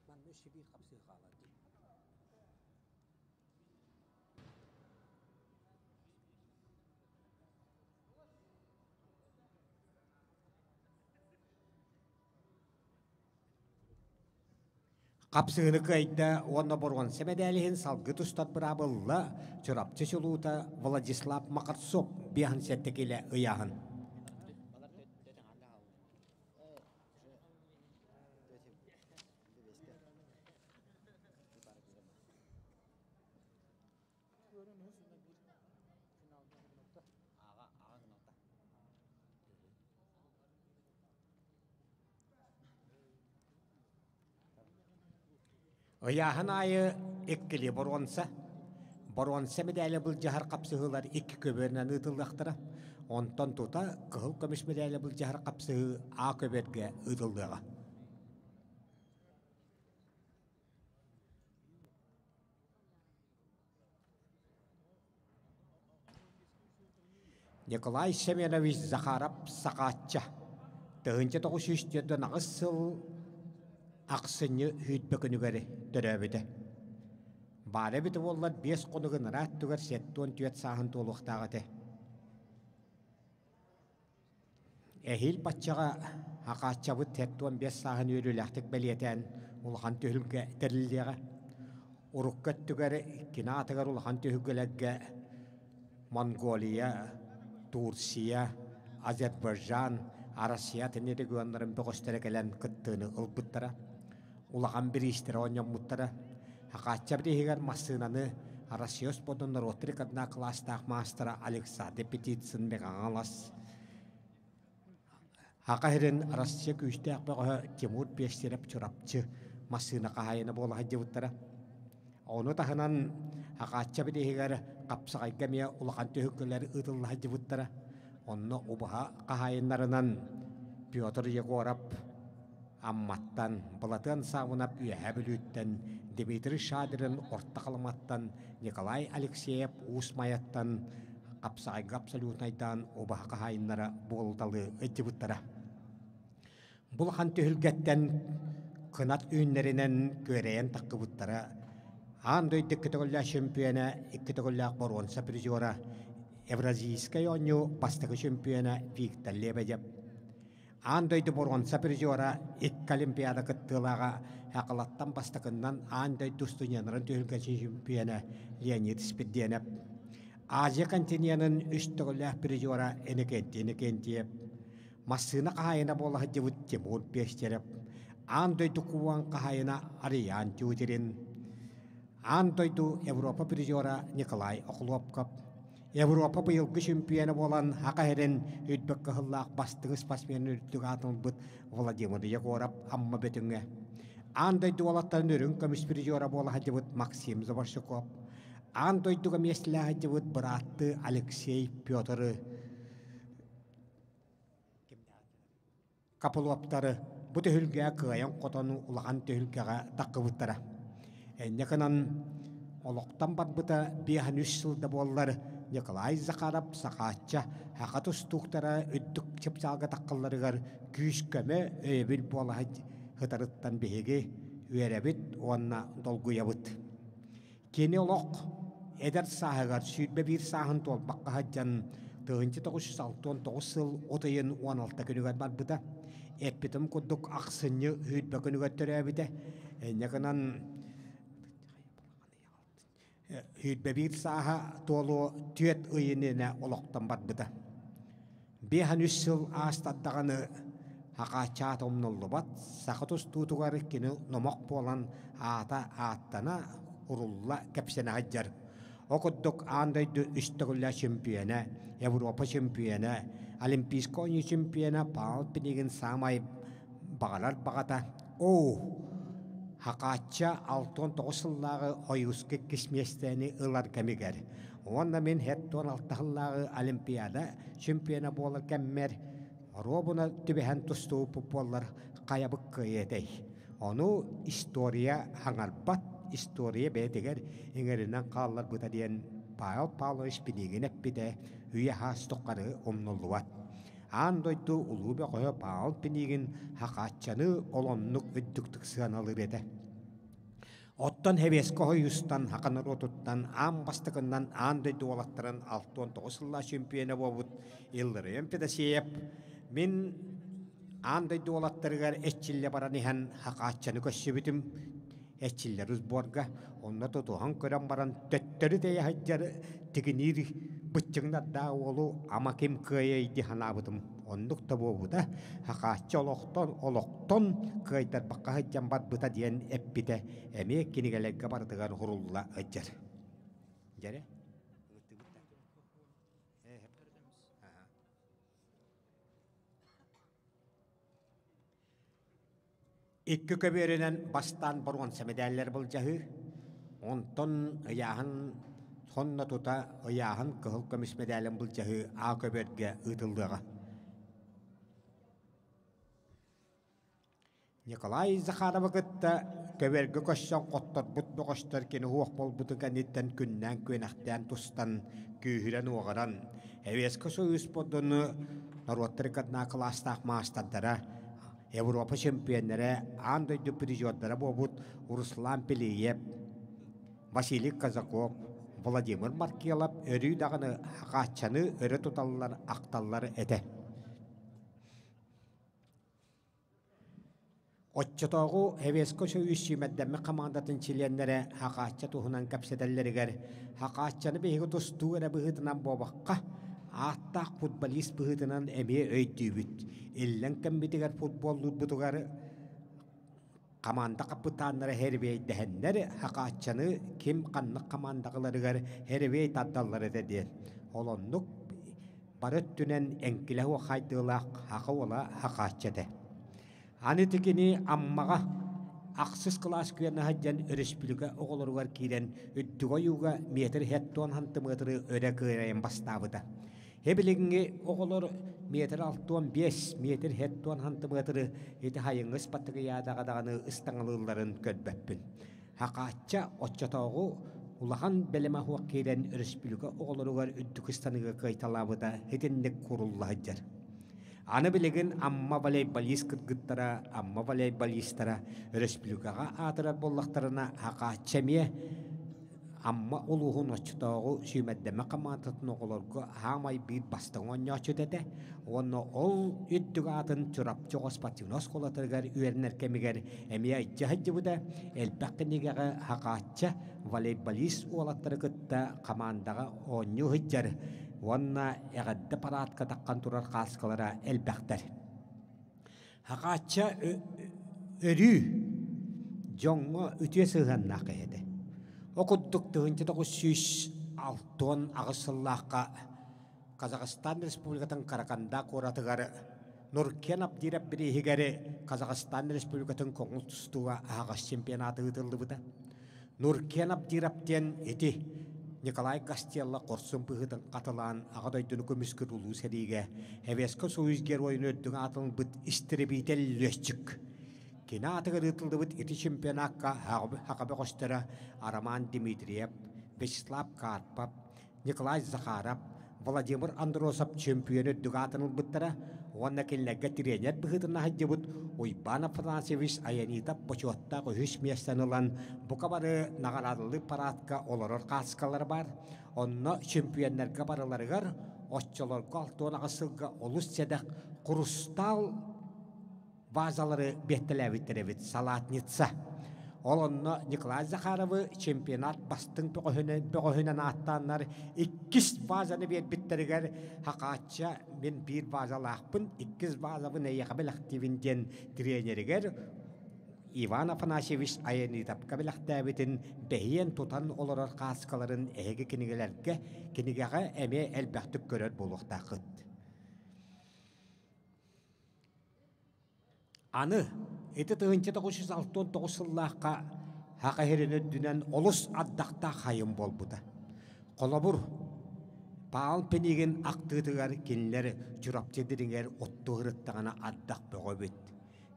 Ben de şibir kapsı kaladı. Kapsığını kayda onda borgon semedelihin salgı tustad brabılla çorapçı çuluta Vladislav Makarsov bihan settekile ıyahın. Iyahın ayı ikkili boronsa medali bul jahar kapsığılar iki köberinen ıtıldıqtıra. Ondan tuta kıhıl kömüş medali bul jahar kapsığı a köberge ıtıldığa. Nikolay Semyonovich Zakharov Sakatça. Tığınca 900'de nağısıl Aksınyı hütbekünügeri döröbüdü. Bari biti bollar 5 konuğun rahat tüger 7-10 sahın toluqtağıdı. Ehil batçağa haqatçabı 7-15 sahın örülüqtik beliyeten ulğan tühülge terilliğe. Urukkat tügeri kina atıgar ulğan tühülgelegge Mongolia, Tursiya, Azerbaycan, Arasya teneri güvenlerin beğostere gelen kıttığını ılgıttara. Ulağan bir işleri onyam muttara. Haqatça bir higar masınanı Arasyos bodunlar otrik adına klastaq mastera Alexander Petitsin meğalas. Haqahirin Arasya güçte akbağa Timur Peşterep çorapçı masına qahayına bola hacı buttara. Onu tahanan haqatça bir higar kapsaqaygamiya ulağan tühükleri ıdıl hacı buttara. Onu ubaha qahayınlarından Pyotr Yegorov Ammattan, Balatın savunap üyebilütten, Dimitri Şadirin ortaqalamattan, Nikolay Alekseyev Usmayattan, Kapsay Gapsalutaydan obaha qahayınlara boldalı ıcıbıttara. Bulhan tühülgetten kınat ünlerinden göreyen takkıbıttara, Andoy dikkatıgılla şempiyona, ikkitagulla boronsa prizora, Evraziyskaya onyu bastakı şempiyona Viktor Lebedev. Andoydu boronsa prizora ilk olimpiyada kıttılağa haqalattan bastakından Andoy dustunyanların tühülgesi şempiyona Leonid Spidyenev. Asya kontinyanın üstügüllä prizora enekentiyev. Masına qahayına bola hıcıvıt Timur Peşterev. Andoydu kuvan qahayına Ariyan Tüdirin. Andoydu Avrupa prizora Nikolay Okhlovkov. Avrupa bıyılgı şempiyonu olan Haqahirin hüdbek kıhıllaq bastığız pasmenin ürttüğü atılbıt Vladimir Yegorov amma bütünge. Andoydu olatların ürün kömüş prizora bola hıcıvıt Maksim Zabarshukov. Andoydu mesle hıcıvıt bırattı Alexey Pyotr Kapulovtarı. Bu tühülgeye kıyan kotonu ulağan tühülgeye takkıvıttara. Nekınan Oloqtan batbıta bir 3 yılda bollar Николай Захаров сақатча хақатус туқтара үддік чепсалға таққыларығар күйіскөмі өйбіл бола хытарыттан беге үйеребіт онна долгуябыт. Кені олық эдер сағығар сүйдбе бір сағын толбаққа хаджан 1969 сыл отайын 16 күнігер бар бұда. Эппетім күдік ақсыны үйдбе күнігер түрі әбіде. Некінан үйдбе бір саға толу түйет ұйынына олықтан бар бұда. 5 сыл астаддағаны Хақачат омноллы бат, сақытус тутуғары кені номақ болан аттана урулла кәпсені ғаджар. Оқыддық андайды үстігілі чемпионы, Европа чемпионы, Олимпийскі ойны чемпионы, пал пінеген самай бағалар бағата. Хақача 6-9 сыллағы ойғысқы кесместені ұлар кәмегер. Онда мен 7-16 сыллағы Олимпиада чемпионы болар кәммер. Робуна түбәһән тустуу популар каябык кыйетей. Ону история хаңарбат, история бетегер иңеринен каллар бута диен Павел Павлович пинеген эппите үйе хастоккары омнолуат. Андойду улубе кое Павел пинеген хакачаны олоннук үддүктүк сыаналыр эте. Оттан хебеске хойустан хаканыр отуттан ам бастыгынан андойду олаттарын 6-9 сылла чемпионы болбут илдыры эмпедесиеп. Мен андайды олаттарығар әтчілі баран ихан хақатчаны көшсебітім әтчілер ұзборға. Онна тұтуған көрін баран төттері дәйі хаджары тігінер бұтчыңнарда олу ама кем көйейді ханабыдым. Ондық та болуда хақатчы олықтон көйдер баққа хаджан бар бұта дейін әппіде әме кенігелерге бардыған ғұрулла хаджар. Жаре? Ikki köberinen bastan borgon semedəller bul jahı. Onton ayahın sonna tuta ayahın kıhıl kömüs medəllin bul jahı a köberge ıtıldığa. Nikolay Zakharov gıtta köberge koşsan qottar but boğaştar keni huaq bol butuga nitten künnän könäxtän tustan kүйhüren oğaran. Heveske soyus podunu narottarikatna klastaq maastadara. Европа чемпиондары андайды призердары болбут Руслан Пелиев, Василий Казаков, Владимир Маркелов өрүй дағыны хақатчаны өрі тұталылар ақталылар әді. Отчатоғу Хевеско сөйісі мәддәмі командатын чиленлері хақатча тұхынан кәпседәлерігер хақатчаны бейгі тұсту әрі бұғытынан болбаққа аттақ футболист бұғытынан әме өйдүйбіт. Иллен кәмбетігер футболлур бұтығар команда қапытанлары хербей дәхенлер хақатчаны кем қаннық командағыларығар хербей таддалары дәді. Олонлық барыт түнен әңкілі қайдылақ хақы ола хақатчады. Анытыкені аммаға ақсыз класс күйені хаджан өріспілігі оғылырғар кейден үддіға юға метр хеттон хантымытыры өрі күйрайын бастабыда. Хебілігінге оғылыр метр 6-5 метр хеттон хантымытыры еті хайыңыз баттығы ядағадағаны ұстаңылыларын көдбәппін. Хақатча отчатауғы улахан бәлемә хуақ кейден өріспілігі оғылырғар үддікістанығы қайталабыда хетіндік құрулла хаджар. Аны білеген амма волейболист кыргыттара, амма волейболисттара республикаға атырар боллақтарына хақатчаме амма олуғын очтауғы сүймәддәмі қаматытын оғылырғы хамай бір бастың оңы очыдады. Оны ол үддіг атын түрап жоғыз патинос қолатырғар үйерінер кемігер әмия жахыджы бұда әлбәқінігіға хақатча волейболист олаттары күтті қамандаға оңы хүджар. Онна әғадды паратқа таққан тұрар қасқалара әлбәқтер. Хақатча өрі жоңы үте сығанна қайды. Оқыддық 1906 ағысыллаққа Қазақстан Республикатын Қарақанда қоратығары Нұркен Абдирап бірегері Қазақстан Республикатын қоңыл тұстуға ағас чемпионаты ұтылды бұда. Нұркен Абдираптен еті Николай Кастелла корсын пыхытын қатылан ағадайдыны көміскір ұлу сәдейге әвескі союзгер ойын өттің атылын бұд истеребейтел lösчік. Кені атығыр ұтылды бұд еті чемпионаққа хақабы қостары Араман Дмитриев, Вячеслав Карпов, Николай Захаров, Владимир Андросов чемпионы дүгатыныл бұттара, онна келнәгә тренер бұғытына хаджыбыт, Ойбана Францевич Аянитап почетта көһүс местенылан бұқабары нағарадылы парадка оларыр қасқалар бар, онна чемпионларға барыларығар, отчаларға алтуына ғасылға олыс седақ құрыстал базалары беттіләвіттеревіт салатница. Олонно Николай Захаровы чемпионат бастың бөғөһүнен аттаннар 2 базаны біттерігер хақатча мен бір базалақпын 2 базабын әйеқабыл активінден тренерігер Иван Афанасьевич Аянитап кабелақтабетін бәйен тұтан оларар қасқаларын әйгі кенігеға әме әлбәқтік көрер болуқтақыд. Аны, эти 1969 сыллаққа хақахерені дүнен олыс аддақта қайым бол бұда. Қолабыр, паал пенеген ақтығытығар кенілер жүрапчедіріңер отты ғырыттағана аддақ бұғы бет.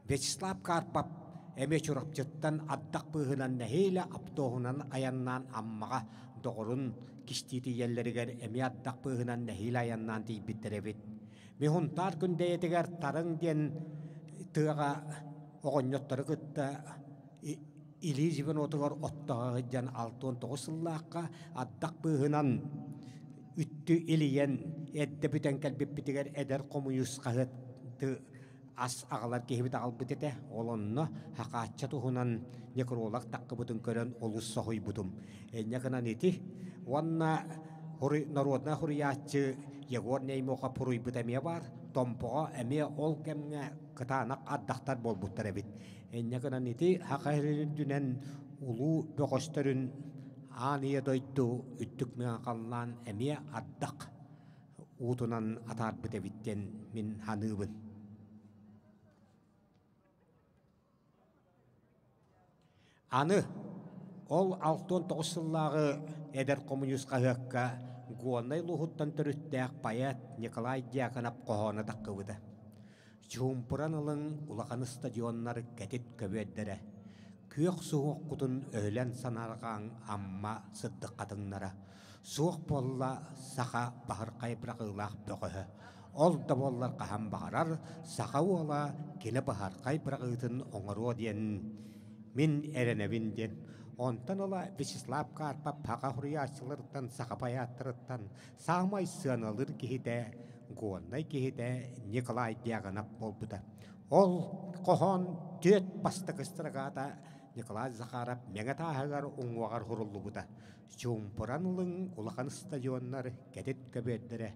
Вячеслав Карпап әме жүрапчеттан аддақ бұғынан нәхейлі аптоғынан аяннан аммаға доғырын кіштейті еллерігер әме аддақ бұғынан нәхейлі аяннан дей біттірі бет. Мехунтар күндейетігер тарың ден тыға оғыньоттары күтті Илизивен отығар оттаға жан 69 сыллаққа аддақ бұғынан үтті илиен әдді бүтен кәлбеппетігер әдер коммунист қағытты ас ағалар кейбіт ағал бұтеті олонны хақатча тұғынан некролақ таққы бұтын көрін олыс соғый бұтым. Әнекінан еті, онна народна хуриятчы Егор неймоға пұрый бұтамия бар, томпоға әме ол кәмге кытанақ аддақтар бол бұттар әбіт. Әнекінан еті, хақайрын дүнен ұлу бөғістірін ания дойды үттік мен қалынан әме аддақ ұтынан атар бұт әбіттен мен ханыбын. Аны, ол 69 сыллағы әдер коммунист қағыққа Гуанай лухуттан түріттәк паят Николай Дьяконов қоғаны таққыбыды. Чумпыран ылың улақаны стадионнар кәтет көбеддері. Күйек суық құтын өйлен санарған амма сыддық қатынлары. Суық болла сақа бағырқай бірақылақ бөғі. Ол да боллар қаған бағарар, сақа ола кені бағырқай бірақылытын оңыру дейін. Мен әреневінден. Онтан ола Вячеслав Карпап паға хұрияшылырдан сақапаяттырыттан сағмай сыналыр кейді, ғуаннай кейді Николай Дьяконов болбыды. Ол қоған төт бастықыстырғада Николай Захаров меңета ағар оңуағар хұрылы бұды. Чумпыранылың ұлақан стадионнар кәдет көбеддері,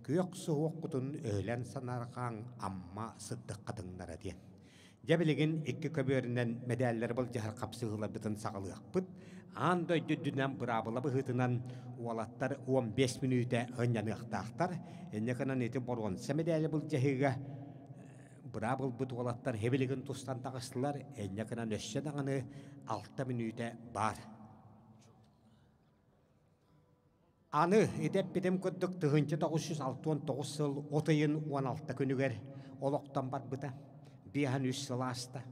күйек суық құтын өйлен санарған амма сыддық қатыңнары ден. Жабелеген 2 көберінен медаллер бұл жағар қапсығылар бұтын сағылық бұд. Андай дүддінен бұрабылы бұғытынан уалаттар 15 минуты ғынянықтақтар. Әнекінен еті борғанса медалі бұл жағыға бұрабыл бұд уалаттар хевелеген тұстан тағыстылар. Әнекінен өшшен ағыны 6 минуты бар. Аны едеп бедем көддік 1969 сыл 16 күнігер олықтан бар бұда. Биhan üs sılasta.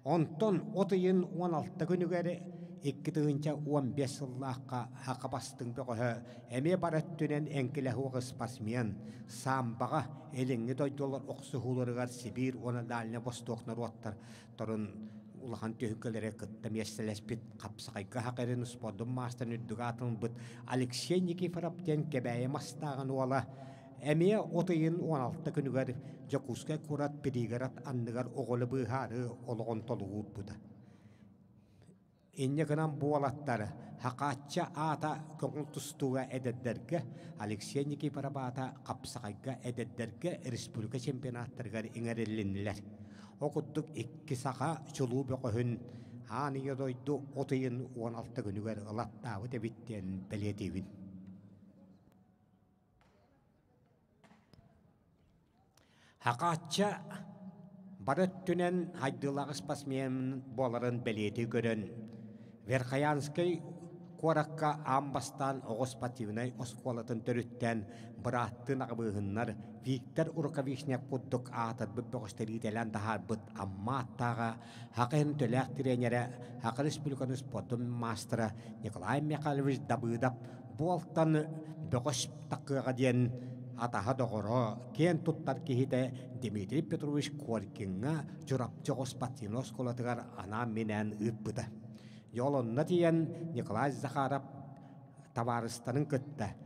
Onton otayın 16 günügeri 2-15 sıllıqqa haqa bastın böğü əmə barəttünən ənkile huğı spasmiyan sambağa elini doydolar oqsuğularıgar Sibir ona daline vostoknar ottar torun ulağan tühükkelere kıtta meseleспит qapsaqayqa haqerin spodum mastan üddügatın bıt Aleksey Nikiforov'ten kebəyə mastağın ola Әме отайын 16 күнігер Жакускай курат педигарат анныгар оғылы бұғары олығын толуғуд бұда. Энне гынан буалаттары хақатча ата көңіл тұстуға әдәддерге Алексей Никифоров ата қапсақайға әдәддерге республика чемпионаттарғар еңерелінілер. Оқыддық 2 сақа чулу бөқіхін аныйы дойды отайын 16 күнігер ұлаттауы дәбіттен бәлетевін. Хақатча барыттүнен хайдылағыз пасмен боларын бәлеті көрін. Верхаянскай қораққа амбастан оғыз пативнай осколатын түріттен бұраттын ағыбығынлар Виктор Урковичнек құддық атыр бүппіғістері дәлін дағар бұд амма аттаға хақын төләқ тренері, хақы республиканы спортын мастера Николай Михайлович дабыдап Бу алтан бөгөс такыга диен атаха догоро кен туттар кихите Дмитрий Петрович Коркинга журап жогос патинос колатыгар ана менен ыппыта. Yolonna diyen Nikolay Zakharov Tavarıstan'ın kıtta.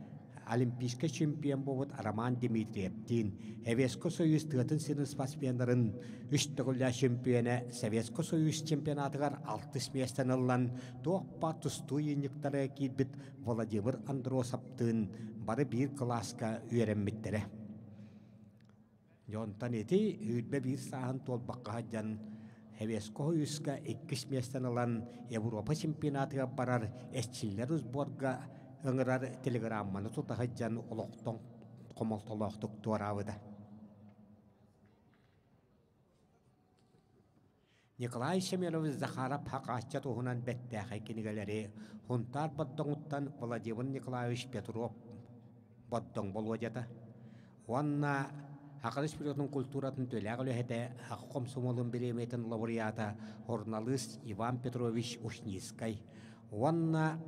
Olimpiska çempiyon boğut Araman Dimitriyev din. Hevesko Soyuz tığıtın sinin sportmenlerin üstügülle çempiyonu Sovetsko Soyuz çempionatıgar 6 mestan alınan toqpa tustu yenikleri kilbit Vladimir Androsov'tın barı bir klaska öğrenmetleri. Yontan eti üdbe bir sahan tolbaqqa haccan Hevesko Soyuzka 2 mestan alan Avrupa çempionatıga barar eşçiller uzborga Öngırar telegrammanı tutahaccan oloqton komoltoloqtuk tuarabıda. Nikolay Semyonovich Zakharov haqaçça tohunan bettəxə kinigeleri huntar baddoğuttan Vladimir Nikolayevich Petrov baddoğ bolvajata. Onna Haqarış pilotun kulturatın töləğülü hədə haqı komsomolun bilemetin laureata jurnalist Ivan Petrovich Ushniskay. Onna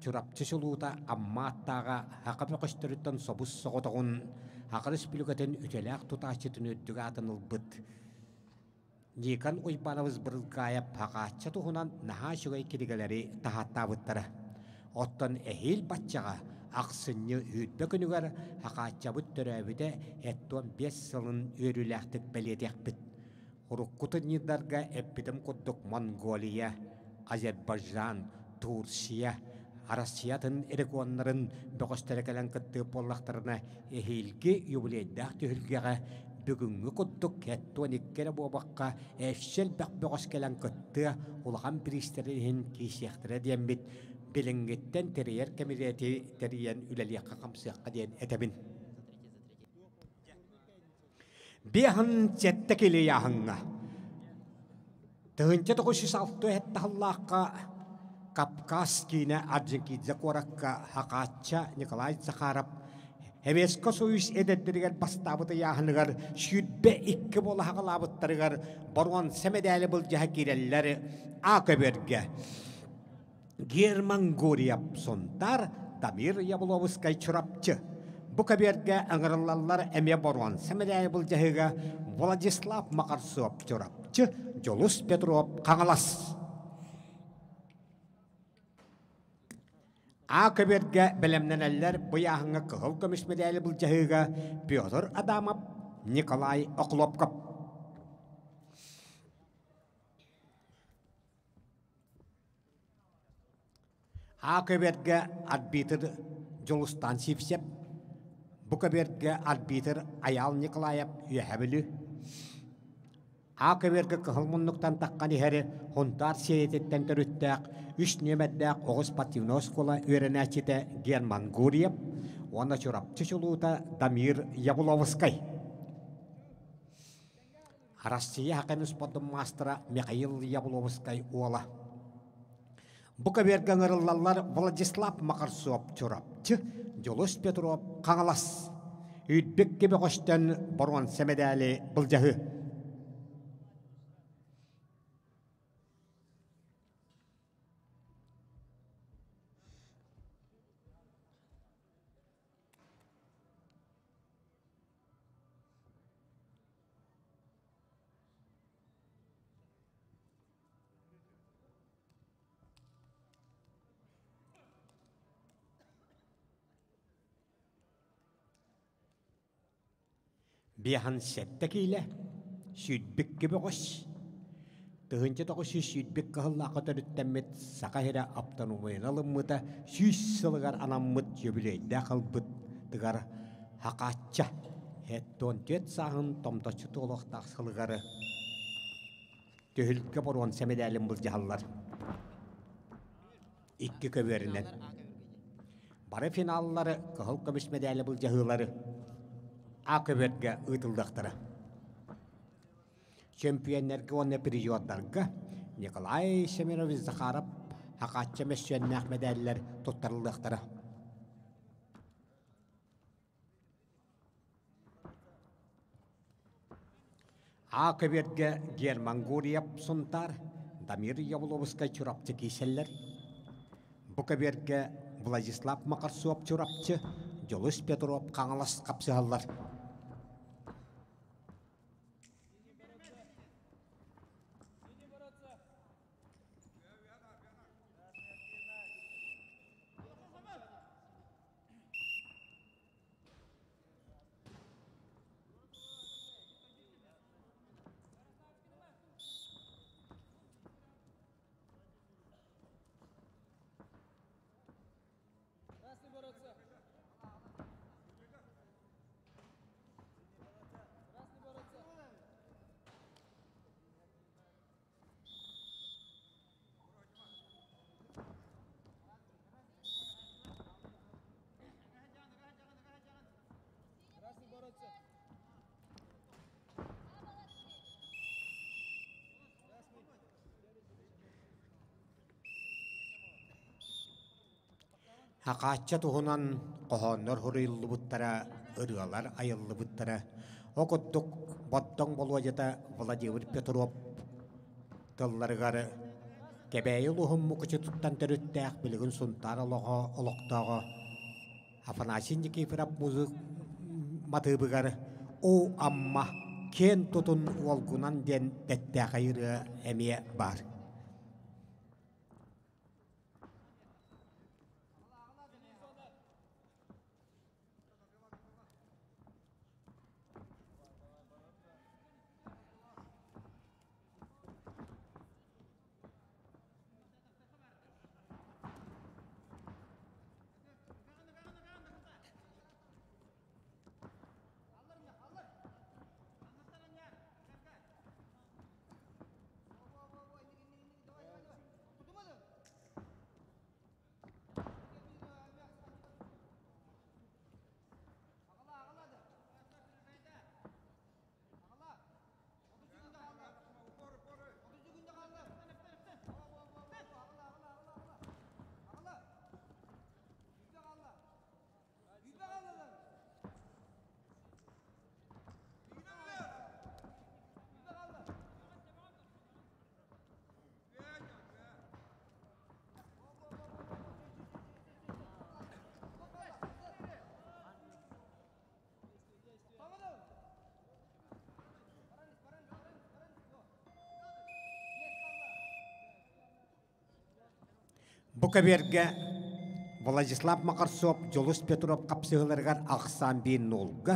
Çurapçı soluta ammattağa haqapı qıştırıttan sobus soğutağın haqarış pilotun ütələq tutaçıtın öddüge atınılbıt. Nikan uypanavız bırılgayap haqaçça tohunan naha şugay kirigeleri tahattavıttara. Ottan ehil batçağa Aqsınny üdbe günügar haqaçça bıt törəbide etton 5 yılın örüləxtik belediqbit. Urukkutun nidarga epidim kudduk Mongolia, Azerbaycan, Tursiya, Arasiyatın erekonların böqösterekelen kıttığı pollaqtarına ehilgi yubileydak tühülgeğe bugünkü kudduk etton ikkere bobaqqa efsel böqöskelen kıttığı ulağan pristerinin kisiyaktire diyenbit. Bilingetten teriyer kemireti teriyen üleliyaqa qamsıqqa diyen etebin. Bihan jettekili yahınga. Tığınca 906 hettahallaqqa Kapkaskine adjinki zakorakka haqaçça Nikolay Zakharov Hevesko Soyuz edediriger bastabıda yahınıgar şüdbe ikki bola haqalabıttırıgar baruan semedeli bul jahakirelleri Akaberge German Goriyap sontar Damir Yabulovskay çurapçı. Bu kaberge angarallar eme baruan semedeli bul jahiga Vladislav Makarsov çurapçı Jolus Petrov Kangalas. Akaberge belemneneller bu yahınga kıhıl kömüşmedeli bul jahiga Pyotr Adamov Nikolay Oklopkov. Akaberge arbiter Jolustan Sipsep. Bu kaberge arbiter Ayal Nikolayev Ühebelü. Akaberge kıhılmunluktan taqqani heri huntar seyetetten törüttəq, üç nömeddəq Oğuz Pativnos kola öğrenəçide German Guriev, ona çorapçı çoluğuta Damir Yabulovskay. Arasıya haqqanı spotun mastra Mikhail Yabulovskay oğla. Bu kaberge ngırıllallar Vladislav Makarsov çorapçı, Jolus Petrov Kangalas. Üdbek gibi qoştan baruan semedeli bıljahı. Bihan settekiyle südbik gibi qoş. Tığınca da qoşu südbik kıhıllaqa törüttemmet sakahira aptan umayınalımıda süs sılgar anammıt jöbüleyde kılbıt tıgar haqatça. Etton töt sağın tomtaçı toluqtaq sılgarı. Töhülükke boruan semedəlim bul jahallar. İkki köberinden. Barı finalları kıhıl kömüşmedəli bul jahıları. Akaberge ıtıldıqtırı. Çempiyonlarga onu periyodlarga Nikolay Semyonovich Zakharov haqaçça mesyennak medallar tuttarıldıqtırı. Akaberge German Guriev suntar Damir Yabulovskay çurapçı kişiler. Bu kaberge Владислав Макарсуап чурапчы, Жолус Петроп қаңылас қапсығалар. Красный бороться. Красный бороться. Красный бороться. Хақатча туғынан қоғаннар хұрыйлы бұттара, ұрғалар айылы бұттара. Оқыттық боттың болуа жета Владимир Петров тылларғары кәбәйіл ұғымы күші тұттан түріттәк білігін сұнтар олықтағы Афанасий Никифоров музык матыбығары о амма кен тұтын олғынан ден дәттәк айыры әме бар. Бұқаберге Владислав Макарсуап Жолус Петров қапсығыларғар ақсан бейін олғы.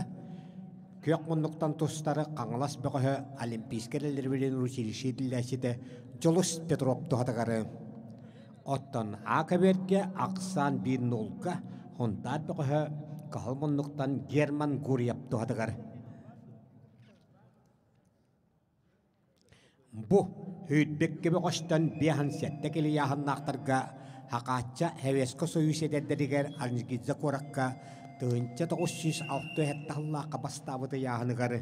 Көк мұндықтан тұстары қаңылас бұқығы олимпийскерлер берен русилішеділі әсеті Жолус Петров тұғатығары. Оттан Ақаберге ақсан бейін олғы, ғондар бұқығы қағыл мұндықтан Герман Гурьев тұғатығары. Бұ Hüydbekке boştan bihan settekeli yahannaktırga haqatça hevesko soyus ederderiger arnizgizza korakka tığınca 906 hettallaqqa bastavıda yahanıgarı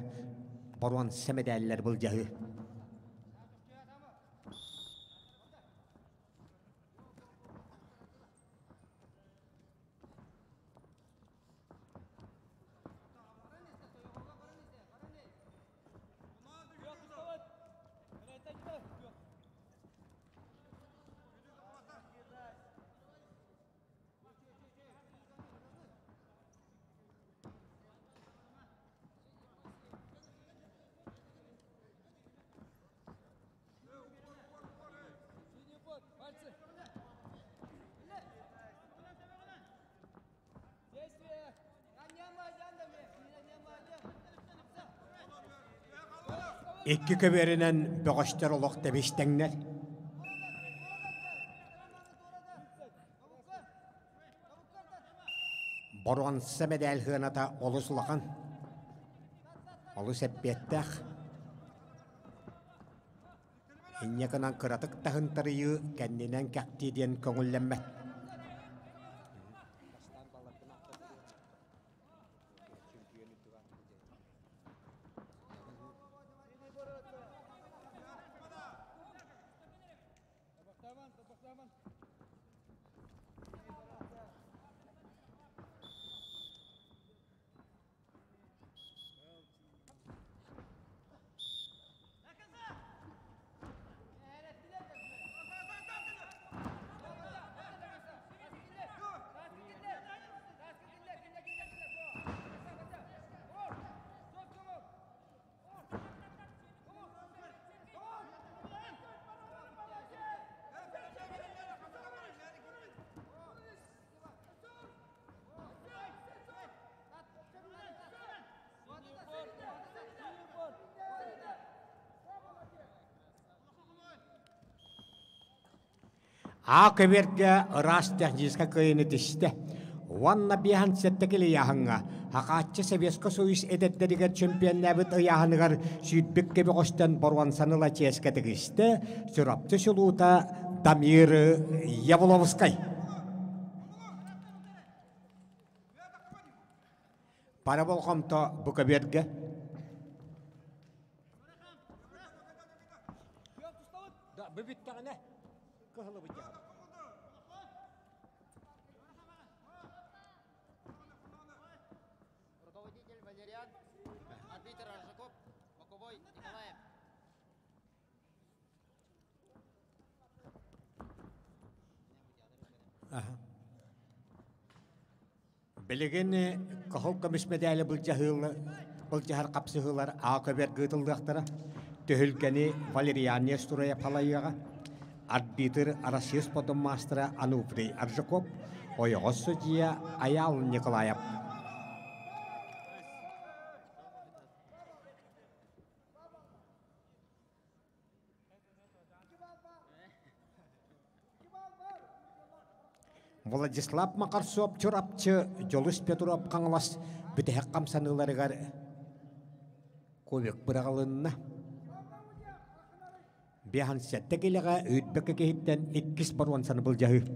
boruan semedeller bulcahı. İki köberinen bağışlar olaq da beştenler. Boruan semedel hınata olusulağın. Olus ebbettak. Hinyakınan kıratık tahıntırıyı kendinen kaktiden köngüllenme. Аакыберге ырас техническа кыйыны тисте. Уанна бихан сеттекели яханга. Хакаатчы Советский Союз эдеттеригер чемпионнабыт ыяханыгар сүйдбекке бігостен боруан саныла ческетігісті сүрапты шулута Дамир Явуловскай. Пара болғамта Букаберге. Да, бүбіттіғіне кығылы бұйты. Руководитель Валериан, арбитр Аржаков, боковой Николаев. Білеген қағыл көміс медалі бұл жахар қапсығылар Аакыбер ғытылдықтары төхілгені Валериан Нестурая Палайыға, арбитр Россия спортом мастера Ануфрий Аржаков, ойығыз судья Аял Николаев. Владислав Макарсов чурапчы Жолыс Петров қаңылас бүтәк қамсаныларығар көбек бірағалынна. Бехан сәтті келеға өйтбекі кейттен 2 баруан саны бұл жағы.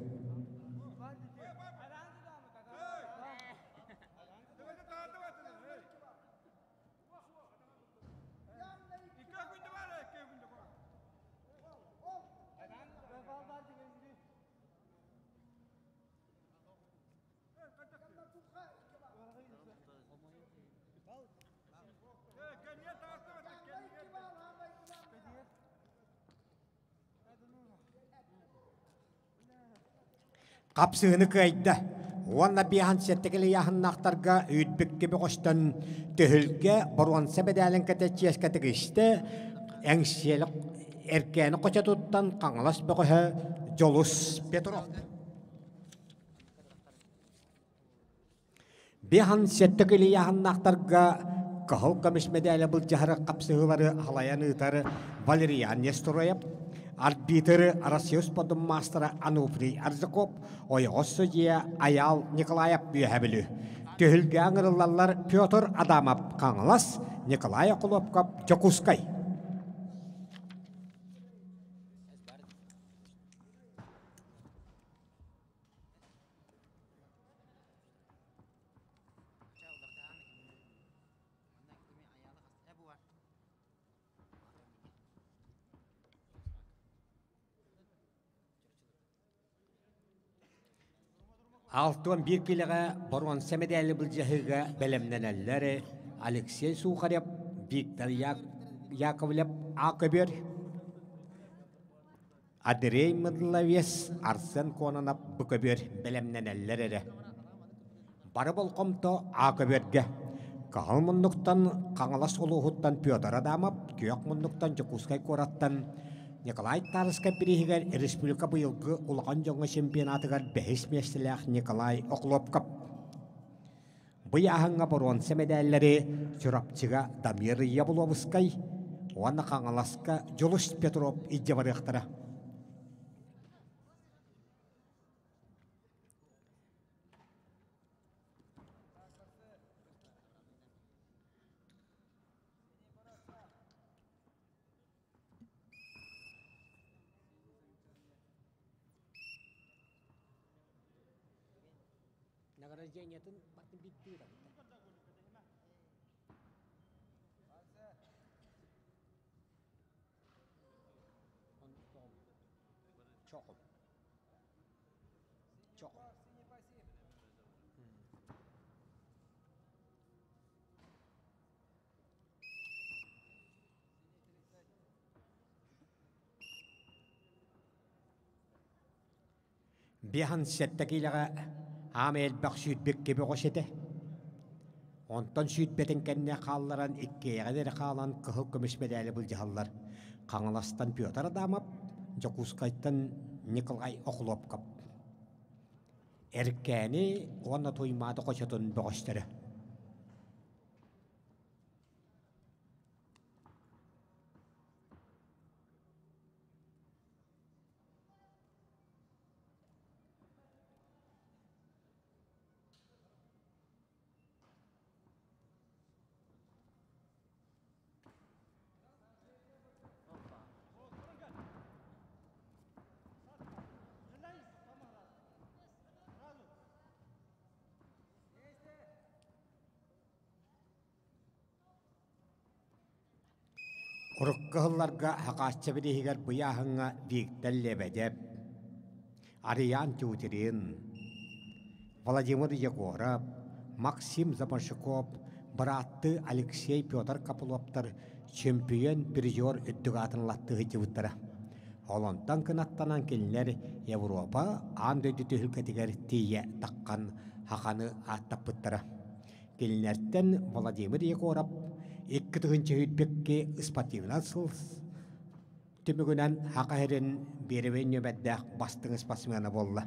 Қапсығыны көйді. Уанна бихан сеттекелі яхыннақтарға өйтбекке біғостан төхілге бұруан сәбедәлін кәтәтчі әскәтігі ішті әңселік әркәні қоча тұттан қаңылас бұғығы Жолыс Петров. Бихан сеттекелі яхыннақтарға қағыл көміс медәлі бұл жағыры қапсығылары алаян ұйтары Валериан Нестурая, арбитр Россия спортом мастера Ануфрий Аржаков, ойығыз судья Аял Николаев бүйәбілі. Төхілге аңырылалар Петр Адамов қаңылас, Николай Құлопков Жокускай. Алтуан bir келеға боруан сәмедәлі бұл жағыға бәлемненәлері Алексей Сухарев, Виктор Яковлев, Аакыбер, Андрей Мыдловес, Арсен Кононов, Букабер бәлемненәлері. Бары бұл қомто Аакыберге. Қағыл мұндықтан қаңылас олуғыттан Петр Адамов, күйек мұндықтан Жокускай Кораттан, Николай Тарыска перегер республика быйылгы улған жоңы чемпионатыгар бәхис местелях Николай Оклопкап. Бұяғыңа бұруан сәмедәлері чурапчыға Дамир Явуловскай, оғана қаңыласқа Жолыс Петров иджабарықтыра. Награждениятын батын битті да. Чоқым. Чоқым. Бихан сәттәкиліға Амел бақ сүйдбекке бұғыш еді. Онтан сүйдбетін кәнне қалларан иккеғадер қалан қығыл көміс медәлі бұл жағалар. Қаңыластан Петр Адамов, Жокускайттан Николай Оклопкап. Әркәні оны тоймады қошатын бұғыштары. Уруккахылларга хақаачча билихигер буяхыңа биіктәллебедеп, Ариан Тютерин, Владимир Егоров, Максим Запашиков, Братты Алексей Петр Капулоптар чемпион призер үттігатынлатты ғытевыттара. Олонтан кынаттанан келінер Европа аңдөйді түхілкетігер тие таққан хақаны аттаппыттара. Келінерттен Владимир Егоров 2-тігінші үйтбекке спортивна сылс. Түмігінен хақа херін берівен нөбәддәқ бастың спортсмені болла.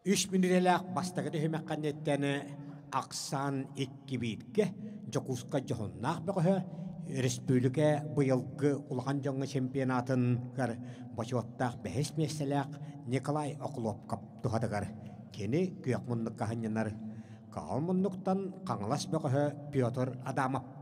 Үш минутеләк бастығы дөймек қанеттені Ақсан 2 бейтке Жокусқа жоғыннақ бұғы республика бұйылғы ұлған жоңы чемпионатын ғар бачуаттақ бәхес меселәк Николай Оқлопқап тұғадығар. Кені күйек мұнлық қағынянар. Қағал мұнлықтан қаңылас бұғы Петр Адамов.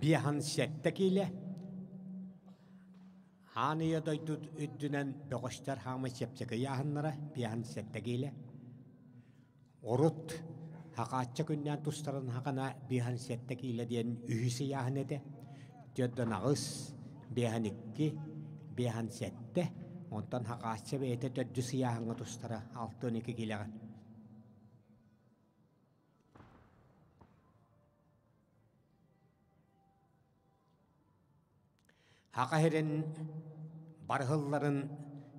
Bihan settekiyle Hanıya doydu üddünen beğişler hamı sepseke yahanlara bihan settekiyle Orut haqatça günden tustların haqana bihan settekiyle diyen ühüsü yahanede Döddön ağız bihan 2 bihan sette ondan haqatça beyte döddüsü yahanı tustara 6-12 kileğen Haqahirin barhılların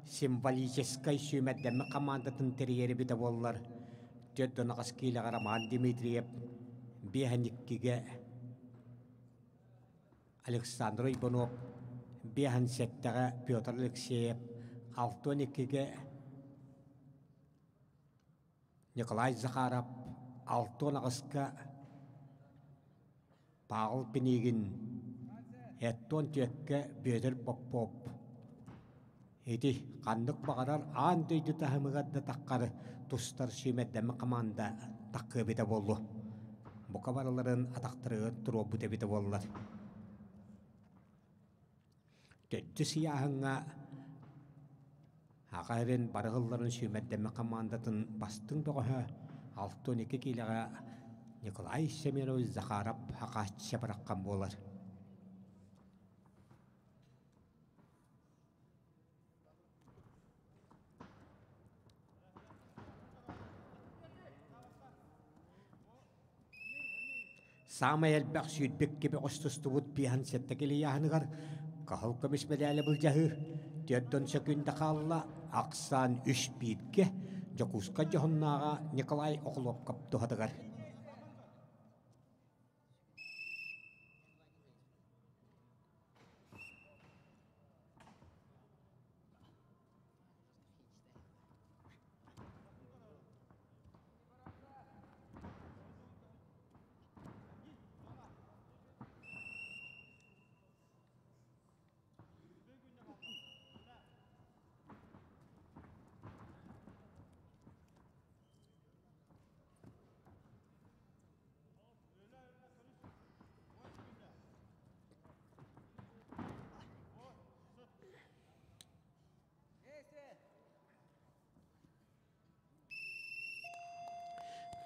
simbolической sümeddemi komandatın teriyeri bide bollar. Döddön ağaskiyle Raman Dimitriyev, Bihanikki'ge Alexander Ivanov, Bihan Sette'ge Pyotr Alexeyev, 6-12'ge Nikolay Zakharov, 6-10'ga Pavel Pinigin, Etton tüekke Böder Popop. Eti kandık bağırar an döydü tahımıgadda takkar tuştar sümeddemi kamanda takkı bide bollu. Bu kabarların ataktırığı turu bide bide bollar. Döddü siyahına haqairin barıgılların sümeddemi kamandatın bastın doğu 6-12 kilaga Nikolay Semenov Zakharov haqatça bırakkan bolar. Samayel Baksüdbek gibi ostustubut bihan settekeli yahanıgar kahal kamis medali bulcahı Döddön sökünde kalla Aksan 3 bitke Jokuska johonnağa Nikolay Oqlopqap tuhadıgar.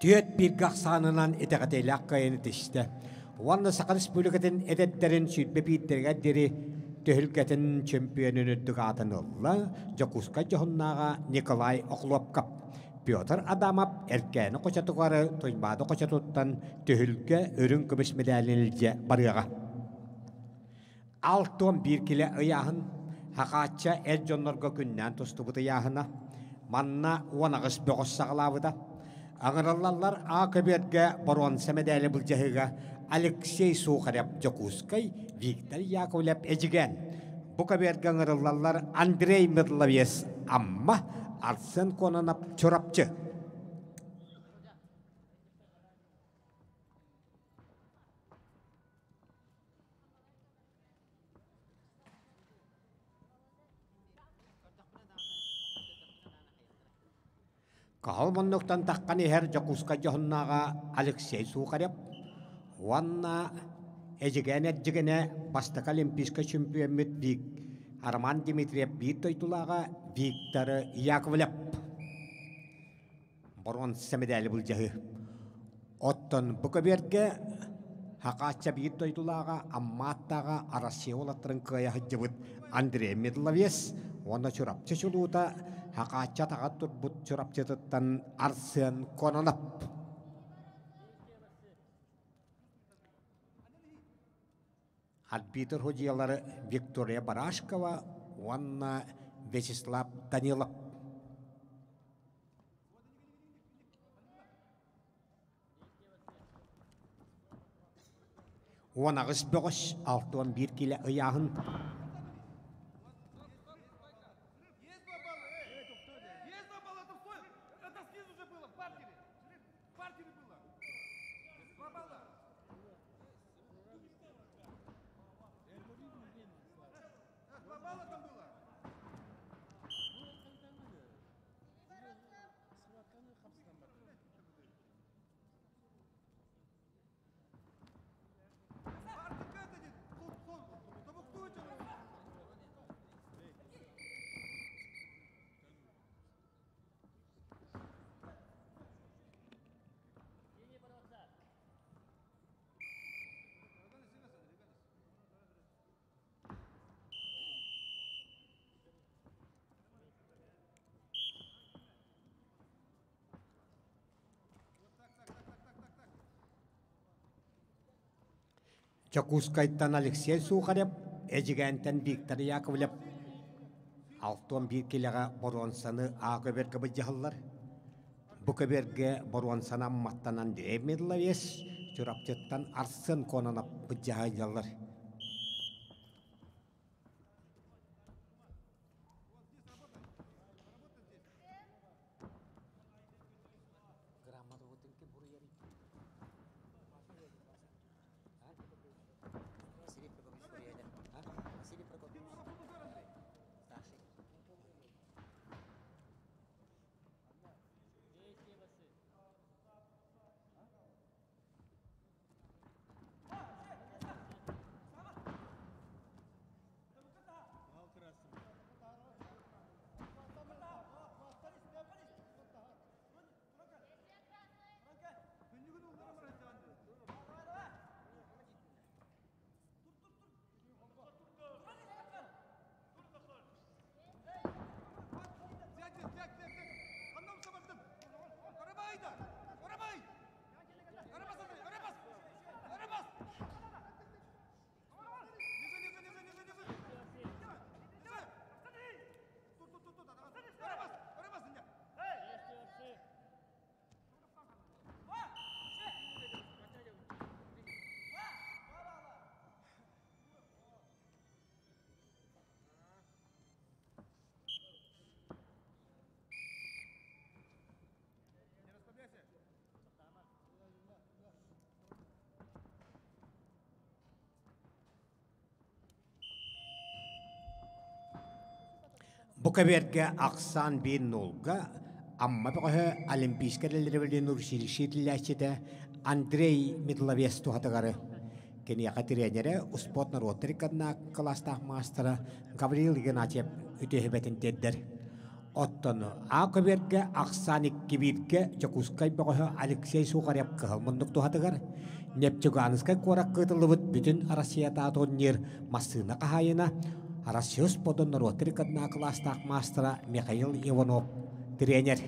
Tüet bir gahsanınan eteğateyli akkayını tişte. Vanna Sakarız bölügetin edetlerin sütbe bittirge diri tühülgetin çempiyonunu dıgatın olla. Jokuska johonnağa Nikolay Oqlopqap Петр Адамов эркәне кочатугары тоймады кочатуттан төһүлгә өрүн көбөс медалилже барыга. 6-11 киле ыяһын хакача элҗоннорга күннән тустубыты яһына манна уанагыс бөгөс саглабыда. Аңыраллар акыбетге барон семедәле булҗаһыга Алексей Сухарев Жокускай Виктор Яковлев эҗигән. Бу кабетге аңыраллар Андрей Медловец амма Арсен Кононов чорапчы. Калмонноктан таққан ehер Жокуска жохуннага Алексей Сухарев ванна эжигене бастак олимпийска чемпионмит Вик Арман Дмитриев биттойтулага Виктор Яковлев борон семедәле булҗаһы оттон букаберге хакача биттойтулага амматтага Россия олаттырын кыя хҗыбыт Андрей Медловец оны чурапчы чулута хакача тагат турбут чурапчытыттан Арсен Кононов арбитр хоҗиялары Виктория Барашкова ванна Вячеслав Данилов. Уанагыс бөгөс 6-11 киле ыяһын. Жокускайттан Алексей Сухарев, эжигәнтен Виктор Яковлев. 6-11 килега боронсаны акыберге быҗаһлар. Бу кеберге боронсана маттанан Андрей Медловец, чурапчыттан Арсен Кононов быҗаһлар. Букаберге Аксан бин нолга амма бага олимпийскерлер белән уршилшитләчәдә Андрей Медловец тухатагары. Кения тренеры успот народрикадна класстах мастера Гаврил Игнатьев үтәһәбәтен тәддер. Оттон Акаберге Аксан кибитке Жокускай бага Алексей Сухарев кылмындык тухатагар. Непчуганскай корак кытылыбыт бүтүн Россияда турнир масына кахайына Россиос подон народрикадна класстах мастера Михаил Иванов тренер.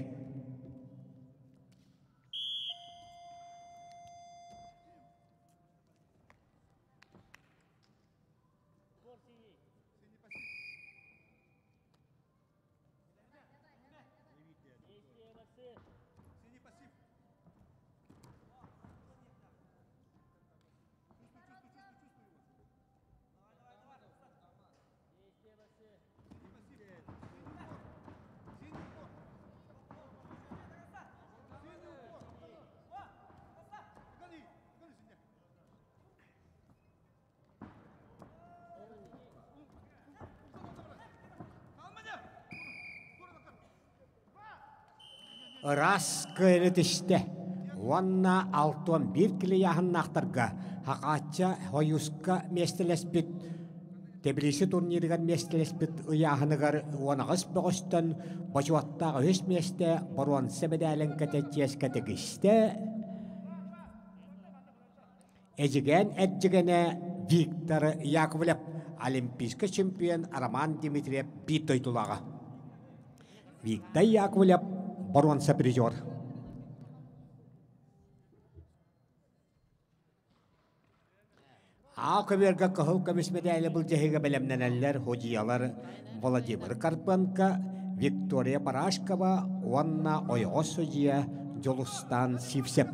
ырас кыйрыт исте. Уанна алтуан бир киле яһыннахтарга хакача хоюска местелеспит. Тбилиси турнириган местелеспит ыяһыныгар уанагыс богостон бачуаттага өс месте боруан себедален катеческатегисте. Эжиген эджигене Виктор Яковлев, олимпийский чемпион Роман Дмитриев битой тулага. Виктор Яковлев боронса призер. Акверга кахыл камис медаль был жеге белемненелер ходжиялар Владимир Карпенко, Виктория Парашкова, Уанна Ойосудия, Жолустан Сивсеп.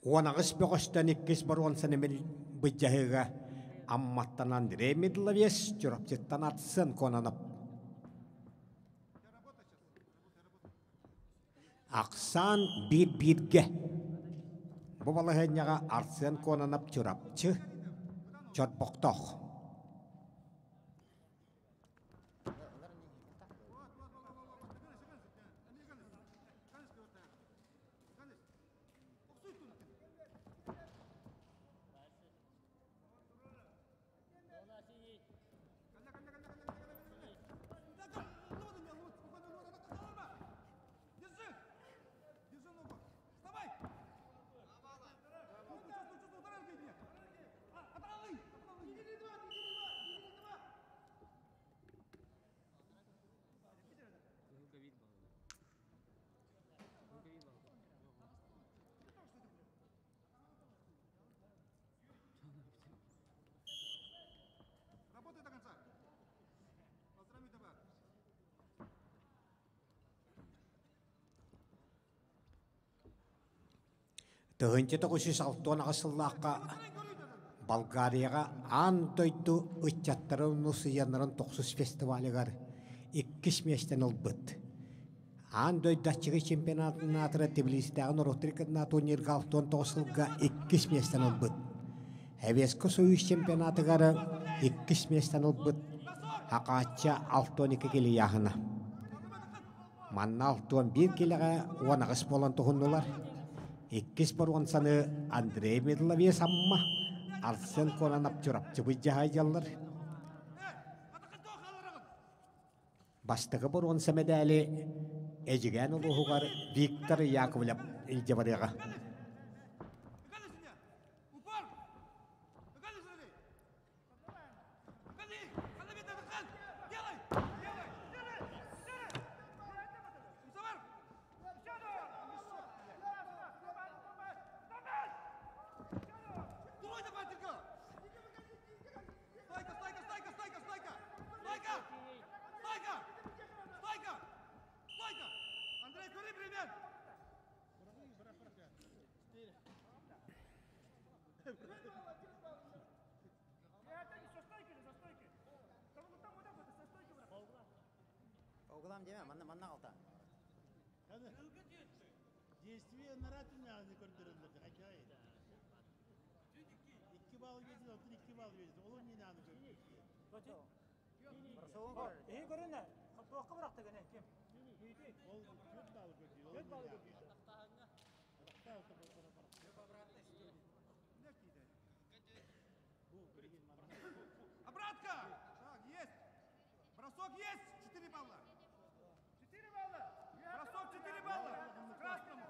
Уанагыс бөгөстөн иккис баруан санемел быджаһыга амматтан Андрей Медловес чурапчыттан атсын конанып. Аксан бир-бирге. Бу балаһыняга атсын конанып чурапчы чот боктох. Тыгынчы тогушус алтуан агысыллаакка Болгарияга антойду ыччаттарын усыянарын токсус фестивалыгар 2 местен олбыт. Андой датчыгы чемпионатына атыра Тбилисидагы Ротрикадна турнирга алтуан тогусылга 2 местен олбыт. Эвеско союз чемпионатыгары 2 местен олбыт. Хакача алтуан 2 келе яхына. Манна алтуан 1 келеге уанагыс болан тухуннулар. Иккис баруан саны Андрей Медловес амма арсын конанап чурапчы быджаһай жаллар. Бастығы баруан самедали эжиген улуғугар Виктор Яковлев илжабарыга. Оглам деме, манна қалта. Действие наратывно не көрдірілді. Хакай. 2 бал ведді, 2 бал ведді. Олы не надо көрді. Ей көріне, тоққа бырақты гәне, кем? Ол 4 бал көрді. 4 бал көрді. Обратка! Так, есть! Бросок есть! 4 балла! 4 балла! Бросок 4 балла! Красному!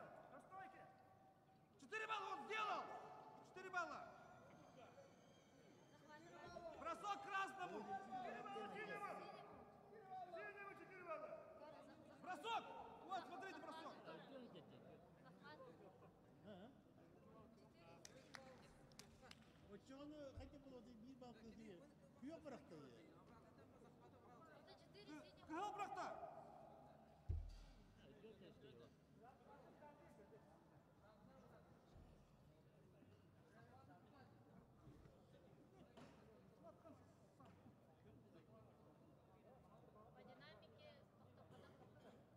4 балла он сделал! 4 балла! Бросок красному! Бросок! Вот, смотрите, бросок! Çoğunu kaçta bulundu bir bal kızıyor. Kuyuyor bıraktı. Kıhıl bıraktı.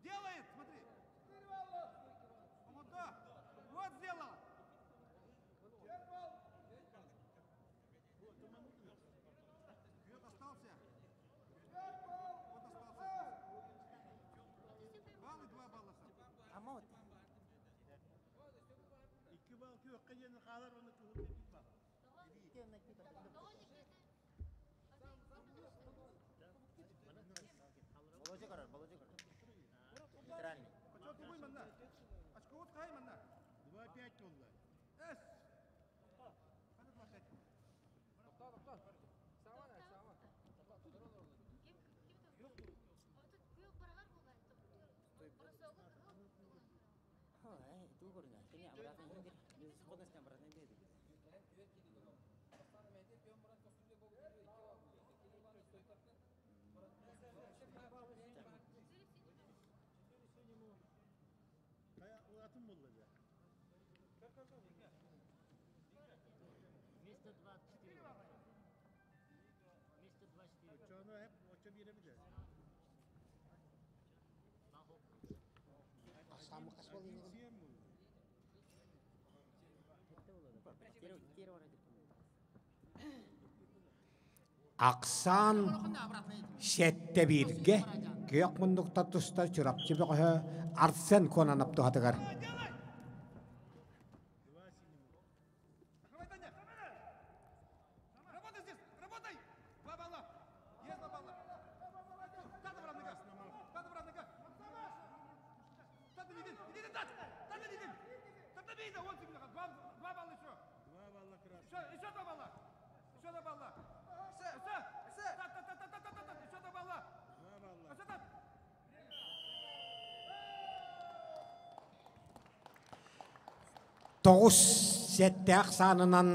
Делает, смотри. Вот да. Вот сделал. Вперед остался. Вот остался. Балл и 2 балла сам. İki bal kuyuyor kayanın kalar onu kuyuyor bir bal. Болоча карар, болоча карар. Нейтральный. Почему ты выман на? Очко вот кайман на. 2-5 oldu. Эс. Hadi 2-5. Itu barunya. Ini обратно не без сходности обратно не идет. Atım oldu. Место 24. Место 24. Çoğunu hep oça bire mi de? Самый космол не Siyem mi? Первый ради. Аксан сетте бирге күйөк мундукта тустар чурапчы бөкө Арсен конанап тухатыгар. Открывай, Таня. Работай здесь. Работай. 2 балла. Есть 2 балла. Тата, брат, нога. Тата, брат, нога. Тата, не иди. Иди, Тата. Тата, не иди. Тата, не иди. Вот тебе. 2 балла еще. 2 valla kırar. Еще 2 балла. Еще 2 балла. Еще. Та-та-та-та-та-та-та. Еще 2 балла. 2 valla. Еще так. Тоғыз сетте ақсанынан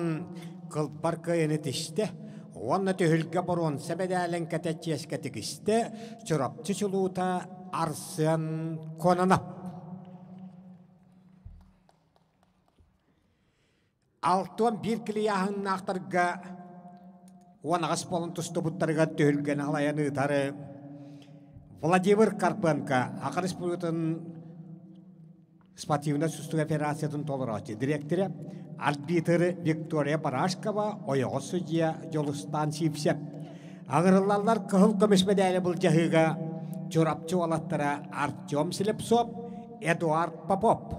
қылпар күйені тішті. Онны түйілге бұрын сәбедәлін кәтәтческе тігісті. Чұрапчы чулуыта Арсен конанап. Алтуан bir кілі яғын ақтырға онағыз болын тұсты бұттарға түйілген алаяны тары Владимир Карпенко ақыр республикатын спортивна сустуга федерациятын толырачы директоры, арбитры Виктория Барашкова, ойоғы судья Жолустан Сипсеп. Аңырылалар кығыл көмеш медалі бұл жағыға чорапчы олаттыра Артем Слепцов, Эдуард Попов.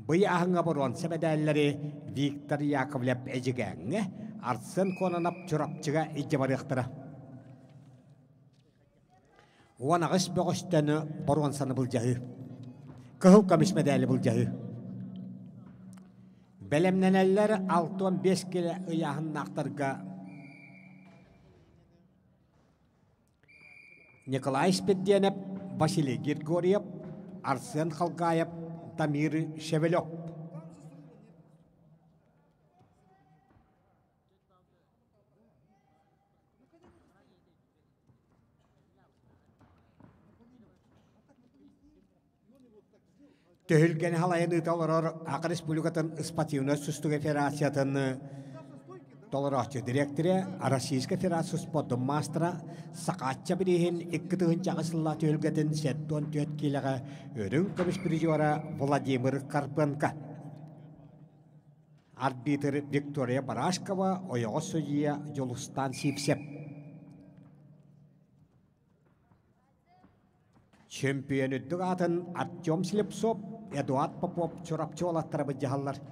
Бұй ағыңа бұрын сәбедәлілері Виктор Яковлев әжігәңі Арсен конанап чорапчыға ежебарықтыра. Онағыз бөғістені бұрын саны бұл жағы. Кығыл көміс медалі бұл жағы. Бәлемненелер 6-5 келі ұяғын нақтырға Николай Спедденев, Василий Григорьев, Арсен Халгаев, Дамир Шевелев. Төхілген халайын ұталырыр Ақыр Республикатын спортивна сүстігі федерациятын толырақчы директоры, Российска федерация спорттың мастера, сақатча бірейін 2 жағысылла төхілгетін 7-4 келіға өрін көміш призера Владимир Карпенко. Арбитр Виктория Барашкова, ойоғы судья Жолустан Сипсеп. Чемпион үдді атын Артем Слепцов, Эдуард Попов чорапчы олаттары бұд жағалар.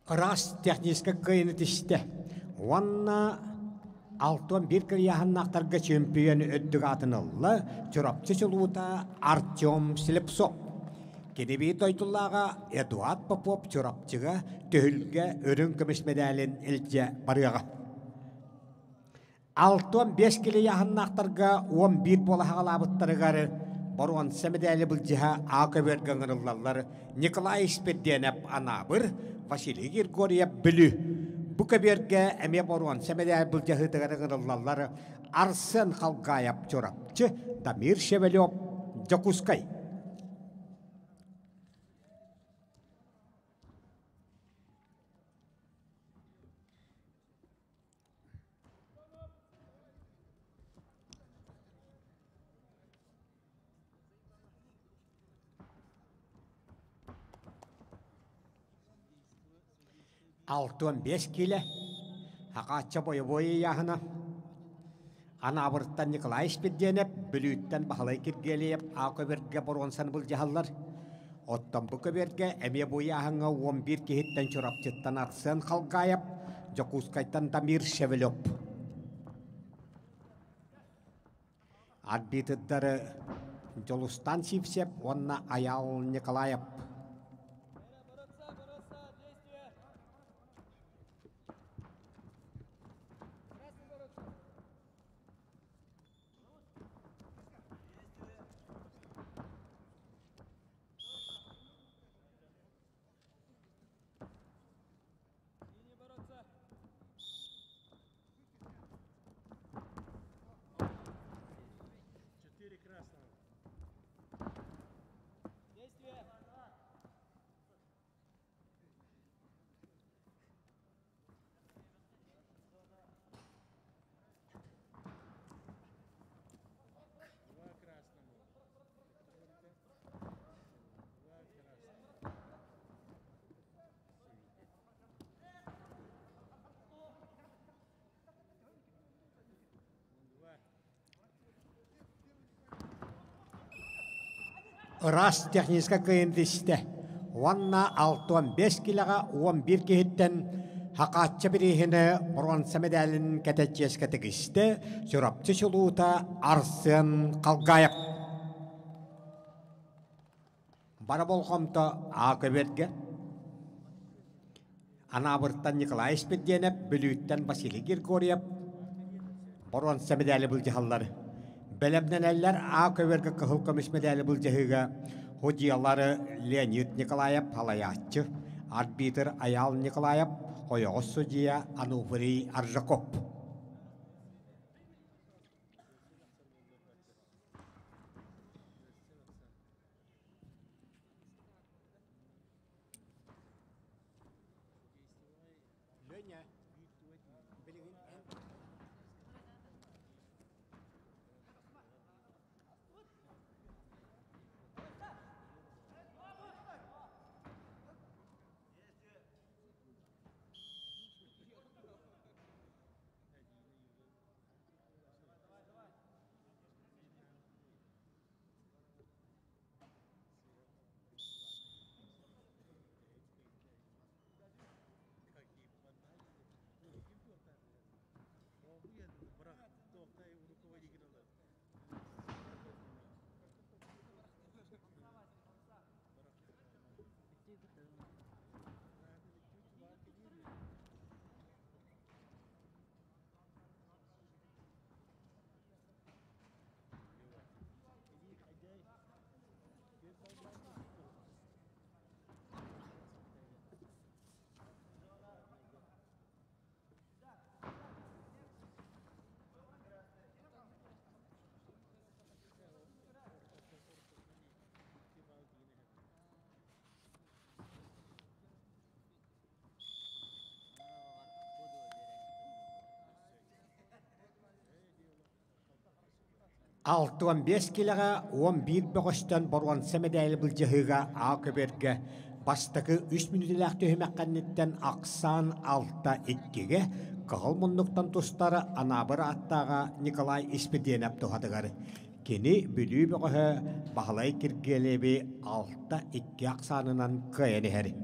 Раз техническа кыйны тиште. Уанна алтон bir кырьяханнақтарға чемпион өттіг атынылы чурапчы чулуыта Артем Слепцов. Кенебейт ойтуллаға Эдуард Попов чурапчыға төхілге өрін көміш медалін үлче барыға. Алтон 5 кырьяханнақтарға 11 бола хағалабыттарығары Баруан сәмедәлі бұл жиға ағы бергіңірілалар Николай Спеденеп анабыр Василий Григорьев білі. Бұ көберге әме баруан сәмедәлі бұл жиға ғырылалар Арсен Халгаев чорапчы Дамир Шевелев Жакускай. Алтон 5 киле, хақатча бойы яғына. Анабырттан Николай Спеденеп, бүліттен бағалай кергелеп, ақөберге бұрғынсан бұл жағалар. Оттан бұл көберге әме бойы яғына 11 кейттен чұрапчыттан Арсен Халгаев, Жакускайтан Дамир Шевелев. Арбитrdары Жолустан Сипсеп, онна Аял Николаев. Раз техническа кыйындысты. Уанна 6-5 килаға 11 кейттен хақатчы бірейхіні бұрған сәмедәлін кәтәтческе тігісті сүрапчы шылуыта Арсен Халгаев. Бара болғымты ағы берге. Анабырттан Николай Спеденеп, бүліттен Василий Григорьев бұрған сәмедәлі бұл жағалары. Бәлемнен әлләр көверге кығыл көміш медалі бұл жығыға ходиялары Леонид Николаев Палаятчы, арбитр Аял Николаев, қойоғыз судия Ануфрий Аржаков. Алтуан 5 килаға 11 бөғістен баруан сәмедәлі бұл жығыға көберге бастықы 3 минутылақ төхімәққаннеттен ақсан 6-2-ге қығыл мұндықтан тұстары анабыр аттаға Николай Спеденеп тұғадығары. Кені бүлі бұғы бағылай кіргелебе 6-2 ақсанынан көйені әрі.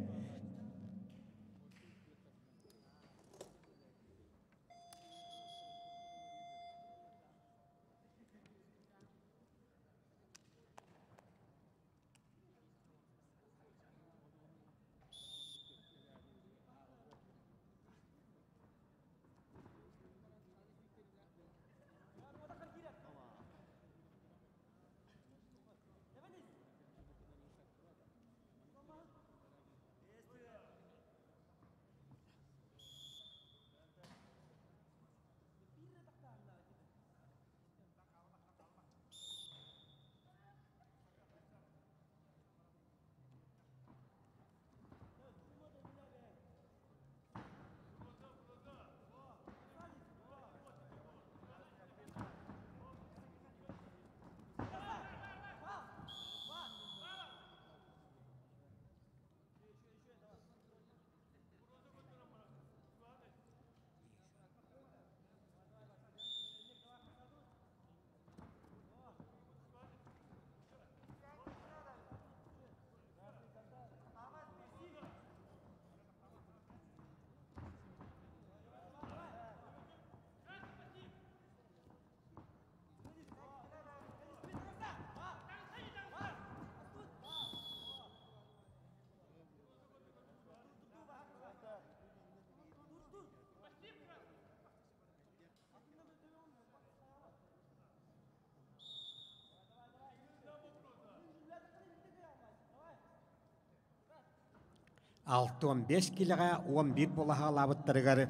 6-15 киліға 11 болаға алабыттарығары.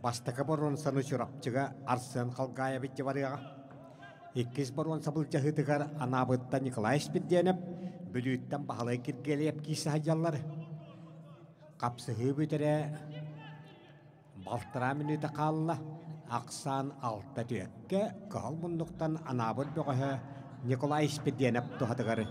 Бастықы борон саны чурапчыға Арсен Қалғая бітті барыға. 2 борон сабыл жағытығар анабытта Николай Спидденіп, бүліттен бағалай кіргелеп кейсі хажалары. Қапсығы бүтірі балтыра минуты қалыла. Ақсан 6 түйекке қағыл мұндықтан анабыт бұғы Николай Спидденіп тұғатығары.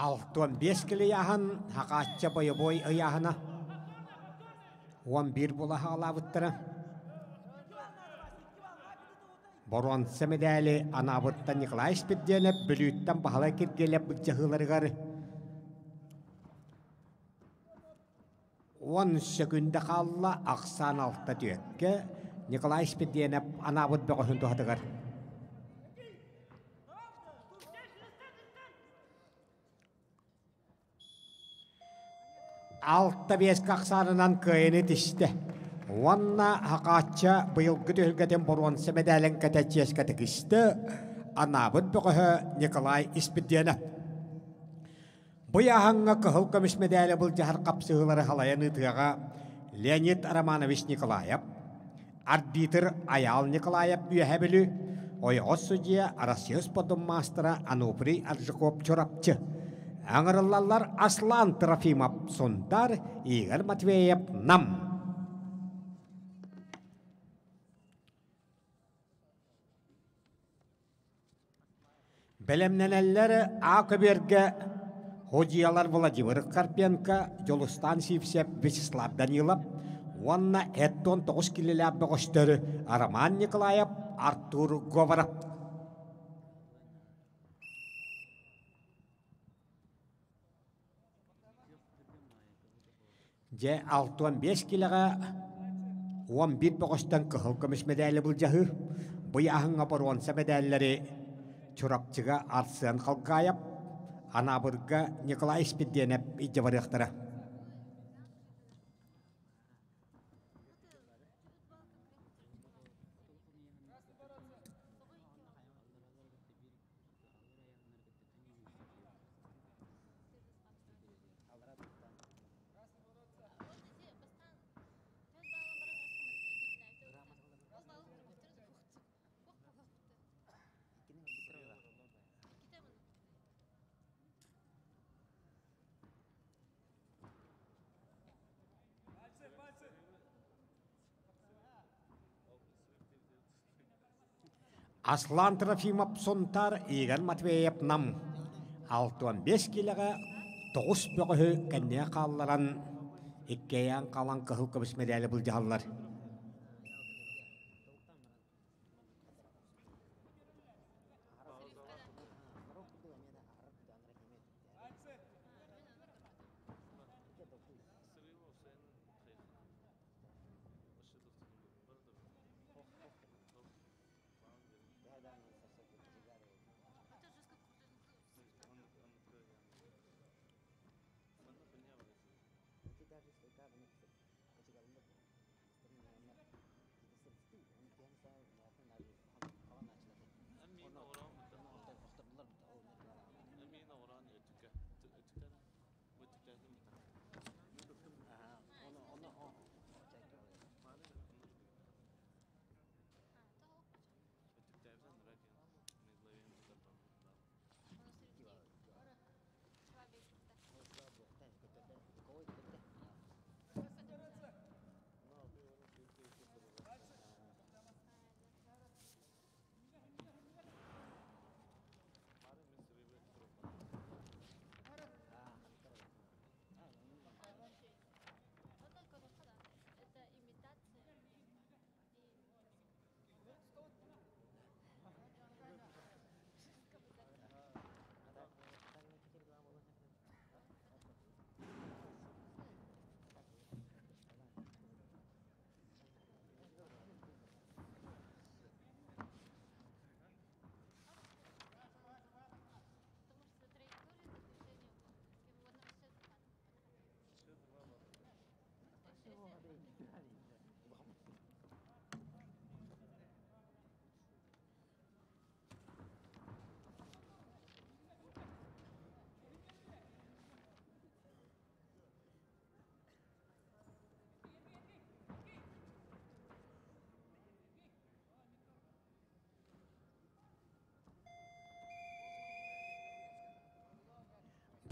Алтон 5 кілі яғын хақатча бой ұяғына 11 болаға алабыттыры. Боронсы медалі анабытта Николай Спидденіп бүліттен бағала кіргелеп бұджағыларығары. 13 күнді қалыла ақсан 6 түйекке Николай Спидденіп анабыт бұғын тұғатығар. Altta 5 қақсарынан көйіні тішті. Онна хақатча бұйылғы түхілгеден боронсы медалін кәтәческі тігісті анабыт бұғы Николай Спидденіп. Бұяғанға қығыл көміс медалі бұл жағар қапсығылары халайын ұтыға Леонид Романович Николаев, арбитр Аял Николаев үйәбілі, ойғыз судья Арасиос подым мастера Анупри Аржықоп чорапчы. Аңырылалар Аслан Трофимов сондар, Игорь Матвеев нам. Білімненелері Акыберге Ходиялар Владимир Карпенко, Жолустан Сивсеп Вячеслав Данилов, онна Эттон 9 килілер бұғыштары Роман Николаев, Артур Говоров. Же 6-15 киліға 11 бұғыштан қығыл көміс медалі бұл жағы. Бұяғыңа боронса медалілері Чурапчыға Арсен Қалғаев, анабырға Николай Спидденіп ижабарықтары. Аслан Трофимов сонтар, Игорь Матвеев нам. 6-15 киліға 9 бұғы кәнне қалларан, иккеян қалан қығыл көбіс медалі бұл жағалар.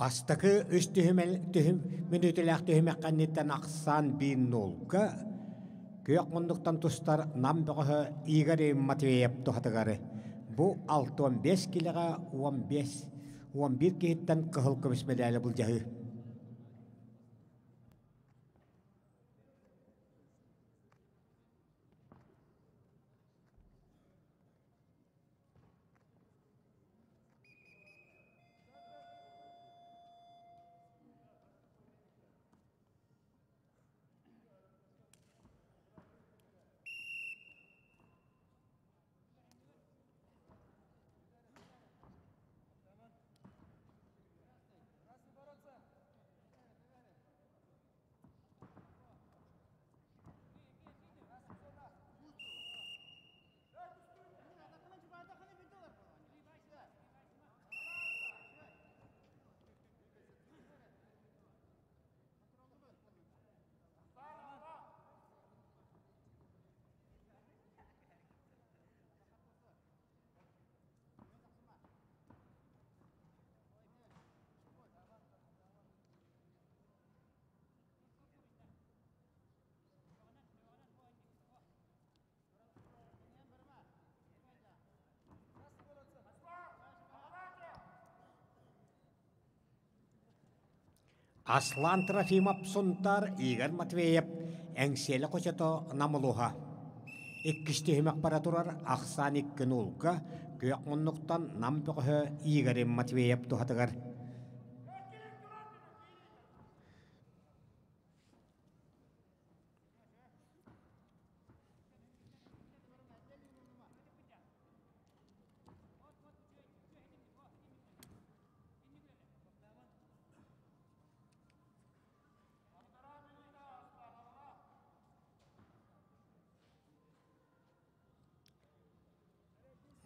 Пастакы үс түхім минутылақ түхімәққаннеттен ақсан бейін олға, күйек мұндықтан тұстар нам бұғы Игорь Матвеев тұхатығары. Бұ 6-15 киліға 15-11 кейттен қығыл көміс медалі бұл жағы. Аслан Трофимов сонтар Игорь Матвеев әңселі қочето намылуға. Иккішті хемек бара тұрар ақсан иккен олға күйек мұннықтан нам бұғы Игорь Матвеев тұхатығар.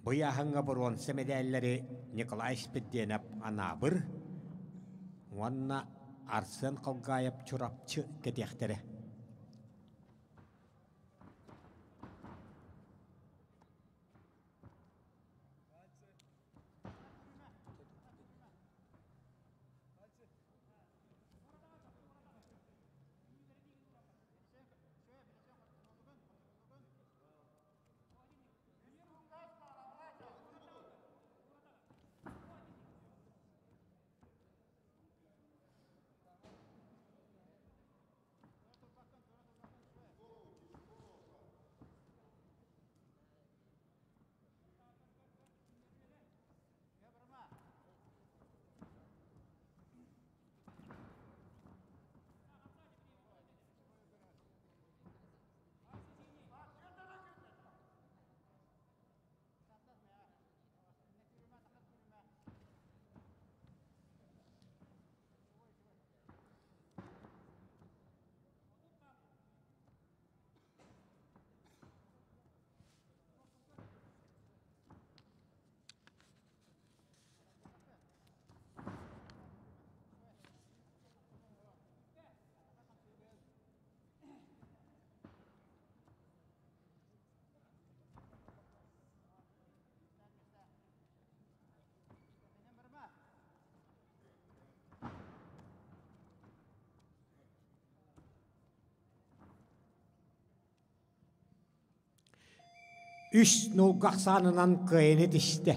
Бұяғыңа бұрын семедәлері Николай Спеденов анабыр, онна Арсен Қалғайып чұрапчы кетектері. Үш нолгақ санынан күйені дішті.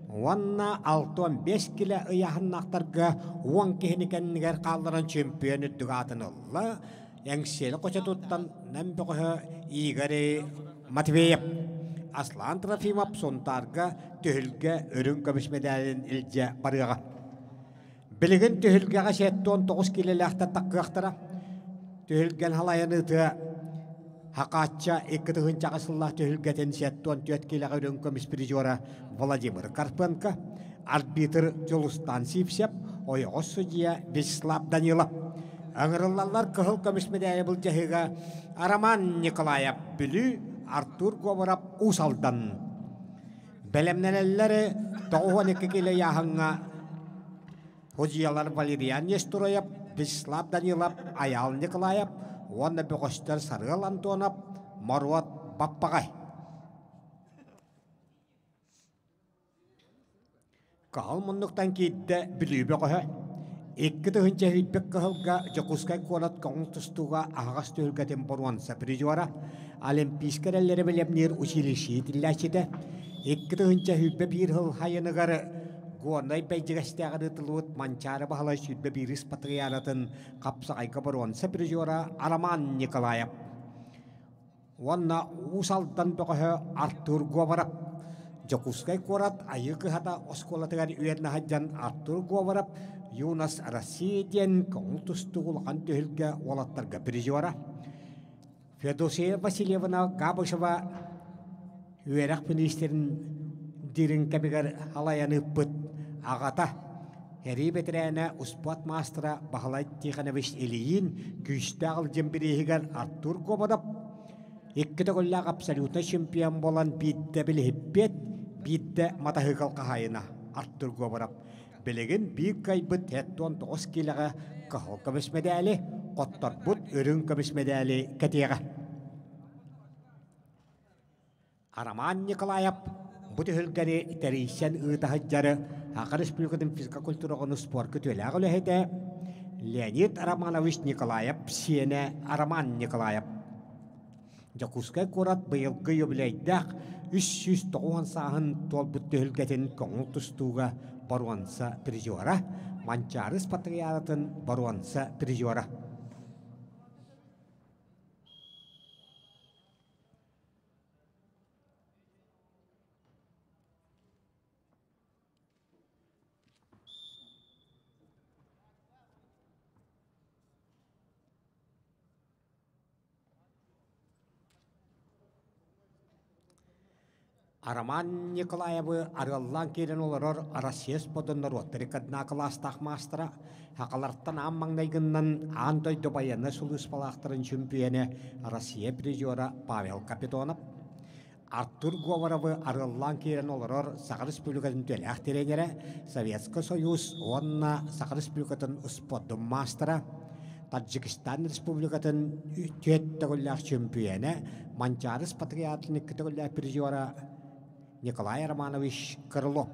Онна 6-15 кілі ұяғыннақтарға 10 кехінекенігер қалдыран чемпионы дүғатын ұлы. Әңселі қоча тұттан нәмбіғі Игорь Матвеев. Аслан Трофимов сонтарға түхілге өрін көміс медалін үлже барыға. Білігін түхілгеға 7-19 кілі ләқті таққықтыра. Түхілген халайыны тұға Хақатча 2 чағысыллах түхілгетін 7-14 киліға өрін көміс призора Владимир Карпенко, арбитр Жолустан Сипсеп, ойғыз судья Вячеслав Данилов. Аңырылалар кығыл көміс медалі бұл жахыға Араман Николаев бүлі, Артур Говорап Усалдан. Бәлемнелелері 12 килі яғыңа Хожиялар Валериан Нестуроев, Вячеслав Данилов, Аял Николаев, Онна бұғыстар Сарғал Антонов, Маруат Баппағай. Қағыл мұндықтан кейді білі бұғы. Ikke tuhunca hütbek kahılga Jokускay kualat kontustuga ahas tuhulga temporuansa prijuara Olimpiskерелләре белемнер училище тилләчедә. Ikke tuhunca hütbe bir hıl hayыныгары Гуанай бәйдігістәғірі тылуыт манчары бағалай сүйтбе біріс патриаратын қапсағайға баруанса призиора Араман Николаев. Онна усалдан бұқығы Артур Говорап. Жокускай корат айықы хата осколатығар үйерні хаджан Артур Говорап Юнас Расиден коңтустығылған төхілге олаттарға призиора. Федосия Васильевна Габышева үйерақ министерін дирин кабигар халаяны пыт агата хери бетрәне успат мастера бахалай тиханович Ильин күстәгыл җембирегәр Артур Гобадап иккете голлак абсолютно чемпион болан битте билһиппет битте матахыкал кахайына Артур Гобадап билеген бик кайбыт хеттон 9 килога кахыл кабыс медали коттар бут өрүн кабыс медали катега Араман Николаев Бұты хөлгәрі тәрейсен ұйтахыджары Ақыр Республикатын физика культурағыны спор көтөлі ағылы әді Леонид Романович Николаев, сені Араман Николаев. Жакускай корат бұйылғы өбілейдәқ 390 сағын тол бұтты хөлгәтін көңіл тұстуға баруанса призиора, Манчарыс патриаратын баруанса призиора. Араман Николаевы арыллан керен оларар Россиес подыннар оттырикадна кластақ мастера хақаларттан аммаңнайгыннан андай добайаны сұлыс балақтырын чемпионы Россия призиора Павел Капитонов. Артур Говоровы арыллан керен оларар Сақыр Республикатын төләқ теренері Советский Союз, онна Сақыр Республикатын ұсподым мастера Таджикистан Республикатын төттігілләқ чемпионы Манчарыс патриатлын үкітігілләқ призиора Николай Романович Крылов.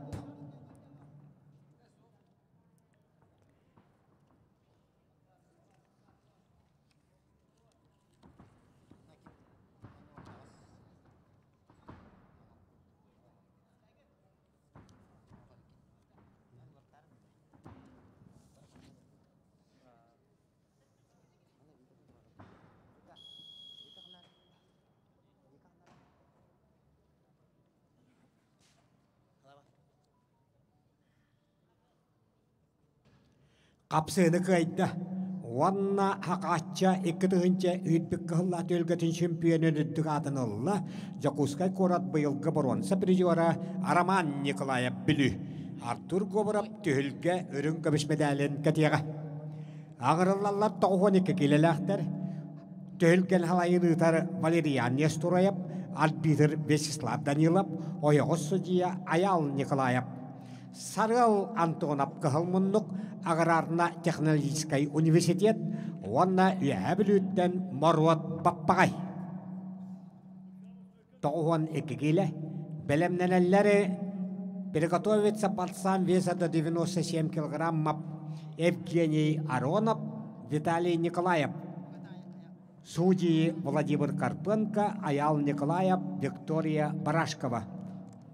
Қапсыны қайда. Онна хақатча 2-тігінші үйітбік қылла төлгетін чемпионын үддік атын ұлла Жакускай корат бұйылғы бұруанса призиора Араман Николаев білі. Артур Говорап түйілге үрін көміш медалін кәтеға. Ағырылалар 12 келеләқтер. Түйілген халайын ұтар Валериян Нестураев, арбитр Вячеслав Данилов, ойығыз судья Аял Николаев. Сарыл Антонов Кахалмуннук Аграрна технологический университет, онна үйәбіліттен Моруат Баппағай. Тоғуан екігелі, білімненелері приготовиться пацан веса до 97 килограммов Евгений Аронов, Виталий Николаев. Судьи Владимир Карпенко, Аял Николаев, Виктория Барашкова.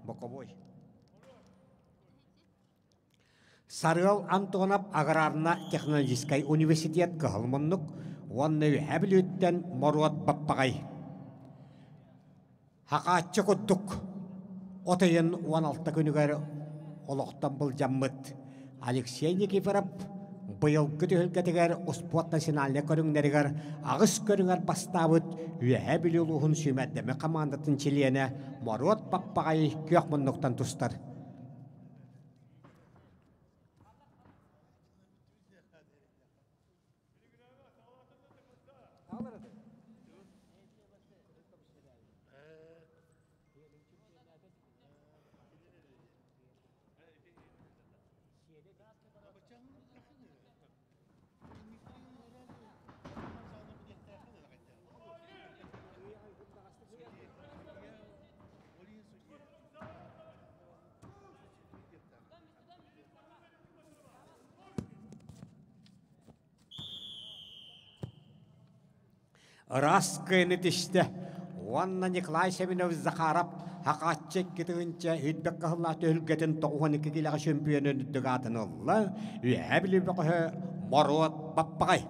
Боковой. Сарыл Антонов Аграрна технологический университет Кахалмуннук, онны үйәбіліттен Моруат Баппағай. Хақатчы құддық, отайын 16 күнігер олықтан бұл жаммыт. Алексей Никифоров бұйылғы түйілгетігер ұспуат национальны көріңдерігер ағыс көріңер бастабыт үйәбілі ұлығын сүймәддемі командатын чилені Моруат Баппағай көқмұннықтан тұстар. Раскайны тиште. Уанна Николай Семенов Захарап хақатчек кетігінче үдбек қағылла төхілгетін 92 келіға чемпионын үддігатын олла. Үйәбілі бұқы Морот Баппағай.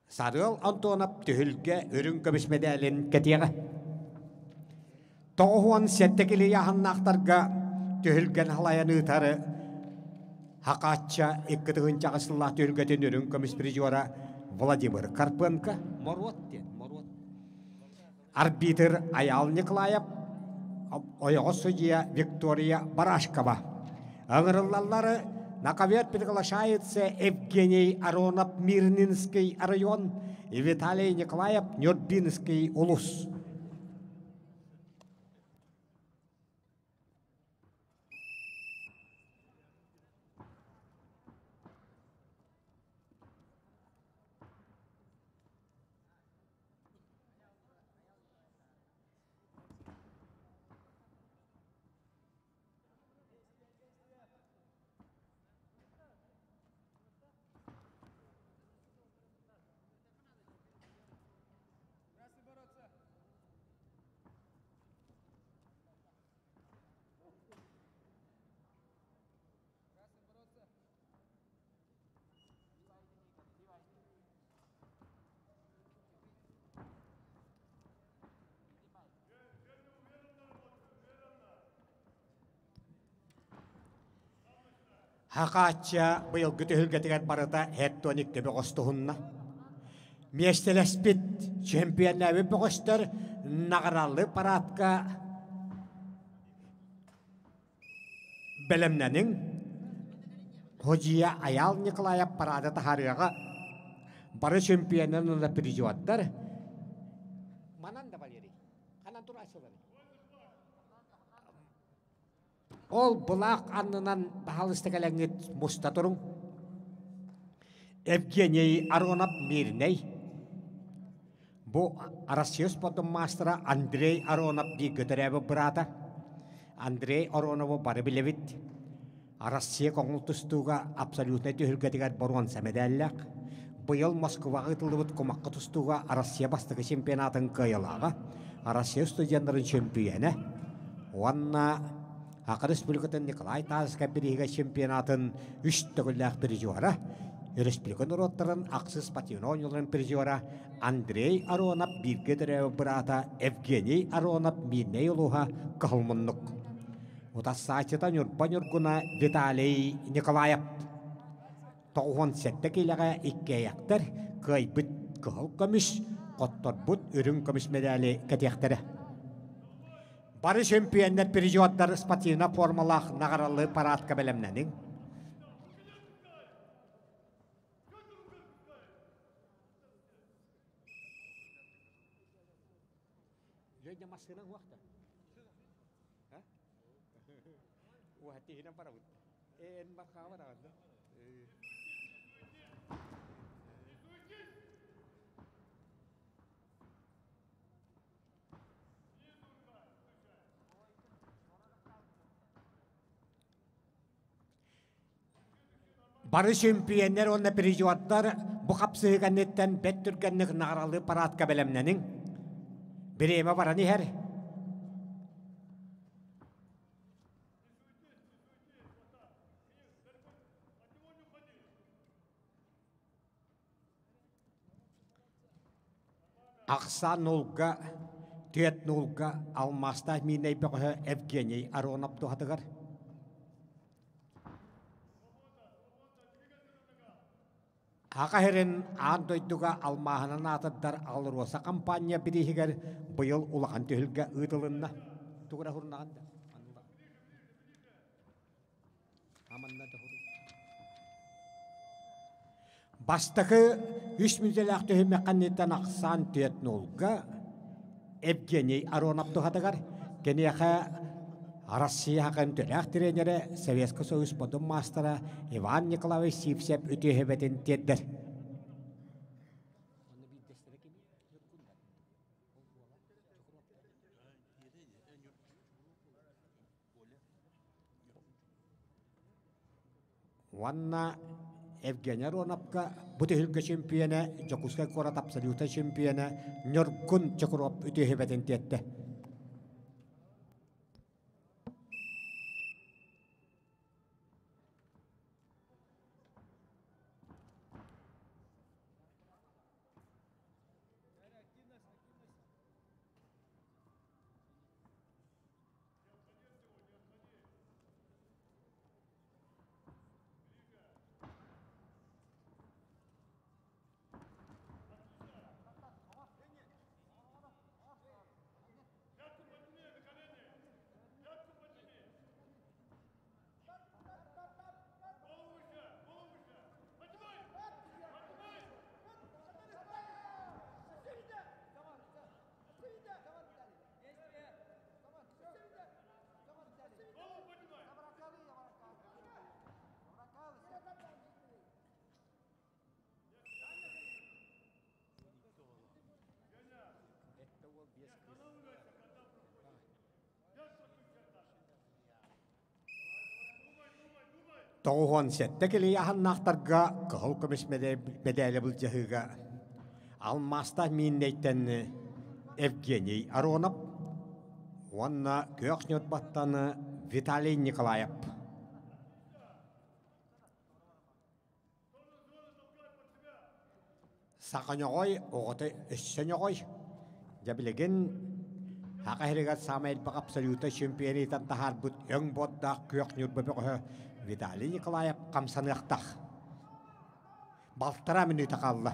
Сарыл Антонап төхілге үрін көміс медалін кетеға. 97 келі яғыннақтарға төхілген халаян ұтары Хакача иккетығын чағысылла төлгетін өрін көміс призиора Владимир Карпенко Морот. Арбитр Аял Николаев, ойығы судья Виктория Барашкова. Аңырылалары наковет приглашается Евгений Аронов Мирнинский район и Виталий Николаев Нюрбинский улус. Хакача быйыл күтүлгетигер барыта хеттоник тебе гостугунна. Местелеспит чемпионлары богостер награлы парадка белемненин Хожия Аял Николаев парада тахарыга бары чемпионын да призиаттар. Мананда Валерий. Канан турасылар. Ол бұлақ аннынан бағалыстығалаңет мұста тұрың. Евгений Аронов Мирней. Бұл Россия спортын мастера Андрей Аронов бігітірәбі брата. Андрей Ароновы бары білевіт. Россия қоңыл тұстуға абсолютно түйілгетігер боруан сәмедәлләк. Бұйыл Москваға ұтылыбыт комаққа тұстуға Россия бастығы чемпионатын қайылаға. Россия студентларын чемпионы. Онна Ақыр Республикатын Николай Тазыска бірігі чемпионатын үш түгілләқ призиора, Республикан ұроттарын Ақсыз Патионоларын призиора Андрей Аронов биргедірі брата Евгений Аронов Мирней ұлуға қылмынлық. Отас сайтыдан үрбан үргіна Виталий Николаев. 97 келіға икке аяқтар көй бүт қыл көміш, қоттар бүт үрін көміш медалі кәтектері. Бары чемпиондар переживаттар спортивна формалах награлы парадка белемненин. Жөйде машина уақта. Уақта хина паравут. Эн баққа барағында. Бары чемпионер онна переживаттар бұ қапсығанеттен бет түргеннік нағралы парадка белемненің біреме бараны әр. Ақса нолға, түйет нолға алмаста миней бұғы Евгений Аронов тұғатығар. Ақахерін андойдуға алмағынан атыдар алыроса компания бірігер бұйыл ұлаған түйілге ұйдылынна. Тұғыра ғұрнағанда. Бастықы 3 мүзелі түйіме қаннеттен ақсан түйетін олға Евгений Аронов тұғатығар. Кенеға Россия хакын төләк тренері Советский Союз подым мастера Иван Николаевич Сипсеп үтіхебетін теддір. Ванна Evgeny Aronovka butehilge çempiyona, Jakutska Korat absoluta çempiyona, Nyorgun Çakurop ütehebeden tiyette. Tohon settekeli yahan nahtarga kahulkamis medalya bulcahıga. Almasta minneyten Evgeny Aronov, onna köksnöt battanı Vitaliy Nikolayev. Sakanyağoy, oğutu üssanyağoy. Jabilegen haqahirigat Samuel Bak absoluta şempiyonitan tahar but öng bodda köksnöt babakı Vitaliy Nikolayev kamsanıqtaq. Baltara minüte qallı.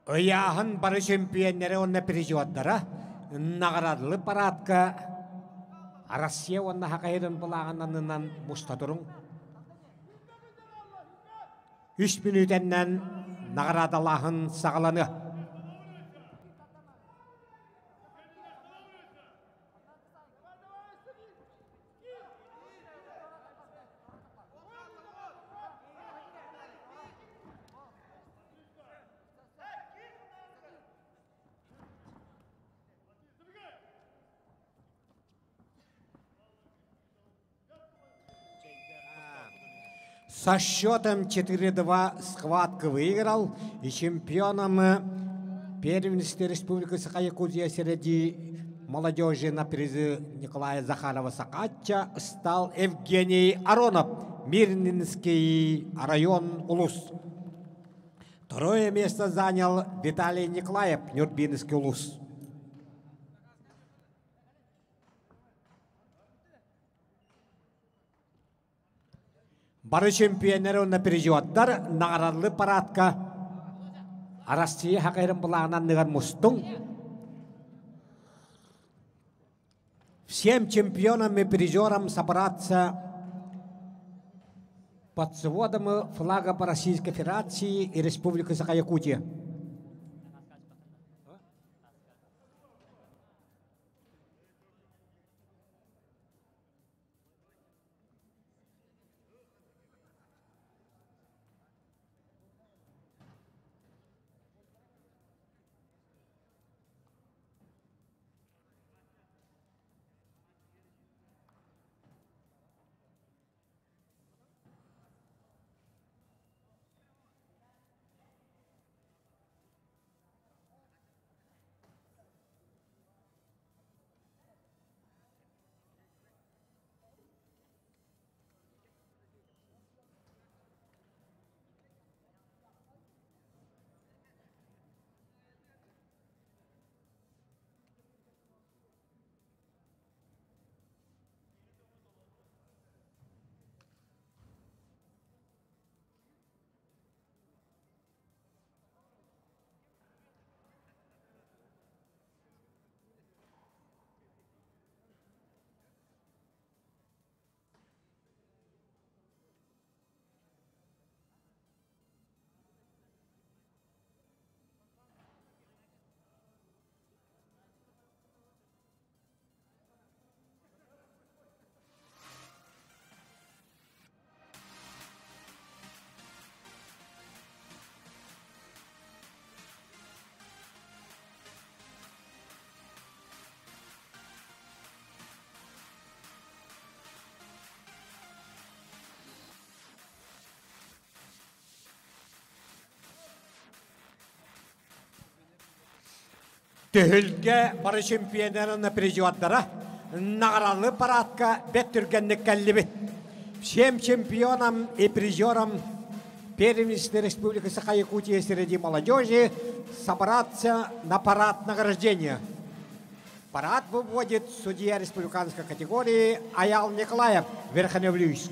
Oyahın barı şempiyonları onna perijoddara nagaradlı paratka Rusya onna haqayırın bulağınanından mustadurun 3 minütenden nagaradalahın sağlanı. Со счетом 4-2 схватку выиграл и чемпионом первенства Республики Саха-Якутия среди молодежи на призы Николая Захарова-Сакача стал Евгений Аронов, Мирнинский район Улус. Второе место занял Виталий Николаев, Нюрбинский Улус. Бары чемпионеры напереживаттар наградlı парадка Россия хакайрын булағынан нығар мұстың. Всем чемпионам и призерам собраться под сводом флага по Российской Федерации и Республики Саха-Якутия. Төхілге бары чемпионерына призуаттара нағаралы парадка бет түргенлік кәлібет. Всем чемпионам и призерам Пермской Республики Саха-Якутия среди молодежи собраться на парад награждения. Парад выводит судья республиканской категории Аял Николаев, Верхоневлюйск.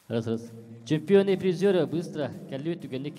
Раз. Чемпионы и призеры быстро. Кәллет түгенлік.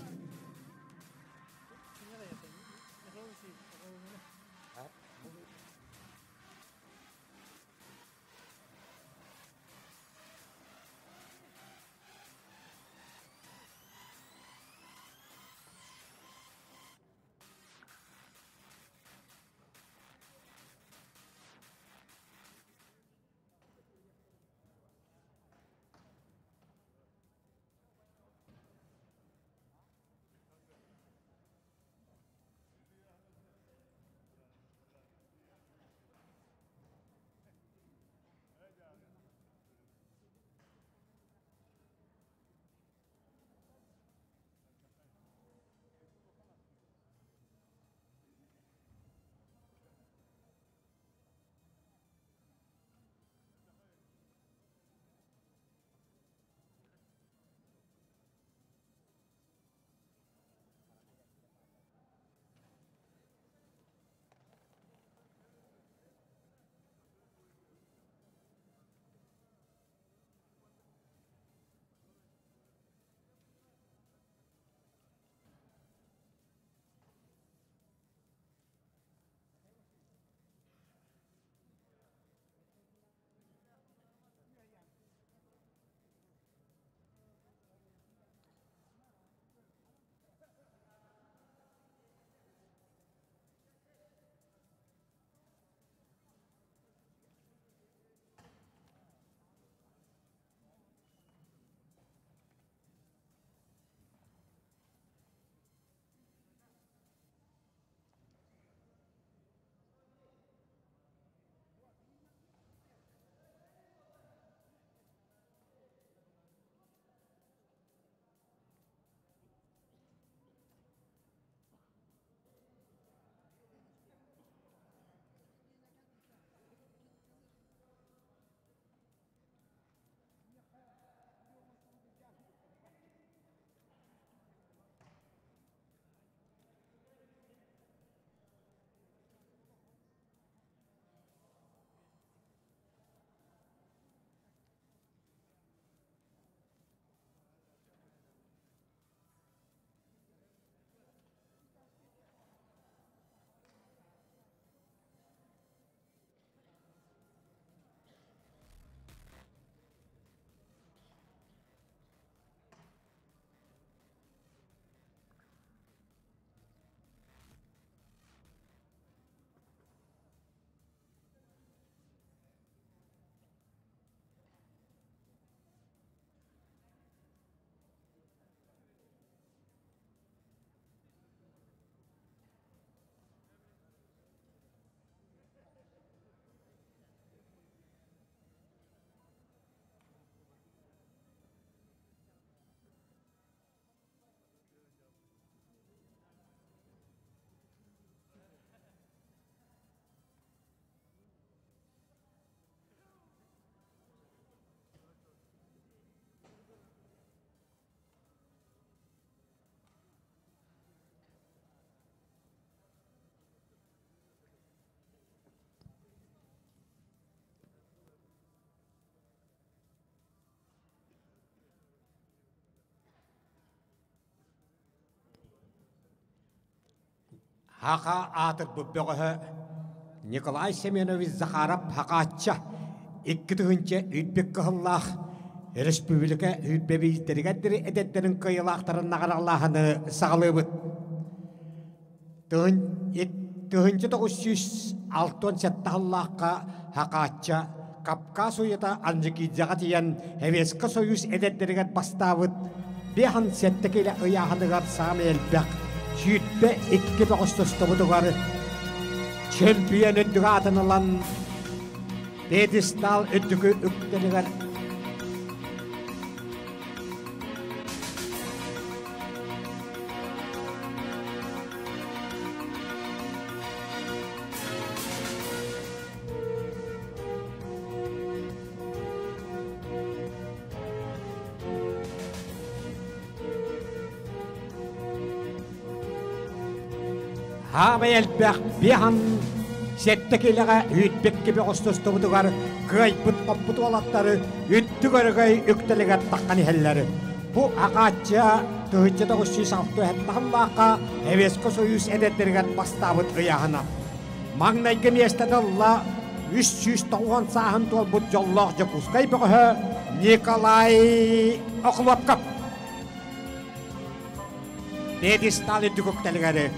Хақа атыр бұббеғі Николай Семенович Захаров хақатча икки түгінші үйтбек қығыллақ республика үйтбебейтерігәддері әдеттерін көйілақтарын нағаралағыны сағылы бұд. Түгін тыһынчы 906 сеттахаллааққа хақаатча Капказ уйата анжыкидзаға тиян Хевескі союз эдеттерігет бастабыт бехан сеттекелі ыяханыгар Самуэль Бек сүйітпе 2-9-9 чемпион өттігі атынылан педестал өттігі үктелігер Самуэль Бек бехан сеттекеліға үйтбекке бе қостостыбыдығар кайпыт қоппыты олаттары үттігіргай үктелігер таққан хеллері. Бұ ағатча тұхытчы 906 әттіғаллаққа Хевескі союз әдеттергер бастабыт ұяғына. Маңнайғы местеділла 390 сағын тол бұд жоллақ жықұскай бұғы Николай Оқылапқап. Педестал үттігіктелігері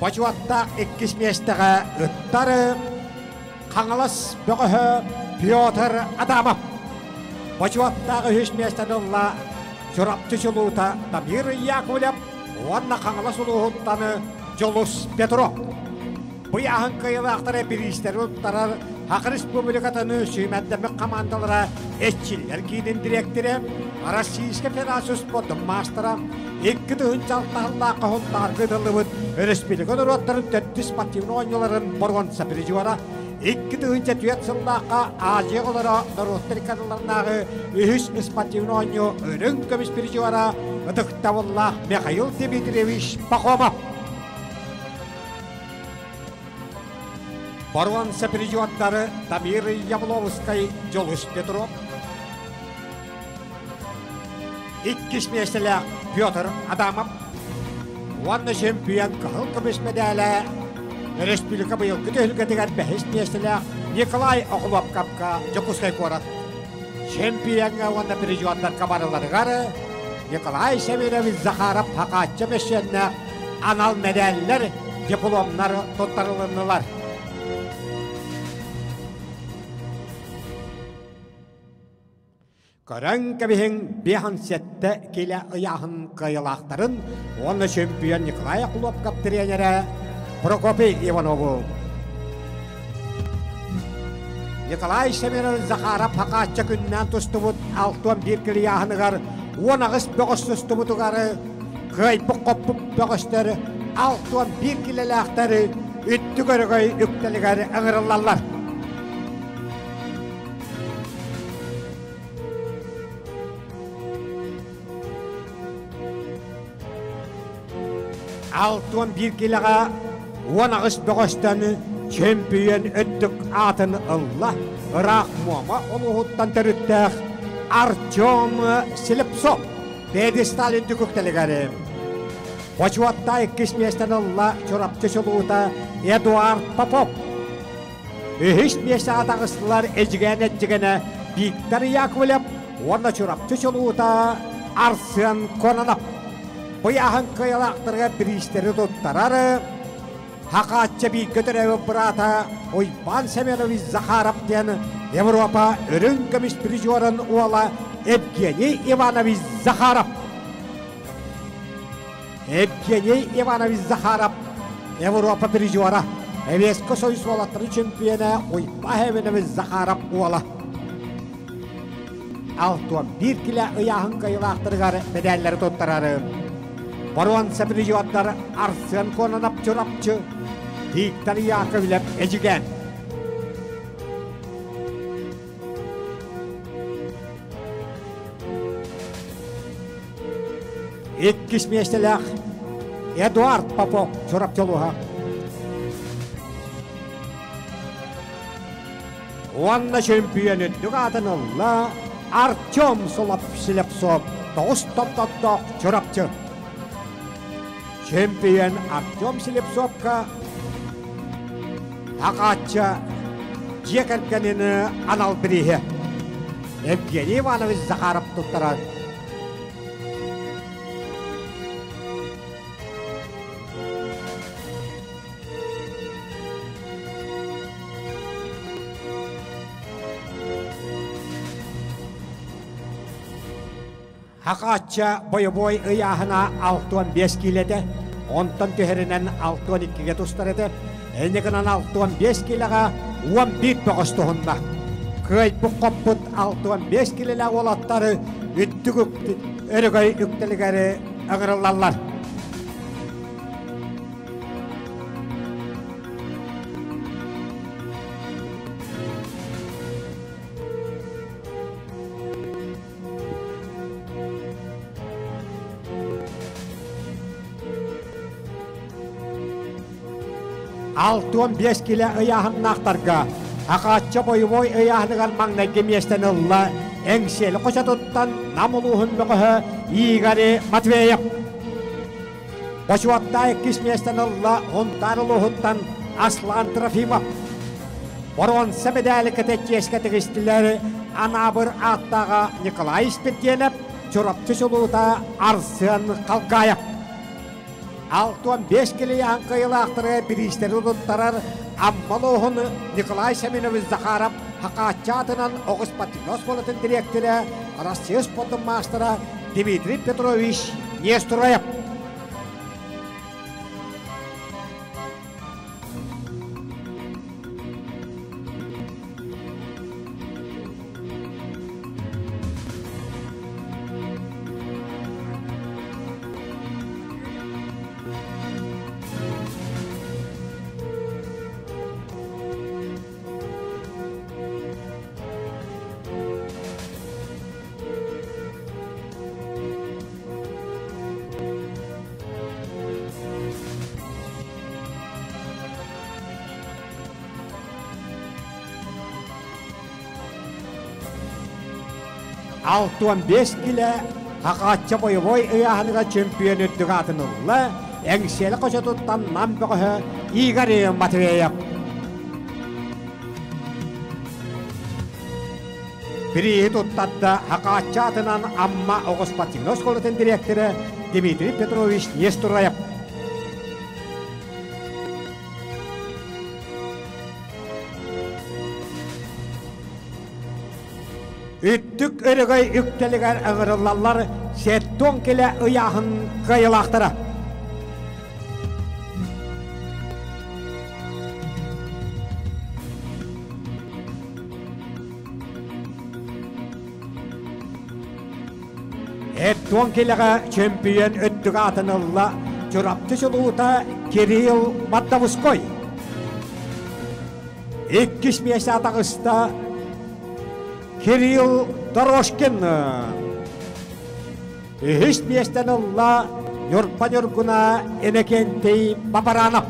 Бачуатта 2 местеға үттары қаңылас бұғы Петр Адамов. Бачуаттағы 3 местеділла Жұрапты жылуыта Тамир Яковлев, онна қаңылас ұлығыттаны Жолус Петров. Бұяғын қиылақтары бірістері ұттарар Хақы Республикатыны сүймәттемі командалара әтчілер кейдің директоры, Российский Федерация спортын мастера, 2-4 қағынтар қыдылыбыд Республика ұруаттарын 4 спортивны ойныларын Борғанса біржуара, 2-4 сыллаққа Азия қолары Нұруттыр каналарынағы 3 спортивны ойны өрін көміс біржуара ұдықтавыллақ Михаил Дмитриевич Пахомов. Борғанса біржуаттары Тамир Ябловскай Жолус Петров. 2 местелі Петр Адамов. Онны чемпион қыл күміс медалі Республика бұйыл күтілгі деген 5 местелі Николай Оқылапқапқа Жокускай қорат. Чемпионға онны біржуаттар қабарыларығары Николай Семенович Захаров хақатчы мешенні анал медалілер, дипломнары тоттарылынылар. Көрін кәбіхін бейхан сетті келі ұяғын қайылақтарын оны чемпион Николай Оқылапқап тренері Прокопий Иванову. Николай Семенович Захаров хақатчы күннен тұстыбыд 6-1 келі яғынығар 10 бөғіс тұстыбыдығары қайпы қоппып бөғістері 6-1 келеліқтері үтті көрігай үктелігері аңырылалар. Алтын bir келеға 10 бөғістені чемпион өттік атын ұлла Рахмома олығыттан түріттәқ Артем Селепсов педестал үнді көктелігері. Бачуатта 2 местен ұлла чорапты шылуыта Эдуард Попов. 3 месте атағыстылар әжігені Виктор Яковлев, оны чорапты шылуыта Арсен Кононов. Бұяғын қиылақтырға бірістері тұттарары, хақатчы бейкөтірәуі бұрата Ойбан Семенович Захаров ден Европа өрін көміс біржуарын уала Евгений Иванович Захаров. Евгений Иванович Захаров Европа біржуара Хевескі союз олаттыры чемпионы Ойбан Семенович Захаров уала. 6-1 келі ұяғын қиылақтырғары медаллері тұттарары. Борғанса біржуаттар Арсен Кононов чорапчы, Виктор Яковлев әжіген. Еккіс местеліқ Эдуард Попов чорапчылуға. Онна чемпион үттік атынылла Артем Селепсов 9 топтаттық чорапчы. Чемпион Артем Селепсовқа хақатча жекеркенені анал бірігі Евгений Иванович Захаров тұттырады. Haqatça boy ıyahına 6-5 kilede, ondan tüherinen 6-12'ge tustar edi. Eneginin 6-5 kilega 11 boğustuğunda. Köy bu koput 6-5 kilela olatları üttük örgöy ükteligeri ağırlarlar. Altın 5 kilo ıyahın naqtarga, Haqatça boy ıyahlıgan mağna gemiyesten ılla, engseli koşa tuttan namuluhun bökühü İgari Matveyev. Boşuvatta ekismiyesten ılla, huntaruluhundan Aslan Trofimov. Boron sebedeli keteçeske tegistileri Anabır Attağa Nikolay Spetyenep, çorapçı suluğda Arsın Kalkayev. 6-5 kilo yankayılı aktırı bir işleri tuttarar, ammalıhın Nikolay Semenovic Zakharov, Haqatça atınan Oğuz Patinos kolatın direktörü, Rossiya Spot'un mastırı Dmitri Petrovich Nestoroyev. Altın 5 kilo Haqatça boy ıyahlıga çempiyon öttük atınılla, engseli koşa tuttan nambıqı Igari Matveyev. Biri tuttatta Haqatça atınan amma Oğuz Patinos kolatın direktörü Dmitri Petrovich Nestoroyev. Üttük örgöy ükteliger ağırlarlar setton kile ıyahın kayılaqtıra. Etton kilega çempiyon öttük atınılla çorapçı suluğda Kirill Matavskoy. İkkis miyesi atağısta Kirill Doroshkin. Hiç miyesten ılla yorpa-yorguna enekentey Babaranov.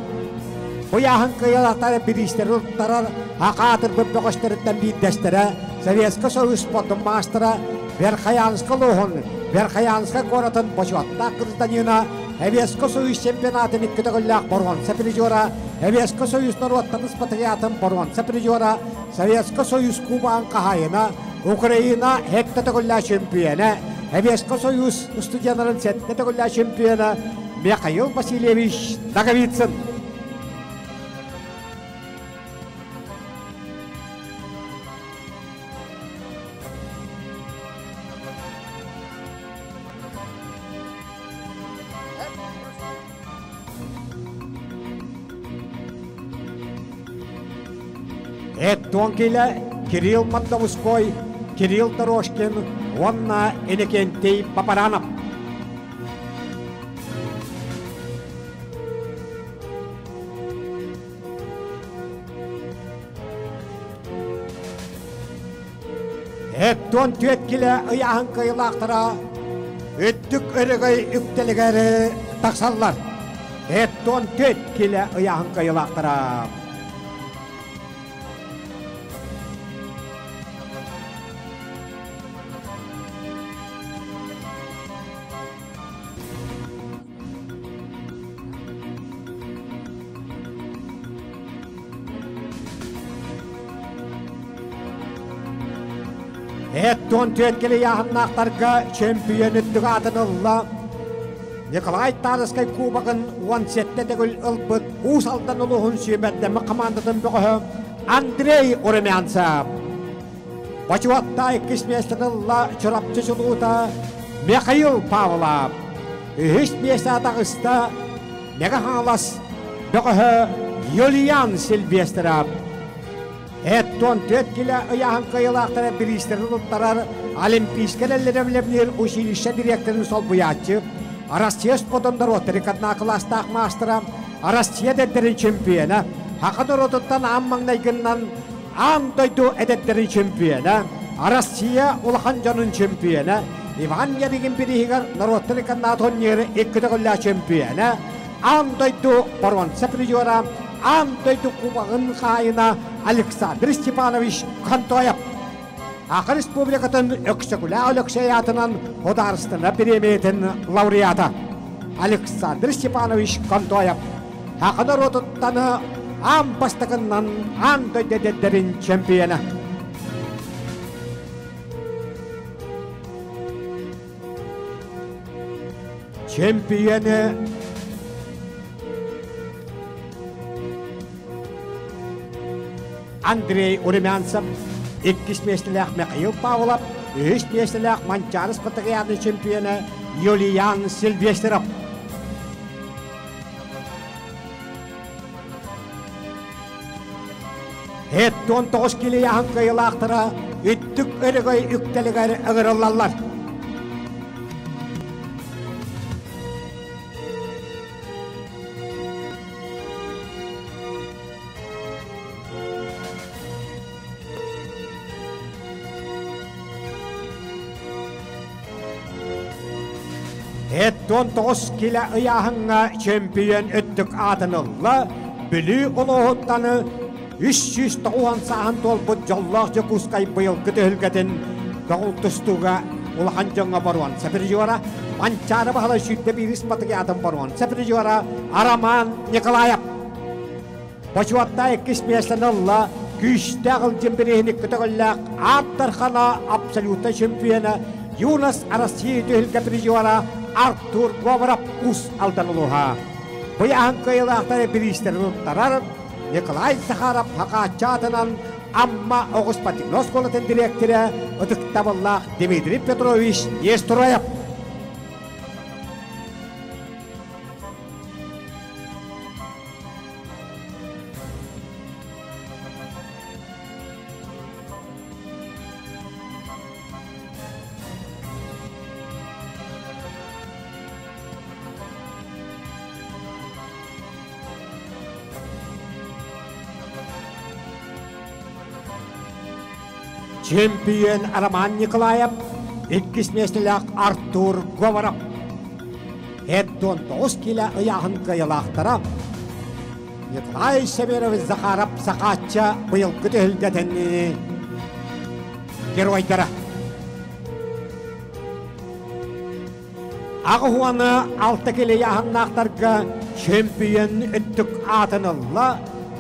Bu yahın kıyılatları bir işleri tuttarar, Haqatır böpöqöştörütten bir destere, Sovetski Soyuz Spot'un mastırı, Verkhayanska Luhun, Verkhayanska Koratın Boşuvatta Kırızdaniyuna, Sovetski Soyuz Çempionatın ikkide güllak Borgonsa Prijora, Sovetski Soyuz Norvattan Ispatıyatın Borgonsa Prijora, Sovetski Soyuz Kuban Kahayına, Ukrayna hektate güllak çempiyona, Sovetski Soyuz Studiyanların settete güllak çempiyona, Mikhail Vasilyevich Nagovitsyn. Etton kile Kirill Matavskoy, Kirill Doroshkin, Onna Enekentey Babaranov. Etton tüet kile ıyahın kıyılaqtıra, üttük örgöy ükteligeri taksallar. Etton tüet kile ıyahın kıyılaqtıra. Etton tüetkeli yahannaqtarga çempiyon öttük atınılla Nikolay Tarskay Kubak'ın 17'te tegül ılbıt usaldan uluhun sümeddemi komandatın böğü Andrei Oremyantsov. Başuvatta ikismiyestinilla çorapçı suluğda Михаил Павлов. Үхіс бесатағыста Мегахалас Бөғі Юлиан Сильвестров. Эттон төт келі ұяғын қиылақтары бірістері ұлттарар Олимпийскер әлірімлерінер училище директорын сол бұятчы. Россия сподондар отрикатна кластақ мастера, Россия дәддерін чемпионы. Хақыдар отыттан аммаңнайгыннан ам дойду әдеттерін чемпионы. Россия улахан жанын чемпионы. Иван Яригин Берегер народтарикатна тоннері еккідіғілі чемпионы. Ам дойду барванца призера, ам дойду кубағын қайына Александр Степанович Кантоев. Ақы республикатын өксікілі өлікшаятынан Одарыстына премиетін лауреаты Александр Степанович Кантоев. Ақыны родыттаны ам бастығынан ам дөйдедерін чемпионы. Чемпионы Андрей Уремянцев. 2 местелях Михаил Павлов, 3 местелях Манчарс патриарный чемпионы Юлиан Сильвестров. Эттон 9 келі яғын қиылақтыра үттік өрігой үктелігер ұғырылалар. Эттон 9 келі ұяғынға чемпион үттік атынылы білі ұлығыттаны 390 сағын толпыт жоллақ жекускай бұйыл күті үлгетін қағыл тұстуға ұлған жаңа баруан сәпір жуара Манчары бағалы шүйтті біріс батығы атын баруан сәпір жуара Араман Николаев. Бачуатта 2 местенылы күшті ғыл жембірейінік күті ғыллақ аттархана абсолютта чемпионы Юнас Россия түйілгі бір жуара Артур Говоров ұс алданылуға. Бұяғын қиылақтары бірістерін ұттарар Николай Захаров хақатчатынан амма оғыз патигнос қолатын директоры ұтықтабыллақ Дмитрий Петрович Естураев. Чемпион Роман Николаев, 2 местелях Артур Говоров. Эттон 9 келі ұяғын қиылақтыра Николай Семенович Захаров сақатча бұйыл күті үлгетені геройдары. Ағуаны 6 келі яғыннақтарға чемпион үттік атынылы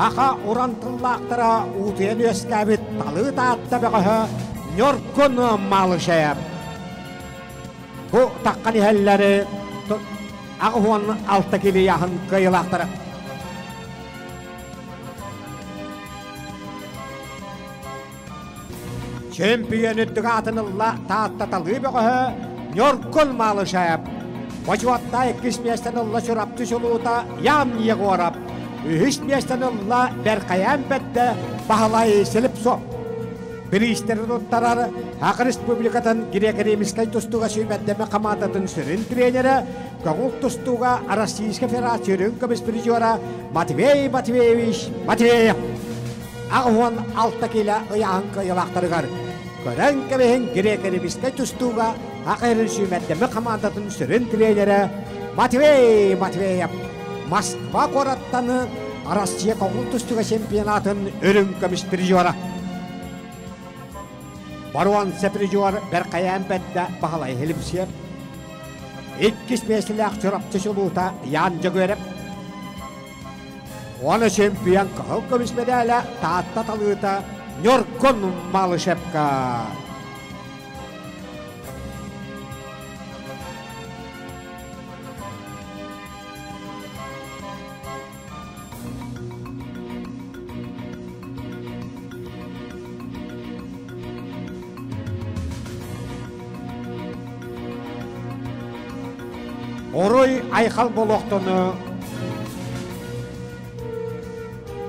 Ақа урантыллақтыра ұтын өскәбіт талы таатта бәғі нөркін малы шәйіп. Бұ таққан әлләрі ағуан 6 келі яғын қиылақтыры. Чемпион үттік атынылла таатта талы бәғі нөркін малы шәйіп. Бачуатта 2 местенілі сүрапты сұлуыта ям егі орап. 3 местенілла бәрқаян бәтті бағалай селіп соп. Бірістерін ұттарар Ақы республикатын грек-римскай тұстуға сүйбәттемі қамататын сүрін тренері Қағыл тұстуға Российска Федерациялың көміс призера Матвей Матвеевич Матвеев. Ағуан 6 келі ұяғын қиылақтырығар. Көрін көмейін грек-римскай тұстуға Ақырын сүйбәттемі қамататын сүрін тренері Матвей Матвеев. Москва қораттаны Россия қоғыл тұстығы чемпионатын өрін көміс призера. Баруан сәпризер бәрқаян бәтті бағалай хелімсеп. 2 местелі ақчырапты сұлуыта ян жөгеріп. Оны чемпион қоғыл көміс медалі таатта талыыта нөркін малы шепка. Oroy ayxal boloqtonu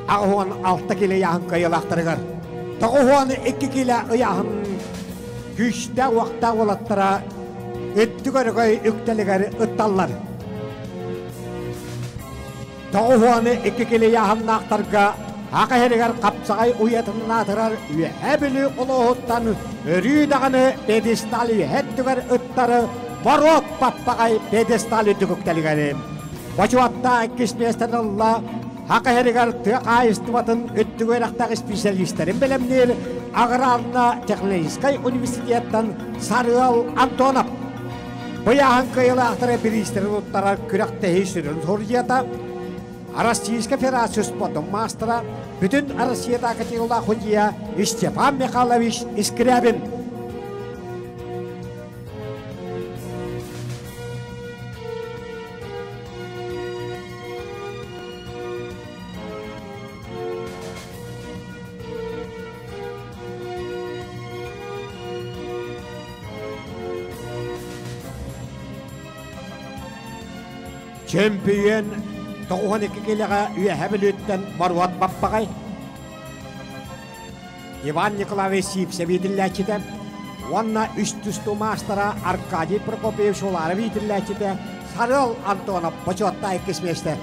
Ağuan 6 kilo yağın kayılaktırıgar. Tağuan 2 kilo yağın güçte vakta olattıra öttügörgöy ükteligar ıttallar. Tağuan 2 kilo yağın naqtarga haqa herigar kapsagay uyatını atırar ühebili uluğuttan örü dağını pedestali hettügar ıttarı barot pappagay pedestali tükükteligar. Başuatta kismesten Allah haqa herigar tıqa istivatın öttügöraktaki spesialistlerin bilemler Agrarna Teknologiskay Üniversitettan Sarıal Antonov. Bu yağın kıyılı ahtara bir isterin uttarar kürektehi sürün soruyata Российская Федерация спортом мастера bütün Россияда категория ходия Степан Михайлович Искрябин. Чемпион Тоғын 2 келеға үйәхәбілеттен Маруат Баппағай. Иван Николаевич Сипсе виділләчіде. Онна үстүсту мастера Аркадий Прокопьев шолары виділләчіде. Сарыл Антонов почетта екісмешті.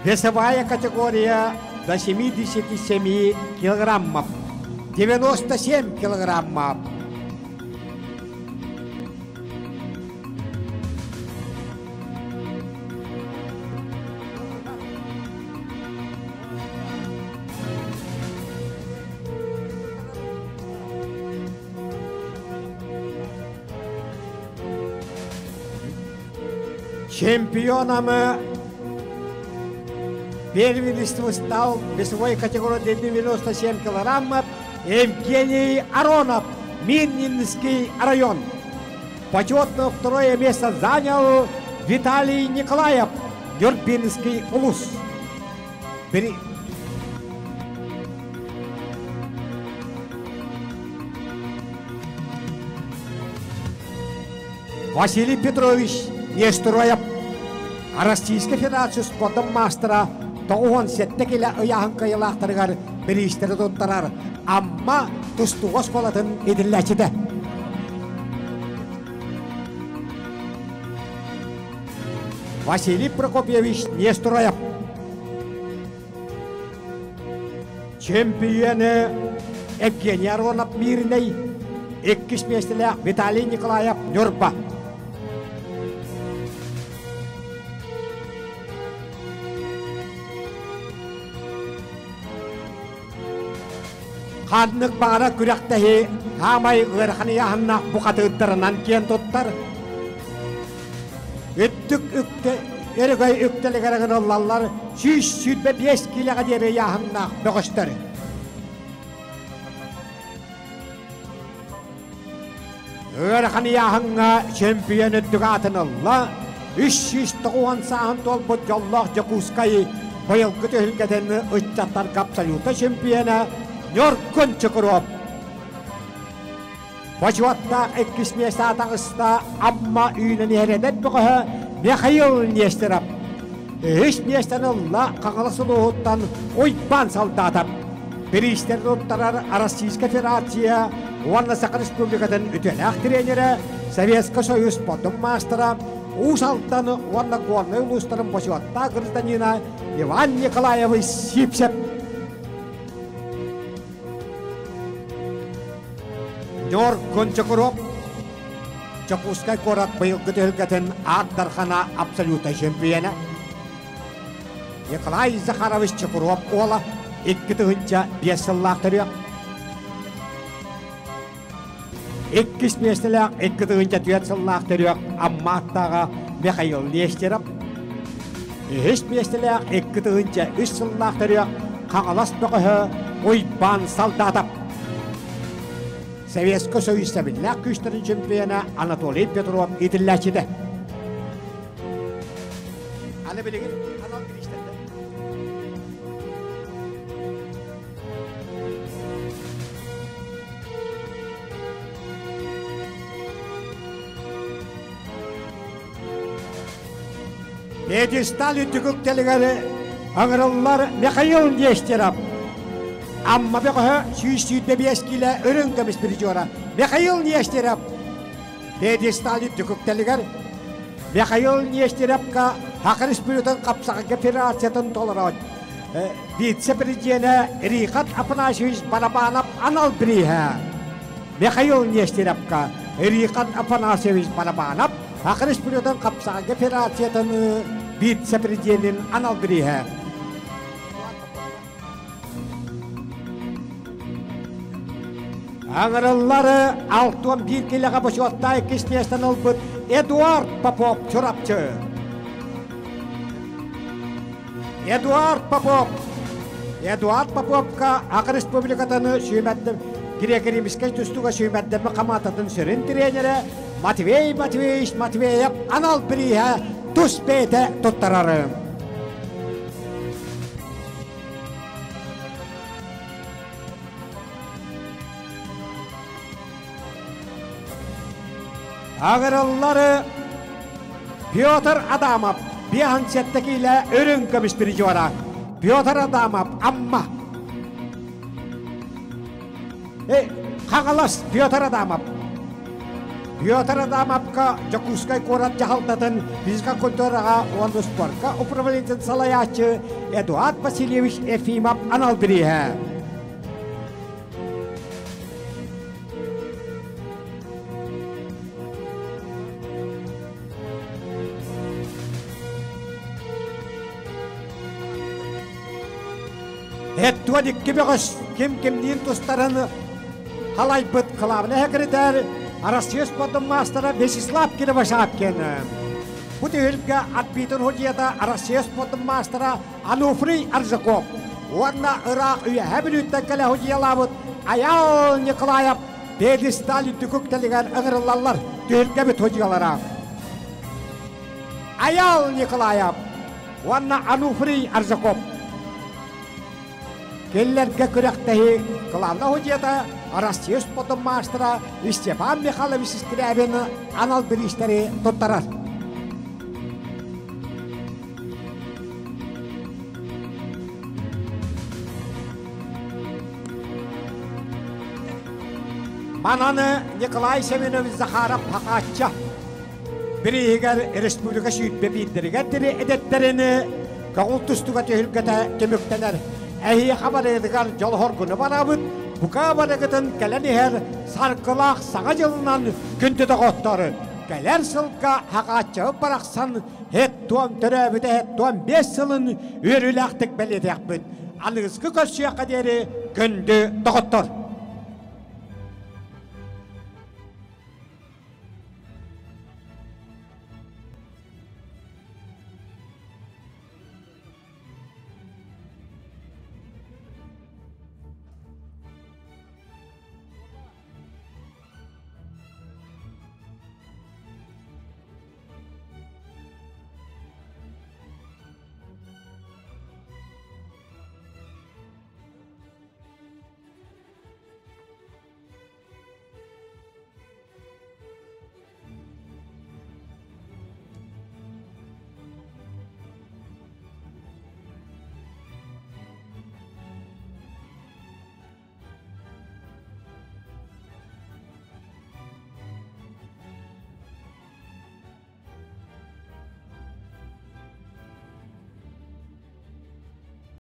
Весовая категория до 77 килограммов. 97 килограммов. Чемпионом первенства стал в весовой категории 97 килограммов Евгений Аронов, Миннинский район. Почетно второе место занял Виталий Николаев, Дербинский улус. Василий Петрович Нестроев, Российская Федерация спортом мастера, тоғын сетте келі ұяғын қайылақтырығар бір істері тұттарар, амма тұстуғыз болатын еділләчіді. Василий Прокопьевич Нестроев, чемпионы Евгений Аронов Мирный, эккисместілі Виталий Николаев Нюрба. Қаднық бағара күректәхи хамай ғырқаны яғыннақ бұқатыдырынан кен тұттар. Өттік үкті, өрігай үктілік әрігін олалар 105 киліға дері яғыннақ бұғыштыр. Ғырқаны яғынға чемпион өттік атын олла 390 сағын тол бұд жоллақ жықускай бұйыл күті үлгеден ұттаттар капсалюта чемпионы Нёркон Чокоров. Почватта эккисместа атағыста амма үйінен ередет бұғы Михаил Нестеров. Үш местен ұлла қаңылысыл ұғыттан ойпан салдатып. Бірістерді ұттарар Российская Федерация, Уанна Сақын Республикатын үтеләқ тренері, Советский Союз спортом мастера, Усалттан Уанна Горный ұлыстарын почватта гражданина Иван Николаевич Сипсеп. Нёркон Чокоров, Чокускай Корак бұйылғы төлгетін Ақтархана абсолютно чемпионы. Николай Захарович Чокоров ола 2 тұғынша 5 сыллақ түрек. 2 местілік 2 тұғынша 4 сыллақ түрек Амматтаға Михаил Нестеров. 3 местілік 2 тұғынша 3 сыллақ түрек Қаңалас бұғығы ойбан салдатып. Советский Союз Сабилляк күштерін чемпионы Анатолий Петров етілләчеді. Аны білігін, канал біріштенді. Пьедестал үтүгүктелигери аңырыллар Михаил Нестеров. Амма беғі сүйістүйді бескілі өрін көміс бір жора. Михаил Нестеров. Пьедестал үтүгүктелигер Михаил Нестеровка Хақырыс бүрітін қапсағы федерациятын толырауд. Вице-президенті Рихат Афанасьевич Барабанов анал біреха. Михаил Нестеровка Рихат Афанасьевич Барабанов Хақырыс бүрітін қапсағы федерациятын вице-президентін анал біреха. Аңырыллары 6-11 келеға башуаттай кеснестен олбыт Эдуард Попов чорапчы. Эдуард Поповка Ақыр Республикатаны сүймәддім Грек-Римскай түстуға сүймәддімі қамататын сүрін тренері Матвей Матвеевич Матвеев анал біріға түс бейті тұттарары. Ағырыллары Петр Адамов Биянсеттекиле өрін көміс бір жора. Петр Адамов, амма. Қағалас Петр Адамов. Петр Адамовка Жакускай корат жағалтатын физика культураға онды спортқа управленцін салаячы Эдуард Васильевич Ефимов анал біреха. Эттуадик кебегіш кем-кемден тұстарын қалай бұт қылабыны әкірдер Арасиос подым мастера Вячеслав Кирвашапкин. Бұты өлгі атбейтін hodiyada Арасиос подым мастера Ануфрий Арзаков. Орна Ирақ үйі әбіл өттен кәлі hodiyalabıt Аял Николаев пьедестал үттікөктелігер ығырылалар түйілгі біт hodiyalара. Аял Николаев, орна Ануфрий Арзаков. Келлерге күректәхи қылавна hodiyada Арасиос подым мастера Степан Михайлович Скрябин анал бір іштері тұттарар. Мананы Николай Семенович Захаров Хақатча бірігер республика сүйітбе білдірігеттері әдеттеріні қағыл тұстуға түйілгеті кеміктелер. Әйі қабар едігер жолғыр күні барабыд, бұқа барығытын кәләнігер сарқылақ саға жылынан күнтіді қоттары. Кәләр сылға Хақатчағы барақсан, әт туан түрәбіді әт туан 5 сылын өріләқтік бәледек бұд. Алығызғы көз сүйаққа дері күнді доғыттыр.